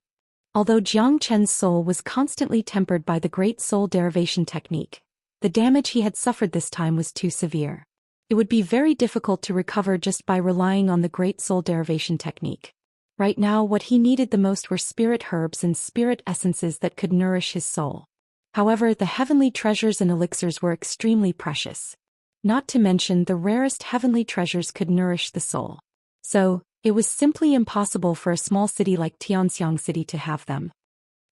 Although Jiang Chen's soul was constantly tempered by the Great Soul Derivation technique, the damage he had suffered this time was too severe. It would be very difficult to recover just by relying on the Great Soul Derivation technique. Right now what he needed the most were spirit herbs and spirit essences that could nourish his soul. However, the heavenly treasures and elixirs were extremely precious. Not to mention the rarest heavenly treasures could nourish the soul. So, it was simply impossible for a small city like Tianxiang City to have them.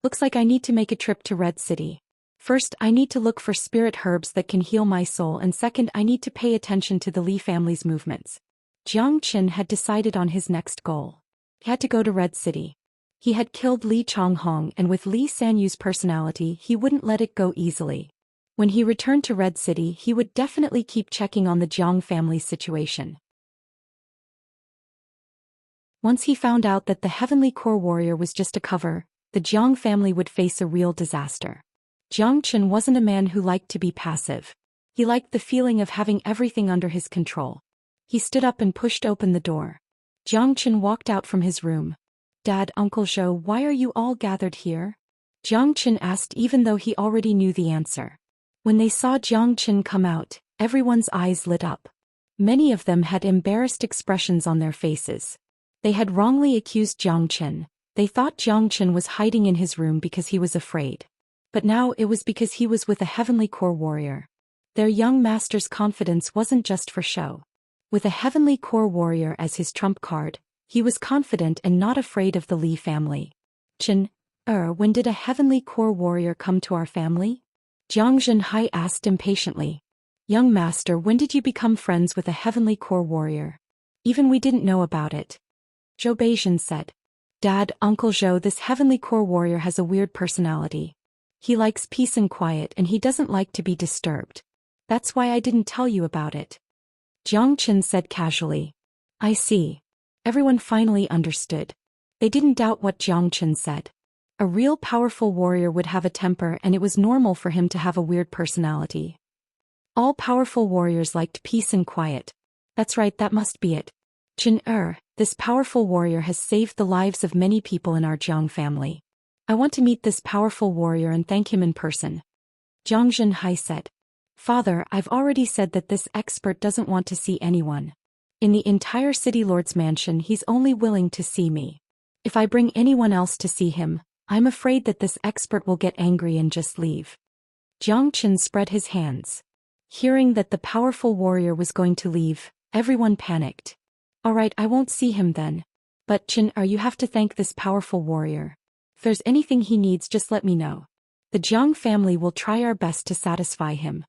Looks like I need to make a trip to Red City. First, I need to look for spirit herbs that can heal my soul, and second, I need to pay attention to the Li family's movements. Jiang Qin had decided on his next goal. He had to go to Red City. He had killed Li Changhong, and with Li Sanyu's personality he wouldn't let it go easily. When he returned to Red City he would definitely keep checking on the Jiang family's situation. Once he found out that the Heavenly Core Warrior was just a cover, the Jiang family would face a real disaster. Jiang Qin wasn't a man who liked to be passive. He liked the feeling of having everything under his control. He stood up and pushed open the door. Jiang Qin walked out from his room. "Dad, Uncle Zhou, why are you all gathered here?" Jiang Qin asked, even though he already knew the answer. When they saw Jiang Qin come out, everyone's eyes lit up. Many of them had embarrassed expressions on their faces. They had wrongly accused Jiang Qin. They thought Jiang Qin was hiding in his room because he was afraid. But now it was because he was with a Heavenly Core Warrior. Their young master's confidence wasn't just for show. With a Heavenly Core Warrior as his trump card, he was confident and not afraid of the Li family. "Qin, when did a Heavenly Core Warrior come to our family?" Jiang Zhenhai asked impatiently. "Young master, when did you become friends with a Heavenly Core Warrior? Even we didn't know about it." Zhou Beijian said. "Dad, Uncle Zhou, this Heavenly Core Warrior has a weird personality. He likes peace and quiet and he doesn't like to be disturbed. That's why I didn't tell you about it." Jiang Qin said casually. "I see." Everyone finally understood. They didn't doubt what Jiang Qin said. A real powerful warrior would have a temper, and it was normal for him to have a weird personality. All powerful warriors liked peace and quiet. That's right, that must be it. "Qin, this powerful warrior has saved the lives of many people in our Jiang family. I want to meet this powerful warrior and thank him in person." Jiang Zhenhai said. "Father, I've already said that this expert doesn't want to see anyone. In the entire City Lord's mansion he's only willing to see me. If I bring anyone else to see him, I'm afraid that this expert will get angry and just leave." Jiang Qin spread his hands. Hearing that the powerful warrior was going to leave, everyone panicked. "Alright, I won't see him then. But Qin, you have to thank this powerful warrior. If there's anything he needs, just let me know. The Jiang family will try our best to satisfy him."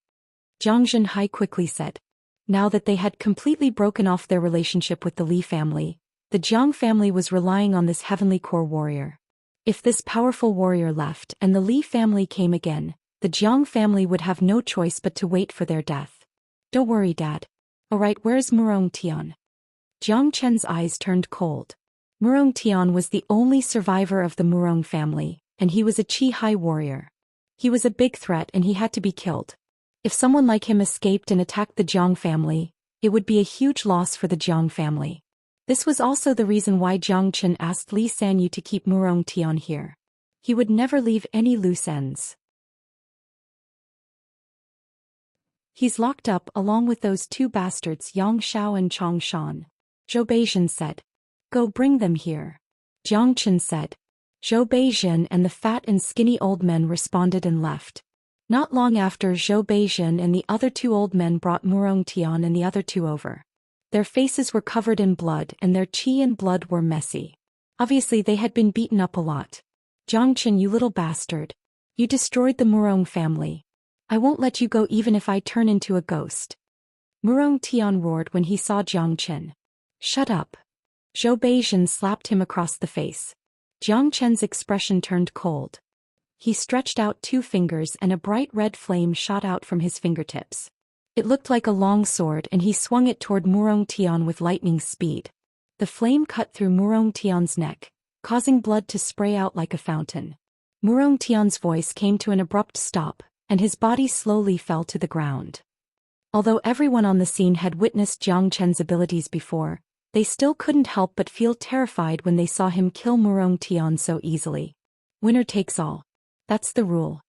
Jiang Zhenhai quickly said. Now that they had completely broken off their relationship with the Li family, the Jiang family was relying on this Heavenly Core Warrior. If this powerful warrior left and the Li family came again, the Jiang family would have no choice but to wait for their death. "Don't worry, Dad. Alright, where's Murong Tian?" Jiang Chen's eyes turned cold. Murong Tian was the only survivor of the Murong family, and he was a Qi Hai warrior. He was a big threat and he had to be killed. If someone like him escaped and attacked the Jiang family, it would be a huge loss for the Jiang family. This was also the reason why Jiang Qin asked Li Sanyu to keep Murong Tian here. He would never leave any loose ends. "He's locked up along with those two bastards Yang Xiao and Chang Shan," Zhou Beijian said. "Go bring them here," Jiang Qin said. Zhou Beijian and the fat and skinny old men responded and left. Not long after, Zhou Beijian and the other two old men brought Murong Tian and the other two over. Their faces were covered in blood and their qi and blood were messy. Obviously they had been beaten up a lot. "Jiang Qin, you little bastard. You destroyed the Murong family. I won't let you go even if I turn into a ghost." Murong Tian roared when he saw Jiang Qin. "Shut up." Zhou Beijian slapped him across the face. Jiang Chen's expression turned cold. He stretched out two fingers and a bright red flame shot out from his fingertips. It looked like a long sword and he swung it toward Murong Tian with lightning speed. The flame cut through Murong Tian's neck, causing blood to spray out like a fountain. Murong Tian's voice came to an abrupt stop, and his body slowly fell to the ground. Although everyone on the scene had witnessed Jiang Chen's abilities before, they still couldn't help but feel terrified when they saw him kill Murong Tian so easily. "Winner takes all. That's the rule,"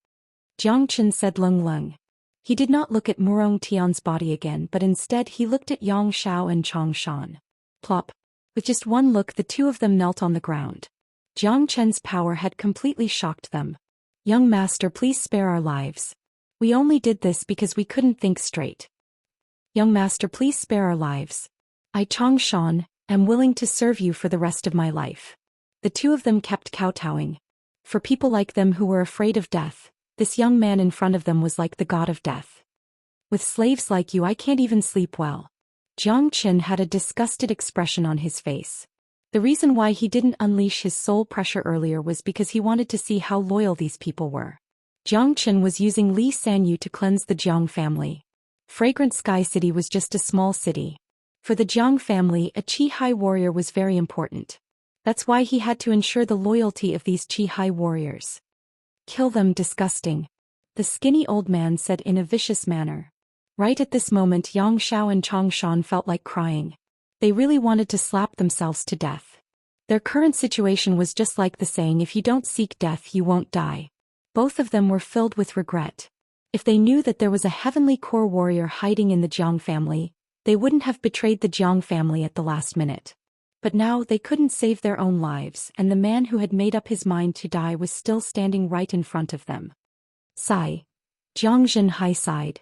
Jiang Qin said lung lung. He did not look at Murong Tian's body again, but instead he looked at Yang Xiao and Chang Shan. Plop. With just one look, the two of them knelt on the ground. Jiang Chen's power had completely shocked them. "Young master, please spare our lives. We only did this because we couldn't think straight. Young master, please spare our lives. I, Changshan, am willing to serve you for the rest of my life." The two of them kept kowtowing. For people like them who were afraid of death, this young man in front of them was like the god of death. "With slaves like you, I can't even sleep well." Jiang Chen had a disgusted expression on his face. The reason why he didn't unleash his soul pressure earlier was because he wanted to see how loyal these people were. Jiang Chen was using Li Sanyu to cleanse the Jiang family. Fragrant Sky City was just a small city. For the Jiang family, a Qi-Hai warrior was very important. That's why he had to ensure the loyalty of these Qi-Hai warriors. "Kill them, disgusting," the skinny old man said in a vicious manner. Right at this moment, Yang Xiao and Changshan felt like crying. They really wanted to slap themselves to death. Their current situation was just like the saying, "If you don't seek death, you won't die." Both of them were filled with regret. If they knew that there was a heavenly core warrior hiding in the Jiang family, they wouldn't have betrayed the Jiang family at the last minute. But now they couldn't save their own lives, and the man who had made up his mind to die was still standing right in front of them. Sigh. Jiang Zhenhai sighed.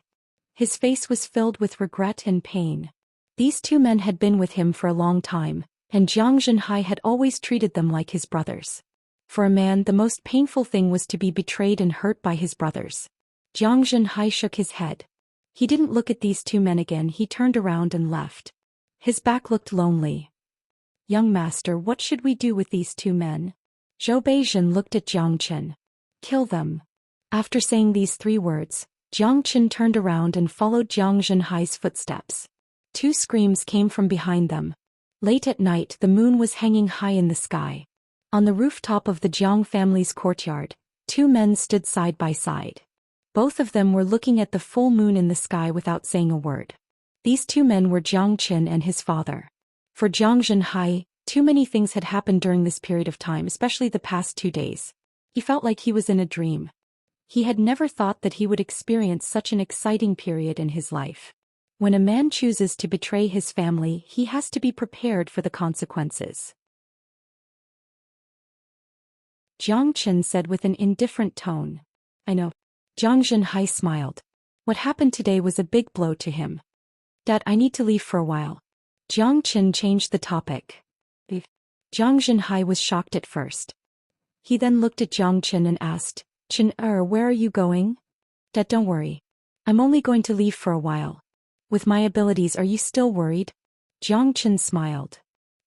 His face was filled with regret and pain. These two men had been with him for a long time, and Jiang Zhenhai had always treated them like his brothers. For a man, the most painful thing was to be betrayed and hurt by his brothers. Jiang Zhenhai shook his head. He didn't look at these two men again. He turned around and left. His back looked lonely. "Young master, what should we do with these two men?" Zhou Beijin looked at Jiang Chen. "Kill them." After saying these three words, Jiang Chen turned around and followed Jiang Zhenhai's footsteps. Two screams came from behind them. Late at night, the moon was hanging high in the sky. On the rooftop of the Jiang family's courtyard, two men stood side by side. Both of them were looking at the full moon in the sky without saying a word. These two men were Jiang Chen and his father. For Jiang Zhenhai, too many things had happened during this period of time, especially the past 2 days. He felt like he was in a dream. He had never thought that he would experience such an exciting period in his life. When a man chooses to betray his family, he has to be prepared for the consequences. Jiang Chen said with an indifferent tone. "I know." Jiang Zhenhai smiled. What happened today was a big blow to him. "Dad, I need to leave for a while." Jiang Chen changed the topic. Jiang Zhenhai was shocked at first. He then looked at Jiang Chen and asked, "Chen, where are you going?" "Dad, don't worry. I'm only going to leave for a while. With my abilities, are you still worried?" Jiang Chen smiled.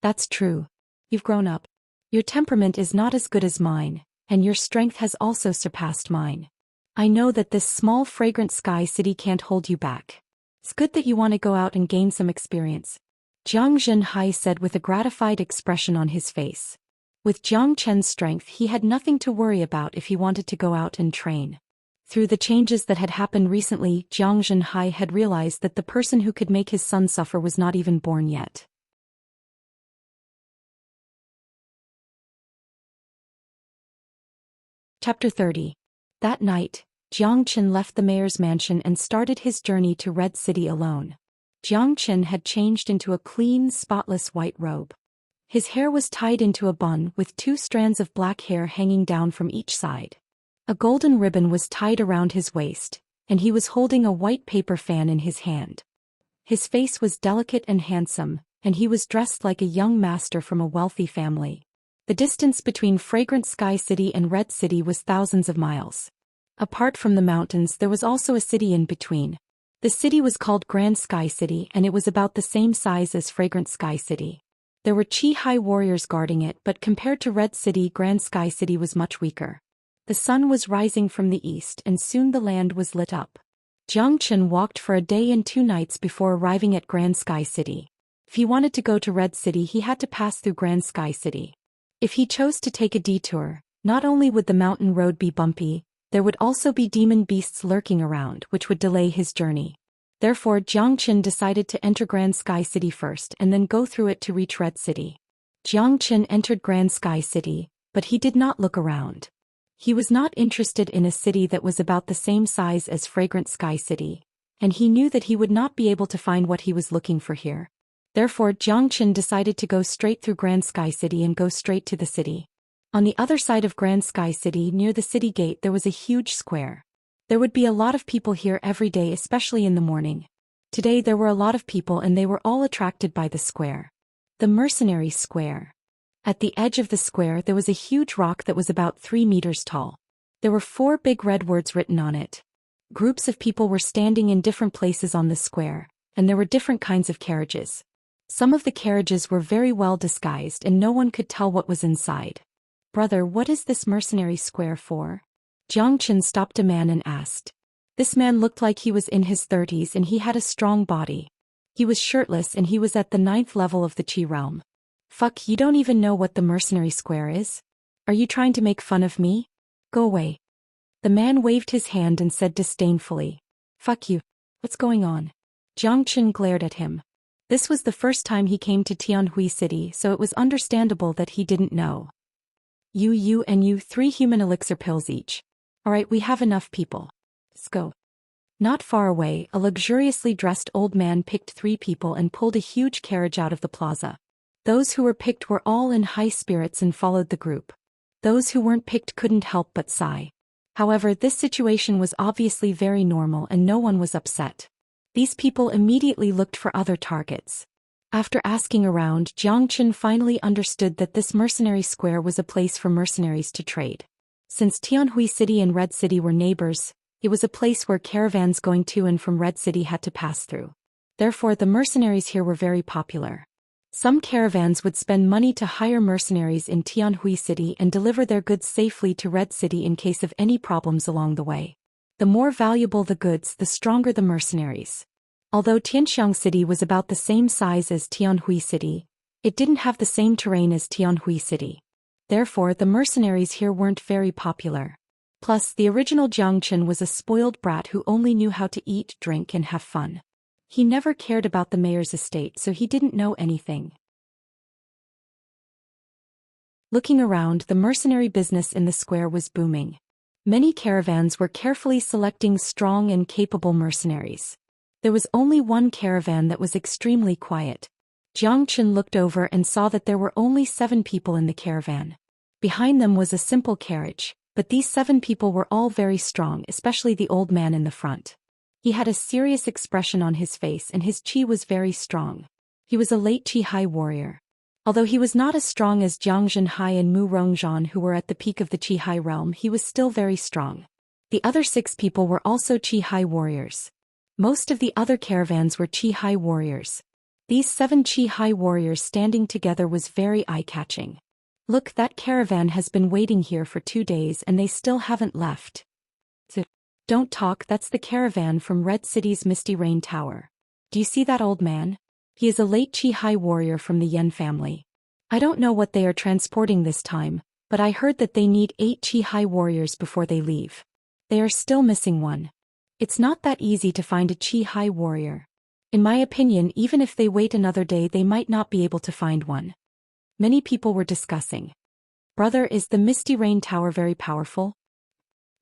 "That's true. You've grown up. Your temperament is not as good as mine, and your strength has also surpassed mine. I know that this small fragrant sky city can't hold you back. It's good that you want to go out and gain some experience," Jiang Zhenhai said with a gratified expression on his face. With Jiang Chen's strength, he had nothing to worry about if he wanted to go out and train. Through the changes that had happened recently, Jiang Zhenhai had realized that the person who could make his son suffer was not even born yet. Chapter 30. That night, Jiang Chen left the mayor's mansion and started his journey to Red City alone. Jiang Chen had changed into a clean, spotless white robe. His hair was tied into a bun with 2 strands of black hair hanging down from each side. A golden ribbon was tied around his waist, and he was holding a white paper fan in his hand. His face was delicate and handsome, and he was dressed like a young master from a wealthy family. The distance between Fragrant Sky City and Red City was thousands of miles. Apart from the mountains, there was also a city in between. The city was called Grand Sky City, and it was about the same size as Fragrant Sky City. There were Qi-Hai warriors guarding it, but compared to Red City, Grand Sky City was much weaker. The sun was rising from the east, and soon the land was lit up. Jiang Chen walked for a day and 2 nights before arriving at Grand Sky City. If he wanted to go to Red City, he had to pass through Grand Sky City. If he chose to take a detour, not only would the mountain road be bumpy, there would also be demon beasts lurking around, which would delay his journey. Therefore, Jiang Chen decided to enter Grand Sky City first and then go through it to reach Red City. Jiang Chen entered Grand Sky City, but he did not look around. He was not interested in a city that was about the same size as Fragrant Sky City, and he knew that he would not be able to find what he was looking for here. Therefore Jiang Chen decided to go straight through Grand Sky City and go straight to the city. On the other side of Grand Sky City near the city gate there was a huge square. There would be a lot of people here every day, especially in the morning. Today there were a lot of people and they were all attracted by the square. The Mercenary Square. At the edge of the square there was a huge rock that was about 3 meters tall. There were 4 big red words written on it. Groups of people were standing in different places on the square, and there were different kinds of carriages. Some of the carriages were very well disguised and no one could tell what was inside. "Brother, what is this Mercenary Square for?" Jiang Chen stopped a man and asked. This man looked like he was in his 30s and he had a strong body. He was shirtless and he was at the 9th level of the Qi realm. "Fuck, you don't even know what the Mercenary Square is? Are you trying to make fun of me? Go away." The man waved his hand and said disdainfully, "Fuck you. What's going on?" Jiang Chen glared at him. This was the first time he came to Tianhui City, so it was understandable that he didn't know. You and you, 3 human elixir pills each. Alright, we have enough people. Let's go." Not far away, a luxuriously dressed old man picked 3 people and pulled a huge carriage out of the plaza. Those who were picked were all in high spirits and followed the group. Those who weren't picked couldn't help but sigh. However, this situation was obviously very normal and no one was upset. These people immediately looked for other targets. After asking around, Jiang Chen finally understood that this Mercenary Square was a place for mercenaries to trade. Since Tianhui City and Red City were neighbors, it was a place where caravans going to and from Red City had to pass through. Therefore, the mercenaries here were very popular. Some caravans would spend money to hire mercenaries in Tianhui City and deliver their goods safely to Red City in case of any problems along the way. The more valuable the goods, the stronger the mercenaries. Although Tianxiang City was about the same size as Tianhui City, it didn't have the same terrain as Tianhui City. Therefore, the mercenaries here weren't very popular. Plus, the original Jiang Chen was a spoiled brat who only knew how to eat, drink and have fun. He never cared about the mayor's estate, so he didn't know anything. Looking around, the mercenary business in the square was booming. Many caravans were carefully selecting strong and capable mercenaries. There was only one caravan that was extremely quiet. Jiang Chen looked over and saw that there were only 7 people in the caravan. Behind them was a simple carriage, but these 7 people were all very strong, especially the old man in the front. He had a serious expression on his face and his qi was very strong. He was a late qi high warrior. Although he was not as strong as Jiang Zhenhai and Mu Rongzhan who were at the peak of the qi high realm, he was still very strong. The other 6 people were also qi high warriors. Most of the other caravans were qi high warriors. These 7 qi high warriors standing together was very eye-catching. "Look, that caravan has been waiting here for 2 days and they still haven't left." "Don't talk, that's the caravan from Red City's Misty Rain Tower. Do you see that old man? He is a late qi high warrior from the Yen family. I don't know what they are transporting this time, but I heard that they need 8 qi high warriors before they leave. They are still missing one. It's not that easy to find a qi high warrior. In my opinion, even if they wait another day they might not be able to find one." Many people were discussing. "Brother, is the Misty Rain Tower very powerful?"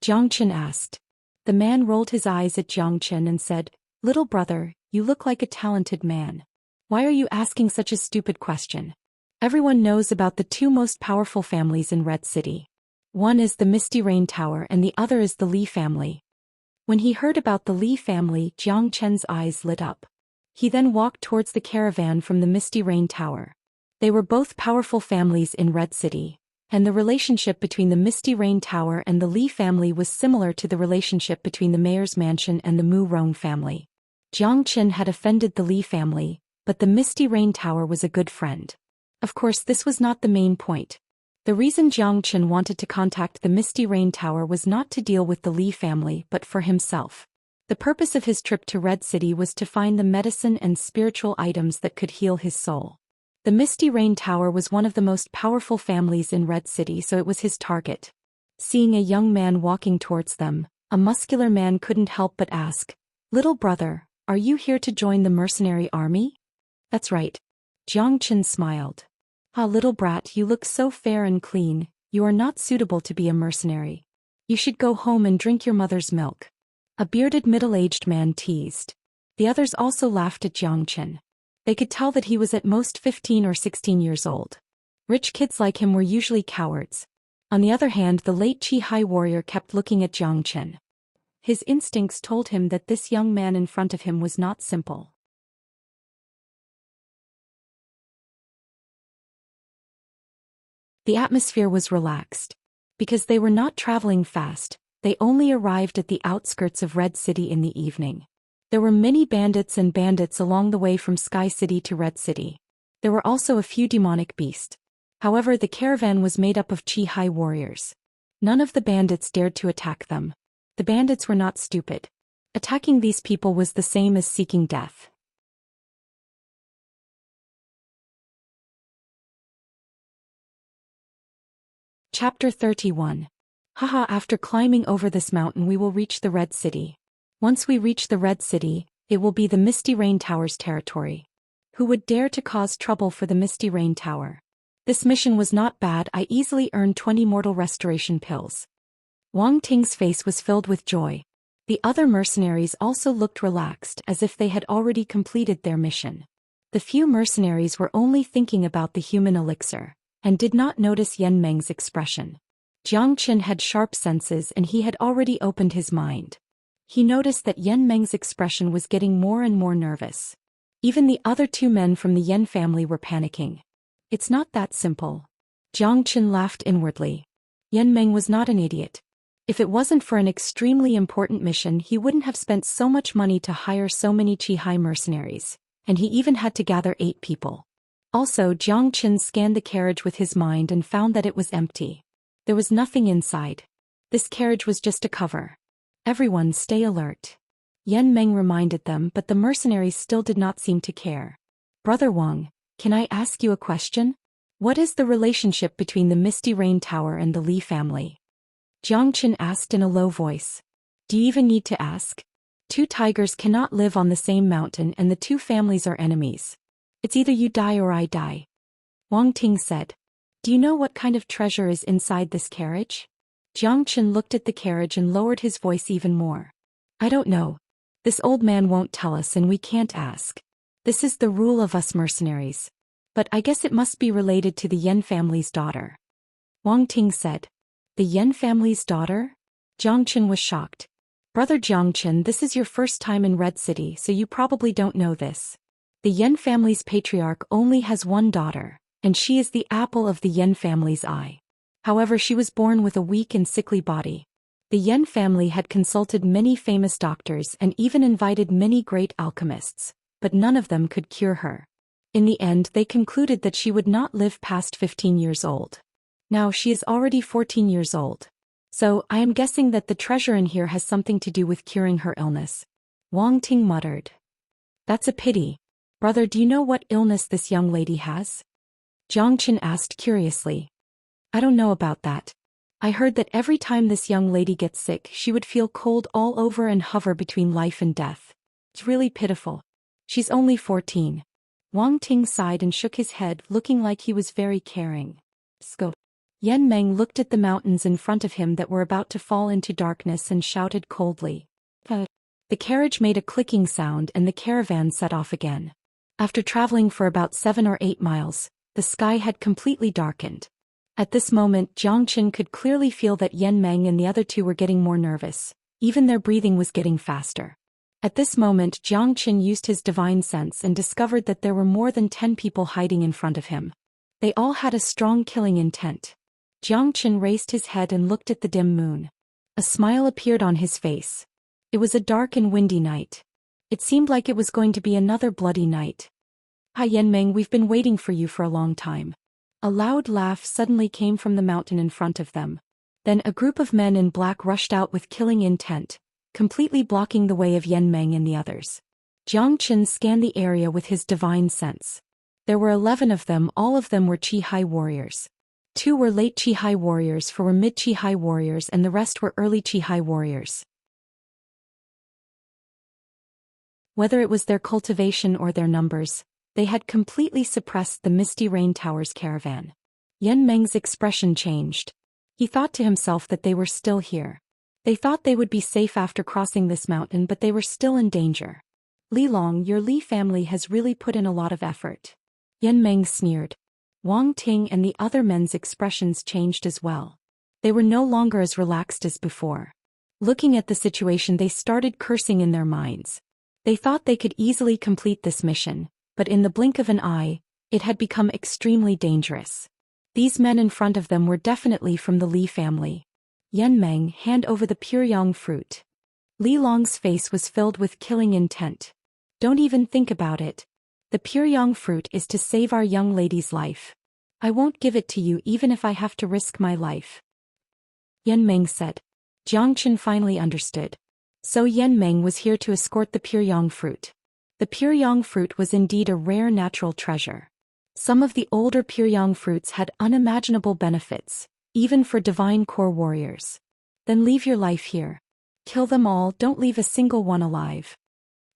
Jiang Chen asked. The man rolled his eyes at Jiang Chen and said, "Little brother, you look like a talented man. Why are you asking such a stupid question? Everyone knows about the 2 most powerful families in Red City. One is the Misty Rain Tower and the other is the Li family." When he heard about the Li family, Jiang Chen's eyes lit up. He then walked towards the caravan from the Misty Rain Tower. They were both powerful families in Red City, and the relationship between the Misty Rain Tower and the Li family was similar to the relationship between the mayor's mansion and the Mu Rong family. Jiang Chen had offended the Li family, but the Misty Rain Tower was a good friend. Of course, this was not the main point. The reason Jiang Chen wanted to contact the Misty Rain Tower was not to deal with the Li family but for himself. The purpose of his trip to Red City was to find the medicine and spiritual items that could heal his soul. The Misty Rain Tower was one of the most powerful families in Red City, so it was his target. Seeing a young man walking towards them, a muscular man couldn't help but ask, "Little brother, are you here to join the mercenary army?" "That's right." Jiang Chen smiled. "Ah, little brat, you look so fair and clean, you are not suitable to be a mercenary. You should go home and drink your mother's milk." A bearded middle-aged man teased. The others also laughed at Jiang Chen. They could tell that he was at most 15 or 16 years old. Rich kids like him were usually cowards. On the other hand, the late Qi warrior kept looking at Zhou Xian. His instincts told him that this young man in front of him was not simple. The atmosphere was relaxed. Because they were not traveling fast, they only arrived at the outskirts of Red City in the evening. There were many bandits along the way from Sky City to Red City. There were also a few demonic beasts. However, the caravan was made up of Qi warriors. None of the bandits dared to attack them. The bandits were not stupid. Attacking these people was the same as seeking death. Chapter 31. Haha, after climbing over this mountain we will reach the Red City. Once we reach the Red City, it will be the Misty Rain Tower's territory. Who would dare to cause trouble for the Misty Rain Tower? This mission was not bad. I easily earned 20 mortal restoration pills. Wang Ting's face was filled with joy. The other mercenaries also looked relaxed as if they had already completed their mission. The few mercenaries were only thinking about the human elixir, and did not notice Yan Meng's expression. Jiang Qin had sharp senses and he had already opened his mind. He noticed that Yan Meng's expression was getting more and more nervous. Even the other two men from the Yan family were panicking. It's not that simple. Jiang Qin laughed inwardly. Yan Meng was not an idiot. If it wasn't for an extremely important mission, he wouldn't have spent so much money to hire so many Qi mercenaries, and he even had to gather 8 people. Also, Jiang Qin scanned the carriage with his mind and found that it was empty. There was nothing inside. This carriage was just a cover. Everyone stay alert. Yan Meng reminded them, but the mercenaries still did not seem to care. Brother Wang, can I ask you a question? What is the relationship between the Misty Rain Tower and the Li family? Jiang Qin asked in a low voice. Do you even need to ask? 2 tigers cannot live on the same mountain and the 2 families are enemies. It's either you die or I die. Wang Ting said. Do you know what kind of treasure is inside this carriage? Jiang Qin looked at the carriage and lowered his voice even more. I don't know. This old man won't tell us and we can't ask. This is the rule of us mercenaries. But I guess it must be related to the Yan family's daughter. Wang Ting said. The Yan family's daughter? Jiang Qin was shocked. Brother Jiang Qin, this is your first time in Red City, so you probably don't know this. The Yan family's patriarch only has one daughter, and she is the apple of the Yan family's eye. However, she was born with a weak and sickly body. The Yan family had consulted many famous doctors and even invited many great alchemists, but none of them could cure her. In the end, they concluded that she would not live past 15 years old. Now she is already 14 years old. So, I am guessing that the treasure in here has something to do with curing her illness. Wang Ting muttered. That's a pity. Brother, do you know what illness this young lady has? Jiang Qin asked curiously. I don't know about that. I heard that every time this young lady gets sick, she would feel cold all over and hover between life and death. It's really pitiful. She's only 14. Wang Ting sighed and shook his head, looking like he was very caring. Scope. Yan Meng looked at the mountains in front of him that were about to fall into darkness and shouted coldly. The carriage made a clicking sound and the caravan set off again. After traveling for about 7 or 8 miles, the sky had completely darkened. At this moment, Jiang Qin could clearly feel that Yan Meng and the other 2 were getting more nervous. Even their breathing was getting faster. At this moment, Jiang Qin used his divine sense and discovered that there were more than 10 people hiding in front of him. They all had a strong killing intent. Jiang Qin raised his head and looked at the dim moon. A smile appeared on his face. It was a dark and windy night. It seemed like it was going to be another bloody night. Hi Yan Meng, we've been waiting for you for a long time. A loud laugh suddenly came from the mountain in front of them. Then a group of men in black rushed out with killing intent, completely blocking the way of Yan Meng and the others. Jiang Qin scanned the area with his divine sense. There were 11 of them, all of them were Qi warriors. 2 were late Qi warriors, 4 were mid Qi warriors, and the rest were early Qi warriors. Whether it was their cultivation or their numbers, they had completely suppressed the Misty Rain Tower's caravan. Yan Meng's expression changed. He thought to himself that they were still here. They thought they would be safe after crossing this mountain, but they were still in danger. Li Long, your Li family has really put in a lot of effort. Yan Meng sneered. Wang Ting and the other men's expressions changed as well. They were no longer as relaxed as before. Looking at the situation, they started cursing in their minds. They thought they could easily complete this mission, but in the blink of an eye, it had become extremely dangerous. These men in front of them were definitely from the Li family. Yan Meng, hand over the pure yang fruit. Li Long's face was filled with killing intent. Don't even think about it. The pure yang fruit is to save our young lady's life. I won't give it to you even if I have to risk my life. Yan Meng said. Xianxia finally understood. So Yan Meng was here to escort the pure yang fruit. The pure yang fruit was indeed a rare natural treasure. Some of the older pure yang fruits had unimaginable benefits, even for divine core warriors. Then leave your life here. Kill them all, don't leave a single one alive.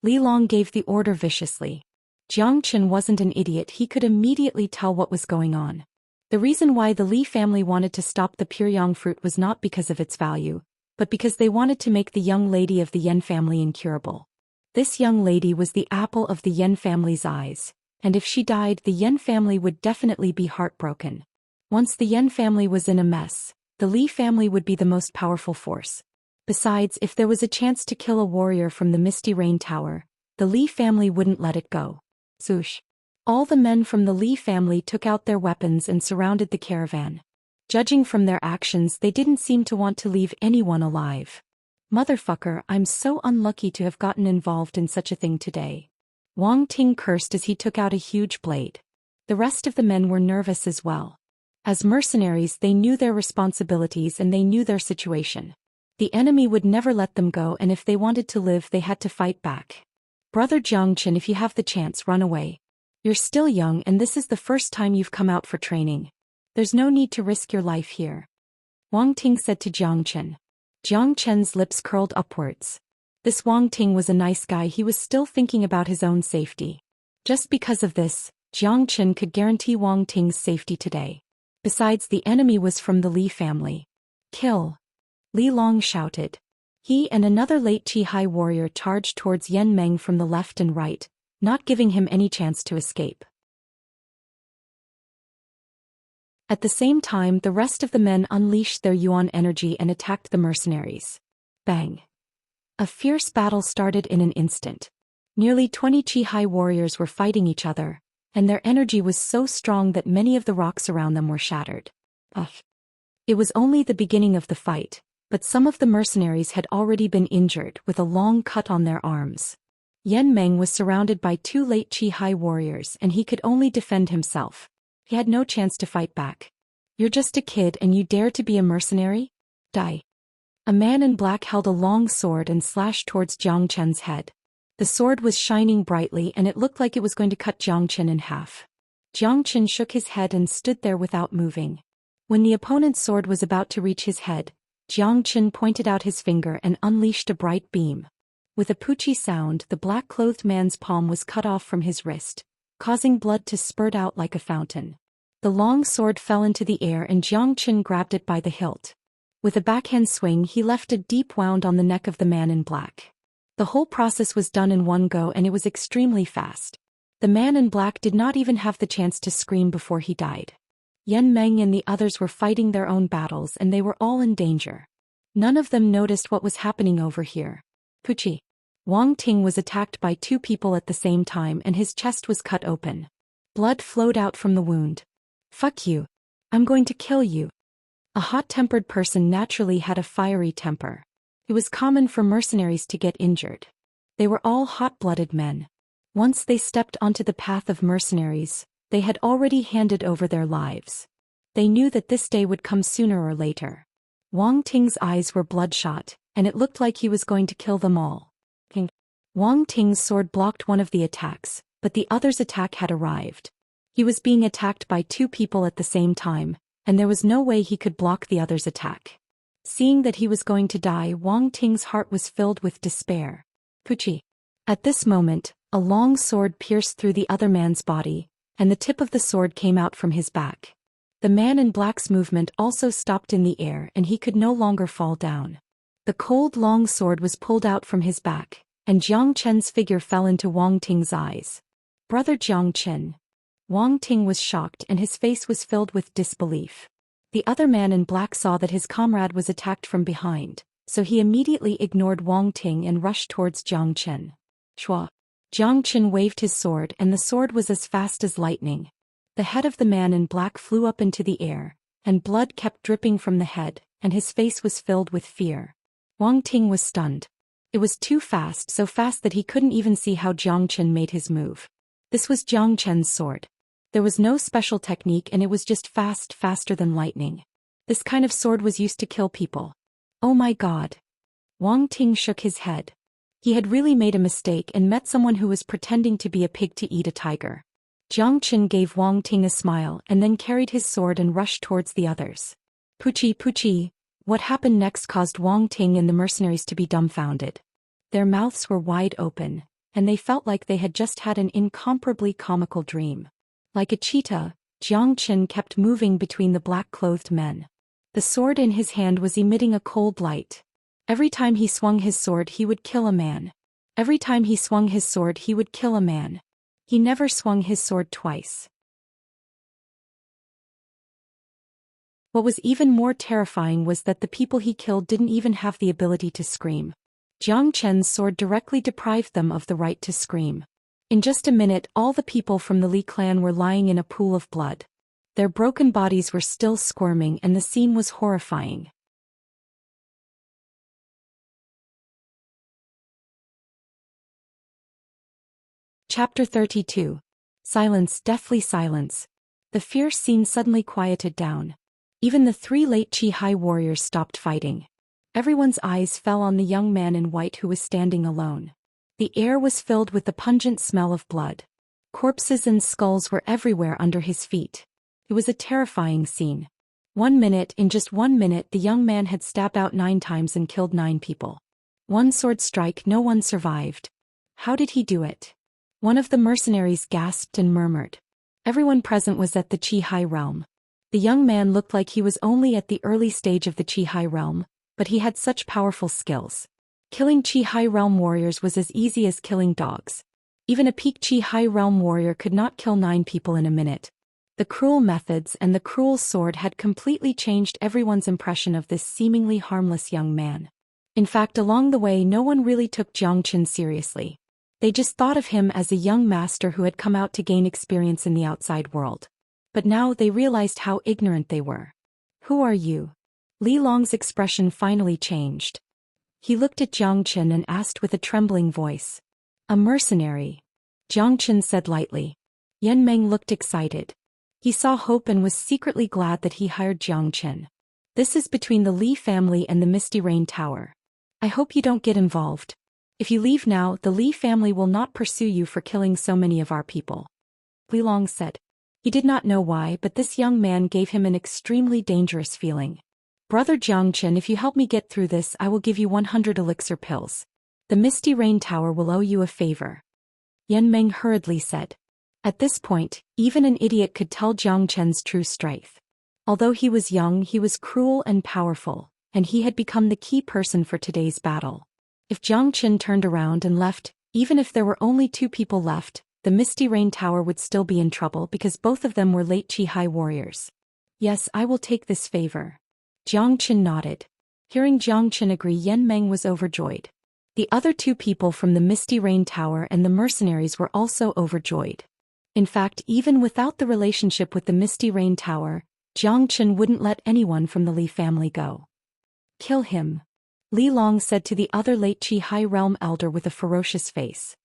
Li Long gave the order viciously. Xianxia wasn't an idiot, he could immediately tell what was going on. The reason why the Li family wanted to stop the pure yang fruit was not because of its value, but because they wanted to make the young lady of the Yan family incurable. This young lady was the apple of the Yan family's eyes, and if she died, the Yan family would definitely be heartbroken. Once the Yan family was in a mess, the Li family would be the most powerful force. Besides, if there was a chance to kill a warrior from the Misty Rain Tower, the Li family wouldn't let it go. Swoosh. All the men from the Li family took out their weapons and surrounded the caravan. Judging from their actions, they didn't seem to want to leave anyone alive. Motherfucker, I'm so unlucky to have gotten involved in such a thing today. Wang Ting cursed as he took out a huge blade. The rest of the men were nervous as well. As mercenaries, they knew their responsibilities and they knew their situation. The enemy would never let them go, and if they wanted to live, they had to fight back. Brother Xianxia, if you have the chance, run away. You're still young and this is the first time you've come out for training. There's no need to risk your life here. Wang Ting said to Xianxia. Xianxia's lips curled upwards. This Wang Ting was a nice guy, he was still thinking about his own safety. Just because of this, Xianxia could guarantee Wang Ting's safety today. Besides, the enemy was from the Li family. Kill! Li Long shouted. He and another late Qi warrior charged towards Yan Meng from the left and right, not giving him any chance to escape. At the same time, the rest of the men unleashed their yuan energy and attacked the mercenaries. Bang! A fierce battle started in an instant. Nearly 20 Qi warriors were fighting each other, and their energy was so strong that many of the rocks around them were shattered. Ugh! It was only the beginning of the fight, but some of the mercenaries had already been injured with a long cut on their arms. Yan Meng was surrounded by 2 late Qi warriors and he could only defend himself. He had no chance to fight back. You're just a kid and you dare to be a mercenary? Die. A man in black held a long sword and slashed towards Xianxia's head. The sword was shining brightly and it looked like it was going to cut Xianxia in half. Xianxia shook his head and stood there without moving. When the opponent's sword was about to reach his head, Xianxia pointed out his finger and unleashed a bright beam. With a poochie sound, the black-clothed man's palm was cut off from his wrist, causing blood to spurt out like a fountain. The long sword fell into the air and Xianxia grabbed it by the hilt. With a backhand swing, he left a deep wound on the neck of the man in black. The whole process was done in one go and it was extremely fast. The man in black did not even have the chance to scream before he died. Yan Meng and the others were fighting their own battles and they were all in danger. None of them noticed what was happening over here. Puchi. Wang Ting was attacked by 2 people at the same time and his chest was cut open. Blood flowed out from the wound. Fuck you. I'm going to kill you. A hot-tempered person naturally had a fiery temper. It was common for mercenaries to get injured. They were all hot-blooded men. Once they stepped onto the path of mercenaries, they had already handed over their lives. They knew that this day would come sooner or later. Wang Ting's eyes were bloodshot, and it looked like he was going to kill them all. Wang Ting's sword blocked one of the attacks, but the other's attack had arrived. He was being attacked by 2 people at the same time, and there was no way he could block the other's attack. Seeing that he was going to die, Wang Ting's heart was filled with despair. Puchi. At this moment, a long sword pierced through the other man's body, and the tip of the sword came out from his back. The man in black's movement also stopped in the air and he could no longer fall down. The cold long sword was pulled out from his back, and Jiang Chen's figure fell into Wang Ting's eyes. Brother Jiang Chen. Wang Ting was shocked and his face was filled with disbelief. The other man in black saw that his comrade was attacked from behind, so he immediately ignored Wang Ting and rushed towards Jiang Chen. Shua. Jiang Chen waved his sword and the sword was as fast as lightning. The head of the man in black flew up into the air, and blood kept dripping from the head, and his face was filled with fear. Wang Ting was stunned. It was too fast, so fast that he couldn't even see how Jiang Chen made his move. This was Jiang Chen's sword. There was no special technique and it was just faster than lightning. This kind of sword was used to kill people. Oh my god. Wang Ting shook his head. He had really made a mistake and met someone who was pretending to be a pig to eat a tiger. Jiang Chen gave Wang Ting a smile and then carried his sword and rushed towards the others. Puchi. What happened next caused Wang Ting and the mercenaries to be dumbfounded. Their mouths were wide open, and they felt like they had just had an incomparably comical dream. Like a cheetah, Jiang Chen kept moving between the black-clothed men. The sword in his hand was emitting a cold light. Every time he swung his sword he would kill a man. Every time he swung his sword he would kill a man. He never swung his sword twice. What was even more terrifying was that the people he killed didn't even have the ability to scream. Jiang Chen's sword directly deprived them of the right to scream. In just a minute all the people from the Li clan were lying in a pool of blood. Their broken bodies were still squirming and the scene was horrifying. Chapter 32. Silence, deathly silence. The fierce scene suddenly quieted down. Even the 3 late Qi warriors stopped fighting. Everyone's eyes fell on the young man in white who was standing alone. The air was filled with the pungent smell of blood. Corpses and skulls were everywhere under his feet. It was a terrifying scene. In just 1 minute the young man had stabbed out 9 times and killed 9 people. One sword strike, no one survived. How did he do it? One of the mercenaries gasped and murmured. Everyone present was at the Qi realm. The young man looked like he was only at the early stage of the Qi realm, but he had such powerful skills. Killing Qi realm warriors was as easy as killing dogs. Even a peak Qi realm warrior could not kill 9 people in a minute. The cruel methods and the cruel sword had completely changed everyone's impression of this seemingly harmless young man. In fact, along the way no one really took Jiang Chen seriously. They just thought of him as a young master who had come out to gain experience in the outside world. But now they realized how ignorant they were. Who are you? Li Long's expression finally changed. He looked at Jiang Chen and asked with a trembling voice. A mercenary. Jiang Chen said lightly. Yan Meng looked excited. He saw hope and was secretly glad that he hired Jiang Chen. This is between the Li family and the Misty Rain Tower. I hope you don't get involved. If you leave now, the Li family will not pursue you for killing so many of our people. Li Long said. He did not know why, but this young man gave him an extremely dangerous feeling. Brother Jiang Chen, if you help me get through this, I will give you 100 elixir pills. The Misty Rain Tower will owe you a favor. Yan Meng hurriedly said. At this point, even an idiot could tell Jiang Chen's true strength. Although he was young, he was cruel and powerful, and he had become the key person for today's battle. If Jiang Chen turned around and left, even if there were only 2 people left, the Misty Rain Tower would still be in trouble because both of them were late Qi warriors. Yes, I will take this favor. Jiang Chen nodded. Hearing Jiang Chen agree, Yan Meng was overjoyed. The other 2 people from the Misty Rain Tower and the mercenaries were also overjoyed. In fact, even without the relationship with the Misty Rain Tower, Jiang Chen wouldn't let anyone from the Li family go. Kill him. Li Long said to the other late Qi realm elder with a ferocious face.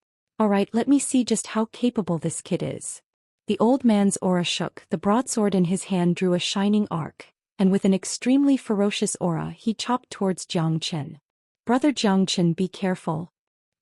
Alright, let me see just how capable this kid is. The old man's aura shook, the broadsword in his hand drew a shining arc, and with an extremely ferocious aura he chopped towards Jiang Chen. Brother Jiang Chen, be careful.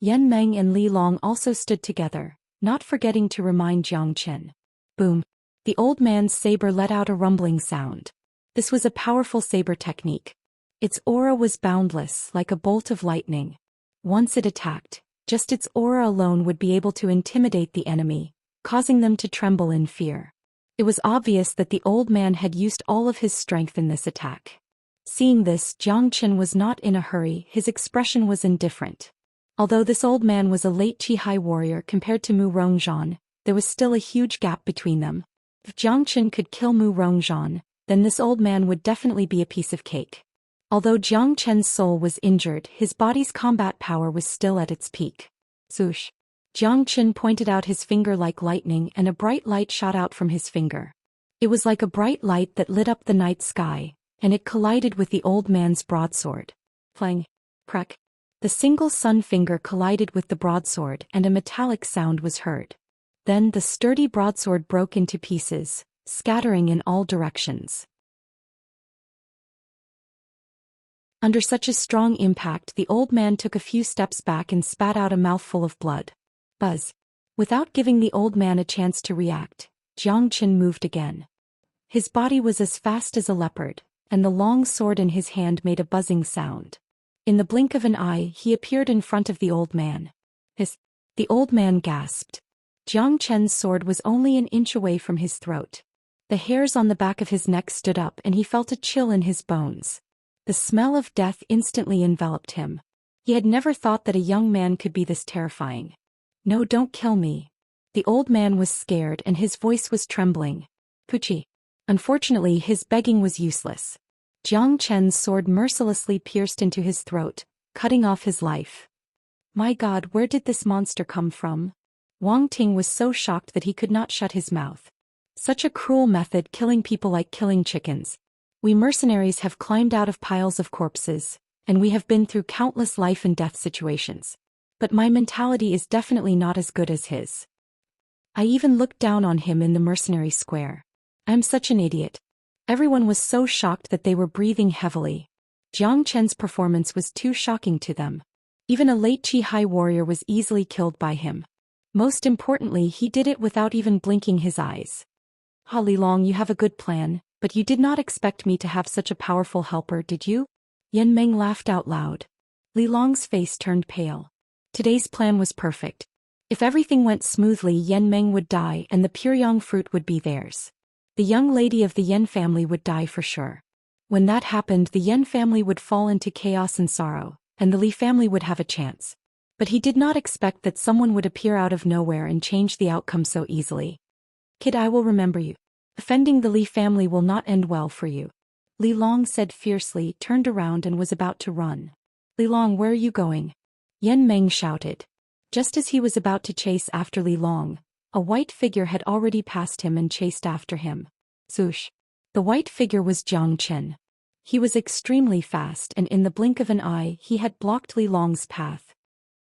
Yan Meng and Li Long also stood together, not forgetting to remind Jiang Chen. Boom. The old man's saber let out a rumbling sound. This was a powerful saber technique. Its aura was boundless, like a bolt of lightning. Once it attacked, just its aura alone would be able to intimidate the enemy, causing them to tremble in fear. It was obvious that the old man had used all of his strength in this attack. Seeing this, Jiang Chen was not in a hurry, his expression was indifferent. Although this old man was a late Qi high warrior compared to Mu Rongzhan, there was still a huge gap between them. If Jiang Chen could kill Mu Rongzhan, then this old man would definitely be a piece of cake. Although Jiang Chen's soul was injured, his body's combat power was still at its peak. Swoosh! Jiang Chen pointed out his finger like lightning and a bright light shot out from his finger. It was like a bright light that lit up the night sky, and it collided with the old man's broadsword. Clang! Crack! The single sun finger collided with the broadsword and a metallic sound was heard. Then the sturdy broadsword broke into pieces, scattering in all directions. Under such a strong impact, the old man took a few steps back and spat out a mouthful of blood. Buzz! Without giving the old man a chance to react, Jiang Chen moved again. His body was as fast as a leopard, and the long sword in his hand made a buzzing sound. In the blink of an eye, he appeared in front of the old man. The old man gasped. Jiang Chen's sword was only an inch away from his throat. The hairs on the back of his neck stood up and he felt a chill in his bones. The smell of death instantly enveloped him. He had never thought that a young man could be this terrifying. No, don't kill me. The old man was scared and his voice was trembling. Puchi. Unfortunately, his begging was useless. Jiang Chen's sword mercilessly pierced into his throat, cutting off his life. My God, where did this monster come from? Wang Ting was so shocked that he could not shut his mouth. Such a cruel method, killing people like killing chickens. We mercenaries have climbed out of piles of corpses, and we have been through countless life and death situations. But my mentality is definitely not as good as his. I even looked down on him in the mercenary square. I'm such an idiot. Everyone was so shocked that they were breathing heavily. Jiang Chen's performance was too shocking to them. Even a late Qi high warrior was easily killed by him. Most importantly, he did it without even blinking his eyes. Ha Li Long, you have a good plan, but you did not expect me to have such a powerful helper, did you? Yan Meng laughed out loud. Li Long's face turned pale. Today's plan was perfect. If everything went smoothly, Yan Meng would die and the Puryang fruit would be theirs. The young lady of the Yan family would die for sure. When that happened, the Yan family would fall into chaos and sorrow, and the Li family would have a chance. But he did not expect that someone would appear out of nowhere and change the outcome so easily. Kid, I will remember you. Offending the Li family will not end well for you. Li Long said fiercely, turned around and was about to run. Li Long, where are you going? Yan Meng shouted. Just as he was about to chase after Li Long, a white figure had already passed him and chased after him. Swoosh! The white figure was Jiang Chen. He was extremely fast and in the blink of an eye he had blocked Li Long's path.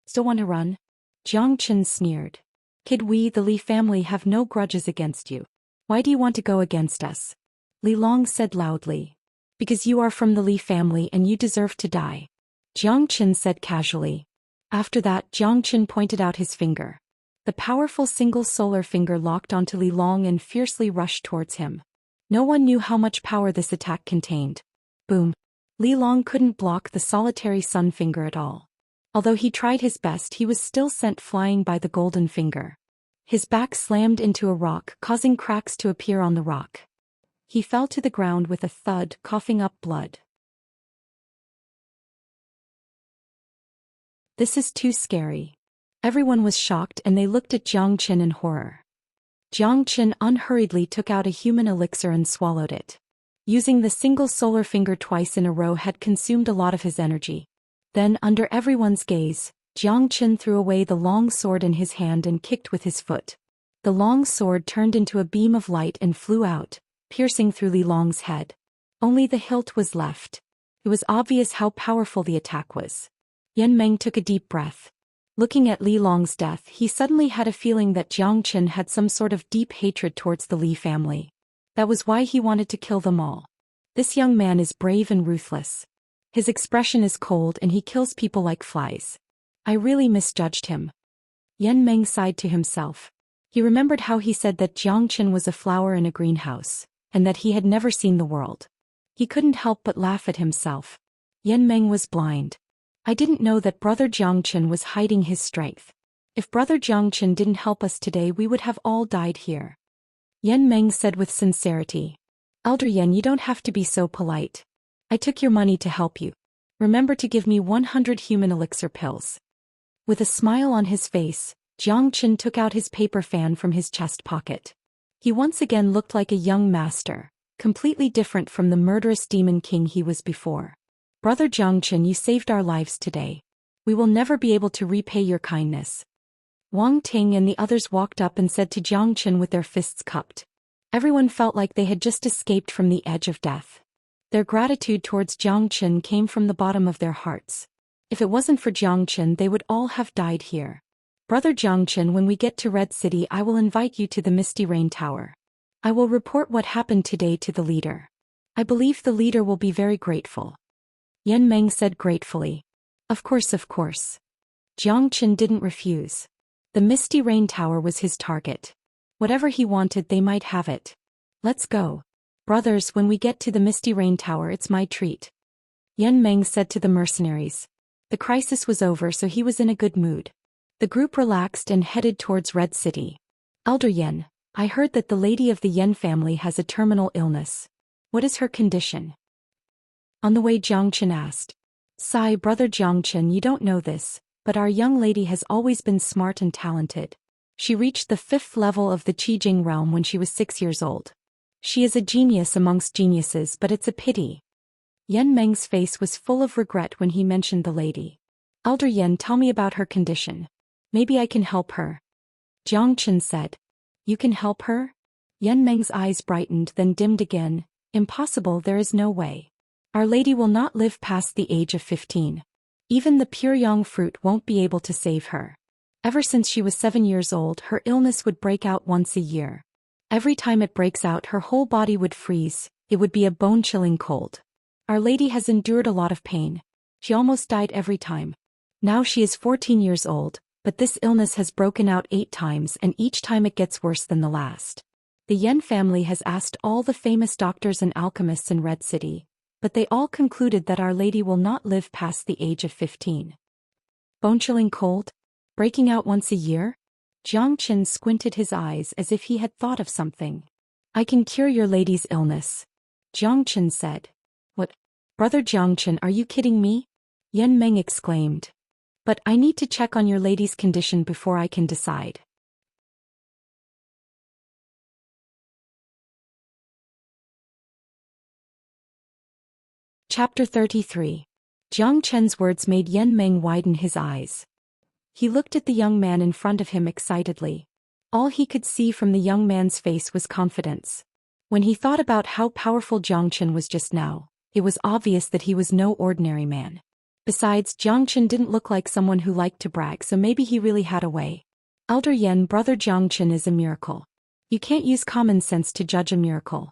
Still want to run? Jiang Chen sneered. Kid, we, the Li family, have no grudges against you. Why do you want to go against us? Li Long said loudly. Because you are from the Li family and you deserve to die. Jiang Chen said casually. After that, Jiang Chen pointed out his finger. The powerful single solar finger locked onto Li Long and fiercely rushed towards him. No one knew how much power this attack contained. Boom! Li Long couldn't block the solitary sun finger at all. Although he tried his best, he was still sent flying by the golden finger. His back slammed into a rock, causing cracks to appear on the rock. He fell to the ground with a thud, coughing up blood. This is too scary. Everyone was shocked and they looked at Jiang Chen in horror. Jiang Chen unhurriedly took out a human elixir and swallowed it. Using the single solar finger twice in a row had consumed a lot of his energy. Then, under everyone's gaze, Jiang Chen threw away the long sword in his hand and kicked with his foot. The long sword turned into a beam of light and flew out, piercing through Li Long's head. Only the hilt was left. It was obvious how powerful the attack was. Yan Meng took a deep breath. Looking at Li Long's death, he suddenly had a feeling that Jiang Chen had some sort of deep hatred towards the Li family. That was why he wanted to kill them all. This young man is brave and ruthless. His expression is cold and he kills people like flies. I really misjudged him. Yan Meng sighed to himself. He remembered how he said that Jiang Chen was a flower in a greenhouse, and that he had never seen the world. He couldn't help but laugh at himself. Yan Meng was blind. I didn't know that Brother Jiang Chen was hiding his strength. If Brother Jiang Chen didn't help us today, we would have all died here. Yan Meng said with sincerity. Elder Yan, you don't have to be so polite. I took your money to help you. Remember to give me 100 human elixir pills. With a smile on his face, Xianxia took out his paper fan from his chest pocket. He once again looked like a young master, completely different from the murderous demon king he was before. Brother Xianxia, you saved our lives today. We will never be able to repay your kindness. Wang Ting and the others walked up and said to Xianxia with their fists cupped. Everyone felt like they had just escaped from the edge of death. Their gratitude towards Xianxia came from the bottom of their hearts. If it wasn't for Xianxia, they would all have died here. Brother Xianxia, when we get to Red City, I will invite you to the Misty Rain Tower. I will report what happened today to the leader. I believe the leader will be very grateful. Yan Meng said gratefully. Of course, of course. Xianxia didn't refuse. The Misty Rain Tower was his target. Whatever he wanted, they might have it. Let's go. Brothers, when we get to the Misty Rain Tower, it's my treat. Yan Meng said to the mercenaries. The crisis was over, so he was in a good mood. The group relaxed and headed towards Red City. Elder Yan, I heard that the lady of the Yan family has a terminal illness. What is her condition? On the way, Xianxia asked. Sigh, Brother Xianxia, you don't know this, but our young lady has always been smart and talented. She reached the 5th level of the Qijing realm when she was 6 years old. She is a genius amongst geniuses, but it's a pity. Yan Meng's face was full of regret when he mentioned the lady. Elder Yan, tell me about her condition. Maybe I can help her. Xianxia said. You can help her? Yan Meng's eyes brightened, then dimmed again. Impossible, there is no way. Our lady will not live past the age of 15. Even the pure young fruit won't be able to save her. Ever since she was 7 years old, her illness would break out once a year. Every time it breaks out, her whole body would freeze. It would be a bone-chilling cold. Our lady has endured a lot of pain. She almost died every time. Now she is 14 years old, but this illness has broken out 8 times, and each time it gets worse than the last. The Yan family has asked all the famous doctors and alchemists in Red City, but they all concluded that Our Lady will not live past the age of 15. Bone-chilling cold? Breaking out once a year? Xianxia squinted his eyes as if he had thought of something. I can cure your lady's illness. Xianxia said. What? Brother Xianxia, are you kidding me? Yan Meng exclaimed. But I need to check on your lady's condition before I can decide. Chapter 33. Xianxia's words made Yan Meng widen his eyes. He looked at the young man in front of him excitedly. All he could see from the young man's face was confidence. When he thought about how powerful Xianxia was just now, it was obvious that he was no ordinary man. Besides, Xianxia didn't look like someone who liked to brag, so maybe he really had a way. Elder Yan, Brother Xianxia is a miracle. You can't use common sense to judge a miracle.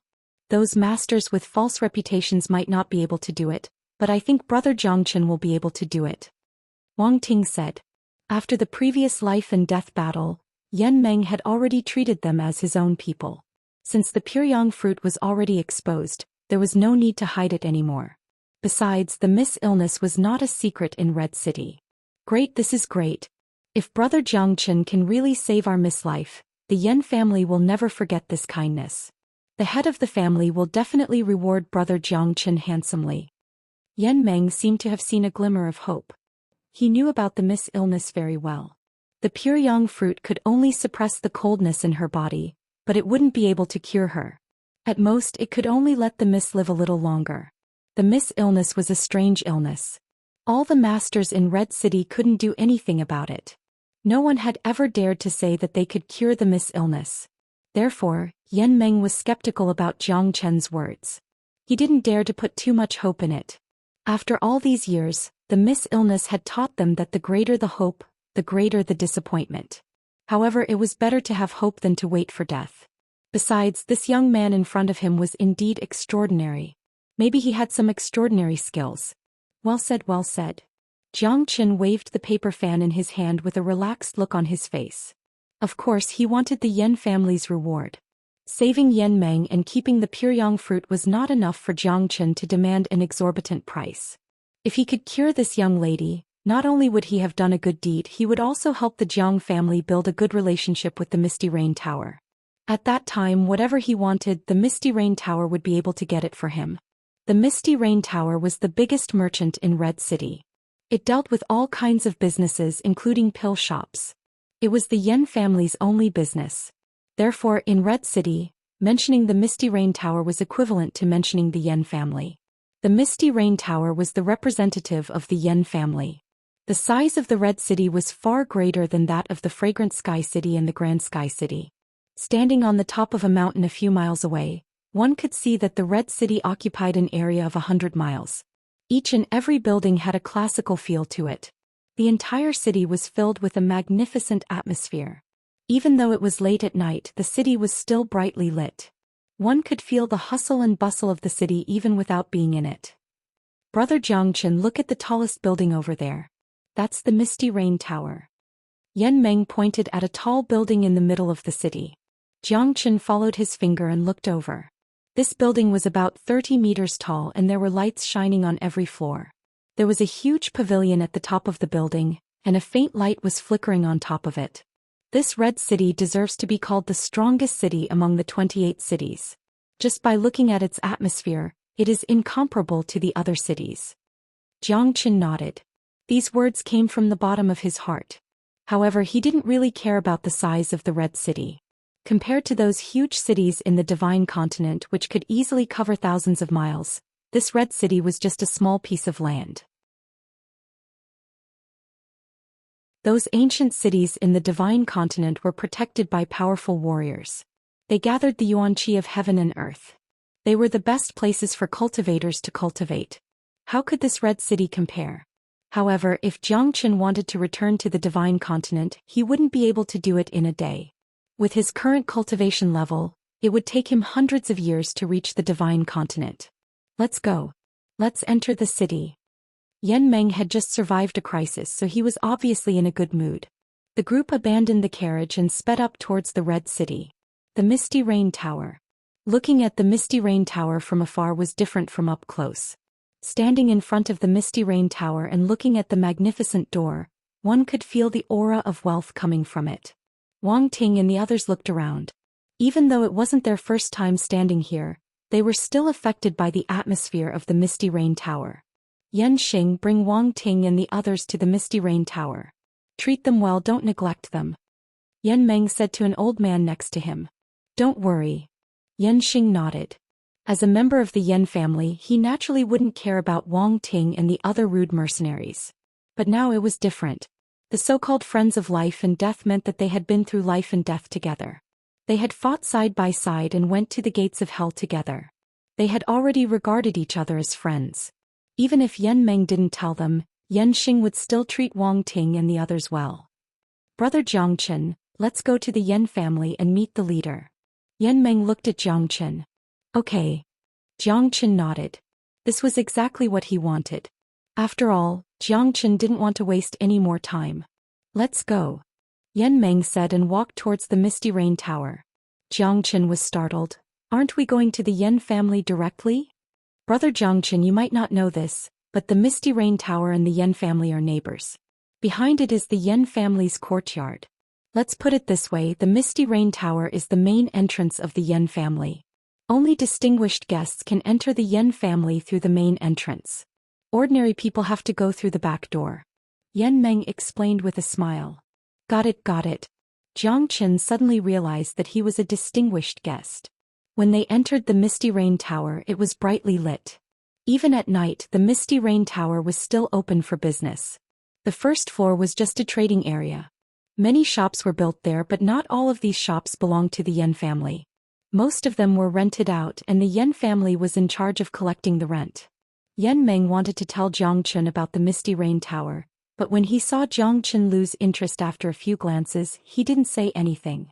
Those masters with false reputations might not be able to do it, but I think Brother Xianxia will be able to do it. Wang Ting said. After the previous life and death battle, Yan Meng had already treated them as his own people. Since the pure young fruit was already exposed, there was no need to hide it anymore. Besides, the Miss illness was not a secret in Red City. Great, this is great. If Brother Xianxia can really save our Miss life, the Yan family will never forget this kindness. The head of the family will definitely reward Brother Xianxia handsomely. Yan Meng seemed to have seen a glimmer of hope. He knew about the Miss illness very well. The pure young fruit could only suppress the coldness in her body, but it wouldn't be able to cure her. At most, it could only let the Miss live a little longer. The Miss illness was a strange illness. All the masters in Red City couldn't do anything about it. No one had ever dared to say that they could cure the Miss illness. Therefore, Yan Meng was skeptical about Xianxia's words. He didn't dare to put too much hope in it. After all these years, the Miss illness had taught them that the greater the hope, the greater the disappointment. However, it was better to have hope than to wait for death. Besides, this young man in front of him was indeed extraordinary. Maybe he had some extraordinary skills. Well said, well said. Xianxia waved the paper fan in his hand with a relaxed look on his face. Of course, he wanted the Yan family's reward. Saving Yan Meng and keeping the pure young fruit was not enough for Xianxia to demand an exorbitant price. If he could cure this young lady, not only would he have done a good deed, he would also help the Jiang family build a good relationship with the Misty Rain Tower. At that time, whatever he wanted, the Misty Rain Tower would be able to get it for him. The Misty Rain Tower was the biggest merchant in Red City. It dealt with all kinds of businesses including pill shops. It was the Yen family's only business. Therefore, in Red City, mentioning the Misty Rain Tower was equivalent to mentioning the Yen family. The Misty Rain Tower was the representative of the Yen family. The size of the Red City was far greater than that of the Fragrant Sky City and the Grand Sky City. Standing on the top of a mountain a few miles away, one could see that the Red City occupied an area of 100 miles. Each and every building had a classical feel to it. The entire city was filled with a magnificent atmosphere. Even though it was late at night, the city was still brightly lit. One could feel the hustle and bustle of the city even without being in it. Brother Jiangchen, look at the tallest building over there. That's the Misty Rain Tower. Yan Meng pointed at a tall building in the middle of the city. Jiangchen followed his finger and looked over. This building was about 30 meters tall and there were lights shining on every floor. There was a huge pavilion at the top of the building, and a faint light was flickering on top of it. This Red City deserves to be called the strongest city among the 28 cities. Just by looking at its atmosphere, it is incomparable to the other cities. Jiangchen nodded. These words came from the bottom of his heart. However, he didn't really care about the size of the Red City. Compared to those huge cities in the Divine Continent which could easily cover thousands of miles, this Red City was just a small piece of land. Those ancient cities in the Divine Continent were protected by powerful warriors. They gathered the yuanqi of heaven and earth. They were the best places for cultivators to cultivate. How could this Red City compare? However, if Jiangchen wanted to return to the Divine Continent, he wouldn't be able to do it in a day. With his current cultivation level, it would take him hundreds of years to reach the Divine Continent. Let's go. Let's enter the city. Yan Meng had just survived a crisis, so he was obviously in a good mood. The group abandoned the carriage and sped up towards the Red City. The Misty Rain Tower. Looking at the Misty Rain Tower from afar was different from up close. Standing in front of the Misty Rain Tower and looking at the magnificent door, one could feel the aura of wealth coming from it. Wang Ting and the others looked around. Even though it wasn't their first time standing here, they were still affected by the atmosphere of the Misty Rain Tower. Yan Xing, bring Wang Ting and the others to the Misty Rain Tower. Treat them well, don't neglect them. Yan Meng said to an old man next to him. Don't worry. Yan Xing nodded. As a member of the Yan family, he naturally wouldn't care about Wang Ting and the other rude mercenaries. But now it was different. The so-called friends of life and death meant that they had been through life and death together. They had fought side by side and went to the gates of hell together. They had already regarded each other as friends. Even if Yan Meng didn't tell them, Yan Xing would still treat Wang Ting and the others well. Brother Jiangchen, let's go to the Yan family and meet the leader. Yan Meng looked at Jiangchen. Okay. Jiangchen nodded. This was exactly what he wanted. After all, Jiangchen didn't want to waste any more time. Let's go. Yan Meng said and walked towards the Misty Rain Tower. Jiangchen was startled. Aren't we going to the Yan family directly? Brother Jiangchen, you might not know this, but the Misty Rain Tower and the Yan family are neighbors. Behind it is the Yan family's courtyard. Let's put it this way, the Misty Rain Tower is the main entrance of the Yan family. Only distinguished guests can enter the Yan family through the main entrance. Ordinary people have to go through the back door. Yan Meng explained with a smile. Got it, got it. Jiangchen suddenly realized that he was a distinguished guest. When they entered the Misty Rain Tower, it was brightly lit. Even at night, the Misty Rain Tower was still open for business. The first floor was just a trading area. Many shops were built there, but not all of these shops belonged to the Yan family. Most of them were rented out and the Yan family was in charge of collecting the rent. Yan Meng wanted to tell Jiangchen about the Misty Rain Tower, but when he saw Jiangchen lose interest after a few glances, he didn't say anything.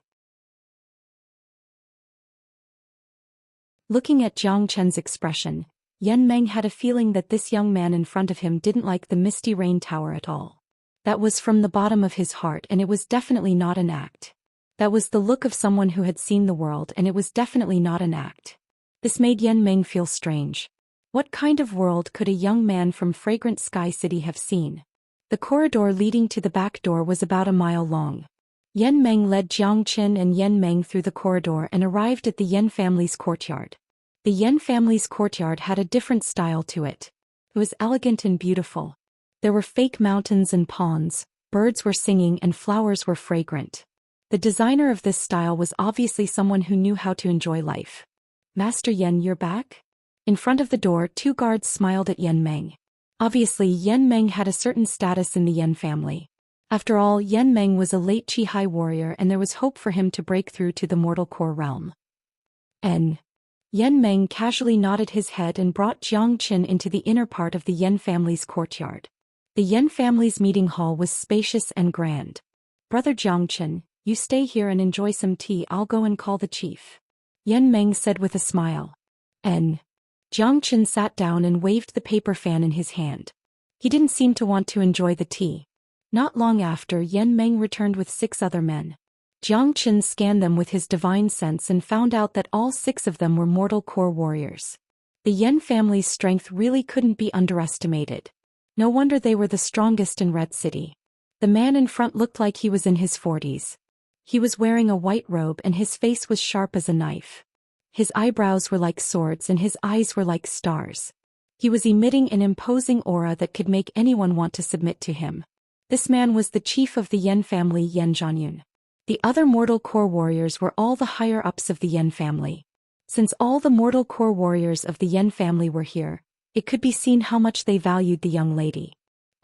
Looking at Jiangchen's expression, Yan Meng had a feeling that this young man in front of him didn't like the Misty Rain Tower at all. That was from the bottom of his heart, and it was definitely not an act. That was the look of someone who had seen the world, and it was definitely not an act. This made Yan Meng feel strange. What kind of world could a young man from Fragrant Sky City have seen? The corridor leading to the back door was about a mile long. Yan Meng led Jiangchen and Yan Meng through the corridor and arrived at the Yan family's courtyard. The Yan family's courtyard had a different style to it. It was elegant and beautiful. There were fake mountains and ponds, birds were singing and flowers were fragrant. The designer of this style was obviously someone who knew how to enjoy life. Master Yan, you're back? In front of the door, two guards smiled at Yan Meng. Obviously, Yan Meng had a certain status in the Yan family. After all, Yan Meng was a late Qi warrior and there was hope for him to break through to the mortal core realm. Yan Meng casually nodded his head and brought Zhou Xian into the inner part of the Yan family's courtyard. The Yan family's meeting hall was spacious and grand. Brother Zhou Xian, you stay here and enjoy some tea, I'll go and call the chief. Yan Meng said with a smile. Zhou Xian sat down and waved the paper fan in his hand. He didn't seem to want to enjoy the tea. Not long after, Yan Meng returned with 6 other men. Zhou Xian scanned them with his divine sense and found out that all 6 of them were mortal core warriors. The Yan family's strength really couldn't be underestimated. No wonder they were the strongest in Red City. The man in front looked like he was in his 40s. He was wearing a white robe and his face was sharp as a knife. His eyebrows were like swords and his eyes were like stars. He was emitting an imposing aura that could make anyone want to submit to him. This man was the chief of the Yan family, Yan Zhanyun. The other mortal core warriors were all the higher-ups of the Yan family. Since all the mortal core warriors of the Yan family were here, it could be seen how much they valued the young lady.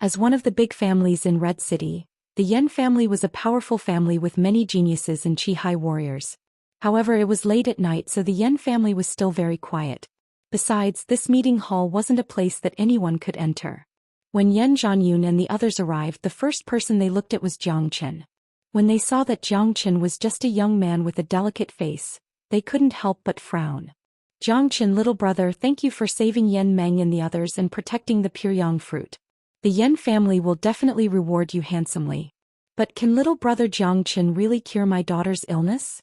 As one of the big families in Red City, the Yan family was a powerful family with many geniuses and Qi warriors. However, it was late at night, so the Yan family was still very quiet. Besides, this meeting hall wasn't a place that anyone could enter. When Yan Zhanyun and the others arrived, the first person they looked at was Zhou Xian. When they saw that Zhou Xian was just a young man with a delicate face, they couldn't help but frown. Zhou Xian, little brother, thank you for saving Yan Meng and the others and protecting the Pyongyang fruit. The Yan family will definitely reward you handsomely. But can little brother Zhou Xian really cure my daughter's illness?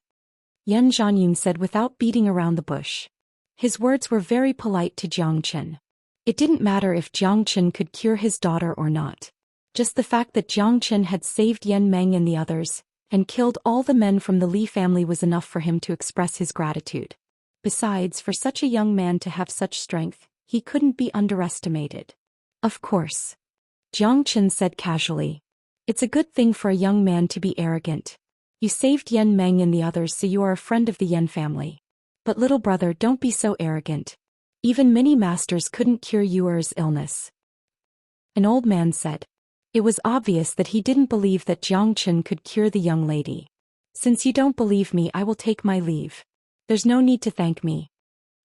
Yan Zhanyun said without beating around the bush. His words were very polite to Zhou Xian. It didn't matter if Zhou Xian could cure his daughter or not. Just the fact that Zhou Xian had saved Yan Meng and the others, and killed all the men from the Li family was enough for him to express his gratitude. Besides, for such a young man to have such strength, he couldn't be underestimated. Of course. Zhou Xian said casually. It's a good thing for a young man to be arrogant. You saved Yan Meng and the others, so you are a friend of the Yan family. But little brother, don't be so arrogant. Even many masters couldn't cure Yuer's illness. An old man said. It was obvious that he didn't believe that Zhou Xian could cure the young lady. Since you don't believe me, I will take my leave. There's no need to thank me.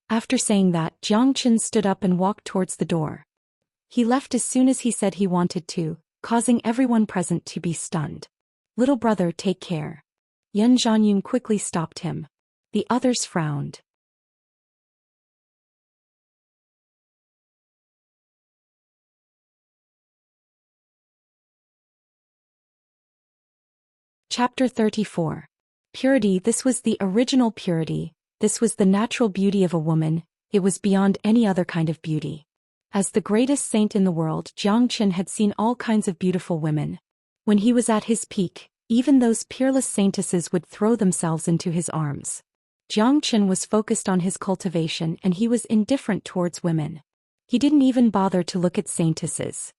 After saying that, Zhou Xian stood up and walked towards the door. He left as soon as he said he wanted to, causing everyone present to be stunned. Little brother, take care. Yan Zhanyun quickly stopped him. The others frowned. Chapter 34. Purity. This was the original purity. This was the natural beauty of a woman. It was beyond any other kind of beauty. As the greatest saint in the world, Zhou Xian had seen all kinds of beautiful women. When he was at his peak, even those peerless saintesses would throw themselves into his arms. Zhou Xian was focused on his cultivation and he was indifferent towards women. He didn't even bother to look at saintesses.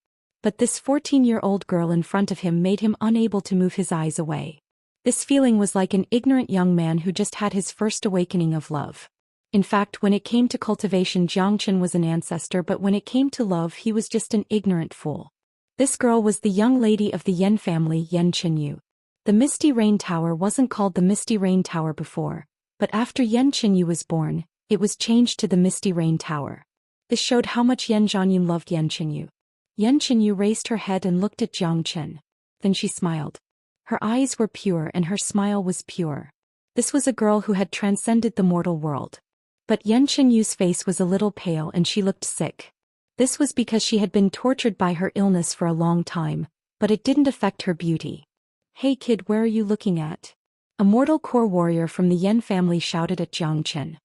But this 14-year-old girl in front of him made him unable to move his eyes away. This feeling was like an ignorant young man who just had his first awakening of love. In fact, when it came to cultivation, Zhou Xian was an ancestor, but when it came to love, he was just an ignorant fool. This girl was the young lady of the Yan family, Yan Qinyu. The Misty Rain Tower wasn't called the Misty Rain Tower before, but after Yan Qinyu was born, it was changed to the Misty Rain Tower. This showed how much Yan Zhanyun loved Yan Qinyu. Yan Qinyu raised her head and looked at Zhou Xian. Then she smiled. Her eyes were pure and her smile was pure. This was a girl who had transcended the mortal world. But Yan Qinyu's face was a little pale and she looked sick. This was because she had been tortured by her illness for a long time, but it didn't affect her beauty. Hey kid, where are you looking at? A mortal core warrior from the Yan family shouted at Zhou Xian.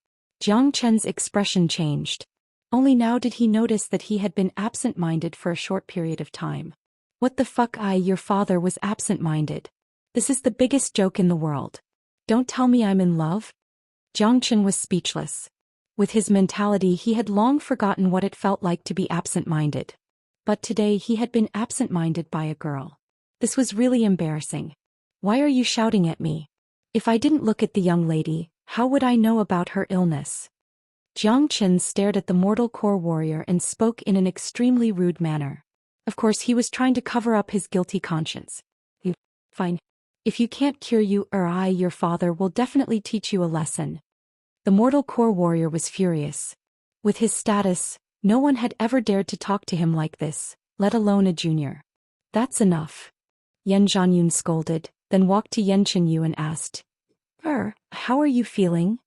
Zhou Xian's expression changed. Only now did he notice that he had been absent-minded for a short period of time. What the fuck? Your father was absent-minded. This is the biggest joke in the world. Don't tell me I'm in love? Zhou Xian was speechless. With his mentality, he had long forgotten what it felt like to be absent-minded. But today he had been absent-minded by a girl. This was really embarrassing. Why are you shouting at me? If I didn't look at the young lady, how would I know about her illness? Jiang Qin stared at the mortal core warrior and spoke in an extremely rude manner. Of course he was trying to cover up his guilty conscience. Fine. If you can't cure you or I, your father will definitely teach you a lesson. The mortal core warrior was furious. With his status, no one had ever dared to talk to him like this, let alone a junior. That's enough. Yan Zhanyun scolded, then walked to Yan Qinyu and asked, how are you feeling?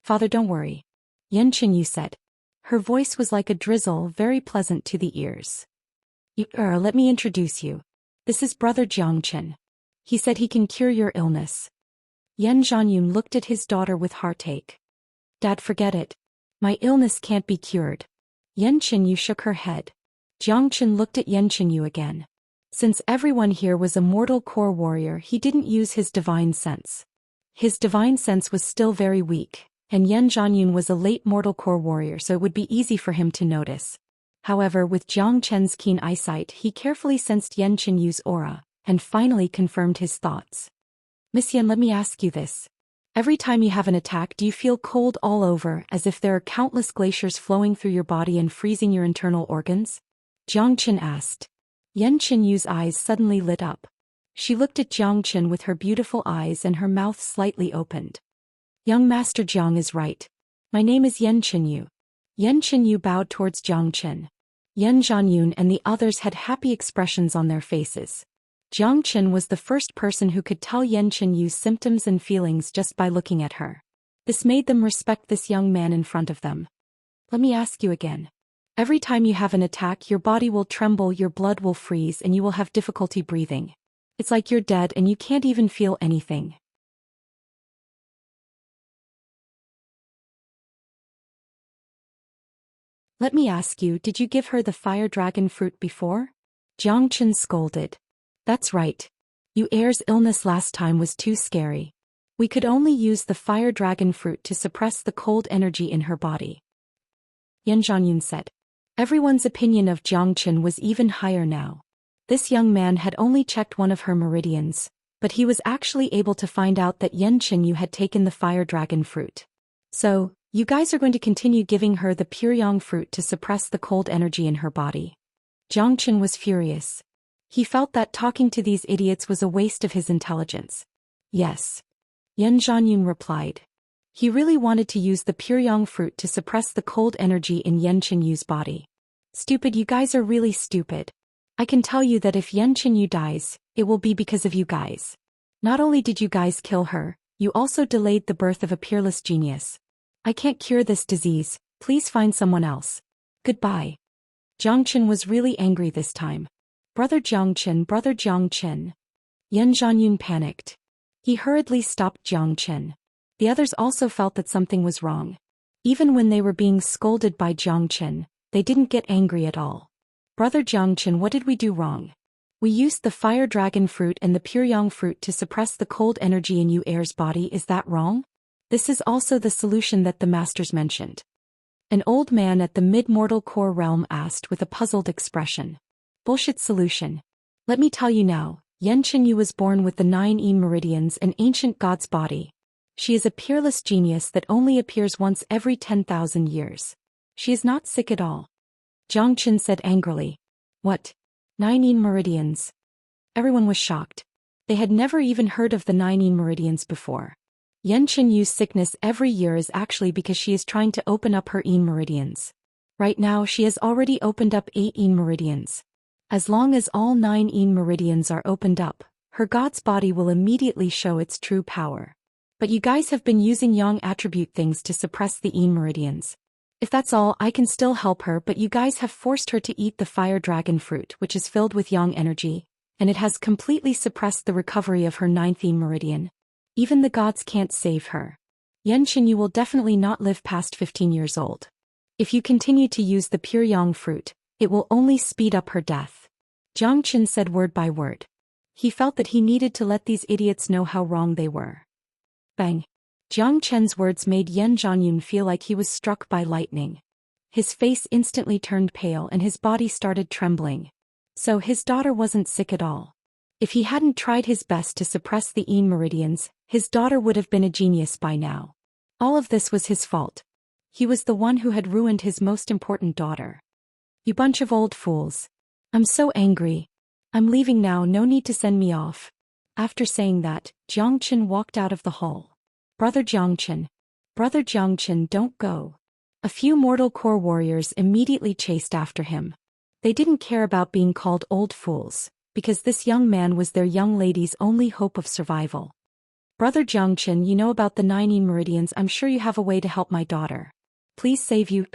Father, don't worry. Yan Qinyu said. Her voice was like a drizzle, very pleasant to the ears. Let me introduce you. This is Brother Jiangchen. He said he can cure your illness. Yan Zhanyun looked at his daughter with heartache. Dad, forget it. My illness can't be cured. Yan Qinyu shook her head. Jiangchen looked at Yan Qinyu again. Since everyone here was a mortal core warrior, he didn't use his divine sense. His divine sense was still very weak, and Yan Zhanyun was a late mortal core warrior, so it would be easy for him to notice. However, with Jiang Chen's keen eyesight, he carefully sensed Yan Qinyu's aura, and finally confirmed his thoughts. Miss Yan, let me ask you this. Every time you have an attack, do you feel cold all over, as if there are countless glaciers flowing through your body and freezing your internal organs? Jiang Qin asked. Yan Qinyu's eyes suddenly lit up. She looked at Jiang Qin with her beautiful eyes and her mouth slightly opened. Young Master Jiang is right. My name is Yan Qinyu. Yan Qinyu bowed towards Jiang Qin. Yan Zhanyun and the others had happy expressions on their faces. Jiang Qin was the first person who could tell Yan Qinyu's symptoms and feelings just by looking at her. This made them respect this young man in front of them. Let me ask you again. Every time you have an attack, your body will tremble, your blood will freeze, and you will have difficulty breathing. It's like you're dead and you can't even feel anything. Let me ask you, did you give her the fire dragon fruit before? Jiang Qin scolded. That's right. You heir's illness last time was too scary. We could only use the fire dragon fruit to suppress the cold energy in her body. Yan Zhanyun said. Everyone's opinion of Jiang Qin was even higher now. This young man had only checked one of her meridians, but he was actually able to find out that Yan Qinyu had taken the fire dragon fruit. So, you guys are going to continue giving her the pure yang fruit to suppress the cold energy in her body. Jiang Qin was furious. He felt that talking to these idiots was a waste of his intelligence. Yes. Yan Zhanyun replied. He really wanted to use the pure yang fruit to suppress the cold energy in Yan Qinyu's body. Stupid, you guys are really stupid. I can tell you that if Yan Qinyu dies, it will be because of you guys. Not only did you guys kill her, you also delayed the birth of a peerless genius. I can't cure this disease, please find someone else. Goodbye. Jiang Qin was really angry this time. Brother Jiang Qin. Yan Zhanyun panicked. He hurriedly stopped Jiang Qin. The others also felt that something was wrong. Even when they were being scolded by Jiang Qin, they didn't get angry at all. Brother Jiang Qin, what did we do wrong? We used the fire dragon fruit and the pure yang fruit to suppress the cold energy in Yu Heir's body, is that wrong? This is also the solution that the masters mentioned. An old man at the mid-mortal core realm asked with a puzzled expression. Bullshit solution. Let me tell you now, Yan Qinyu was born with the 9 Yin meridians, an ancient god's body. She is a peerless genius that only appears once every 10,000 years. She is not sick at all. Jiang Qin said angrily. What? 9 Yin meridians? Everyone was shocked. They had never even heard of the 9 Yin meridians before. Yan Qinyu's sickness every year is actually because she is trying to open up her Yin meridians. Right now she has already opened up 8 Yin meridians. As long as all 9 Yin meridians are opened up, her god's body will immediately show its true power. But you guys have been using yang attribute things to suppress the Yin meridians. If that's all, I can still help her, but you guys have forced her to eat the fire dragon fruit, which is filled with yang energy, and it has completely suppressed the recovery of her 9th Yin meridian. Even the gods can't save her. Yan Qinyu will definitely not live past 15 years old. If you continue to use the pure yang fruit, it will only speed up her death. Jiang Qin said word by word. He felt that he needed to let these idiots know how wrong they were. Bang! Jiang Chen's words made Yan Zhanyun feel like he was struck by lightning. His face instantly turned pale and his body started trembling. So his daughter wasn't sick at all. If he hadn't tried his best to suppress the Yin meridians, his daughter would have been a genius by now. All of this was his fault. He was the one who had ruined his most important daughter. You bunch of old fools. I'm so angry. I'm leaving now, no need to send me off. After saying that, Xianxia walked out of the hall. Brother Xianxia, don't go. A few mortal core warriors immediately chased after him. They didn't care about being called old fools, because this young man was their young lady's only hope of survival. Brother Xianxia, you know about the 9 Yin meridians. I'm sure you have a way to help my daughter. Please save you.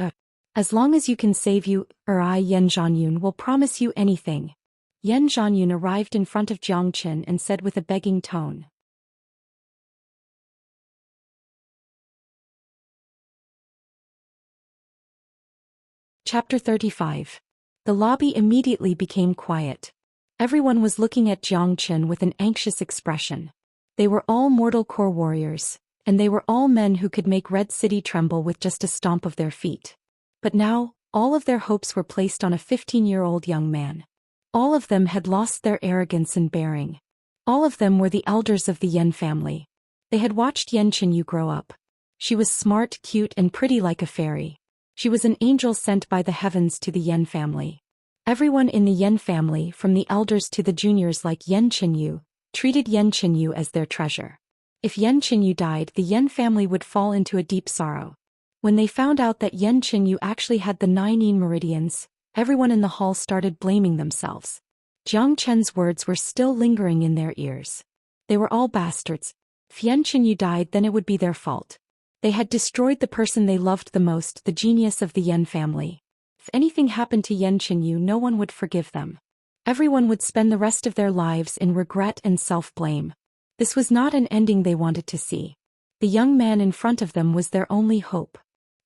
As long as you can save you, I, Yan Zhanyun, will promise you anything. Yan Zhanyun arrived in front of Xianxia and said with a begging tone. Chapter 35. The lobby immediately became quiet. Everyone was looking at Xianxia with an anxious expression. They were all mortal core warriors, and they were all men who could make Red City tremble with just a stomp of their feet. But now, all of their hopes were placed on a 15-year-old young man. All of them had lost their arrogance and bearing. All of them were the elders of the Yan family. They had watched Yan Qinyu grow up. She was smart, cute, and pretty like a fairy. She was an angel sent by the heavens to the Yan family. Everyone in the Yan family, from the elders to the juniors like Yan Qinyu, treated Yan Qinyu as their treasure. If Yan Qinyu died, the Yan family would fall into a deep sorrow. When they found out that Yan Qinyu actually had the 9 Yin meridians, everyone in the hall started blaming themselves. Jiang Chen's words were still lingering in their ears. They were all bastards. If Yan Qinyu died, then it would be their fault. They had destroyed the person they loved the most, the genius of the Yan family. If anything happened to Yan Qinyu, no one would forgive them. Everyone would spend the rest of their lives in regret and self-blame. This was not an ending they wanted to see. The young man in front of them was their only hope.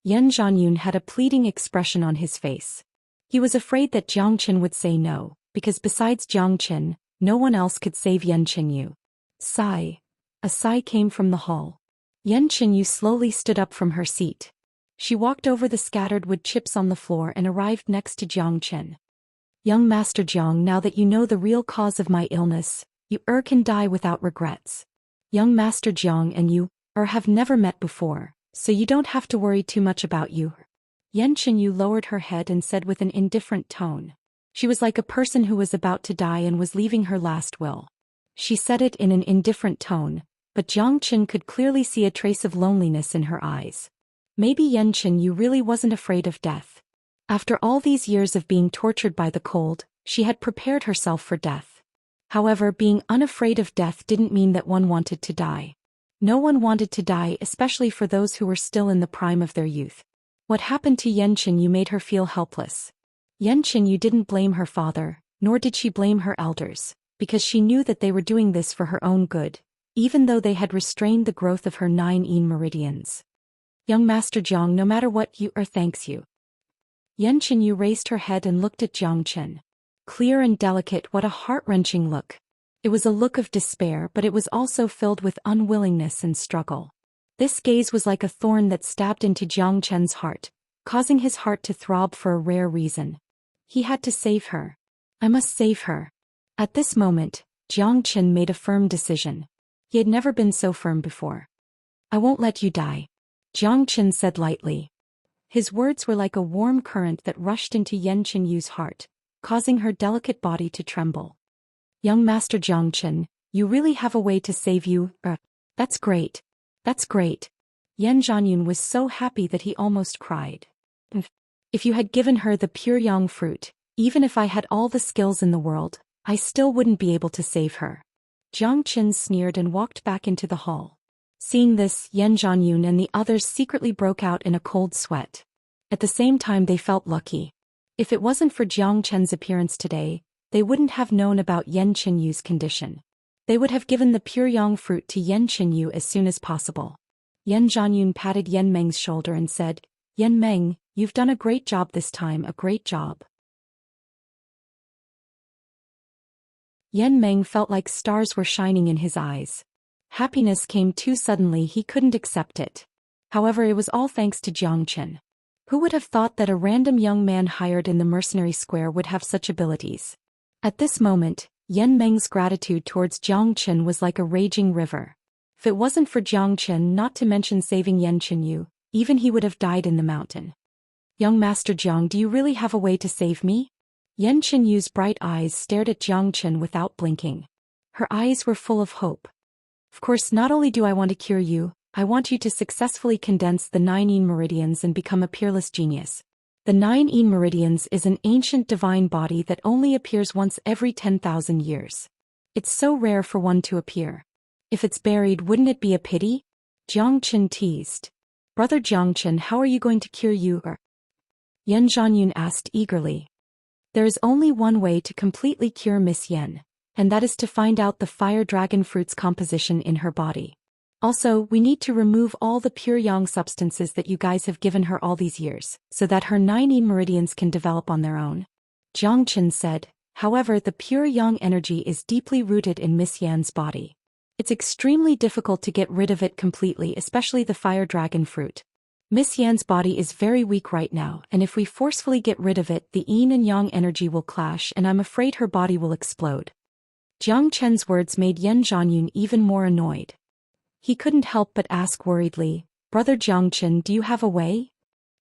Yan Zhanyun had a pleading expression on his face. He was afraid that Xianxia would say no, because besides Xianxia, no one else could save Yan Qinyu. Sigh. A sigh came from the hall. Yan Qinyu slowly stood up from her seat. She walked over the scattered wood chips on the floor and arrived next to Xianxia. Young Master Jiang, now that you know the real cause of my illness, you can die without regrets. Young Master Jiang and you have never met before, so you don't have to worry too much about you. Yan Qinyu lowered her head and said with an indifferent tone. She was like a person who was about to die and was leaving her last will. She said it in an indifferent tone, but Xianxia could clearly see a trace of loneliness in her eyes. Maybe Yan Qinyu really wasn't afraid of death. After all these years of being tortured by the cold, she had prepared herself for death. However, being unafraid of death didn't mean that one wanted to die. No one wanted to die, especially for those who were still in the prime of their youth. What happened to Yan Qinyu made her feel helpless. Yan Qinyu didn't blame her father, nor did she blame her elders, because she knew that they were doing this for her own good, even though they had restrained the growth of her 9 Yin meridians. Young Master Jiang, no matter what you thanks you. Yan Qinyu raised her head and looked at Xianxia. Clear and delicate, what a heart-wrenching look. It was a look of despair, but it was also filled with unwillingness and struggle. This gaze was like a thorn that stabbed into Xianxia's heart, causing his heart to throb for a rare reason. He had to save her. I must save her. At this moment, Xianxia made a firm decision. He had never been so firm before. I won't let you die, Xianxia said lightly. His words were like a warm current that rushed into Yan Qinyu's heart, causing her delicate body to tremble. Young Master Xianxia, you really have a way to save you. That's great. That's great. Yan Zhanyun was so happy that he almost cried. If you had given her the pure yang fruit, even if I had all the skills in the world, I still wouldn't be able to save her. Xianxia sneered and walked back into the hall. Seeing this, Yan Zhanyun and the others secretly broke out in a cold sweat. At the same time, they felt lucky. If it wasn't for Xianxia's appearance today, they wouldn't have known about Yan Qinyu's condition. They would have given the pure yang fruit to Yan Qinyu as soon as possible. Yan Zhanyun patted Yan Meng's shoulder and said, Yan Meng, you've done a great job this time, a great job. Yan Meng felt like stars were shining in his eyes. Happiness came too suddenly, he couldn't accept it. However, it was all thanks to Xianxia. Who would have thought that a random young man hired in the mercenary square would have such abilities? At this moment, Yan Meng's gratitude towards Jiang Chen was like a raging river. If it wasn't for Jiang Chen, not to mention saving Yan Chenyu, even he would have died in the mountain. Young Master Jiang, do you really have a way to save me? Yan Chenyu's bright eyes stared at Jiang Chen without blinking. Her eyes were full of hope. Of course, not only do I want to cure you, I want you to successfully condense the 9 Yin meridians and become a peerless genius. The 9 Yin meridians is an ancient divine body that only appears once every 10,000 years. It's so rare for one to appear. If it's buried, wouldn't it be a pity? Jiang Chen teased. Brother Jiang Chen, how are you going to cure you? Yan Zhanyun asked eagerly. There is only one way to completely cure Miss Yan, and that is to find out the fire dragon fruit's composition in her body. Also, we need to remove all the pure yang substances that you guys have given her all these years, so that her 9 Yin meridians can develop on their own. Jiang Chen said. However, the pure yang energy is deeply rooted in Miss Yan's body. It's extremely difficult to get rid of it completely, especially the fire dragon fruit. Miss Yan's body is very weak right now, and if we forcefully get rid of it, the yin and yang energy will clash, and I'm afraid her body will explode. Jiang Chen's words made Yan Zhanyun even more annoyed. He couldn't help but ask worriedly, Brother Jiang Chen, do you have a way?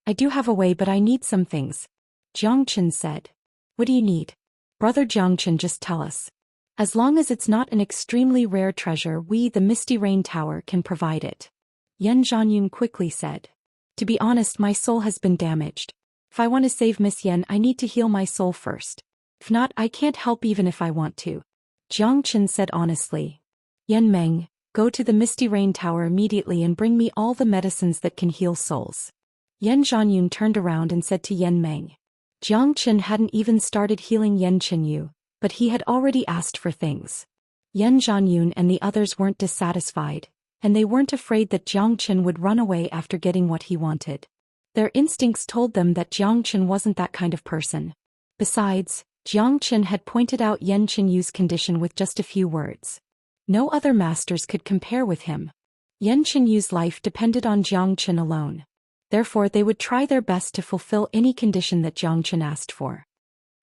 I do have a way, but I need some things. Jiang Chen said. What do you need? Brother Jiang Chen, just tell us. As long as it's not an extremely rare treasure, we, the Misty Rain Tower, can provide it. Yan Zhanyun quickly said. To be honest, my soul has been damaged. If I want to save Miss Yan, I need to heal my soul first. If not, I can't help even if I want to. Jiang Chen said honestly. Yan Meng, go to the Misty Rain Tower immediately and bring me all the medicines that can heal souls. Yan Zhanyun turned around and said to Yan Meng. Jiang Chen hadn't even started healing Yan Chenyu, but he had already asked for things. Yan Zhanyun and the others weren't dissatisfied, and they weren't afraid that Jiang Chen would run away after getting what he wanted. Their instincts told them that Jiang Chen wasn't that kind of person. Besides, Jiang Chen had pointed out Yan Chenyu's condition with just a few words. No other masters could compare with him. Yan Chenyu's life depended on Jiang Chen alone. Therefore, they would try their best to fulfill any condition that Jiang Chen asked for.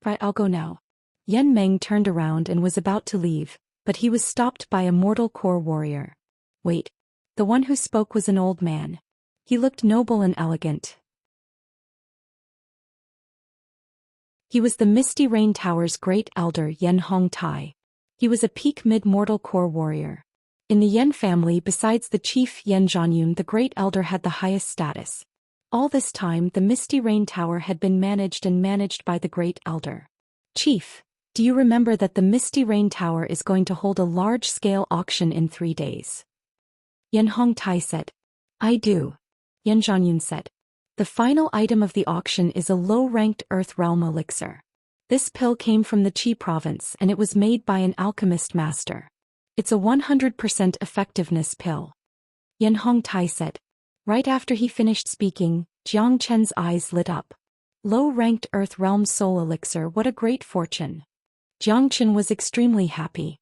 Right, I'll go now. Yan Meng turned around and was about to leave, but he was stopped by a mortal core warrior. Wait. The one who spoke was an old man. He looked noble and elegant. He was the Misty Rain Tower's great elder Yan Hongtai. He was a peak mid-mortal core warrior. In the Yan family, besides the chief Yan Zhanyun, the great elder had the highest status. All this time, the Misty Rain Tower had been managed by the great elder. Chief, do you remember that the Misty Rain Tower is going to hold a large-scale auction in 3 days? Yan Hongtai said. I do. Yan Zhanyun said. The final item of the auction is a low-ranked Earth Realm elixir. This pill came from the Qi province and it was made by an alchemist master. It's a 100% effectiveness pill. Yan Hongtai said. Right after he finished speaking, Jiang Chen's eyes lit up. Low-ranked Earth Realm soul elixir, what a great fortune. Jiang Chen was extremely happy.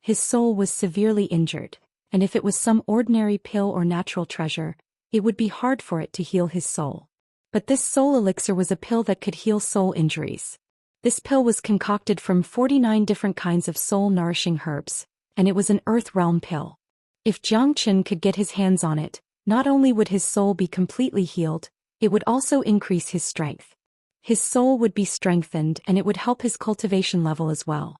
His soul was severely injured, and if it was some ordinary pill or natural treasure, it would be hard for it to heal his soul. But this soul elixir was a pill that could heal soul injuries. This pill was concocted from 49 different kinds of soul-nourishing herbs, and it was an Earth Realm pill. If Jiang Chen could get his hands on it, not only would his soul be completely healed, it would also increase his strength. His soul would be strengthened and it would help his cultivation level as well.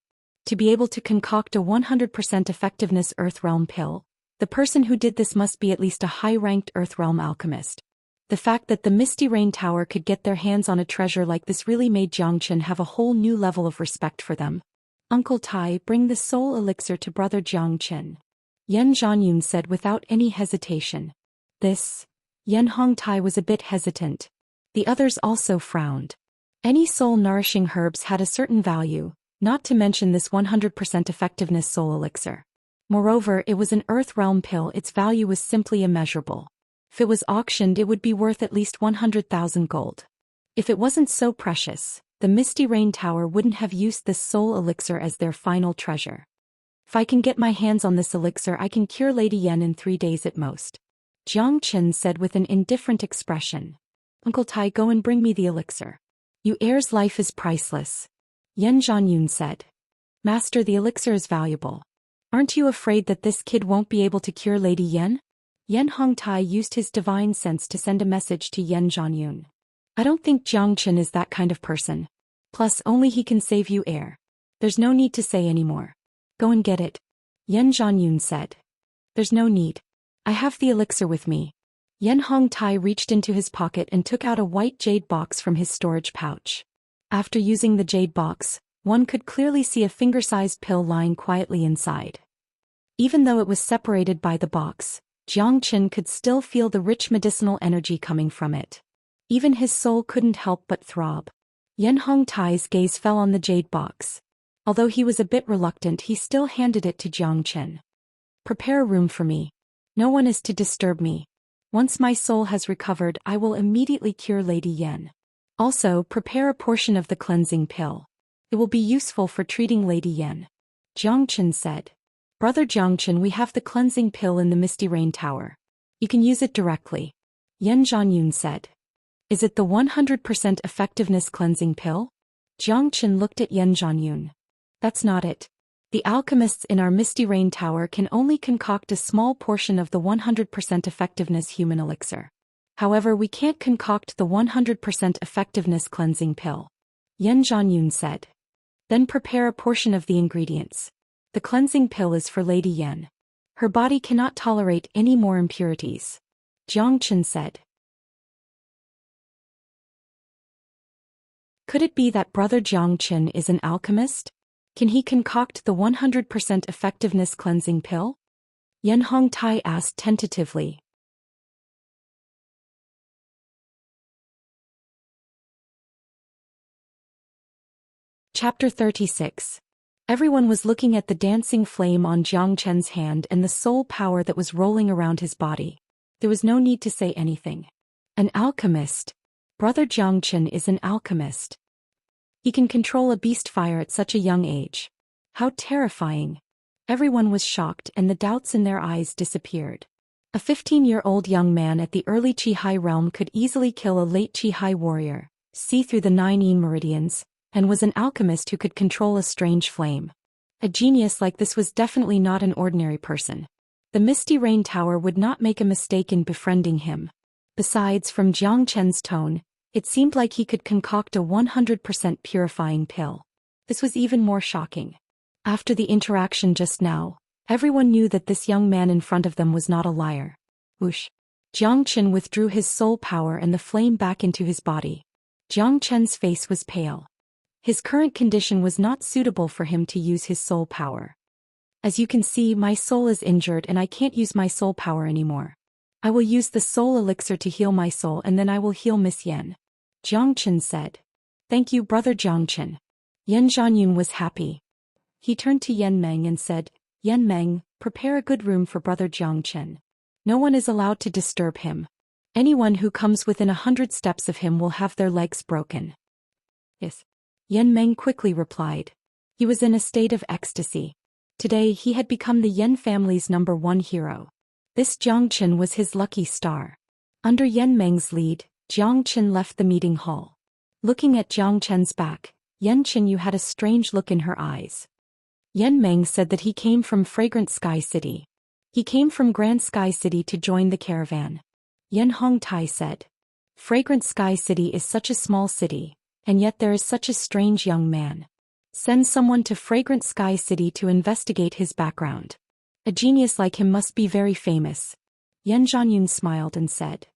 To be able to concoct a 100% effectiveness Earth Realm pill, the person who did this must be at least a high-ranked Earth Realm alchemist. The fact that the Misty Rain Tower could get their hands on a treasure like this really made Jiang Chen have a whole new level of respect for them. Uncle Tai, bring the soul elixir to Brother Jiang Chen. Yan Zhanyun said without any hesitation. This. Yan Hongtai was a bit hesitant. The others also frowned. Any soul-nourishing herbs had a certain value, not to mention this 100% effectiveness soul elixir. Moreover, it was an Earth Realm pill, its value was simply immeasurable. If it was auctioned, it would be worth at least 100,000 gold. If it wasn't so precious, the Misty Rain Tower wouldn't have used this soul elixir as their final treasure. If I can get my hands on this elixir, I can cure Lady Yan in 3 days at most. Jiang Chen said with an indifferent expression. Uncle Tai, go and bring me the elixir. You heir's life is priceless. Yan Zhanyun said. Master, the elixir is valuable. Aren't you afraid that this kid won't be able to cure Lady Yan? Yan Hongtai used his divine sense to send a message to Yan Zhanyun. I don't think Jiangchen is that kind of person. Plus, only he can save you, heir. There's no need to say anymore. Go and get it. Yan Zhanyun said. There's no need. I have the elixir with me. Yan Hongtai reached into his pocket and took out a white jade box from his storage pouch. After using the jade box, one could clearly see a finger-sized pill lying quietly inside. Even though it was separated by the box, Jiangchen could still feel the rich medicinal energy coming from it. Even his soul couldn't help but throb. Yan Hongtai's gaze fell on the jade box. Although he was a bit reluctant, he still handed it to Jiangchen. Prepare a room for me. No one is to disturb me. Once my soul has recovered, I will immediately cure Lady Yan. Also, prepare a portion of the cleansing pill. It will be useful for treating Lady Yan. Jiangchen said. Brother Jiangchen, we have the cleansing pill in the Misty Rain Tower. You can use it directly. Yan Zhanyun said. Is it the 100% effectiveness cleansing pill? Jiangchen looked at Yan Zhanyun. That's not it. The alchemists in our Misty Rain Tower can only concoct a small portion of the 100% effectiveness human elixir. However, we can't concoct the 100% effectiveness cleansing pill. Yan Zhanyun said. Then prepare a portion of the ingredients. The cleansing pill is for Lady Yan. Her body cannot tolerate any more impurities. Jiangchen said. Could it be that Brother Jiangchen is an alchemist? Can he concoct the 100% effectiveness cleansing pill? Yan Hongtai asked tentatively. Chapter 36. Everyone was looking at the dancing flame on Jiangchen's hand and the soul power that was rolling around his body. There was no need to say anything. An alchemist. Brother Jiangchen is an alchemist. He can control a beast fire at such a young age. How terrifying. Everyone was shocked and the doubts in their eyes disappeared. A 15-year-old young man at the early Qihai realm could easily kill a late Qihai warrior, see through the 9 yin meridians, and was an alchemist who could control a strange flame. A genius like this was definitely not an ordinary person. The Misty Rain Tower would not make a mistake in befriending him. Besides, from Jiangchen's tone, it seemed like he could concoct a 100% purifying pill. This was even more shocking. After the interaction just now, everyone knew that this young man in front of them was not a liar. Whoosh. Jiangchen withdrew his soul power and the flame back into his body. Jiangchen's face was pale. His current condition was not suitable for him to use his soul power. As you can see, my soul is injured and I can't use my soul power anymore. I will use the soul elixir to heal my soul and then I will heal Miss Yan. Jiangchen said. Thank you, Brother Jiangchen. Yan Zhanyun was happy. He turned to Yan Meng and said, Yan Meng, prepare a good room for Brother Jiangchen. No one is allowed to disturb him. Anyone who comes within 100 steps of him will have their legs broken. Yes. Yan Meng quickly replied. He was in a state of ecstasy. Today he had become the Yan family's #1 hero. This Jiangchen was his lucky star. Under Yan Meng's lead, Jiangchen left the meeting hall. Looking at Jiangchen's back, Yan Qinyu had a strange look in her eyes. Yan Meng said that he came from Fragrant Sky City. He came from Grand Sky City to join the caravan. Yan Hongtai said. Fragrant Sky City is such a small city, and yet there is such a strange young man. Send someone to Fragrant Sky City to investigate his background. A genius like him must be very famous. Yan Zhanyun smiled and said.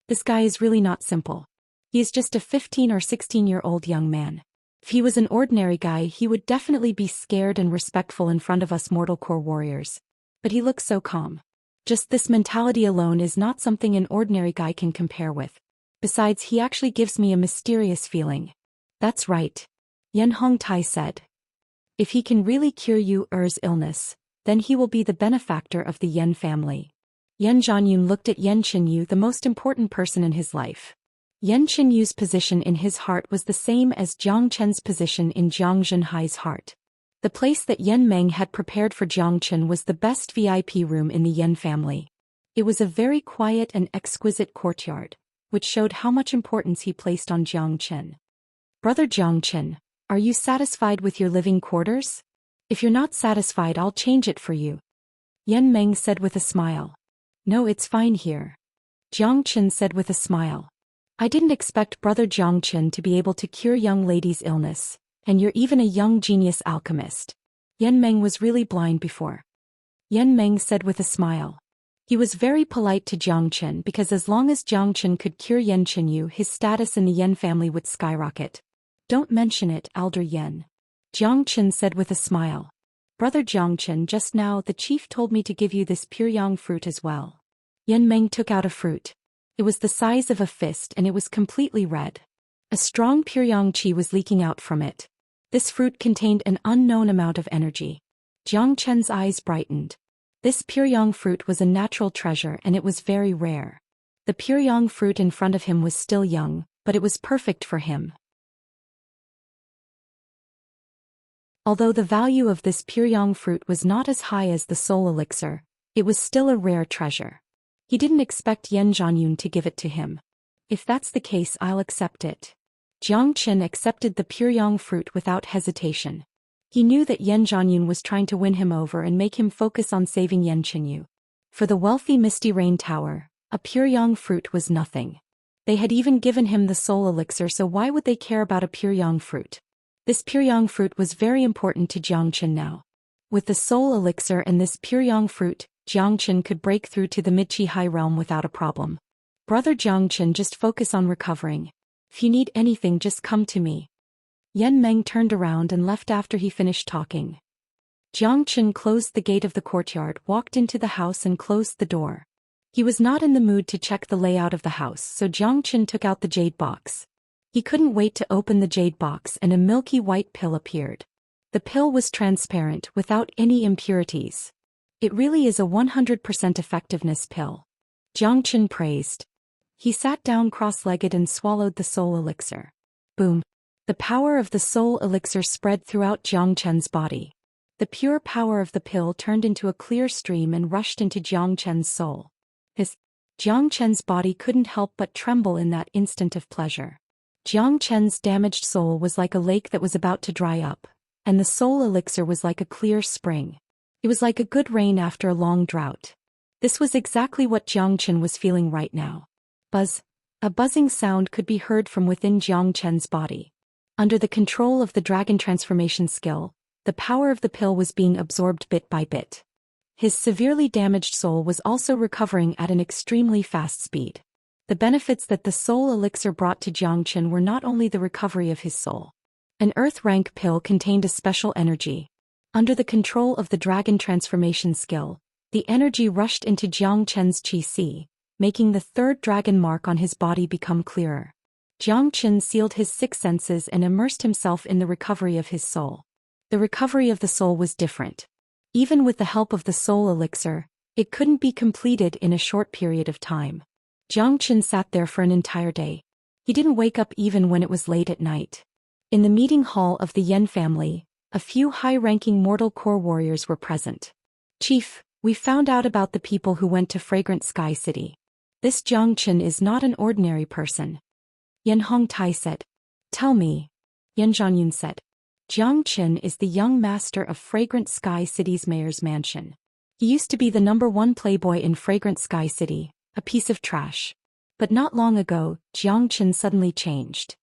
This guy is really not simple. He is just a 15 or 16-year-old young man. If he was an ordinary guy, he would definitely be scared and respectful in front of us mortal core warriors. But he looks so calm. Just this mentality alone is not something an ordinary guy can compare with. Besides, he actually gives me a mysterious feeling. That's right. Yan Hongtai said. If he can really cure Yu Er's illness, then he will be the benefactor of the Yan family. Yan Zhanyun looked at Yan Qinyu, the most important person in his life. Yan Qinyu's position in his heart was the same as Jiangchen's position in Jiang Zhenhai's heart. The place that Yan Meng had prepared for Jiangchen was the best VIP room in the Yan family. It was a very quiet and exquisite courtyard. which showed how much importance he placed on Xianxia. Brother Xianxia, are you satisfied with your living quarters? If you're not satisfied, I'll change it for you. Yan Meng said with a smile. No, it's fine here. Xianxia said with a smile. I didn't expect Brother Xianxia to be able to cure young ladies' illness, and you're even a young genius alchemist. Yan Meng was really blind before. Yan Meng said with a smile. He was very polite to Xianxia because as long as Xianxia could cure Yan Qinyu, his status in the Yan family would skyrocket. Don't mention it, Elder Yan. Xianxia said with a smile. Brother Xianxia, just now the chief told me to give you this Pyongyang fruit as well. Yan Meng took out a fruit. It was the size of a fist and it was completely red. A strong Pyongyang qi was leaking out from it. This fruit contained an unknown amount of energy. Xianxia's eyes brightened. This Pyongyang fruit was a natural treasure and it was very rare. The Pyongyang fruit in front of him was still young, but it was perfect for him. Although the value of this Pyongyang fruit was not as high as the soul elixir, it was still a rare treasure. He didn't expect Yan Zhanyun to give it to him. If that's the case, I'll accept it. Xianxia accepted the Pyongyang fruit without hesitation. He knew that Yan Zhanyun was trying to win him over and make him focus on saving Yan Qinyu. For the wealthy Misty Rain Tower, a Pyongyang fruit was nothing. They had even given him the soul elixir, so why would they care about a Pyongyang fruit? This Pyongyang fruit was very important to Xianxia now. With the soul elixir and this Pyongyang fruit, Xianxia could break through to the Mid-Qi High Realm without a problem. Brother Xianxia, just focus on recovering. If you need anything, just come to me. Yan Meng turned around and left after he finished talking. Xianxia closed the gate of the courtyard, walked into the house and closed the door. He was not in the mood to check the layout of the house, so Xianxia took out the jade box. He couldn't wait to open the jade box and a milky white pill appeared. The pill was transparent, without any impurities. It really is a 100% effectiveness pill. Xianxia praised. He sat down cross-legged and swallowed the soul elixir. Boom. The power of the soul elixir spread throughout Xianxia's body. The pure power of the pill turned into a clear stream and rushed into Xianxia's soul. Xianxia's body couldn't help but tremble in that instant of pleasure. Xianxia's damaged soul was like a lake that was about to dry up, and the soul elixir was like a clear spring. It was like a good rain after a long drought. This was exactly what Xianxia was feeling right now. Buzz. A buzzing sound could be heard from within Xianxia's body. Under the control of the dragon transformation skill, the power of the pill was being absorbed bit by bit. His severely damaged soul was also recovering at an extremely fast speed. The benefits that the soul elixir brought to Xianxia were not only the recovery of his soul. An earth rank pill contained a special energy. Under the control of the dragon transformation skill, the energy rushed into Xianxia's qi, making the third dragon mark on his body become clearer. Xianxia sealed his six senses and immersed himself in the recovery of his soul. The recovery of the soul was different. Even with the help of the soul elixir, it couldn't be completed in a short period of time. Xianxia sat there for an entire day. He didn't wake up even when it was late at night. In the meeting hall of the Yan family, a few high-ranking mortal core warriors were present. Chief, we found out about the people who went to Fragrant Sky City. This Xianxia is not an ordinary person. Yan Hongtai said. Tell me. Yan Zhanyun said. Xianxia is the young master of Fragrant Sky City's mayor's mansion. He used to be the #1 playboy in Fragrant Sky City, a piece of trash. But not long ago, Xianxia suddenly changed.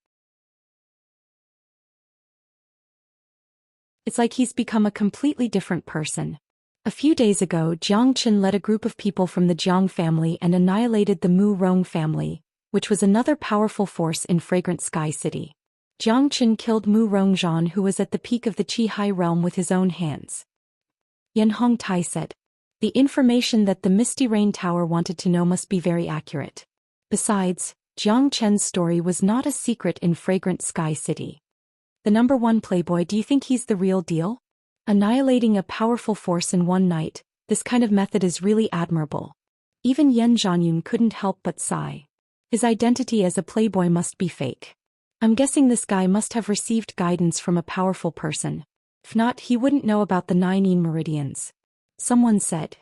It's like he's become a completely different person. A few days ago, Xianxia led a group of people from the Jiang family and annihilated the Mu Rong family, which was another powerful force in Fragrant Sky City. Xianxia killed Mu Rongzhan, who was at the peak of the Qi High realm, with his own hands. Yan Hongtai said. The information that the Misty Rain Tower wanted to know must be very accurate. Besides, Xianxia's story was not a secret in Fragrant Sky City. The #1 playboy, do you think he's the real deal? Annihilating a powerful force in one night, this kind of method is really admirable. Even Yan Zhanyun couldn't help but sigh. His identity as a playboy must be fake. I'm guessing this guy must have received guidance from a powerful person. If not, he wouldn't know about the 9 meridians. Someone said.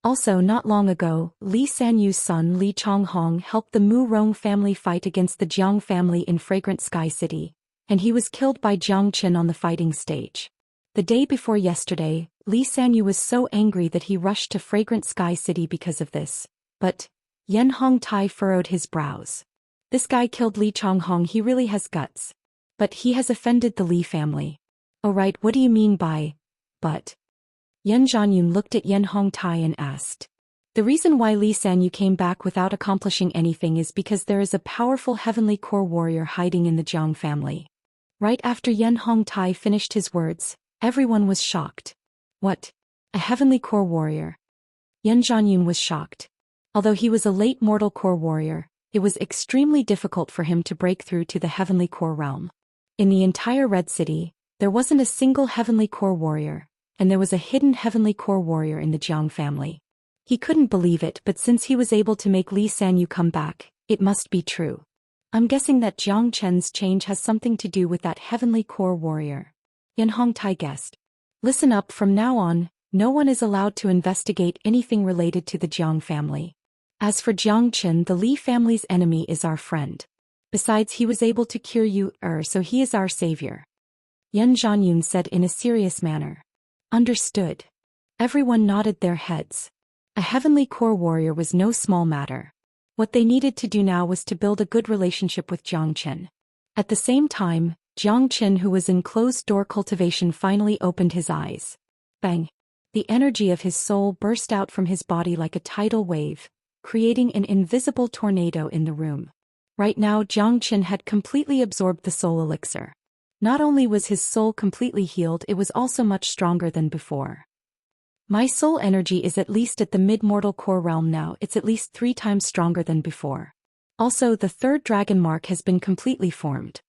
Also, not long ago, Li Sanyu's son Li Chonghong helped the Mu Rong family fight against the Jiang family in Fragrant Sky City, and he was killed by Jiang Qin on the fighting stage. The day before yesterday, Li Sanyu was so angry that he rushed to Fragrant Sky City because of this. But Yan Hongtai furrowed his brows. This guy killed Li Chonghong, he really has guts. But he has offended the Li family. Oh right, what do you mean by, but? Yan Zhanyun looked at Yan Hongtai and asked. The reason why Li Sanyu came back without accomplishing anything is because there is a powerful heavenly core warrior hiding in the Jiang family. Right after Yan Hongtai finished his words, everyone was shocked. What? A heavenly core warrior? Yan Zhanyun was shocked. Although he was a late mortal core warrior, it was extremely difficult for him to break through to the heavenly core realm. In the entire Red City, there wasn't a single heavenly core warrior, and there was a hidden heavenly core warrior in the Jiang family. He couldn't believe it, but since he was able to make Li Sanyu come back, it must be true. I'm guessing that Jiang Chen's change has something to do with that heavenly core warrior. Yan Hongtai guessed. Listen up, from now on, no one is allowed to investigate anything related to the Jiang family. As for Jiang Chen, the Li family's enemy is our friend. Besides, he was able to cure you, so he is our savior. Yan Zhanyun said in a serious manner. Understood. Everyone nodded their heads. A heavenly core warrior was no small matter. What they needed to do now was to build a good relationship with Jiang Chen. At the same time, Jiang Chen, who was in closed-door cultivation, finally opened his eyes. Bang! The energy of his soul burst out from his body like a tidal wave, creating an invisible tornado in the room. Right now, Jiang Chen had completely absorbed the soul elixir. Not only was his soul completely healed, it was also much stronger than before. My soul energy is at least at the mid-mortal core realm now, it's at least 3 times stronger than before. Also, the third dragon mark has been completely formed.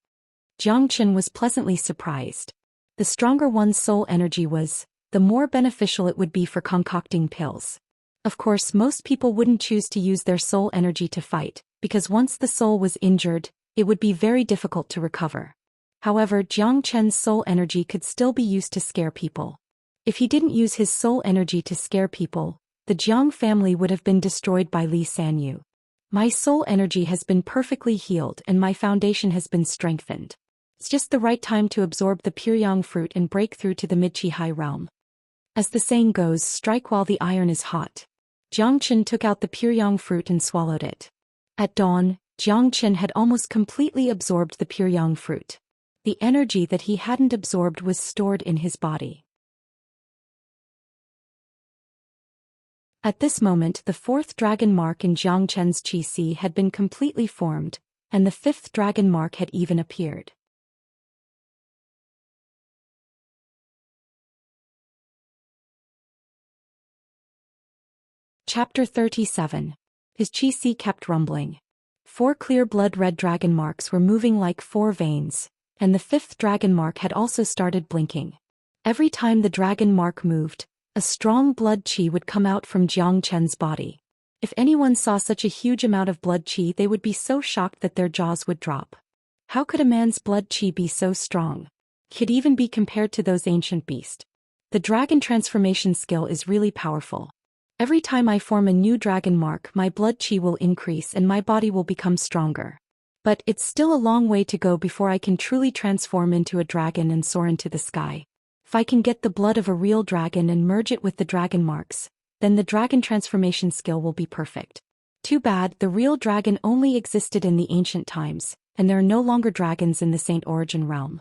Jiang Chen was pleasantly surprised. The stronger one's soul energy was, the more beneficial it would be for concocting pills. Of course, most people wouldn't choose to use their soul energy to fight, because once the soul was injured, it would be very difficult to recover. However, Jiang Chen's soul energy could still be used to scare people. If he didn't use his soul energy to scare people, the Jiang family would have been destroyed by Li Sanyu. My soul energy has been perfectly healed and my foundation has been strengthened. It's just the right time to absorb the Pyryang fruit and break through to the mid-chi high realm. As the saying goes, strike while the iron is hot. Jiang Chen took out the Pyryang fruit and swallowed it. At dawn, Jiang Chen had almost completely absorbed the Pyryang fruit. The energy that he hadn't absorbed was stored in his body. At this moment, the 4th dragon mark in Jiang Chen's Qi Si had been completely formed, and the 5th dragon mark had even appeared. Chapter 37. His Qi Si kept rumbling. 4 clear blood-red dragon marks were moving like 4 veins, and the 5th dragon mark had also started blinking. Every time the dragon mark moved, a strong blood qi would come out from Jiang Chen's body. If anyone saw such a huge amount of blood qi, they would be so shocked that their jaws would drop. How could a man's blood qi be so strong? Could even be compared to those ancient beasts. The dragon transformation skill is really powerful. Every time I form a new dragon mark, my blood qi will increase and my body will become stronger. But it's still a long way to go before I can truly transform into a dragon and soar into the sky. If I can get the blood of a real dragon and merge it with the dragon marks, then the dragon transformation skill will be perfect. Too bad, the real dragon only existed in the ancient times, and there are no longer dragons in the Saint Origin realm.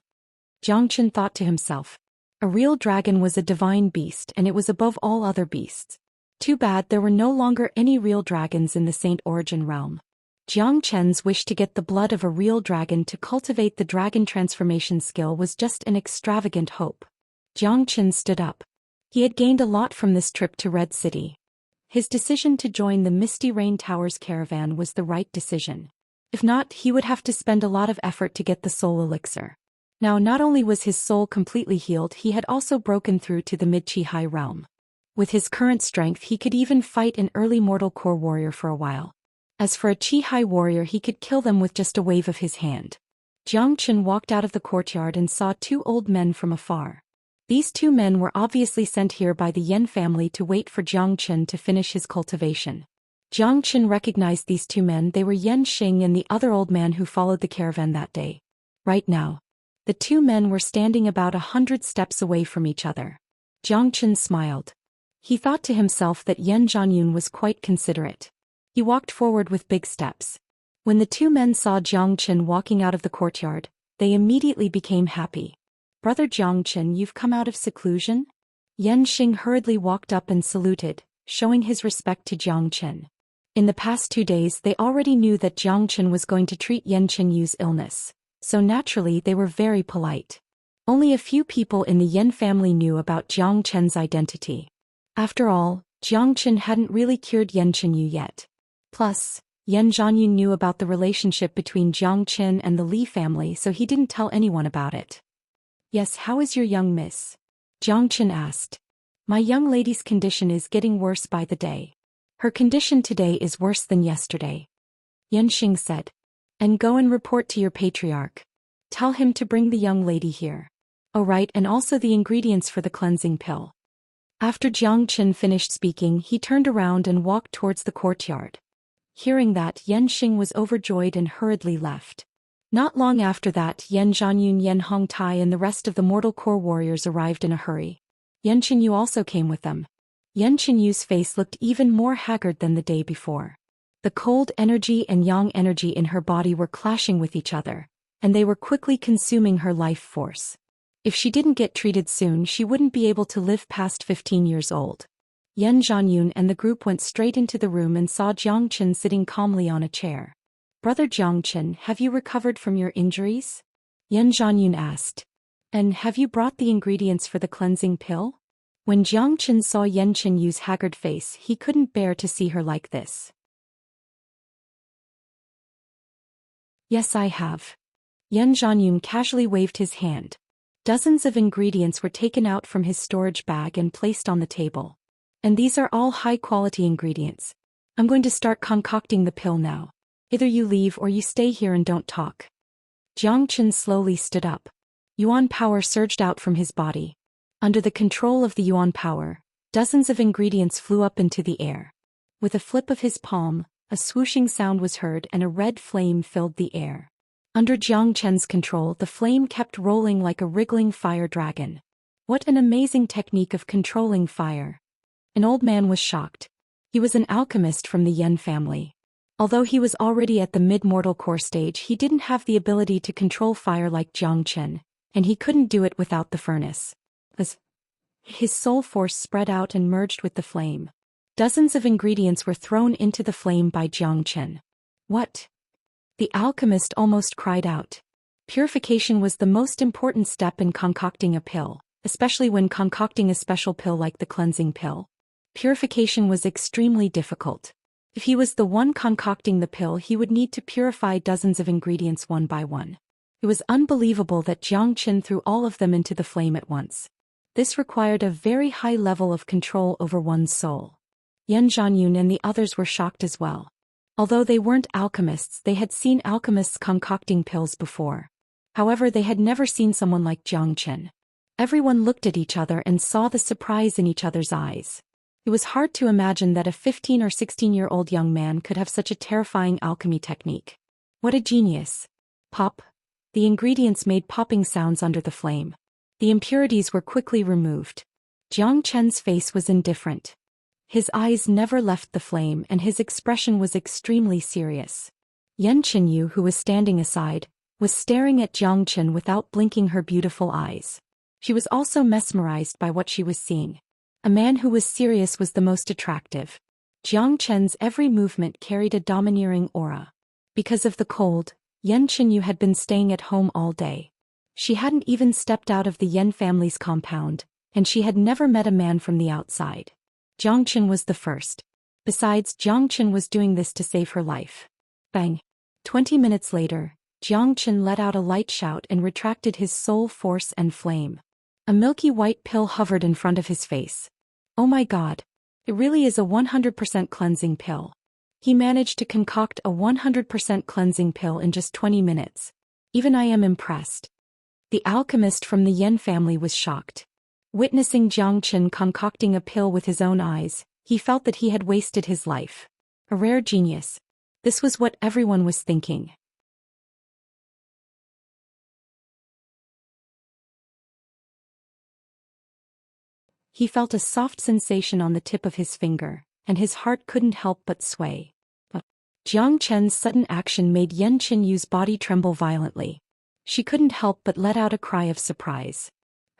Jiang Chen thought to himself. A real dragon was a divine beast and it was above all other beasts. Too bad there were no longer any real dragons in the Saint Origin realm. Jiang Chen's wish to get the blood of a real dragon to cultivate the dragon transformation skill was just an extravagant hope. Jiang Chen stood up. He had gained a lot from this trip to Red City. His decision to join the Misty Rain Towers caravan was the right decision. If not, he would have to spend a lot of effort to get the soul elixir. Now, not only was his soul completely healed, he had also broken through to the mid-chi high realm. With his current strength, he could even fight an early mortal core warrior for a while. As for a Chi High warrior, he could kill them with just a wave of his hand. Jiang Chen walked out of the courtyard and saw 2 old men from afar. These two men were obviously sent here by the Yen family to wait for Zhou Xian to finish his cultivation. Zhou Xian recognized these two men. They were Xing and the other old man who followed the caravan that day. Right now, the two men were standing about 100 steps away from each other. Zhou Xian smiled. He thought to himself that Yan Zhanyun was quite considerate. He walked forward with big steps. When the two men saw Zhou Xian walking out of the courtyard, they immediately became happy. "Brother Zhou Xian, you've come out of seclusion?" Xing hurriedly walked up and saluted, showing his respect to Zhou Xian. In the past 2 days they already knew that Zhou Xian was going to treat Yan Qinyu's illness, so naturally they were very polite. Only a few people in the Yen family knew about Zhou Qian's identity. After all, Zhou Xian hadn't really cured Yan Qinyu yet. Plus, Yan Zhanyun knew about the relationship between Zhou Xian and the Li family, so he didn't tell anyone about it. "Yes, how is your young miss?" Zhou Xian asked. "My young lady's condition is getting worse by the day. Her condition today is worse than yesterday," Xing said. "And go and report to your patriarch. Tell him to bring the young lady here. Oh right, and also the ingredients for the cleansing pill." After Zhou Xian finished speaking, he turned around and walked towards the courtyard. Hearing that, Xing was overjoyed and hurriedly left. Not long after that, Yan Zhanyun, Yan Hongtai and the rest of the Mortal Core warriors arrived in a hurry. Yan Qinyu also came with them. Yan Qinyu's face looked even more haggard than the day before. The cold energy and yang energy in her body were clashing with each other, and they were quickly consuming her life force. If she didn't get treated soon, she wouldn't be able to live past 15 years old. Yan Zhanyun and the group went straight into the room and saw Zhou Xian sitting calmly on a chair. "Brother Zhou Xian, have you recovered from your injuries?" Yan Zhanyun asked. "And have you brought the ingredients for the cleansing pill?" When Zhou Xian saw Yan Qinyu's haggard face, he couldn't bear to see her like this. "Yes, I have." Yan Zhanyun casually waved his hand. Dozens of ingredients were taken out from his storage bag and placed on the table. "And these are all high-quality ingredients. I'm going to start concocting the pill now. Either you leave or you stay here and don't talk." Zhou Xian slowly stood up. Yuan power surged out from his body. Under the control of the Yuan power, dozens of ingredients flew up into the air. With a flip of his palm, a swooshing sound was heard and a red flame filled the air. Under Zhou Qian's control, the flame kept rolling like a wriggling fire dragon. What an amazing technique of controlling fire. An old man was shocked. He was an alchemist from the Yen family. Although he was already at the mid-mortal core stage, he didn't have the ability to control fire like Zhou Xian, and he couldn't do it without the furnace. His soul force spread out and merged with the flame. Dozens of ingredients were thrown into the flame by Zhou Xian. "What?" The alchemist almost cried out. Purification was the most important step in concocting a pill, especially when concocting a special pill like the cleansing pill. Purification was extremely difficult. If he was the one concocting the pill, he would need to purify dozens of ingredients one by one. It was unbelievable that Zhou Xian threw all of them into the flame at once. This required a very high level of control over one's soul. Yan Zhanyun and the others were shocked as well. Although they weren't alchemists, they had seen alchemists concocting pills before. However, they had never seen someone like Zhou Xian. Everyone looked at each other and saw the surprise in each other's eyes. It was hard to imagine that a 15 or 16-year-old young man could have such a terrifying alchemy technique. What a genius. Pop. The ingredients made popping sounds under the flame. The impurities were quickly removed. Zhou Qian's face was indifferent. His eyes never left the flame and his expression was extremely serious. Yan Qinyu, who was standing aside, was staring at Zhou Qian without blinking her beautiful eyes. She was also mesmerized by what she was seeing. A man who was serious was the most attractive. Zhou Qian's every movement carried a domineering aura. Because of the cold, Yan Qinyu had been staying at home all day. She hadn't even stepped out of the Yen family's compound, and she had never met a man from the outside. Zhou Qian was the first. Besides, Zhou Qian was doing this to save her life. Bang! 20 minutes later, Zhou Qian let out a light shout and retracted his soul force and flame. A milky white pill hovered in front of his face. Oh my god! It really is a 100% cleansing pill. He managed to concoct a 100% cleansing pill in just 20 minutes. Even I am impressed. The alchemist from the Yen family was shocked. Witnessing Jiang Chen concocting a pill with his own eyes, he felt that he had wasted his life. A rare genius. This was what everyone was thinking. He felt a soft sensation on the tip of his finger, and his heart couldn't help but sway. Jiang Chen's sudden action made Yan Qinyu's body tremble violently. She couldn't help but let out a cry of surprise.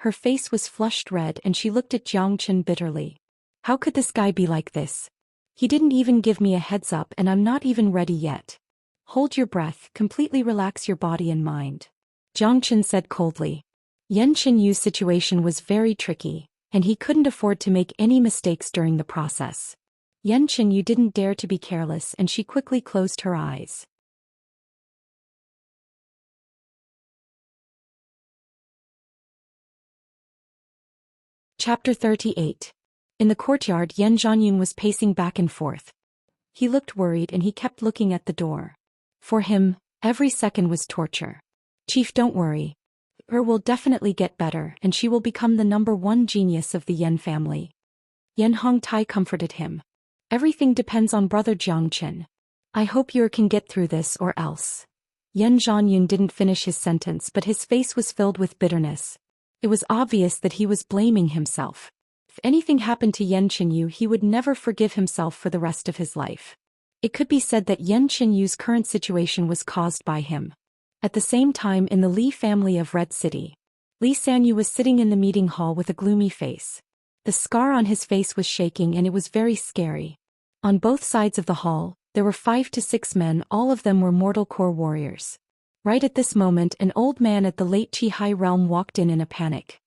Her face was flushed red and she looked at Jiang Chen bitterly. How could this guy be like this? He didn't even give me a heads up and I'm not even ready yet. Hold your breath, completely relax your body and mind. Jiang Chen said coldly. Yan Qinyu's situation was very tricky, and he couldn't afford to make any mistakes during the process. Yan Qinyu didn't dare to be careless and she quickly closed her eyes. Chapter 38. In the courtyard, Yan Zhanyun was pacing back and forth. He looked worried and he kept looking at the door. For him, every second was torture. Chief, don't worry. Her will definitely get better and she will become the #1 genius of the Yan family. Yan Hongtai comforted him. Everything depends on brother Jiang Chen. I hope you can get through this or else. Yan Zhanyun didn't finish his sentence but his face was filled with bitterness. It was obvious that he was blaming himself. If anything happened to Yan Qinyu, he would never forgive himself for the rest of his life. It could be said that Yan Qinyu's current situation was caused by him. At the same time, in the Li family of Red City, Li Sanyu was sitting in the meeting hall with a gloomy face. The scar on his face was shaking and it was very scary. On both sides of the hall, there were 5 to 6 men, all of them were mortal core warriors. Right at this moment, an old man at the late Qihai realm walked in a panic.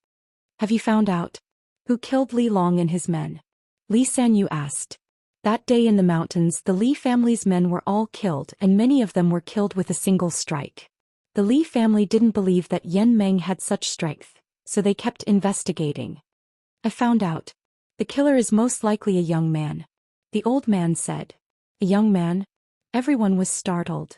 Have you found out who killed Li Long and his men? Li Sanyu asked. That day in the mountains, the Li family's men were all killed and many of them were killed with a single strike. The Li family didn't believe that Yan Meng had such strength, so they kept investigating. I found out. The killer is most likely a young man. The old man said. A young man? Everyone was startled.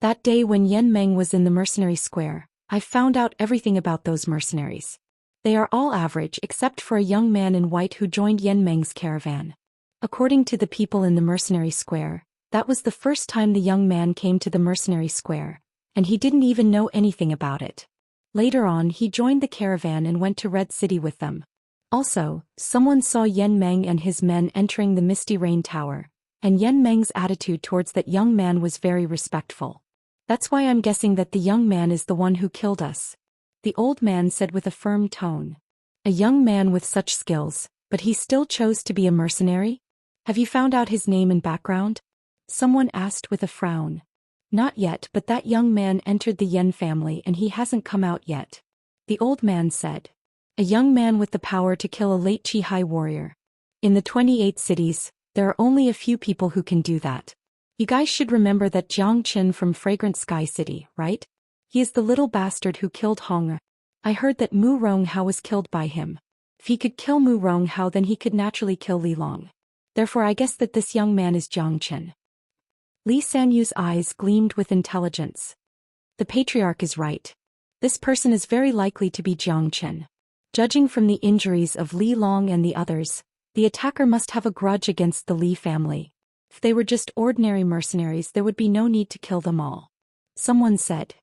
That day when Yan Meng was in the mercenary square, I found out everything about those mercenaries. They are all average except for a young man in white who joined Yan Meng's caravan. According to the people in the mercenary square, that was the first time the young man came to the mercenary square, and he didn't even know anything about it. Later on, he joined the caravan and went to Red City with them. Also, someone saw Yan Meng and his men entering the Misty Rain Tower, and Yan Meng's attitude towards that young man was very respectful. That's why I'm guessing that the young man is the one who killed us. The old man said with a firm tone. A young man with such skills, but he still chose to be a mercenary? Have you found out his name and background? Someone asked with a frown. Not yet, but that young man entered the Yan family and he hasn't come out yet. The old man said. A young man with the power to kill a late Qihai warrior. In the 28 cities, there are only a few people who can do that. You guys should remember that Jiang Chen from Fragrant Sky City, right? He is the little bastard who killed Hong. I heard that Mu Ronghao was killed by him. If he could kill Mu Ronghao, then he could naturally kill Li Long. Therefore I guess that this young man is Jiang Chen. Li Sanyu's eyes gleamed with intelligence. The patriarch is right. This person is very likely to be Jiang Chen. Judging from the injuries of Li Long and the others, the attacker must have a grudge against the Li family. If they were just ordinary mercenaries, there would be no need to kill them all. Someone said.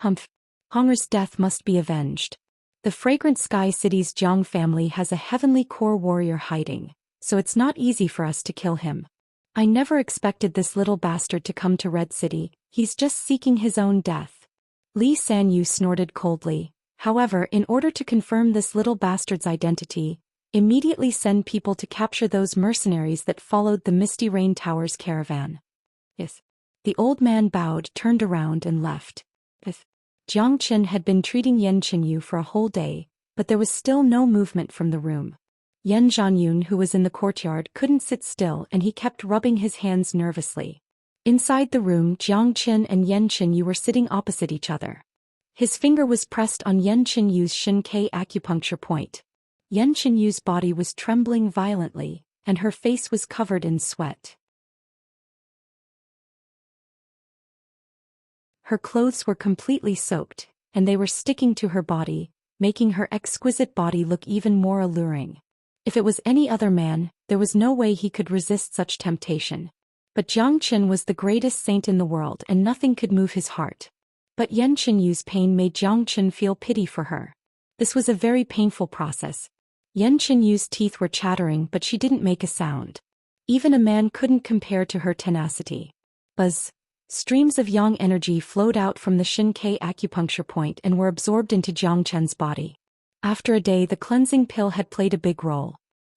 Humph. Honger's death must be avenged. The Fragrant Sky City's Jiang family has a heavenly core warrior hiding, so it's not easy for us to kill him. I never expected this little bastard to come to Red City, he's just seeking his own death. Li Sanyu snorted coldly. However, in order to confirm this little bastard's identity, immediately send people to capture those mercenaries that followed the Misty Rain Tower's caravan. Yes. The old man bowed, turned around and left. Jiang Chen had been treating Yan Qinyu for a whole day, but there was still no movement from the room. Yan Zhanyun, who was in the courtyard, couldn't sit still and he kept rubbing his hands nervously. Inside the room, Jiang Chen and Yan Qinyu were sitting opposite each other. His finger was pressed on Yan Qinyu's Shin-K acupuncture point. Yan Qinyu's body was trembling violently, and her face was covered in sweat. Her clothes were completely soaked, and they were sticking to her body, making her exquisite body look even more alluring. If it was any other man, there was no way he could resist such temptation. But Jiang Qin was the greatest saint in the world and nothing could move his heart. But Yan Qinyu's pain made Jiang Qin feel pity for her. This was a very painful process. Yan Qinyu's teeth were chattering but she didn't make a sound. Even a man couldn't compare to her tenacity. Buzz. Streams of yang energy flowed out from the Xianxia acupuncture point and were absorbed into Jiang Qin's body. After a day, the cleansing pill had played a big role.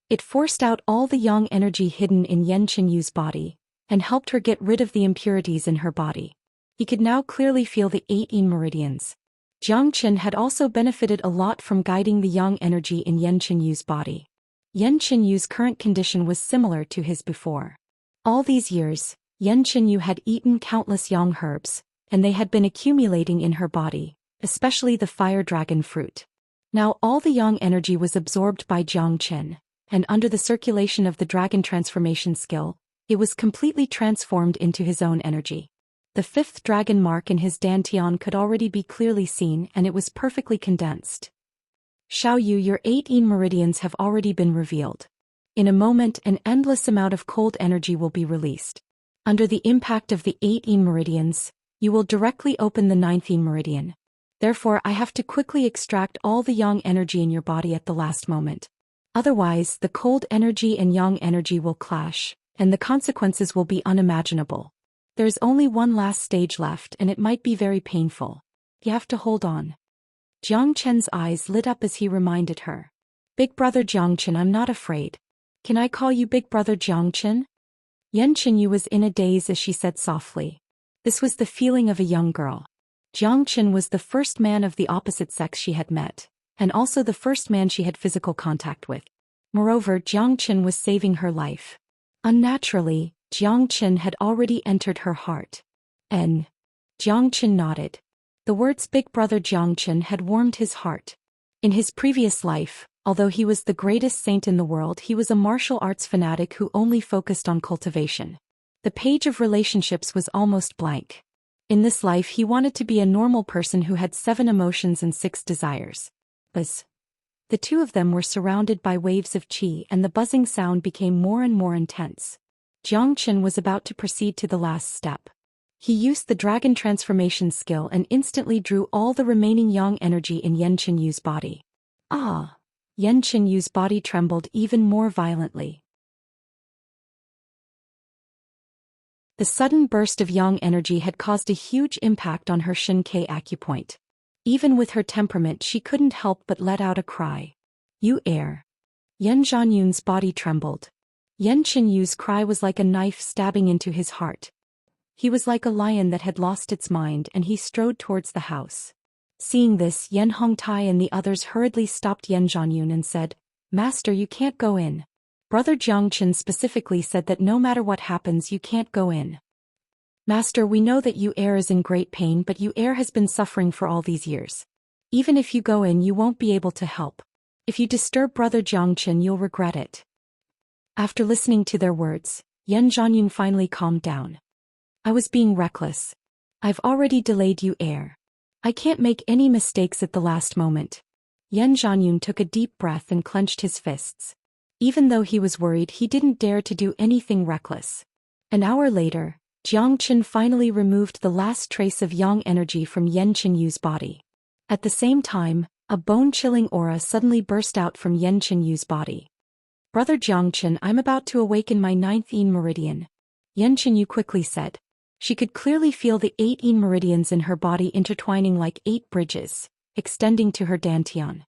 It forced out all the yang energy hidden in Yan Qinyu's body, and helped her get rid of the impurities in her body. He could now clearly feel the 18 meridians. Jiang Qin had also benefited a lot from guiding the yang energy in Yan Qinyu's body. Yan Qinyu's current condition was similar to his before. All these years, Yan Qinyu had eaten countless yang herbs, and they had been accumulating in her body, especially the fire dragon fruit. Now all the yang energy was absorbed by Jiang Qin, and under the circulation of the dragon transformation skill, it was completely transformed into his own energy. The fifth dragon mark in his dantian could already be clearly seen and it was perfectly condensed. Xiaoyu, your 18 meridians have already been revealed. In a moment an endless amount of cold energy will be released. Under the impact of the 18 meridians, you will directly open the 19th meridian. Therefore I have to quickly extract all the yang energy in your body at the last moment. Otherwise the cold energy and yang energy will clash, and the consequences will be unimaginable. There's only one last stage left and it might be very painful. You have to hold on. Jiang Qin's eyes lit up as he reminded her. Big brother Jiang Qin, I'm not afraid. Can I call you big brother Jiang Qin? Yan Qinyu was in a daze as she said softly. This was the feeling of a young girl. Jiang Qin was the first man of the opposite sex she had met, and also the first man she had physical contact with. Moreover, Jiang Qin was saving her life. Unnaturally, Jiang Qin had already entered her heart. And Jiang Qin nodded. The words big brother Jiang Qin had warmed his heart. In his previous life, although he was the greatest saint in the world, he was a martial arts fanatic who only focused on cultivation. The page of relationships was almost blank. In this life he wanted to be a normal person who had 7 emotions and 6 desires. Buzz. The two of them were surrounded by waves of qi and the buzzing sound became more and more intense. Jiang Qin was about to proceed to the last step. He used the dragon transformation skill and instantly drew all the remaining yang energy in Yan Qinyu's body. Ah! Yan Qinyu's body trembled even more violently. The sudden burst of yang energy had caused a huge impact on her Xianxia acupoint. Even with her temperament she couldn't help but let out a cry. You air! Yan Zhanyun's body trembled. Yan Qinyu's cry was like a knife stabbing into his heart. He was like a lion that had lost its mind and he strode towards the house. Seeing this, Yan Hongtai and the others hurriedly stopped Yan Zhanyun and said, Master, you can't go in. Brother Jiang Qin specifically said that no matter what happens you can't go in. Master, we know that Yu Air is in great pain, but Yu Air has been suffering for all these years. Even if you go in you won't be able to help. If you disturb Brother Jiang Qin you'll regret it. After listening to their words, Yan Zhanyun finally calmed down. I was being reckless. I've already delayed Yu Air. I can't make any mistakes at the last moment. Yan Zhanyun took a deep breath and clenched his fists. Even though he was worried, he didn't dare to do anything reckless. An hour later, Jiang Qin finally removed the last trace of yang energy from Yan Qinyu's body. At the same time, a bone-chilling aura suddenly burst out from Yan Qinyu's body. Brother Jiang Qin, I'm about to awaken my 9th meridian. Yan Qinyu quickly said. She could clearly feel the 18 meridians in her body intertwining like 8 bridges, extending to her dantian.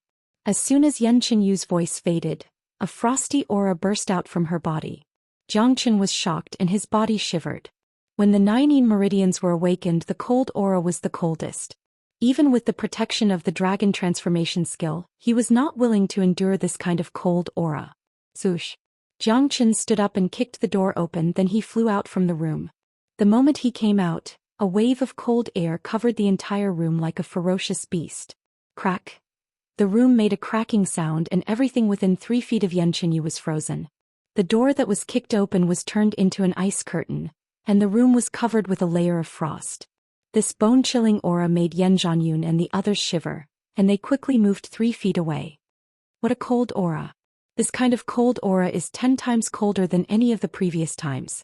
As soon as Yan Qinyu's voice faded, a frosty aura burst out from her body. Jiang Qin was shocked and his body shivered. When the 19 meridians were awakened, the cold aura was the coldest. Even with the protection of the dragon transformation skill, he was not willing to endure this kind of cold aura. Zhoosh! Jiang Qin stood up and kicked the door open, then he flew out from the room. The moment he came out, a wave of cold air covered the entire room like a ferocious beast. Crack! The room made a cracking sound and everything within 3 feet of Yan Qinyu was frozen. The door that was kicked open was turned into an ice curtain, and the room was covered with a layer of frost. This bone-chilling aura made Yan Zhanyun and the others shiver, and they quickly moved 3 feet away. What a cold aura. This kind of cold aura is 10 times colder than any of the previous times.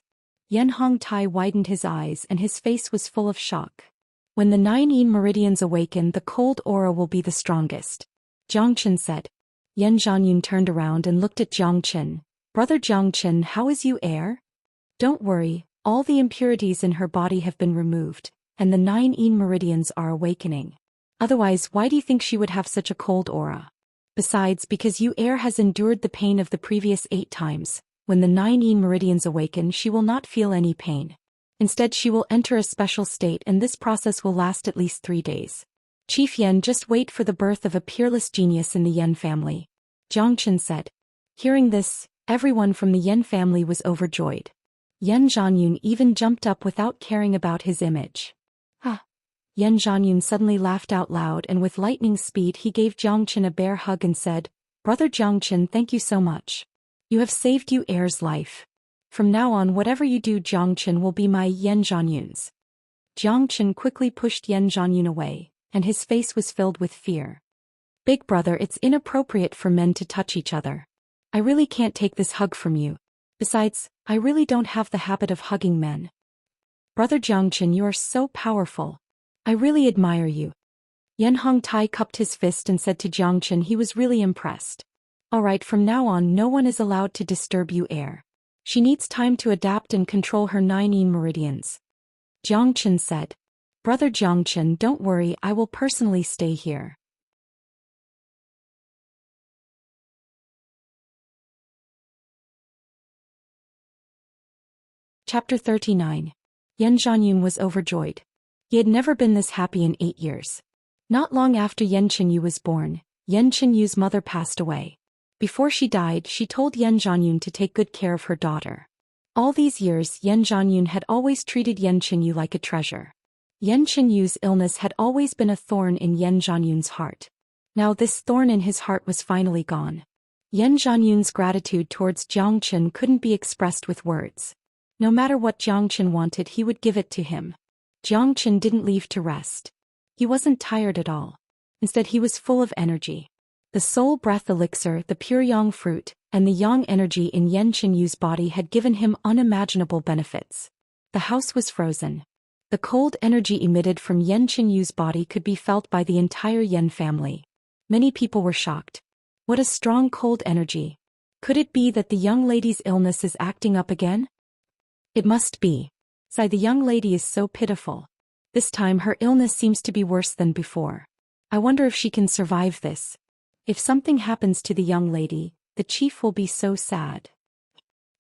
Yan Hongtai widened his eyes and his face was full of shock. When the 9 yin meridians awaken, the cold aura will be the strongest. Zhangchen said. Yan Zhanyun turned around and looked at Zhangchen. Brother Zhangchen, how is you heir? Don't worry, all the impurities in her body have been removed, and the 9 yin meridians are awakening. Otherwise, why do you think she would have such a cold aura? Besides, because you heir has endured the pain of the previous 8 times, when the 9 yin meridians awaken, she will not feel any pain. Instead, she will enter a special state, and this process will last at least 3 days. Chief Yan, just wait for the birth of a peerless genius in the Yan family. Zhangchen said. Hearing this, everyone from the Yan family was overjoyed. Yan Zhanyun even jumped up without caring about his image. Yan Zhanyun suddenly laughed out loud, and with lightning speed he gave Zhangchen a bear hug and said, Brother Zhangchen, thank you so much. You have saved you heir's life. From now on, whatever you do, Zhangchen will be my Yan Zhanyun's. Zhangchen quickly pushed Yan Zhanyun away, and his face was filled with fear. Big brother, it's inappropriate for men to touch each other. I really can't take this hug from you. Besides, I really don't have the habit of hugging men. Brother Zhangchen, you are so powerful. I really admire you. Yan Hongtai cupped his fist and said to Zhangchen he was really impressed. Alright, from now on no one is allowed to disturb you heir. She needs time to adapt and control her 9 yin meridians. Zhangchen said. Brother Zhangchen, don't worry, I will personally stay here. Chapter 39. Yan Zhanyun was overjoyed. He had never been this happy in 8 years. Not long after Yan Chenyu was born, Yan Chenyu's mother passed away. Before she died, she told Yan Zhanyun to take good care of her daughter. All these years, Yan Zhanyun had always treated Yan Chenyu like a treasure. Yan Chenyu's illness had always been a thorn in Yan Zhanyun's heart. Now this thorn in his heart was finally gone. Yan Zhanyun's gratitude towards Zhangchen couldn't be expressed with words. No matter what Zhangchen wanted, he would give it to him. Zhangchen didn't leave to rest. He wasn't tired at all. Instead, he was full of energy. The soul breath elixir, the pure yang fruit, and the yang energy in Yan Chenyu's body had given him unimaginable benefits. The house was frozen. The cold energy emitted from Yan Chenyu's body could be felt by the entire Yan family. Many people were shocked. What a strong cold energy. Could it be that the young lady's illness is acting up again? It must be. Sigh, the young lady is so pitiful. This time her illness seems to be worse than before. I wonder if she can survive this. If something happens to the young lady, the chief will be so sad.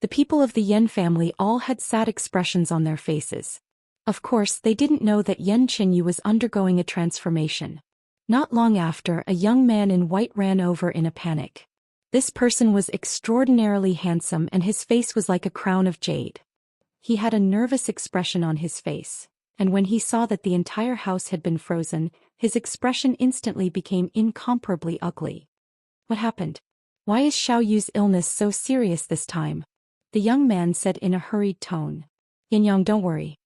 The people of the Yan family all had sad expressions on their faces. Of course, they didn't know that Yan Chenyu was undergoing a transformation. Not long after, a young man in white ran over in a panic. This person was extraordinarily handsome and his face was like a crown of jade. He had a nervous expression on his face, and when he saw that the entire house had been frozen, his expression instantly became incomparably ugly. What happened? Why is Xiao Yu's illness so serious this time? The young man said in a hurried tone. Yan Yang, don't worry.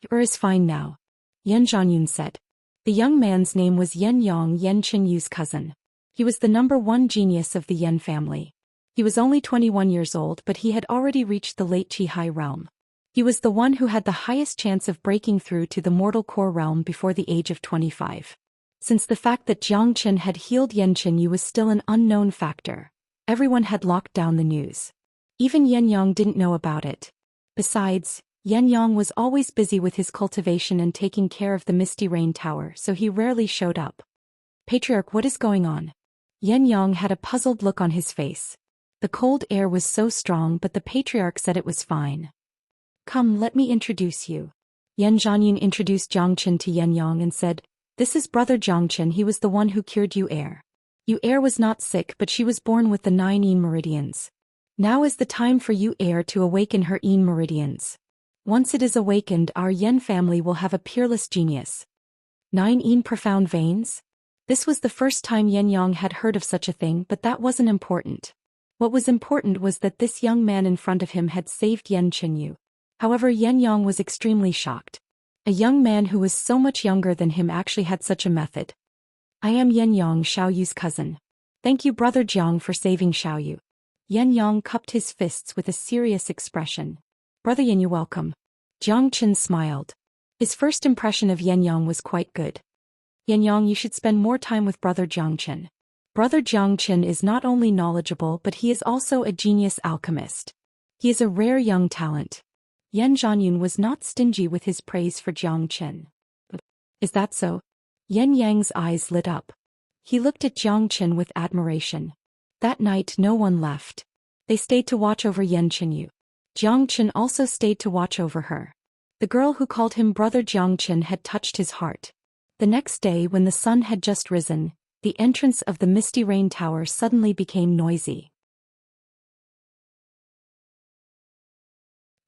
Your is fine now. Yan Zhanyun said. The young man's name was Yan Yang, Yan Chenyu's cousin. He was the #1 genius of the Yan family. He was only 21 years old, but he had already reached the late Qihai realm. He was the one who had the highest chance of breaking through to the mortal core realm before the age of 25. Since the fact that Zhangchen had healed Yan Chenyu was still an unknown factor, everyone had locked down the news. Even Yan Yang didn't know about it. Besides, Yan Yang was always busy with his cultivation and taking care of the Misty Rain Tower, so he rarely showed up. Patriarch, what is going on? Yan Yang had a puzzled look on his face. The cold air was so strong, but the patriarch said it was fine. Come, let me introduce you. Yan Zhanyun introduced Zhangchen to Yan Yang and said, This is brother Zhangchen, he was the one who cured Yu heir. Yu heir was not sick, but she was born with the 9 yin meridians. Now is the time for Yu heir to awaken her yin meridians. Once it is awakened, our Yan family will have a peerless genius. 9 yin profound veins? This was the first time Yan Yang had heard of such a thing, but that wasn't important. What was important was that this young man in front of him had saved Yan Chenyu. However, Yan Yang was extremely shocked. A young man who was so much younger than him actually had such a method. I am Yang Xiaoyu's cousin. Thank you Brother Jiang for saving Xiaoyu. Yang cupped his fists with a serious expression. Brother Yan, you welcome. Jiang Chen smiled. His first impression of Yang was quite good. Yang, you should spend more time with Brother Jiang Chen. Brother Jiang Chen is not only knowledgeable but he is also a genius alchemist. He is a rare young talent. Yan Zhanyun was not stingy with his praise for Jiang Chen. Is that so? Yan Yang's eyes lit up. He looked at Jiang Chen with admiration. That night no one left. They stayed to watch over Yan Chenyu. Jiang Chen also stayed to watch over her. The girl who called him Brother Jiang Chen had touched his heart. The next day when the sun had just risen, the entrance of the Misty Rain Tower suddenly became noisy.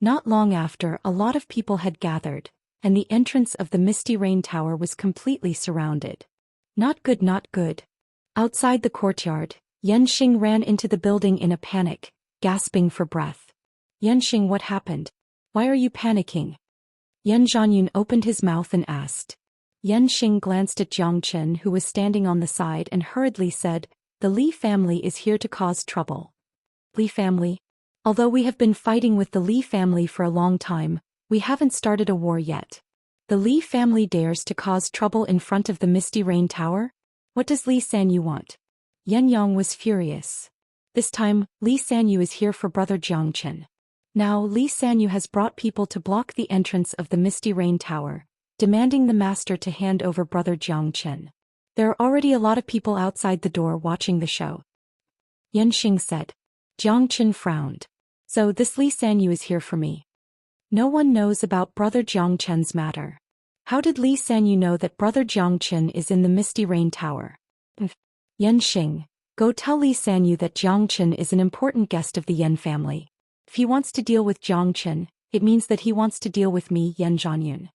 Not long after, a lot of people had gathered, and the entrance of the Misty Rain Tower was completely surrounded. Not good, not good. Outside the courtyard, Yanxing ran into the building in a panic, gasping for breath. Yanxing, what happened? Why are you panicking? Yan Zhanyun opened his mouth and asked. Yanxing glanced at Jiang Chen who was standing on the side and hurriedly said, the Li family is here to cause trouble. Li family? Although we have been fighting with the Li family for a long time, we haven't started a war yet. The Li family dares to cause trouble in front of the Misty Rain Tower? What does Li Sanyu want? Yan Yang was furious. This time, Li Sanyu is here for Brother Jiang Chen. Now Li Sanyu has brought people to block the entrance of the Misty Rain Tower, demanding the master to hand over Brother Jiang Chen. There are already a lot of people outside the door watching the show. Yanxing said. Jiang Chen frowned. So this Li Sanyu is here for me. No one knows about Brother Jiang Chen's matter. How did Li Sanyu know that Brother Jiang Chen is in the Misty Rain Tower? Yanxing, go tell Li Sanyu that Jiang Chen is an important guest of the Yan family. If he wants to deal with Jiang Chen, it means that he wants to deal with me, Yan Zhanyun.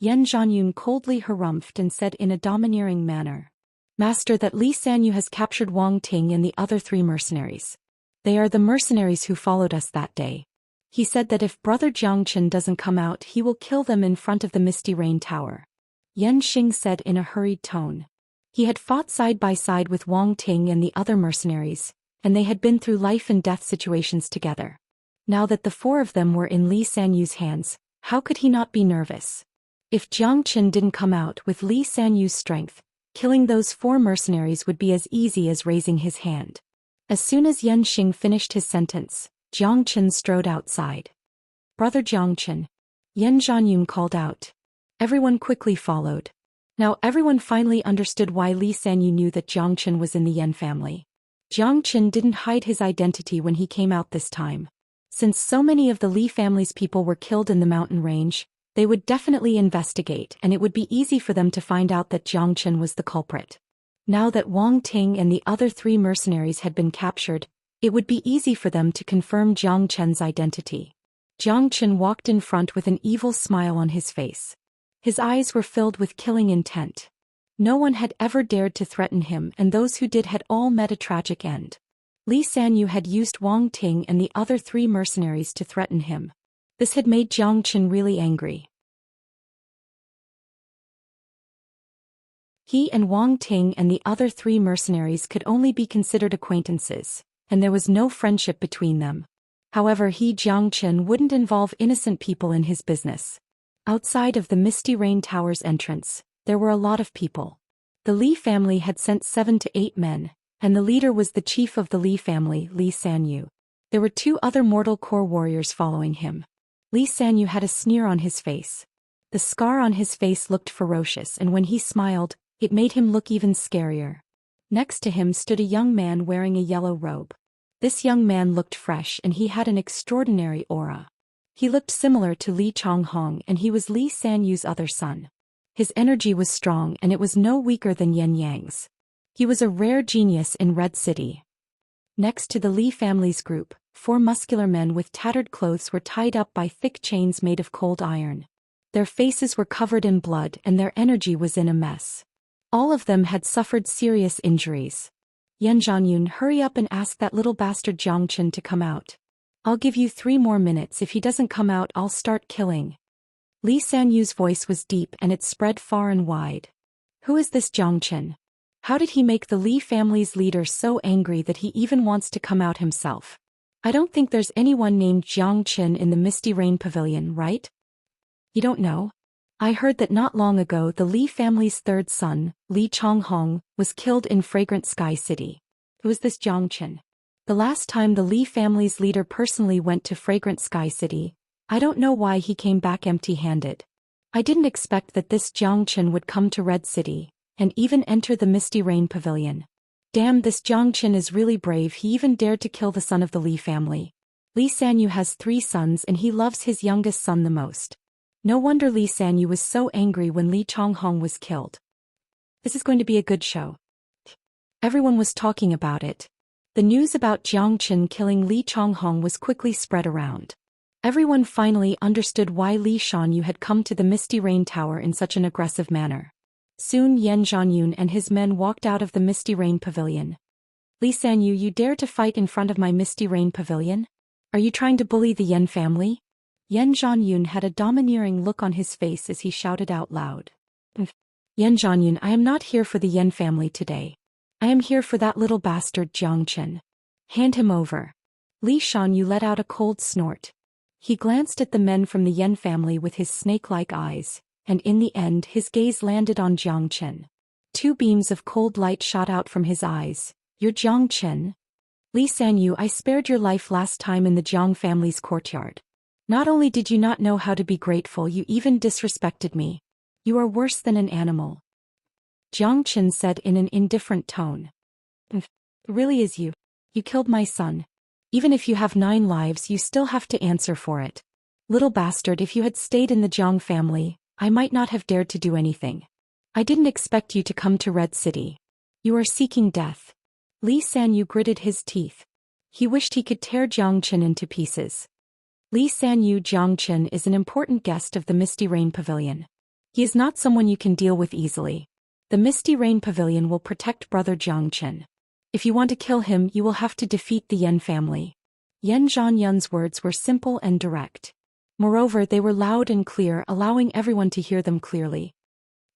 Yan Zhanyun coldly harumphed and said in a domineering manner. Master, that Li Sanyu has captured Wang Ting and the other 3 mercenaries. They are the mercenaries who followed us that day. He said that if Brother Jiang Chen doesn't come out he will kill them in front of the Misty Rain Tower. Yanxing said in a hurried tone. He had fought side by side with Wang Ting and the other mercenaries, and they had been through life and death situations together. Now that the 4 of them were in Li Sanyu's hands, how could he not be nervous? If Jiang Chen didn't come out with Li Sanyu's strength, killing those 4 mercenaries would be as easy as raising his hand. As soon as Yanxing finished his sentence, Jiang Chen strode outside. Brother Jiang Chen. Yan Zhanyun called out. Everyone quickly followed. Now everyone finally understood why Li Sanyu knew that Jiang Chen was in the Yan family. Jiang Chen didn't hide his identity when he came out this time. Since so many of the Li family's people were killed in the mountain range, they would definitely investigate and it would be easy for them to find out that Jiang Chen was the culprit. Now that Wang Ting and the other 3 mercenaries had been captured, it would be easy for them to confirm Jiang Chen's identity. Jiang Chen walked in front with an evil smile on his face. His eyes were filled with killing intent. No one had ever dared to threaten him and those who did had all met a tragic end. Li Sanyu had used Wang Ting and the other 3 mercenaries to threaten him. This had made Jiang Chen really angry. He and Wang Ting and the other 3 mercenaries could only be considered acquaintances, and there was no friendship between them. However, Jiang Chen wouldn't involve innocent people in his business. Outside of the Misty Rain Tower's entrance, there were a lot of people. The Li family had sent 7 to 8 men, and the leader was the chief of the Li family, Li Sanyu. There were 2 other mortal core warriors following him. Li Sanyu had a sneer on his face. The scar on his face looked ferocious, and when he smiled, it made him look even scarier. Next to him stood a young man wearing a yellow robe. This young man looked fresh and he had an extraordinary aura. He looked similar to Li Changhong and he was Li Sanyu's other son. His energy was strong and it was no weaker than Yan Yang's. He was a rare genius in Red City. Next to the Li family's group, 4 muscular men with tattered clothes were tied up by thick chains made of cold iron. Their faces were covered in blood and their energy was in a mess. All of them had suffered serious injuries. Yan Zhanyun, hurry up and ask that little bastard Jiang Chen to come out. I'll give you 3 more minutes. If he doesn't come out, I'll start killing. Li Sanyu's voice was deep and it spread far and wide. Who is this Jiang Chen? How did he make the Li family's leader so angry that he even wants to come out himself? I don't think there's anyone named Zhou Xian in the Misty Rain Pavilion, right? You don't know? I heard that not long ago the Li family's third son, Li Changhong, was killed in Fragrant Sky City. Who is this Zhou Xian? The last time the Li family's leader personally went to Fragrant Sky City, I don't know why he came back empty-handed. I didn't expect that this Zhou Xian would come to Red City, and even enter the Misty Rain Pavilion. Damn, this Zhou Xian is really brave. He even dared to kill the son of the Li family. Li Sanyu has 3 sons and he loves his youngest son the most. No wonder Li Sanyu was so angry when Li Changhong was killed. This is going to be a good show. Everyone was talking about it. The news about Zhou Xian killing Li Changhong was quickly spread around. Everyone finally understood why Li Shanyu had come to the Misty Rain Tower in such an aggressive manner. Soon Yan Zhanyun and his men walked out of the Misty Rain Pavilion. Li Sanyu, you dare to fight in front of my Misty Rain Pavilion? Are you trying to bully the Yan family? Yan Zhanyun had a domineering look on his face as he shouted out loud. Yan Zhanyun, I am not here for the Yan family today. I am here for that little bastard Zhou Xian. Hand him over. Li Shanyu let out a cold snort. He glanced at the men from the Yan family with his snake-like eyes, and in the end his gaze landed on Zhou Xian. 2 beams of cold light shot out from his eyes. You're Zhou Xian? Li Sanyu, I spared your life last time in the Zhang family's courtyard. Not only did you not know how to be grateful, you even disrespected me. You are worse than an animal. Zhou Xian said in an indifferent tone. It really is you. You killed my son. Even if you have 9 lives, you still have to answer for it. Little bastard, if you had stayed in the Zhang family, I might not have dared to do anything. I didn't expect you to come to Red City. You are seeking death. Li Sanyu gritted his teeth. He wished he could tear Zhou Xian into pieces. Li Sanyu, Zhou Xian is an important guest of the Misty Rain Pavilion. He is not someone you can deal with easily. The Misty Rain Pavilion will protect brother Zhou Xian. If you want to kill him, you will have to defeat the Yan family. Yan Zhanyun's words were simple and direct. Moreover, they were loud and clear, allowing everyone to hear them clearly.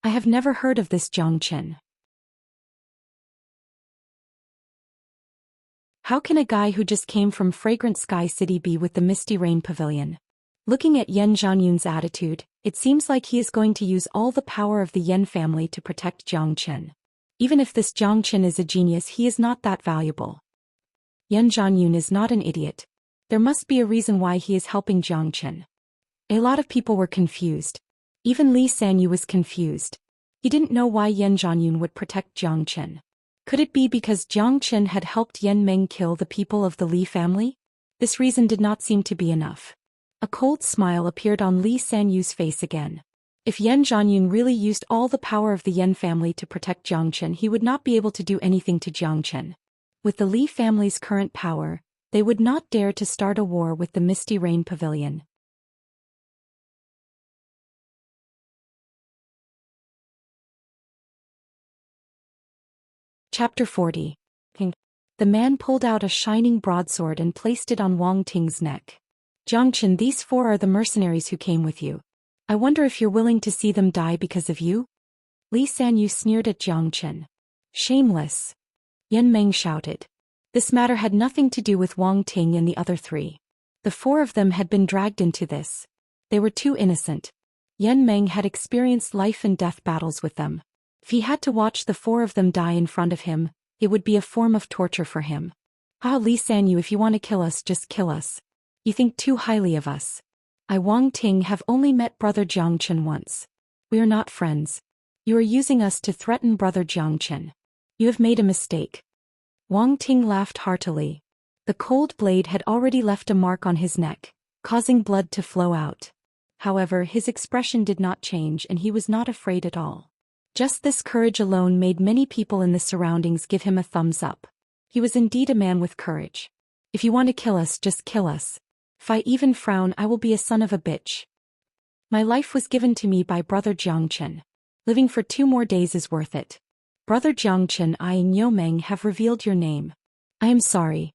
I have never heard of this Zhou Xian. How can a guy who just came from Fragrant Sky City be with the Misty Rain Pavilion? Looking at Yan Zhanyun's attitude, it seems like he is going to use all the power of the Yan family to protect Zhou Xian. Even if this Zhou Xian is a genius, he is not that valuable. Yan Zhanyun is not an idiot. There must be a reason why he is helping Zhou Xian. A lot of people were confused. Even Li Sanyu was confused. He didn't know why Yan Zhanyun would protect Zhou Xian. Could it be because Zhou Xian had helped Yan Meng kill the people of the Li family? This reason did not seem to be enough. A cold smile appeared on Li Sanyu's face again. If Yan Zhanyun really used all the power of the Yan family to protect Zhou Xian, he would not be able to do anything to Zhou Xian. With the Li family's current power, they would not dare to start a war with the Misty Rain Pavilion. Chapter 40. The man pulled out a shining broadsword and placed it on Wang Ting's neck. Zhou Xian, these 4 are the mercenaries who came with you. I wonder if you're willing to see them die because of you? Li Sanyu sneered at Zhou Xian. Shameless. Yan Meng shouted. This matter had nothing to do with Wang Ting and the other 3. The 4 of them had been dragged into this. They were too innocent. Yan Meng had experienced life and death battles with them. If he had to watch the 4 of them die in front of him, it would be a form of torture for him. Li Sanyu, if you want to kill us, just kill us. You think too highly of us. I, Wang Ting, have only met brother Zhou Xian once. We are not friends. You are using us to threaten brother Zhou Xian. You have made a mistake. Wang Ting laughed heartily. The cold blade had already left a mark on his neck, causing blood to flow out. However, his expression did not change and he was not afraid at all. Just this courage alone made many people in the surroundings give him a thumbs up. He was indeed a man with courage. If you want to kill us, just kill us. If I even frown, I will be a son of a bitch. My life was given to me by brother Zhou Xian. Living for 2 more days is worth it. Brother Zhou Xian, I and Yo Meng have revealed your name. I am sorry.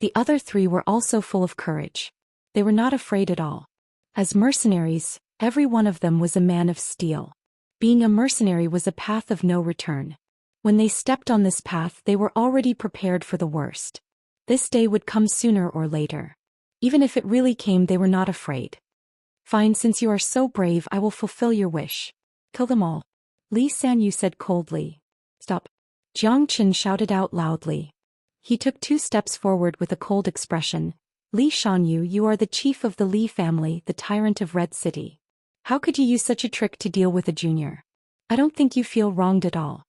The other 3 were also full of courage. They were not afraid at all. As mercenaries, every one of them was a man of steel. Being a mercenary was a path of no return. When they stepped on this path, they were already prepared for the worst. This day would come sooner or later. Even if it really came, they were not afraid. Fine, since you are so brave, I will fulfill your wish. Kill them all. Li Sanyu said coldly. Stop. Jiang Qin shouted out loudly. He took 2 steps forward with a cold expression. Li Shanyu, you are the chief of the Li family, the tyrant of Red City. How could you use such a trick to deal with a junior? I don't think you feel wronged at all.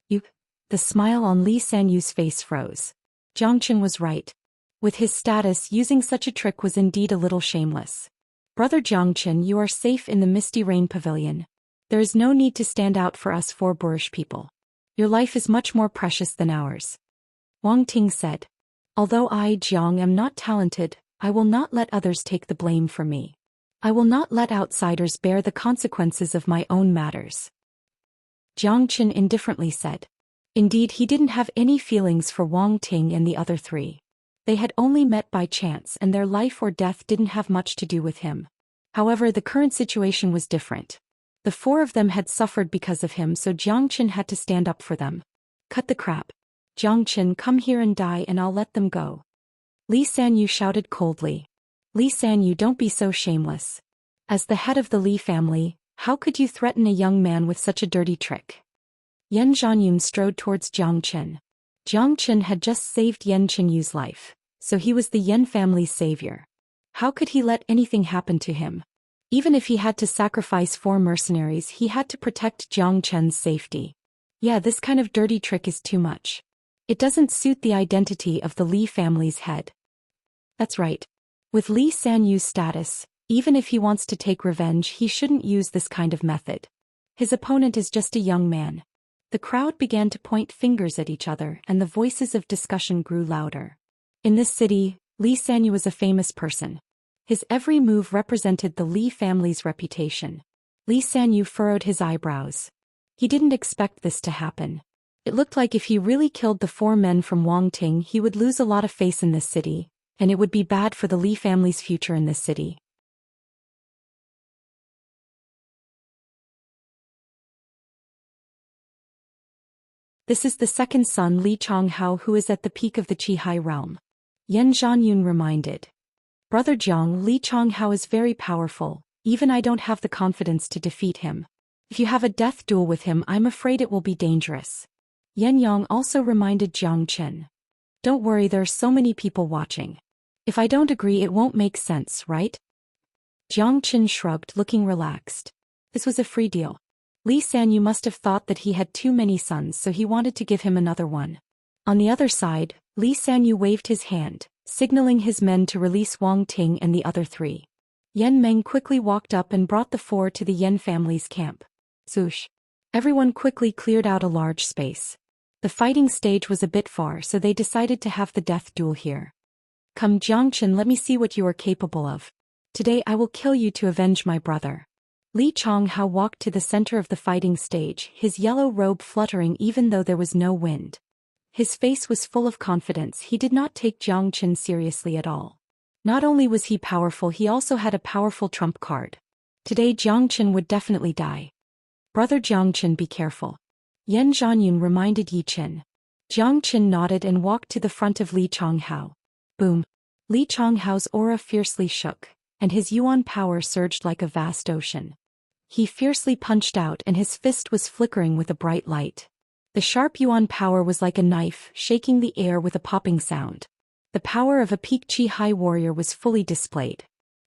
You. The smile on Li Sanyu's face froze. Jiang Qin was right. With his status, using such a trick was indeed a little shameless. Brother Jiang Qin, you are safe in the Misty Rain Pavilion. There is no need to stand out for us 4 boorish people. Your life is much more precious than ours. Wang Ting said. Although I, Jiang, am not talented, I will not let others take the blame for me. I will not let outsiders bear the consequences of my own matters. Jiang Qin indifferently said. Indeed, he didn't have any feelings for Wang Ting and the other 3. They had only met by chance and their life or death didn't have much to do with him. However, the current situation was different. The 4 of them had suffered because of him, so Jiang Qin had to stand up for them. Cut the crap. Jiang Qin, come here and die and I'll let them go. Li Sanyu shouted coldly. Li Sanyu, don't be so shameless. As the head of the Li family, how could you threaten a young man with such a dirty trick? Yan Zhanyun strode towards Jiang Qin. Jiang Qin had just saved Yan Qinyu's life, so he was the Yan family's savior. How could he let anything happen to him? Even if he had to sacrifice 4 mercenaries, he had to protect Jiang Qin's safety. Yeah, this kind of dirty trick is too much. It doesn't suit the identity of the Li family's head. That's right. With Li Sanyu's status, even if he wants to take revenge, he shouldn't use this kind of method. His opponent is just a young man. The crowd began to point fingers at each other and the voices of discussion grew louder. In this city, Li Sanyu was a famous person. His every move represented the Li family's reputation. Li Sanyu furrowed his eyebrows. He didn't expect this to happen. It looked like if he really killed the 4 men from Wang Ting, he would lose a lot of face in this city, and it would be bad for the Li family's future in this city. This is the second son, Li Changhao, who is at the peak of the Qihai realm. Yan Zhanyun reminded. Brother Jiang, Li Changhao is very powerful, even I don't have the confidence to defeat him. If you have a death duel with him, I'm afraid it will be dangerous. Yan Yang also reminded Jiang Qin. Don't worry, there are so many people watching. If I don't agree, it won't make sense, right? Jiang Qin shrugged, looking relaxed. This was a free deal. Li Sanyu must have thought that he had too many sons, so he wanted to give him another one. On the other side, Li Sanyu waved his hand, signaling his men to release Wang Ting and the other 3. Yan Meng quickly walked up and brought the 4 to the Yan family's camp. Swoosh. Everyone quickly cleared out a large space. The fighting stage was a bit far, so they decided to have the death duel here. Come, Jiang Qin, let me see what you are capable of. Today I will kill you to avenge my brother. Li Changhao walked to the center of the fighting stage, his yellow robe fluttering even though there was no wind. His face was full of confidence. He did not take Jiang Qin seriously at all. Not only was he powerful, he also had a powerful trump card. Today Jiang Qin would definitely die. Brother Jiang Qin, be careful. Yan Zhanyun reminded Yi Qin. Jiang Qin nodded and walked to the front of Li Changhao. Boom. Li Changhao's aura fiercely shook, and his yuan power surged like a vast ocean. He fiercely punched out and his fist was flickering with a bright light. The sharp yuan power was like a knife, shaking the air with a popping sound. The power of a peak Qihai warrior was fully displayed.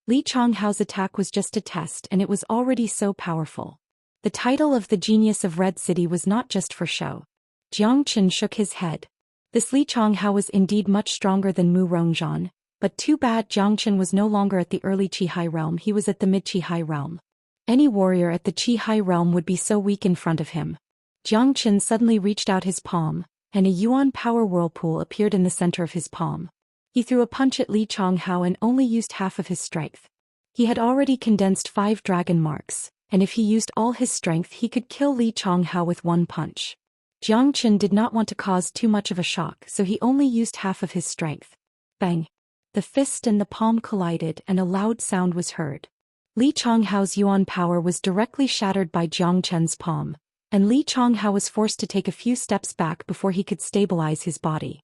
Li Changhao's attack was just a test and it was already so powerful. The title of the Genius of Red City was not just for show. Jiang Qin shook his head. This Li Changhao was indeed much stronger than Mu Rongzhan, but too bad Jiang Qin was no longer at the early Qihai realm, he was at the mid-Qihai realm. Any warrior at the Qihai realm would be so weak in front of him. Jiang Qin suddenly reached out his palm, and a yuan power whirlpool appeared in the center of his palm. He threw a punch at Li Changhao and only used half of his strength. He had already condensed 5 dragon marks, and if he used all his strength he could kill Li Changhao with one punch. Jiang Qin did not want to cause too much of a shock, so he only used half of his strength. Bang! The fist and the palm collided and a loud sound was heard. Li Changhao's yuan power was directly shattered by Jiang Qin's palm, and Li Chonghao was forced to take a few steps back before he could stabilize his body.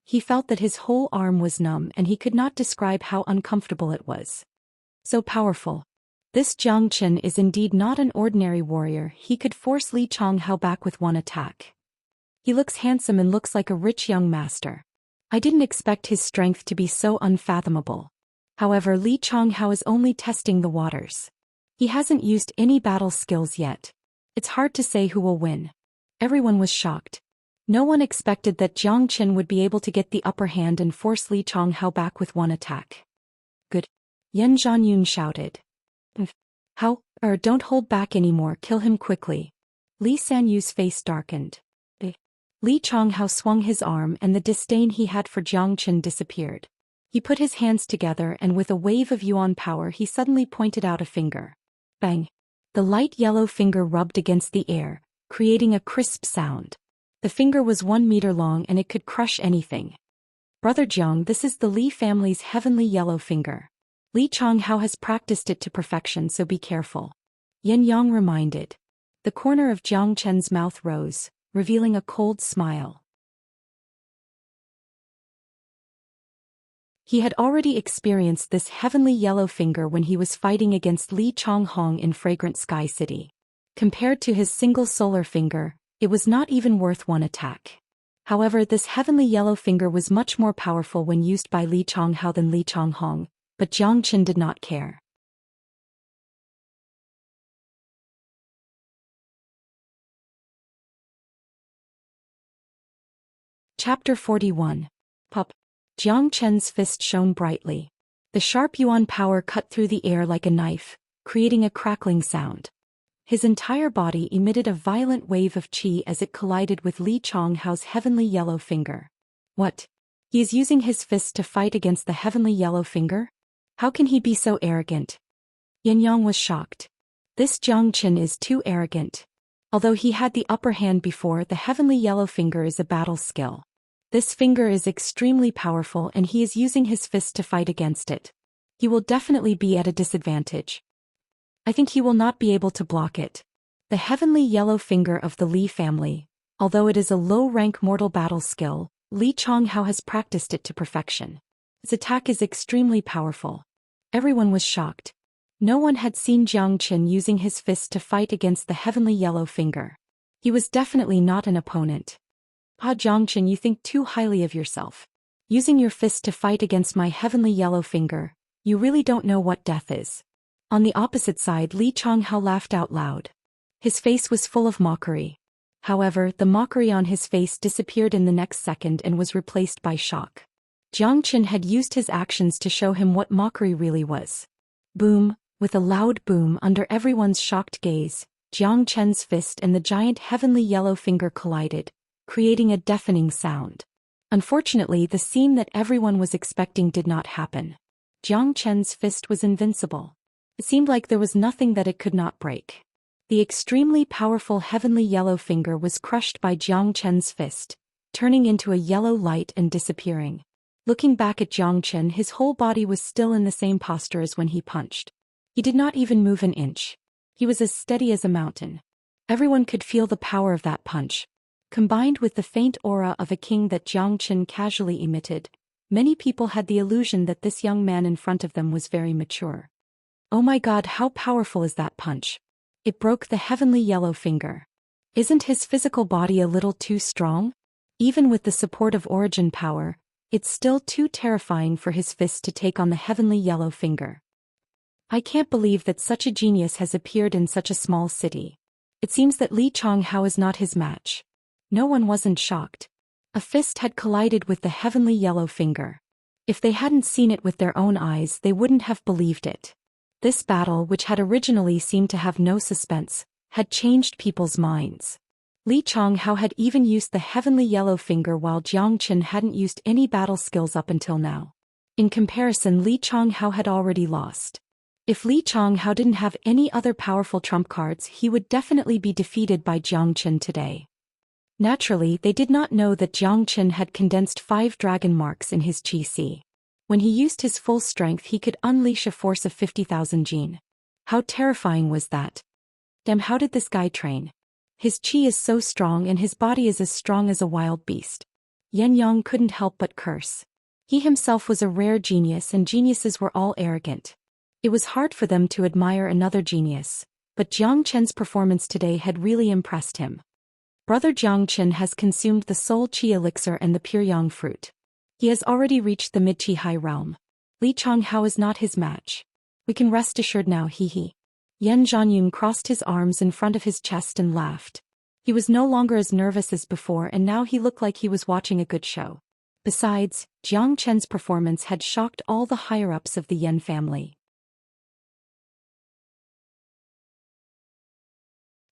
He felt that his whole arm was numb and he could not describe how uncomfortable it was. So powerful. This Jiang Chen is indeed not an ordinary warrior. He could force Li Chonghao back with one attack. He looks handsome and looks like a rich young master. I didn't expect his strength to be so unfathomable. However, Li Chonghao is only testing the waters. He hasn't used any battle skills yet. It's hard to say who will win. Everyone was shocked. No one expected that Jiang Chen would be able to get the upper hand and force Li Chonghao back with one attack. Good. Yan Zhanyun shouted. How? Don't hold back anymore, kill him quickly. Li Sanyu's face darkened. Li Chonghao swung his arm and the disdain he had for Jiang Chen disappeared. He put his hands together and with a wave of yuan power he suddenly pointed out a finger. Bang! The light yellow finger rubbed against the air, creating a crisp sound. The finger was 1 meter long and it could crush anything. Brother Jiang, this is the Li family's heavenly yellow finger. Li Chonghao has practiced it to perfection, so be careful. Yan Yang reminded. The corner of Jiang Chen's mouth rose, revealing a cold smile. He had already experienced this heavenly yellow finger when he was fighting against Li Chonghong in Fragrant Sky City. Compared to his single solar finger, it was not even worth one attack. However, this heavenly yellow finger was much more powerful when used by Li Chonghao than Li Chonghong, but Jiang Chen did not care. Chapter 41. Pup. Jiang Chen's fist shone brightly. The sharp yuan power cut through the air like a knife, creating a crackling sound. His entire body emitted a violent wave of qi as it collided with Li Chonghao's heavenly yellow finger. What? He is using his fist to fight against the heavenly yellow finger? How can he be so arrogant? Yan Yang was shocked. This Jiang Chen is too arrogant. Although he had the upper hand before, the heavenly yellow finger is a battle skill. This finger is extremely powerful and he is using his fist to fight against it. He will definitely be at a disadvantage. I think he will not be able to block it. The heavenly yellow finger of the Li family, although it is a low-rank mortal battle skill, Li Chonghao has practiced it to perfection. Its attack is extremely powerful. Everyone was shocked. No one had seen Jiang Chen using his fist to fight against the heavenly yellow finger. He was definitely not an opponent. Jiang Chen, you think too highly of yourself. Using your fist to fight against my heavenly yellow finger, you really don't know what death is. On the opposite side, Li Chonghao laughed out loud. His face was full of mockery. However, the mockery on his face disappeared in the next second and was replaced by shock. Jiang Chen had used his actions to show him what mockery really was. Boom! With a loud boom under everyone's shocked gaze, Jiang Chen's fist and the giant heavenly yellow finger collided, creating a deafening sound. Unfortunately, the scene that everyone was expecting did not happen. Jiang Chen's fist was invincible. It seemed like there was nothing that it could not break. The extremely powerful heavenly yellow finger was crushed by Jiang Chen's fist, turning into a yellow light and disappearing. Looking back at Jiang Chen, his whole body was still in the same posture as when he punched. He did not even move an inch. He was as steady as a mountain. Everyone could feel the power of that punch. Combined with the faint aura of a king that Jiang Chen casually emitted, many people had the illusion that this young man in front of them was very mature. Oh my God, how powerful is that punch? It broke the heavenly yellow finger. Isn't his physical body a little too strong? Even with the support of origin power, it's still too terrifying for his fist to take on the heavenly yellow finger. I can't believe that such a genius has appeared in such a small city. It seems that Li Chonghao is not his match. No one wasn't shocked. A fist had collided with the heavenly yellow finger. If they hadn't seen it with their own eyes, they wouldn't have believed it. This battle, which had originally seemed to have no suspense, had changed people's minds. Li Chonghao had even used the heavenly yellow finger while Jiang Chen hadn't used any battle skills up until now. In comparison, Li Chonghao had already lost. If Li Chonghao didn't have any other powerful trump cards, he would definitely be defeated by Jiang Chen today. Naturally, they did not know that Jiang Chen had condensed 5 dragon marks in his qi. When he used his full strength, he could unleash a force of 50,000 jin. How terrifying was that? Damn, how did this guy train? His qi is so strong and his body is as strong as a wild beast. Yan Yang couldn't help but curse. He himself was a rare genius and geniuses were all arrogant. It was hard for them to admire another genius, but Jiang Chen's performance today had really impressed him. Brother Jiang Chen has consumed the soul qi elixir and the pure yang fruit. He has already reached the mid-qi high realm. Li Changhao is not his match. We can rest assured now, he. Yan Zhanyun crossed his arms in front of his chest and laughed. He was no longer as nervous as before and now he looked like he was watching a good show. Besides, Jiang Chen's performance had shocked all the higher-ups of the Yan family.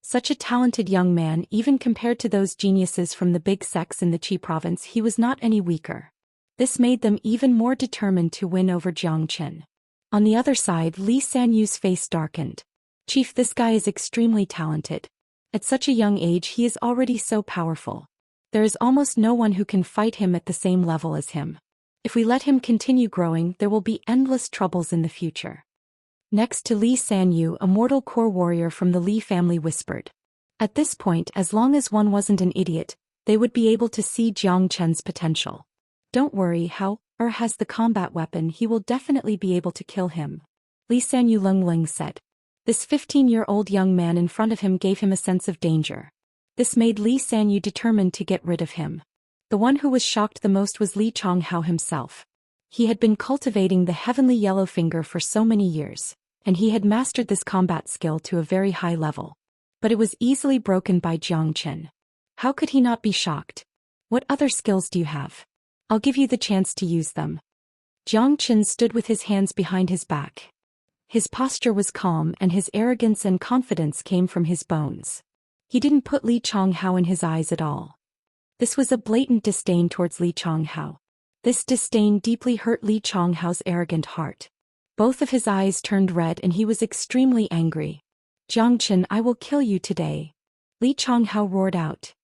Such a talented young man, even compared to those geniuses from the big sects in the Qi province, he was not any weaker. This made them even more determined to win over Jiang Chen. On the other side, Li Sanyu's face darkened. Chief, this guy is extremely talented. At such a young age he is already so powerful. There is almost no one who can fight him at the same level as him. If we let him continue growing, there will be endless troubles in the future. Next to Li Sanyu, a mortal core warrior from the Li family whispered. At this point, as long as one wasn't an idiot, they would be able to see Jiang Chen's potential. Don't worry, Hao-er has the combat weapon, he will definitely be able to kill him. Li Sanyu Lengling said. This 15-year-old young man in front of him gave him a sense of danger. This made Li Sanyu determined to get rid of him. The one who was shocked the most was Li Changhao himself. He had been cultivating the heavenly yellow finger for so many years, and he had mastered this combat skill to a very high level. But it was easily broken by Jiang Chen. How could he not be shocked? What other skills do you have? I'll give you the chance to use them. Jiang Chen stood with his hands behind his back. His posture was calm and his arrogance and confidence came from his bones. He didn't put Li Changhao in his eyes at all. This was a blatant disdain towards Li Changhao. This disdain deeply hurt Li Changhao's arrogant heart. Both of his eyes turned red and he was extremely angry. Jiang Chen, I will kill you today. Li Changhao roared out.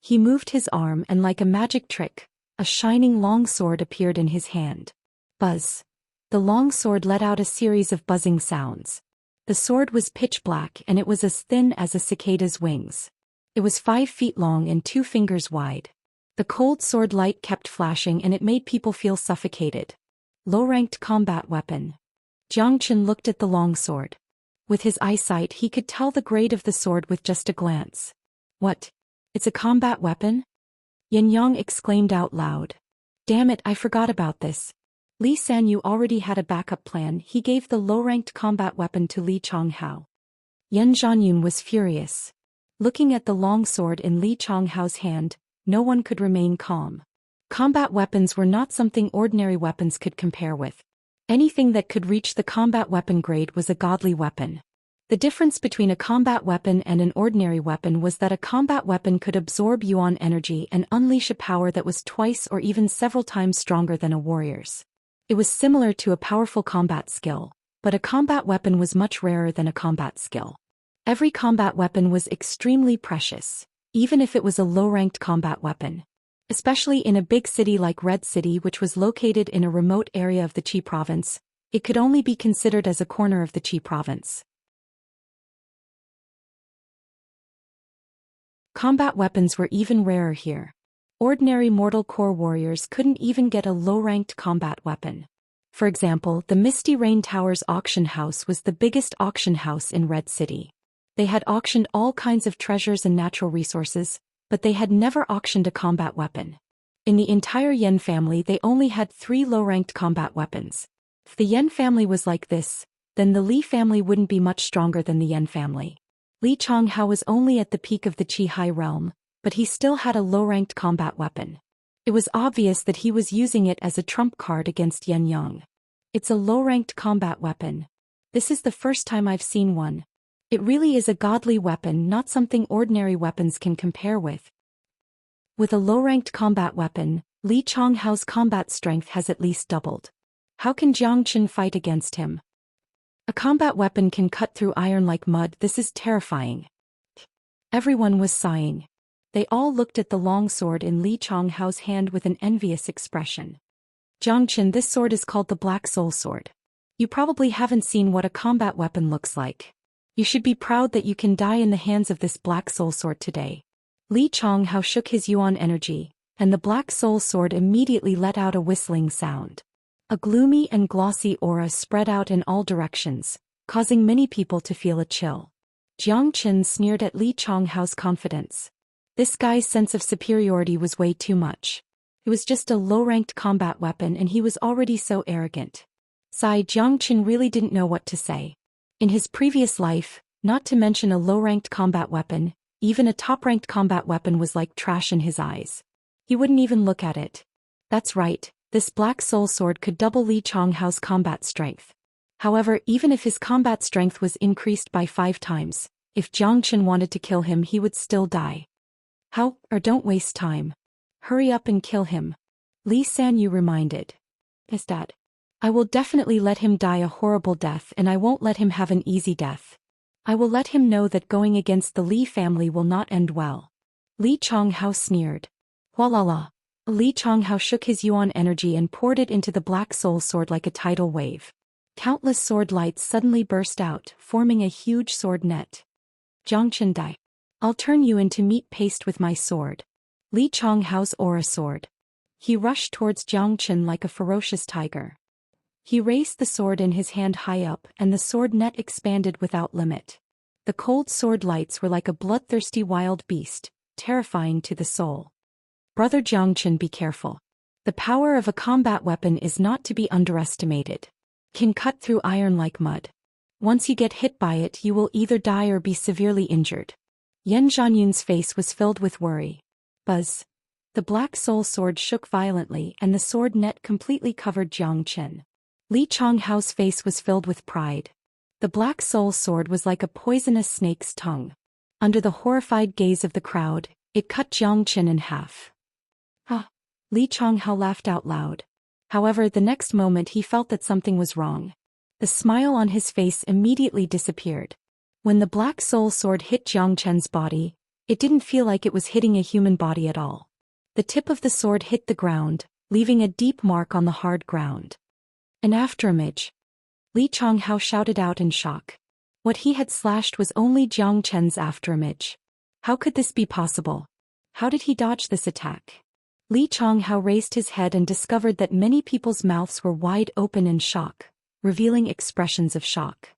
He moved his arm and like a magic trick, a shining long sword appeared in his hand. Buzz. The long sword let out a series of buzzing sounds. The sword was pitch black and it was as thin as a cicada's wings. It was 5 feet long and 2 fingers wide. The cold sword light kept flashing and it made people feel suffocated. Low-ranked combat weapon. Jiang Chen looked at the long sword. With his eyesight he could tell the grade of the sword with just a glance. What? It's a combat weapon? Yan Yang exclaimed out loud. Damn it, I forgot about this. Li Sanyu already had a backup plan, he gave the low-ranked combat weapon to Li Changhao. Yan Zhanyun was furious. Looking at the long sword in Li Changhao's hand, no one could remain calm. Combat weapons were not something ordinary weapons could compare with. Anything that could reach the combat weapon grade was a godly weapon. The difference between a combat weapon and an ordinary weapon was that a combat weapon could absorb yuan energy and unleash a power that was twice or even several times stronger than a warrior's. It was similar to a powerful combat skill, but a combat weapon was much rarer than a combat skill. Every combat weapon was extremely precious, even if it was a low-ranked combat weapon. Especially in a big city like Red City, which was located in a remote area of the Qi province, it could only be considered as a corner of the Qi province. Combat weapons were even rarer here. Ordinary mortal core warriors couldn't even get a low-ranked combat weapon. For example, the Misty Rain Tower's auction house was the biggest auction house in Red City. They had auctioned all kinds of treasures and natural resources, but they had never auctioned a combat weapon. In the entire Yan family they only had 3 low-ranked combat weapons. If the Yan family was like this, then the Li family wouldn't be much stronger than the Yan family. Li Changhao was only at the peak of the Qi High realm, but he still had a low-ranked combat weapon. It was obvious that he was using it as a trump card against Yan Yang. It's a low-ranked combat weapon. This is the first time I've seen one. It really is a godly weapon, not something ordinary weapons can compare with. With a low-ranked combat weapon, Li Changhao's combat strength has at least doubled. How can Jiang Chen fight against him? A combat weapon can cut through iron like mud, this is terrifying. Everyone was sighing. They all looked at the long sword in Li Changhao's hand with an envious expression. Jiang Chen, this sword is called the Black Soul Sword. You probably haven't seen what a combat weapon looks like. You should be proud that you can die in the hands of this black soul sword today. Li Chonghao shook his yuan energy, and the black soul sword immediately let out a whistling sound. A gloomy and glossy aura spread out in all directions, causing many people to feel a chill. Jiang Qin sneered at Li Chonghao's confidence. This guy's sense of superiority was way too much. It was just a low-ranked combat weapon and he was already so arrogant. Jiang Qin really didn't know what to say. In his previous life, not to mention a low-ranked combat weapon, even a top-ranked combat weapon was like trash in his eyes. He wouldn't even look at it. That's right, this black soul sword could double Li Chonghao's combat strength. However, even if his combat strength was increased by 5 times, if Jiang Qin wanted to kill him he would still die. Don't waste time. Hurry up and kill him. Li Sanyu reminded. Is that? I will definitely let him die a horrible death and I won't let him have an easy death. I will let him know that going against the Li family will not end well. Li Chonghao sneered. Hualala. Li Chonghao shook his yuan energy and poured it into the black soul sword like a tidal wave. Countless sword lights suddenly burst out, forming a huge sword net. Jiangchen Dai. I'll turn you into meat paste with my sword. Li Chonghao's aura sword. He rushed towards Jiangchen like a ferocious tiger. He raised the sword in his hand high up and the sword net expanded without limit. The cold sword lights were like a bloodthirsty wild beast, terrifying to the soul. Brother Jiangchen, be careful. The power of a combat weapon is not to be underestimated. Can cut through iron like mud. Once you get hit by it you will either die or be severely injured. Yan Zhanyun's face was filled with worry. Buzz. The black soul sword shook violently and the sword net completely covered Jiang Qin. Li Chonghao's face was filled with pride. The black soul sword was like a poisonous snake's tongue. Under the horrified gaze of the crowd, it cut Jiang Qin in half. Li Chonghao laughed out loud. However, the next moment he felt that something was wrong. The smile on his face immediately disappeared. When the black soul sword hit Jiang Chen's body, it didn't feel like it was hitting a human body at all. The tip of the sword hit the ground, leaving a deep mark on the hard ground. An afterimage. Li Chonghao shouted out in shock. What he had slashed was only Jiang Chen's afterimage. How could this be possible? How did he dodge this attack? Li Chonghao raised his head and discovered that many people's mouths were wide open in shock, revealing expressions of shock.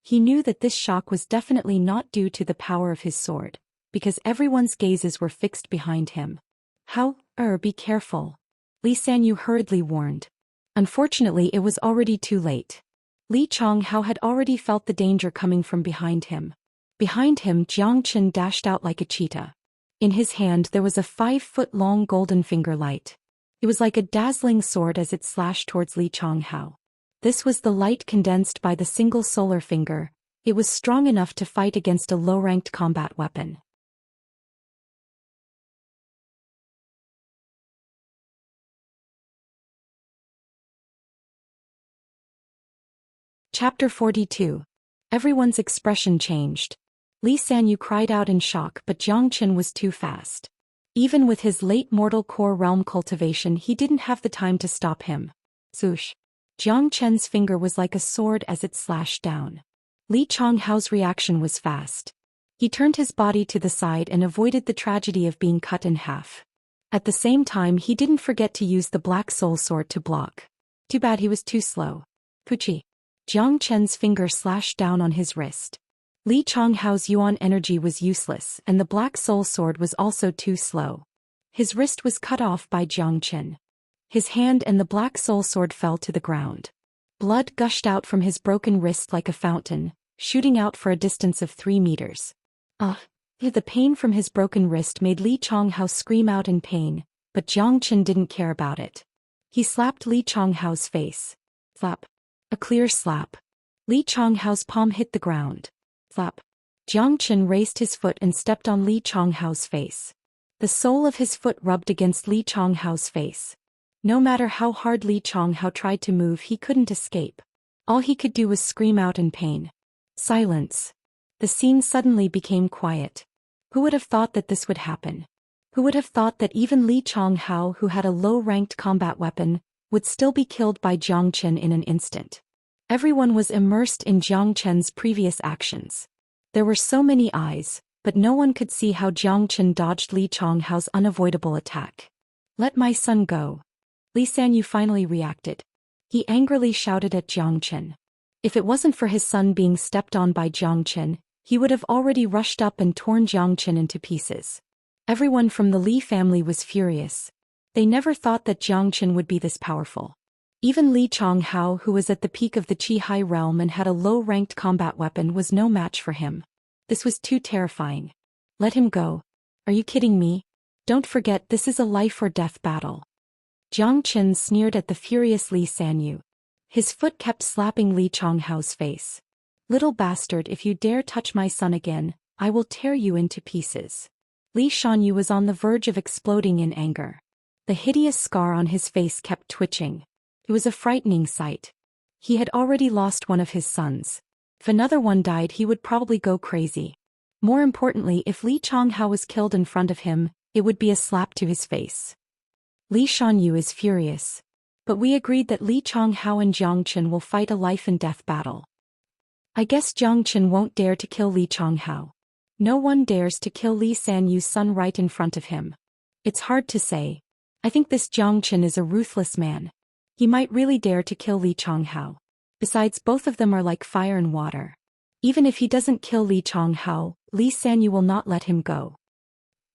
He knew that this shock was definitely not due to the power of his sword, because everyone's gazes were fixed behind him. Be careful. Li Sanyu hurriedly warned. Unfortunately, it was already too late. Li Chonghao had already felt the danger coming from behind him. Behind him, Jiang Qin dashed out like a cheetah. In his hand there was a 5-foot-long golden finger light. It was like a dazzling sword as it slashed towards Li Chonghao. This was the light condensed by the single solar finger. It was strong enough to fight against a low-ranked combat weapon. Chapter 42. Everyone's expression changed. Li Sanyu cried out in shock, but Jiang Qin was too fast. Even with his late mortal core realm cultivation, he didn't have the time to stop him. Swoosh. Jiang Chen's finger was like a sword as it slashed down. Li Chonghao's reaction was fast. He turned his body to the side and avoided the tragedy of being cut in half. At the same time, he didn't forget to use the black soul sword to block. Too bad he was too slow. Puchi. Jiang Chen's finger slashed down on his wrist. Li Chonghao's yuan energy was useless and the black soul sword was also too slow. His wrist was cut off by Jiang Qin. His hand and the black soul sword fell to the ground. Blood gushed out from his broken wrist like a fountain, shooting out for a distance of 3 meters. The pain from his broken wrist made Li Chonghao scream out in pain, but Jiang Qin didn't care about it. He slapped Li Chonghao's face. Slap. A clear slap. Li Chonghao's palm hit the ground. Slap. Jiang Qin raised his foot and stepped on Li Chonghao's face. The sole of his foot rubbed against Li Chonghao's face. No matter how hard Li Chonghao tried to move, he couldn't escape. All he could do was scream out in pain. Silence. The scene suddenly became quiet. Who would have thought that this would happen? Who would have thought that even Li Chonghao, who had a low-ranked combat weapon, would still be killed by Zhou Xian in an instant. Everyone was immersed in Zhou Xian's previous actions. There were so many eyes, but no one could see how Zhou Xian dodged Li Chonghao's unavoidable attack. "Let my son go." Li Sanyu finally reacted. He angrily shouted at Zhou Xian. If it wasn't for his son being stepped on by Zhou Xian, he would have already rushed up and torn Zhou Xian into pieces. Everyone from the Li family was furious. They never thought that Zhou Xian would be this powerful. Even Li Chonghao, who was at the peak of the Qi Hai realm and had a low-ranked combat weapon, was no match for him. This was too terrifying. "Let him go. Are you kidding me? Don't forget this is a life-or-death battle." Zhou Xian sneered at the furious Li Sanyu. His foot kept slapping Li Chonghao's face. "Little bastard, if you dare touch my son again, I will tear you into pieces." Li Shanyu was on the verge of exploding in anger. The hideous scar on his face kept twitching. It was a frightening sight. He had already lost one of his sons. If another one died, he would probably go crazy. More importantly, if Li Chonghao was killed in front of him, it would be a slap to his face. Li Shanyu is furious. But we agreed that Li Chonghao and Zhou Xian will fight a life-and-death battle. I guess Zhou Xian won't dare to kill Li Chonghao. No one dares to kill Li Sanyu's son right in front of him. It's hard to say. I think this Zhou Xian is a ruthless man. He might really dare to kill Li Chonghao. Besides, both of them are like fire and water. Even if he doesn't kill Li Chonghao, Li Sanyu will not let him go.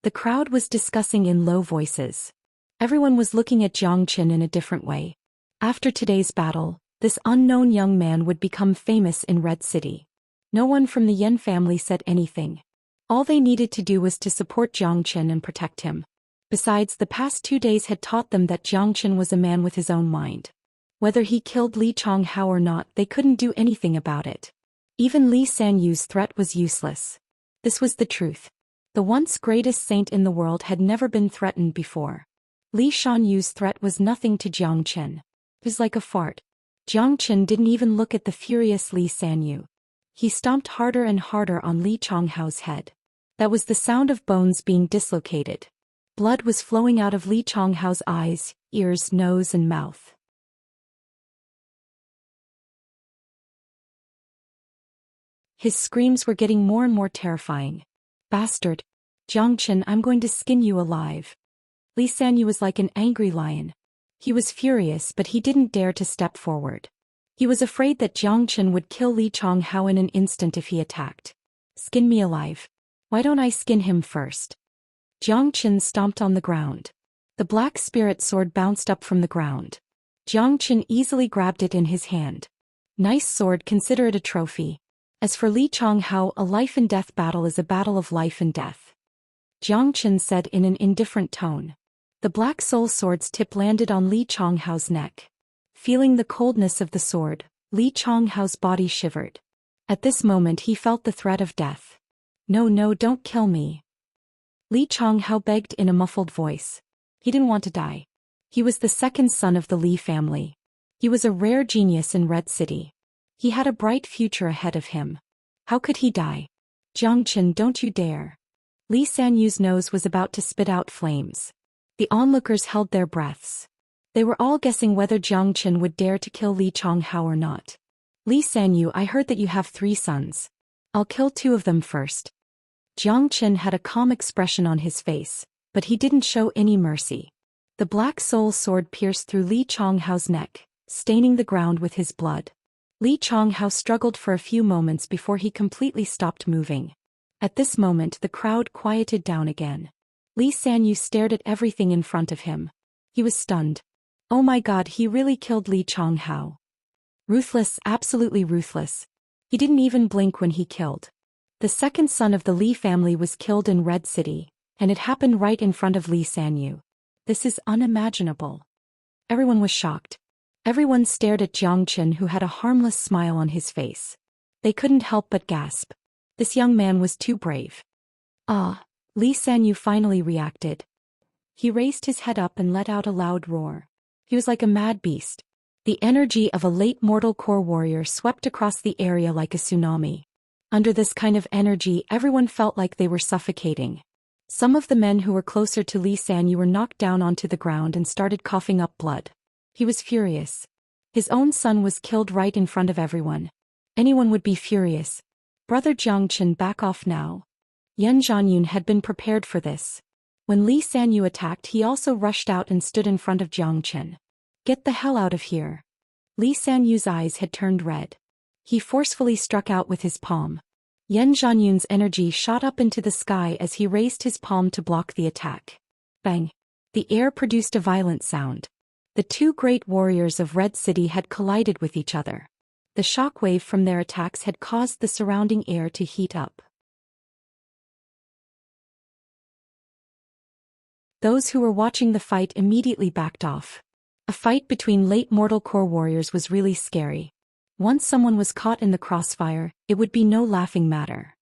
The crowd was discussing in low voices. Everyone was looking at Zhou Xian in a different way. After today's battle, this unknown young man would become famous in Red City. No one from the Yan family said anything. All they needed to do was to support Zhou Xian and protect him. Besides, the past 2 days had taught them that Zhou Xian was a man with his own mind. Whether he killed Li Chonghao or not, they couldn't do anything about it. Even Li Sanyu's threat was useless. This was the truth. The once greatest saint in the world had never been threatened before. Li Shanyu's threat was nothing to Zhou Xian. It was like a fart. Zhou Xian didn't even look at the furious Li Sanyu. He stomped harder and harder on Li Chonghao's head. That was the sound of bones being dislocated. Blood was flowing out of Li Chonghao's eyes, ears, nose and mouth. His screams were getting more and more terrifying. "Bastard! Zhou Xian, I'm going to skin you alive." Li Sanyu was like an angry lion. He was furious, but he didn't dare to step forward. He was afraid that Zhou Xian would kill Li Chonghao in an instant if he attacked. "Skin me alive. Why don't I skin him first?" Zhou Xian stomped on the ground. The black spirit sword bounced up from the ground. Zhou Xian easily grabbed it in his hand. "Nice sword, consider it a trophy. As for Li Chonghao, a life-and-death battle is a battle of life and death," Zhou Xian said in an indifferent tone. The black soul sword's tip landed on Li Chonghao's neck. Feeling the coldness of the sword, Li Chonghao's body shivered. At this moment he felt the threat of death. "No, no, don't kill me." Li Chonghao begged in a muffled voice. He didn't want to die. He was the second son of the Li family. He was a rare genius in Red City. He had a bright future ahead of him. How could he die? "Zhou Xian, don't you dare." Li Sanyu's nose was about to spit out flames. The onlookers held their breaths. They were all guessing whether Zhou Xian would dare to kill Li Chonghao or not. "Li Sanyu, I heard that you have 3 sons. I'll kill 2 of them first." Zhou Xian had a calm expression on his face, but he didn't show any mercy. The black soul sword pierced through Li Chonghao's neck, staining the ground with his blood. Li Chonghao struggled for a few moments before he completely stopped moving. At this moment the crowd quieted down again. Li Sanyu stared at everything in front of him. He was stunned. Oh my god, he really killed Li Chonghao. Ruthless, absolutely ruthless. He didn't even blink when he killed. The second son of the Li family was killed in Red City, and it happened right in front of Li Sanyu. This is unimaginable. Everyone was shocked. Everyone stared at Zhou Xian, who had a harmless smile on his face. They couldn't help but gasp. This young man was too brave. "Ah!" Li Sanyu finally reacted. He raised his head up and let out a loud roar. He was like a mad beast. The energy of a late mortal core warrior swept across the area like a tsunami. Under this kind of energy, everyone felt like they were suffocating. Some of the men who were closer to Li Sanyu were knocked down onto the ground and started coughing up blood. He was furious. His own son was killed right in front of everyone. Anyone would be furious. Brother Jiangchen, back off now. Yan Zhanyun had been prepared for this. When Li Sanyu attacked, he also rushed out and stood in front of Jiangchen. Get the hell out of here. Li Sanyu's eyes had turned red. He forcefully struck out with his palm. Yan Zhanyun's energy shot up into the sky as he raised his palm to block the attack. Bang! The air produced a violent sound. The two great warriors of Red City had collided with each other. The shockwave from their attacks had caused the surrounding air to heat up. Those who were watching the fight immediately backed off. A fight between late mortal core warriors was really scary. Once someone was caught in the crossfire, it would be no laughing matter.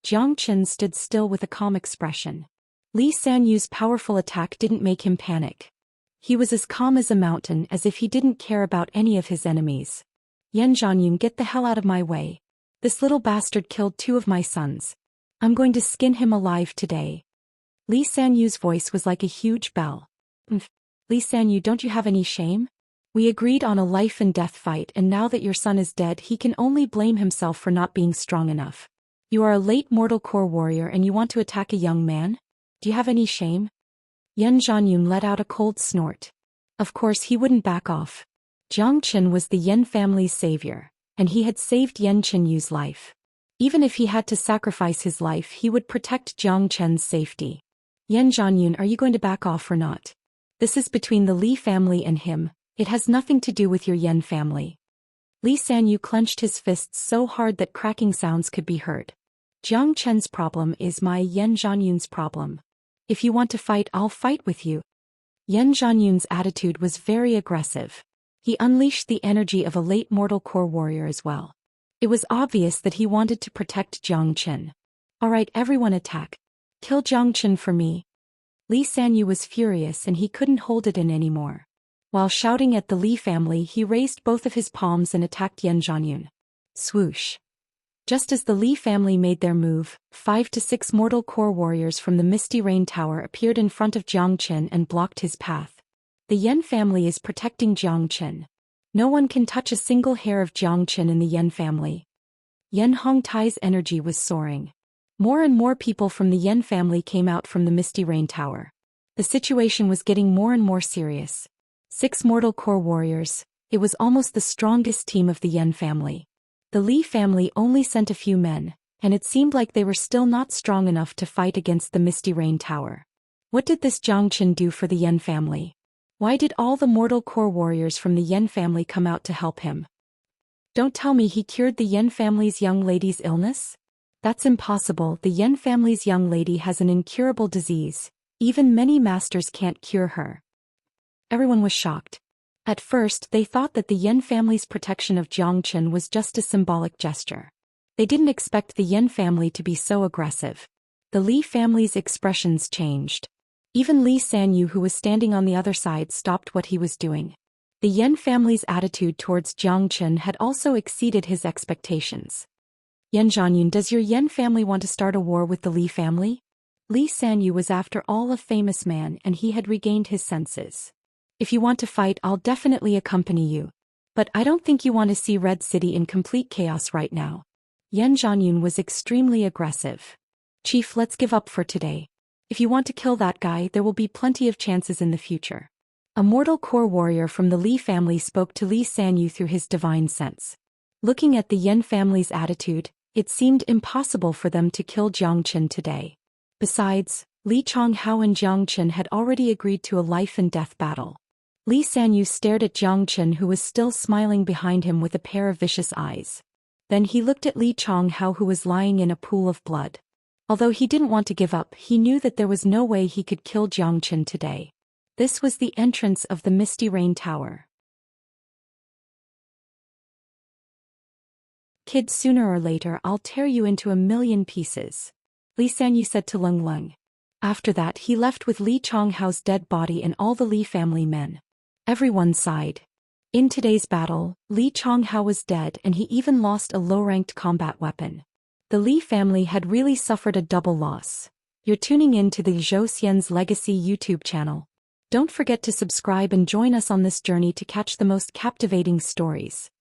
Jiangchen stood still with a calm expression. Li Sanyu's powerful attack didn't make him panic. He was as calm as a mountain, as if he didn't care about any of his enemies. Yan Zhanyun, get the hell out of my way. This little bastard killed 2 of my sons. I'm going to skin him alive today. Li Sanyu's voice was like a huge bell. Li Sanyu, don't you have any shame? We agreed on a life and death fight, and now that your son is dead, he can only blame himself for not being strong enough. You are a late mortal core warrior and you want to attack a young man? Do you have any shame? Yan Zhanyun let out a cold snort. Of course he wouldn't back off. Jiangchen was the Yan family's savior, and he had saved Yan Qinyu's life. Even if he had to sacrifice his life, he would protect Jiangchen's safety. Yan Zhanyun, are you going to back off or not? This is between the Li family and him. It has nothing to do with your Yan family. Li Sanyu clenched his fists so hard that cracking sounds could be heard. Jiangchen's problem is my Yan Zhanyun's problem. If you want to fight, I'll fight with you. Yan Zhanyun's attitude was very aggressive. He unleashed the energy of a late mortal core warrior as well. It was obvious that he wanted to protect Jiangchen. Alright, everyone attack. Kill Jiangchen for me. Li Sanyu was furious and he couldn't hold it in anymore. While shouting at the Li family, he raised both of his palms and attacked Yan Zhanyun. Swoosh. Just as the Li family made their move, 5 to 6 mortal core warriors from the Misty Rain Tower appeared in front of Jiangchen and blocked his path. The Yan family is protecting Jiangchen. No one can touch a single hair of Jiangchen in the Yan family. Yan Hongtai's energy was soaring. More and more people from the Yan family came out from the Misty Rain Tower. The situation was getting more and more serious. 6 mortal core warriors, it was almost the strongest team of the Yan family. The Li family only sent a few men, and it seemed like they were still not strong enough to fight against the Misty Rain Tower. What did this Jiangchen do for the Yan family? Why did all the mortal core warriors from the Yan family come out to help him? Don't tell me he cured the Yan family's young lady's illness? That's impossible. The Yan family's young lady has an incurable disease. Even many masters can't cure her. Everyone was shocked. At first, they thought that the Yan family's protection of Jiangchen was just a symbolic gesture. They didn't expect the Yan family to be so aggressive. The Li family's expressions changed. Even Li Sanyu, who was standing on the other side, stopped what he was doing. The Yan family's attitude towards Jiangchen had also exceeded his expectations. Yan Zhanyun, does your Yan family want to start a war with the Li family? Li Sanyu was after all a famous man and he had regained his senses. If you want to fight, I'll definitely accompany you. But I don't think you want to see Red City in complete chaos right now. Yan Zhanyun was extremely aggressive. Chief, let's give up for today. If you want to kill that guy, there will be plenty of chances in the future. A mortal core warrior from the Li family spoke to Li Sanyu through his divine sense. Looking at the Yan family's attitude, it seemed impossible for them to kill Jiangchen today. Besides, Li Changhao and Jiangchen had already agreed to a life and death battle. Li Sanyu stared at Jiangchen, who was still smiling behind him with a pair of vicious eyes. Then he looked at Li Changhao, who was lying in a pool of blood. Although he didn't want to give up, he knew that there was no way he could kill Jiangchen today. This was the entrance of the Misty Rain Tower. Kid, sooner or later I'll tear you into 1,000,000 pieces, Li Sanyu said to Leng Leng. After that he left with Li Changhao's dead body and all the Li family men. Everyone sighed. In today's battle, Li Changhao was dead and he even lost a low-ranked combat weapon. The Li family had really suffered a double loss. You're tuning in to the Zhou Xian's Legacy YouTube channel. Don't forget to subscribe and join us on this journey to catch the most captivating stories.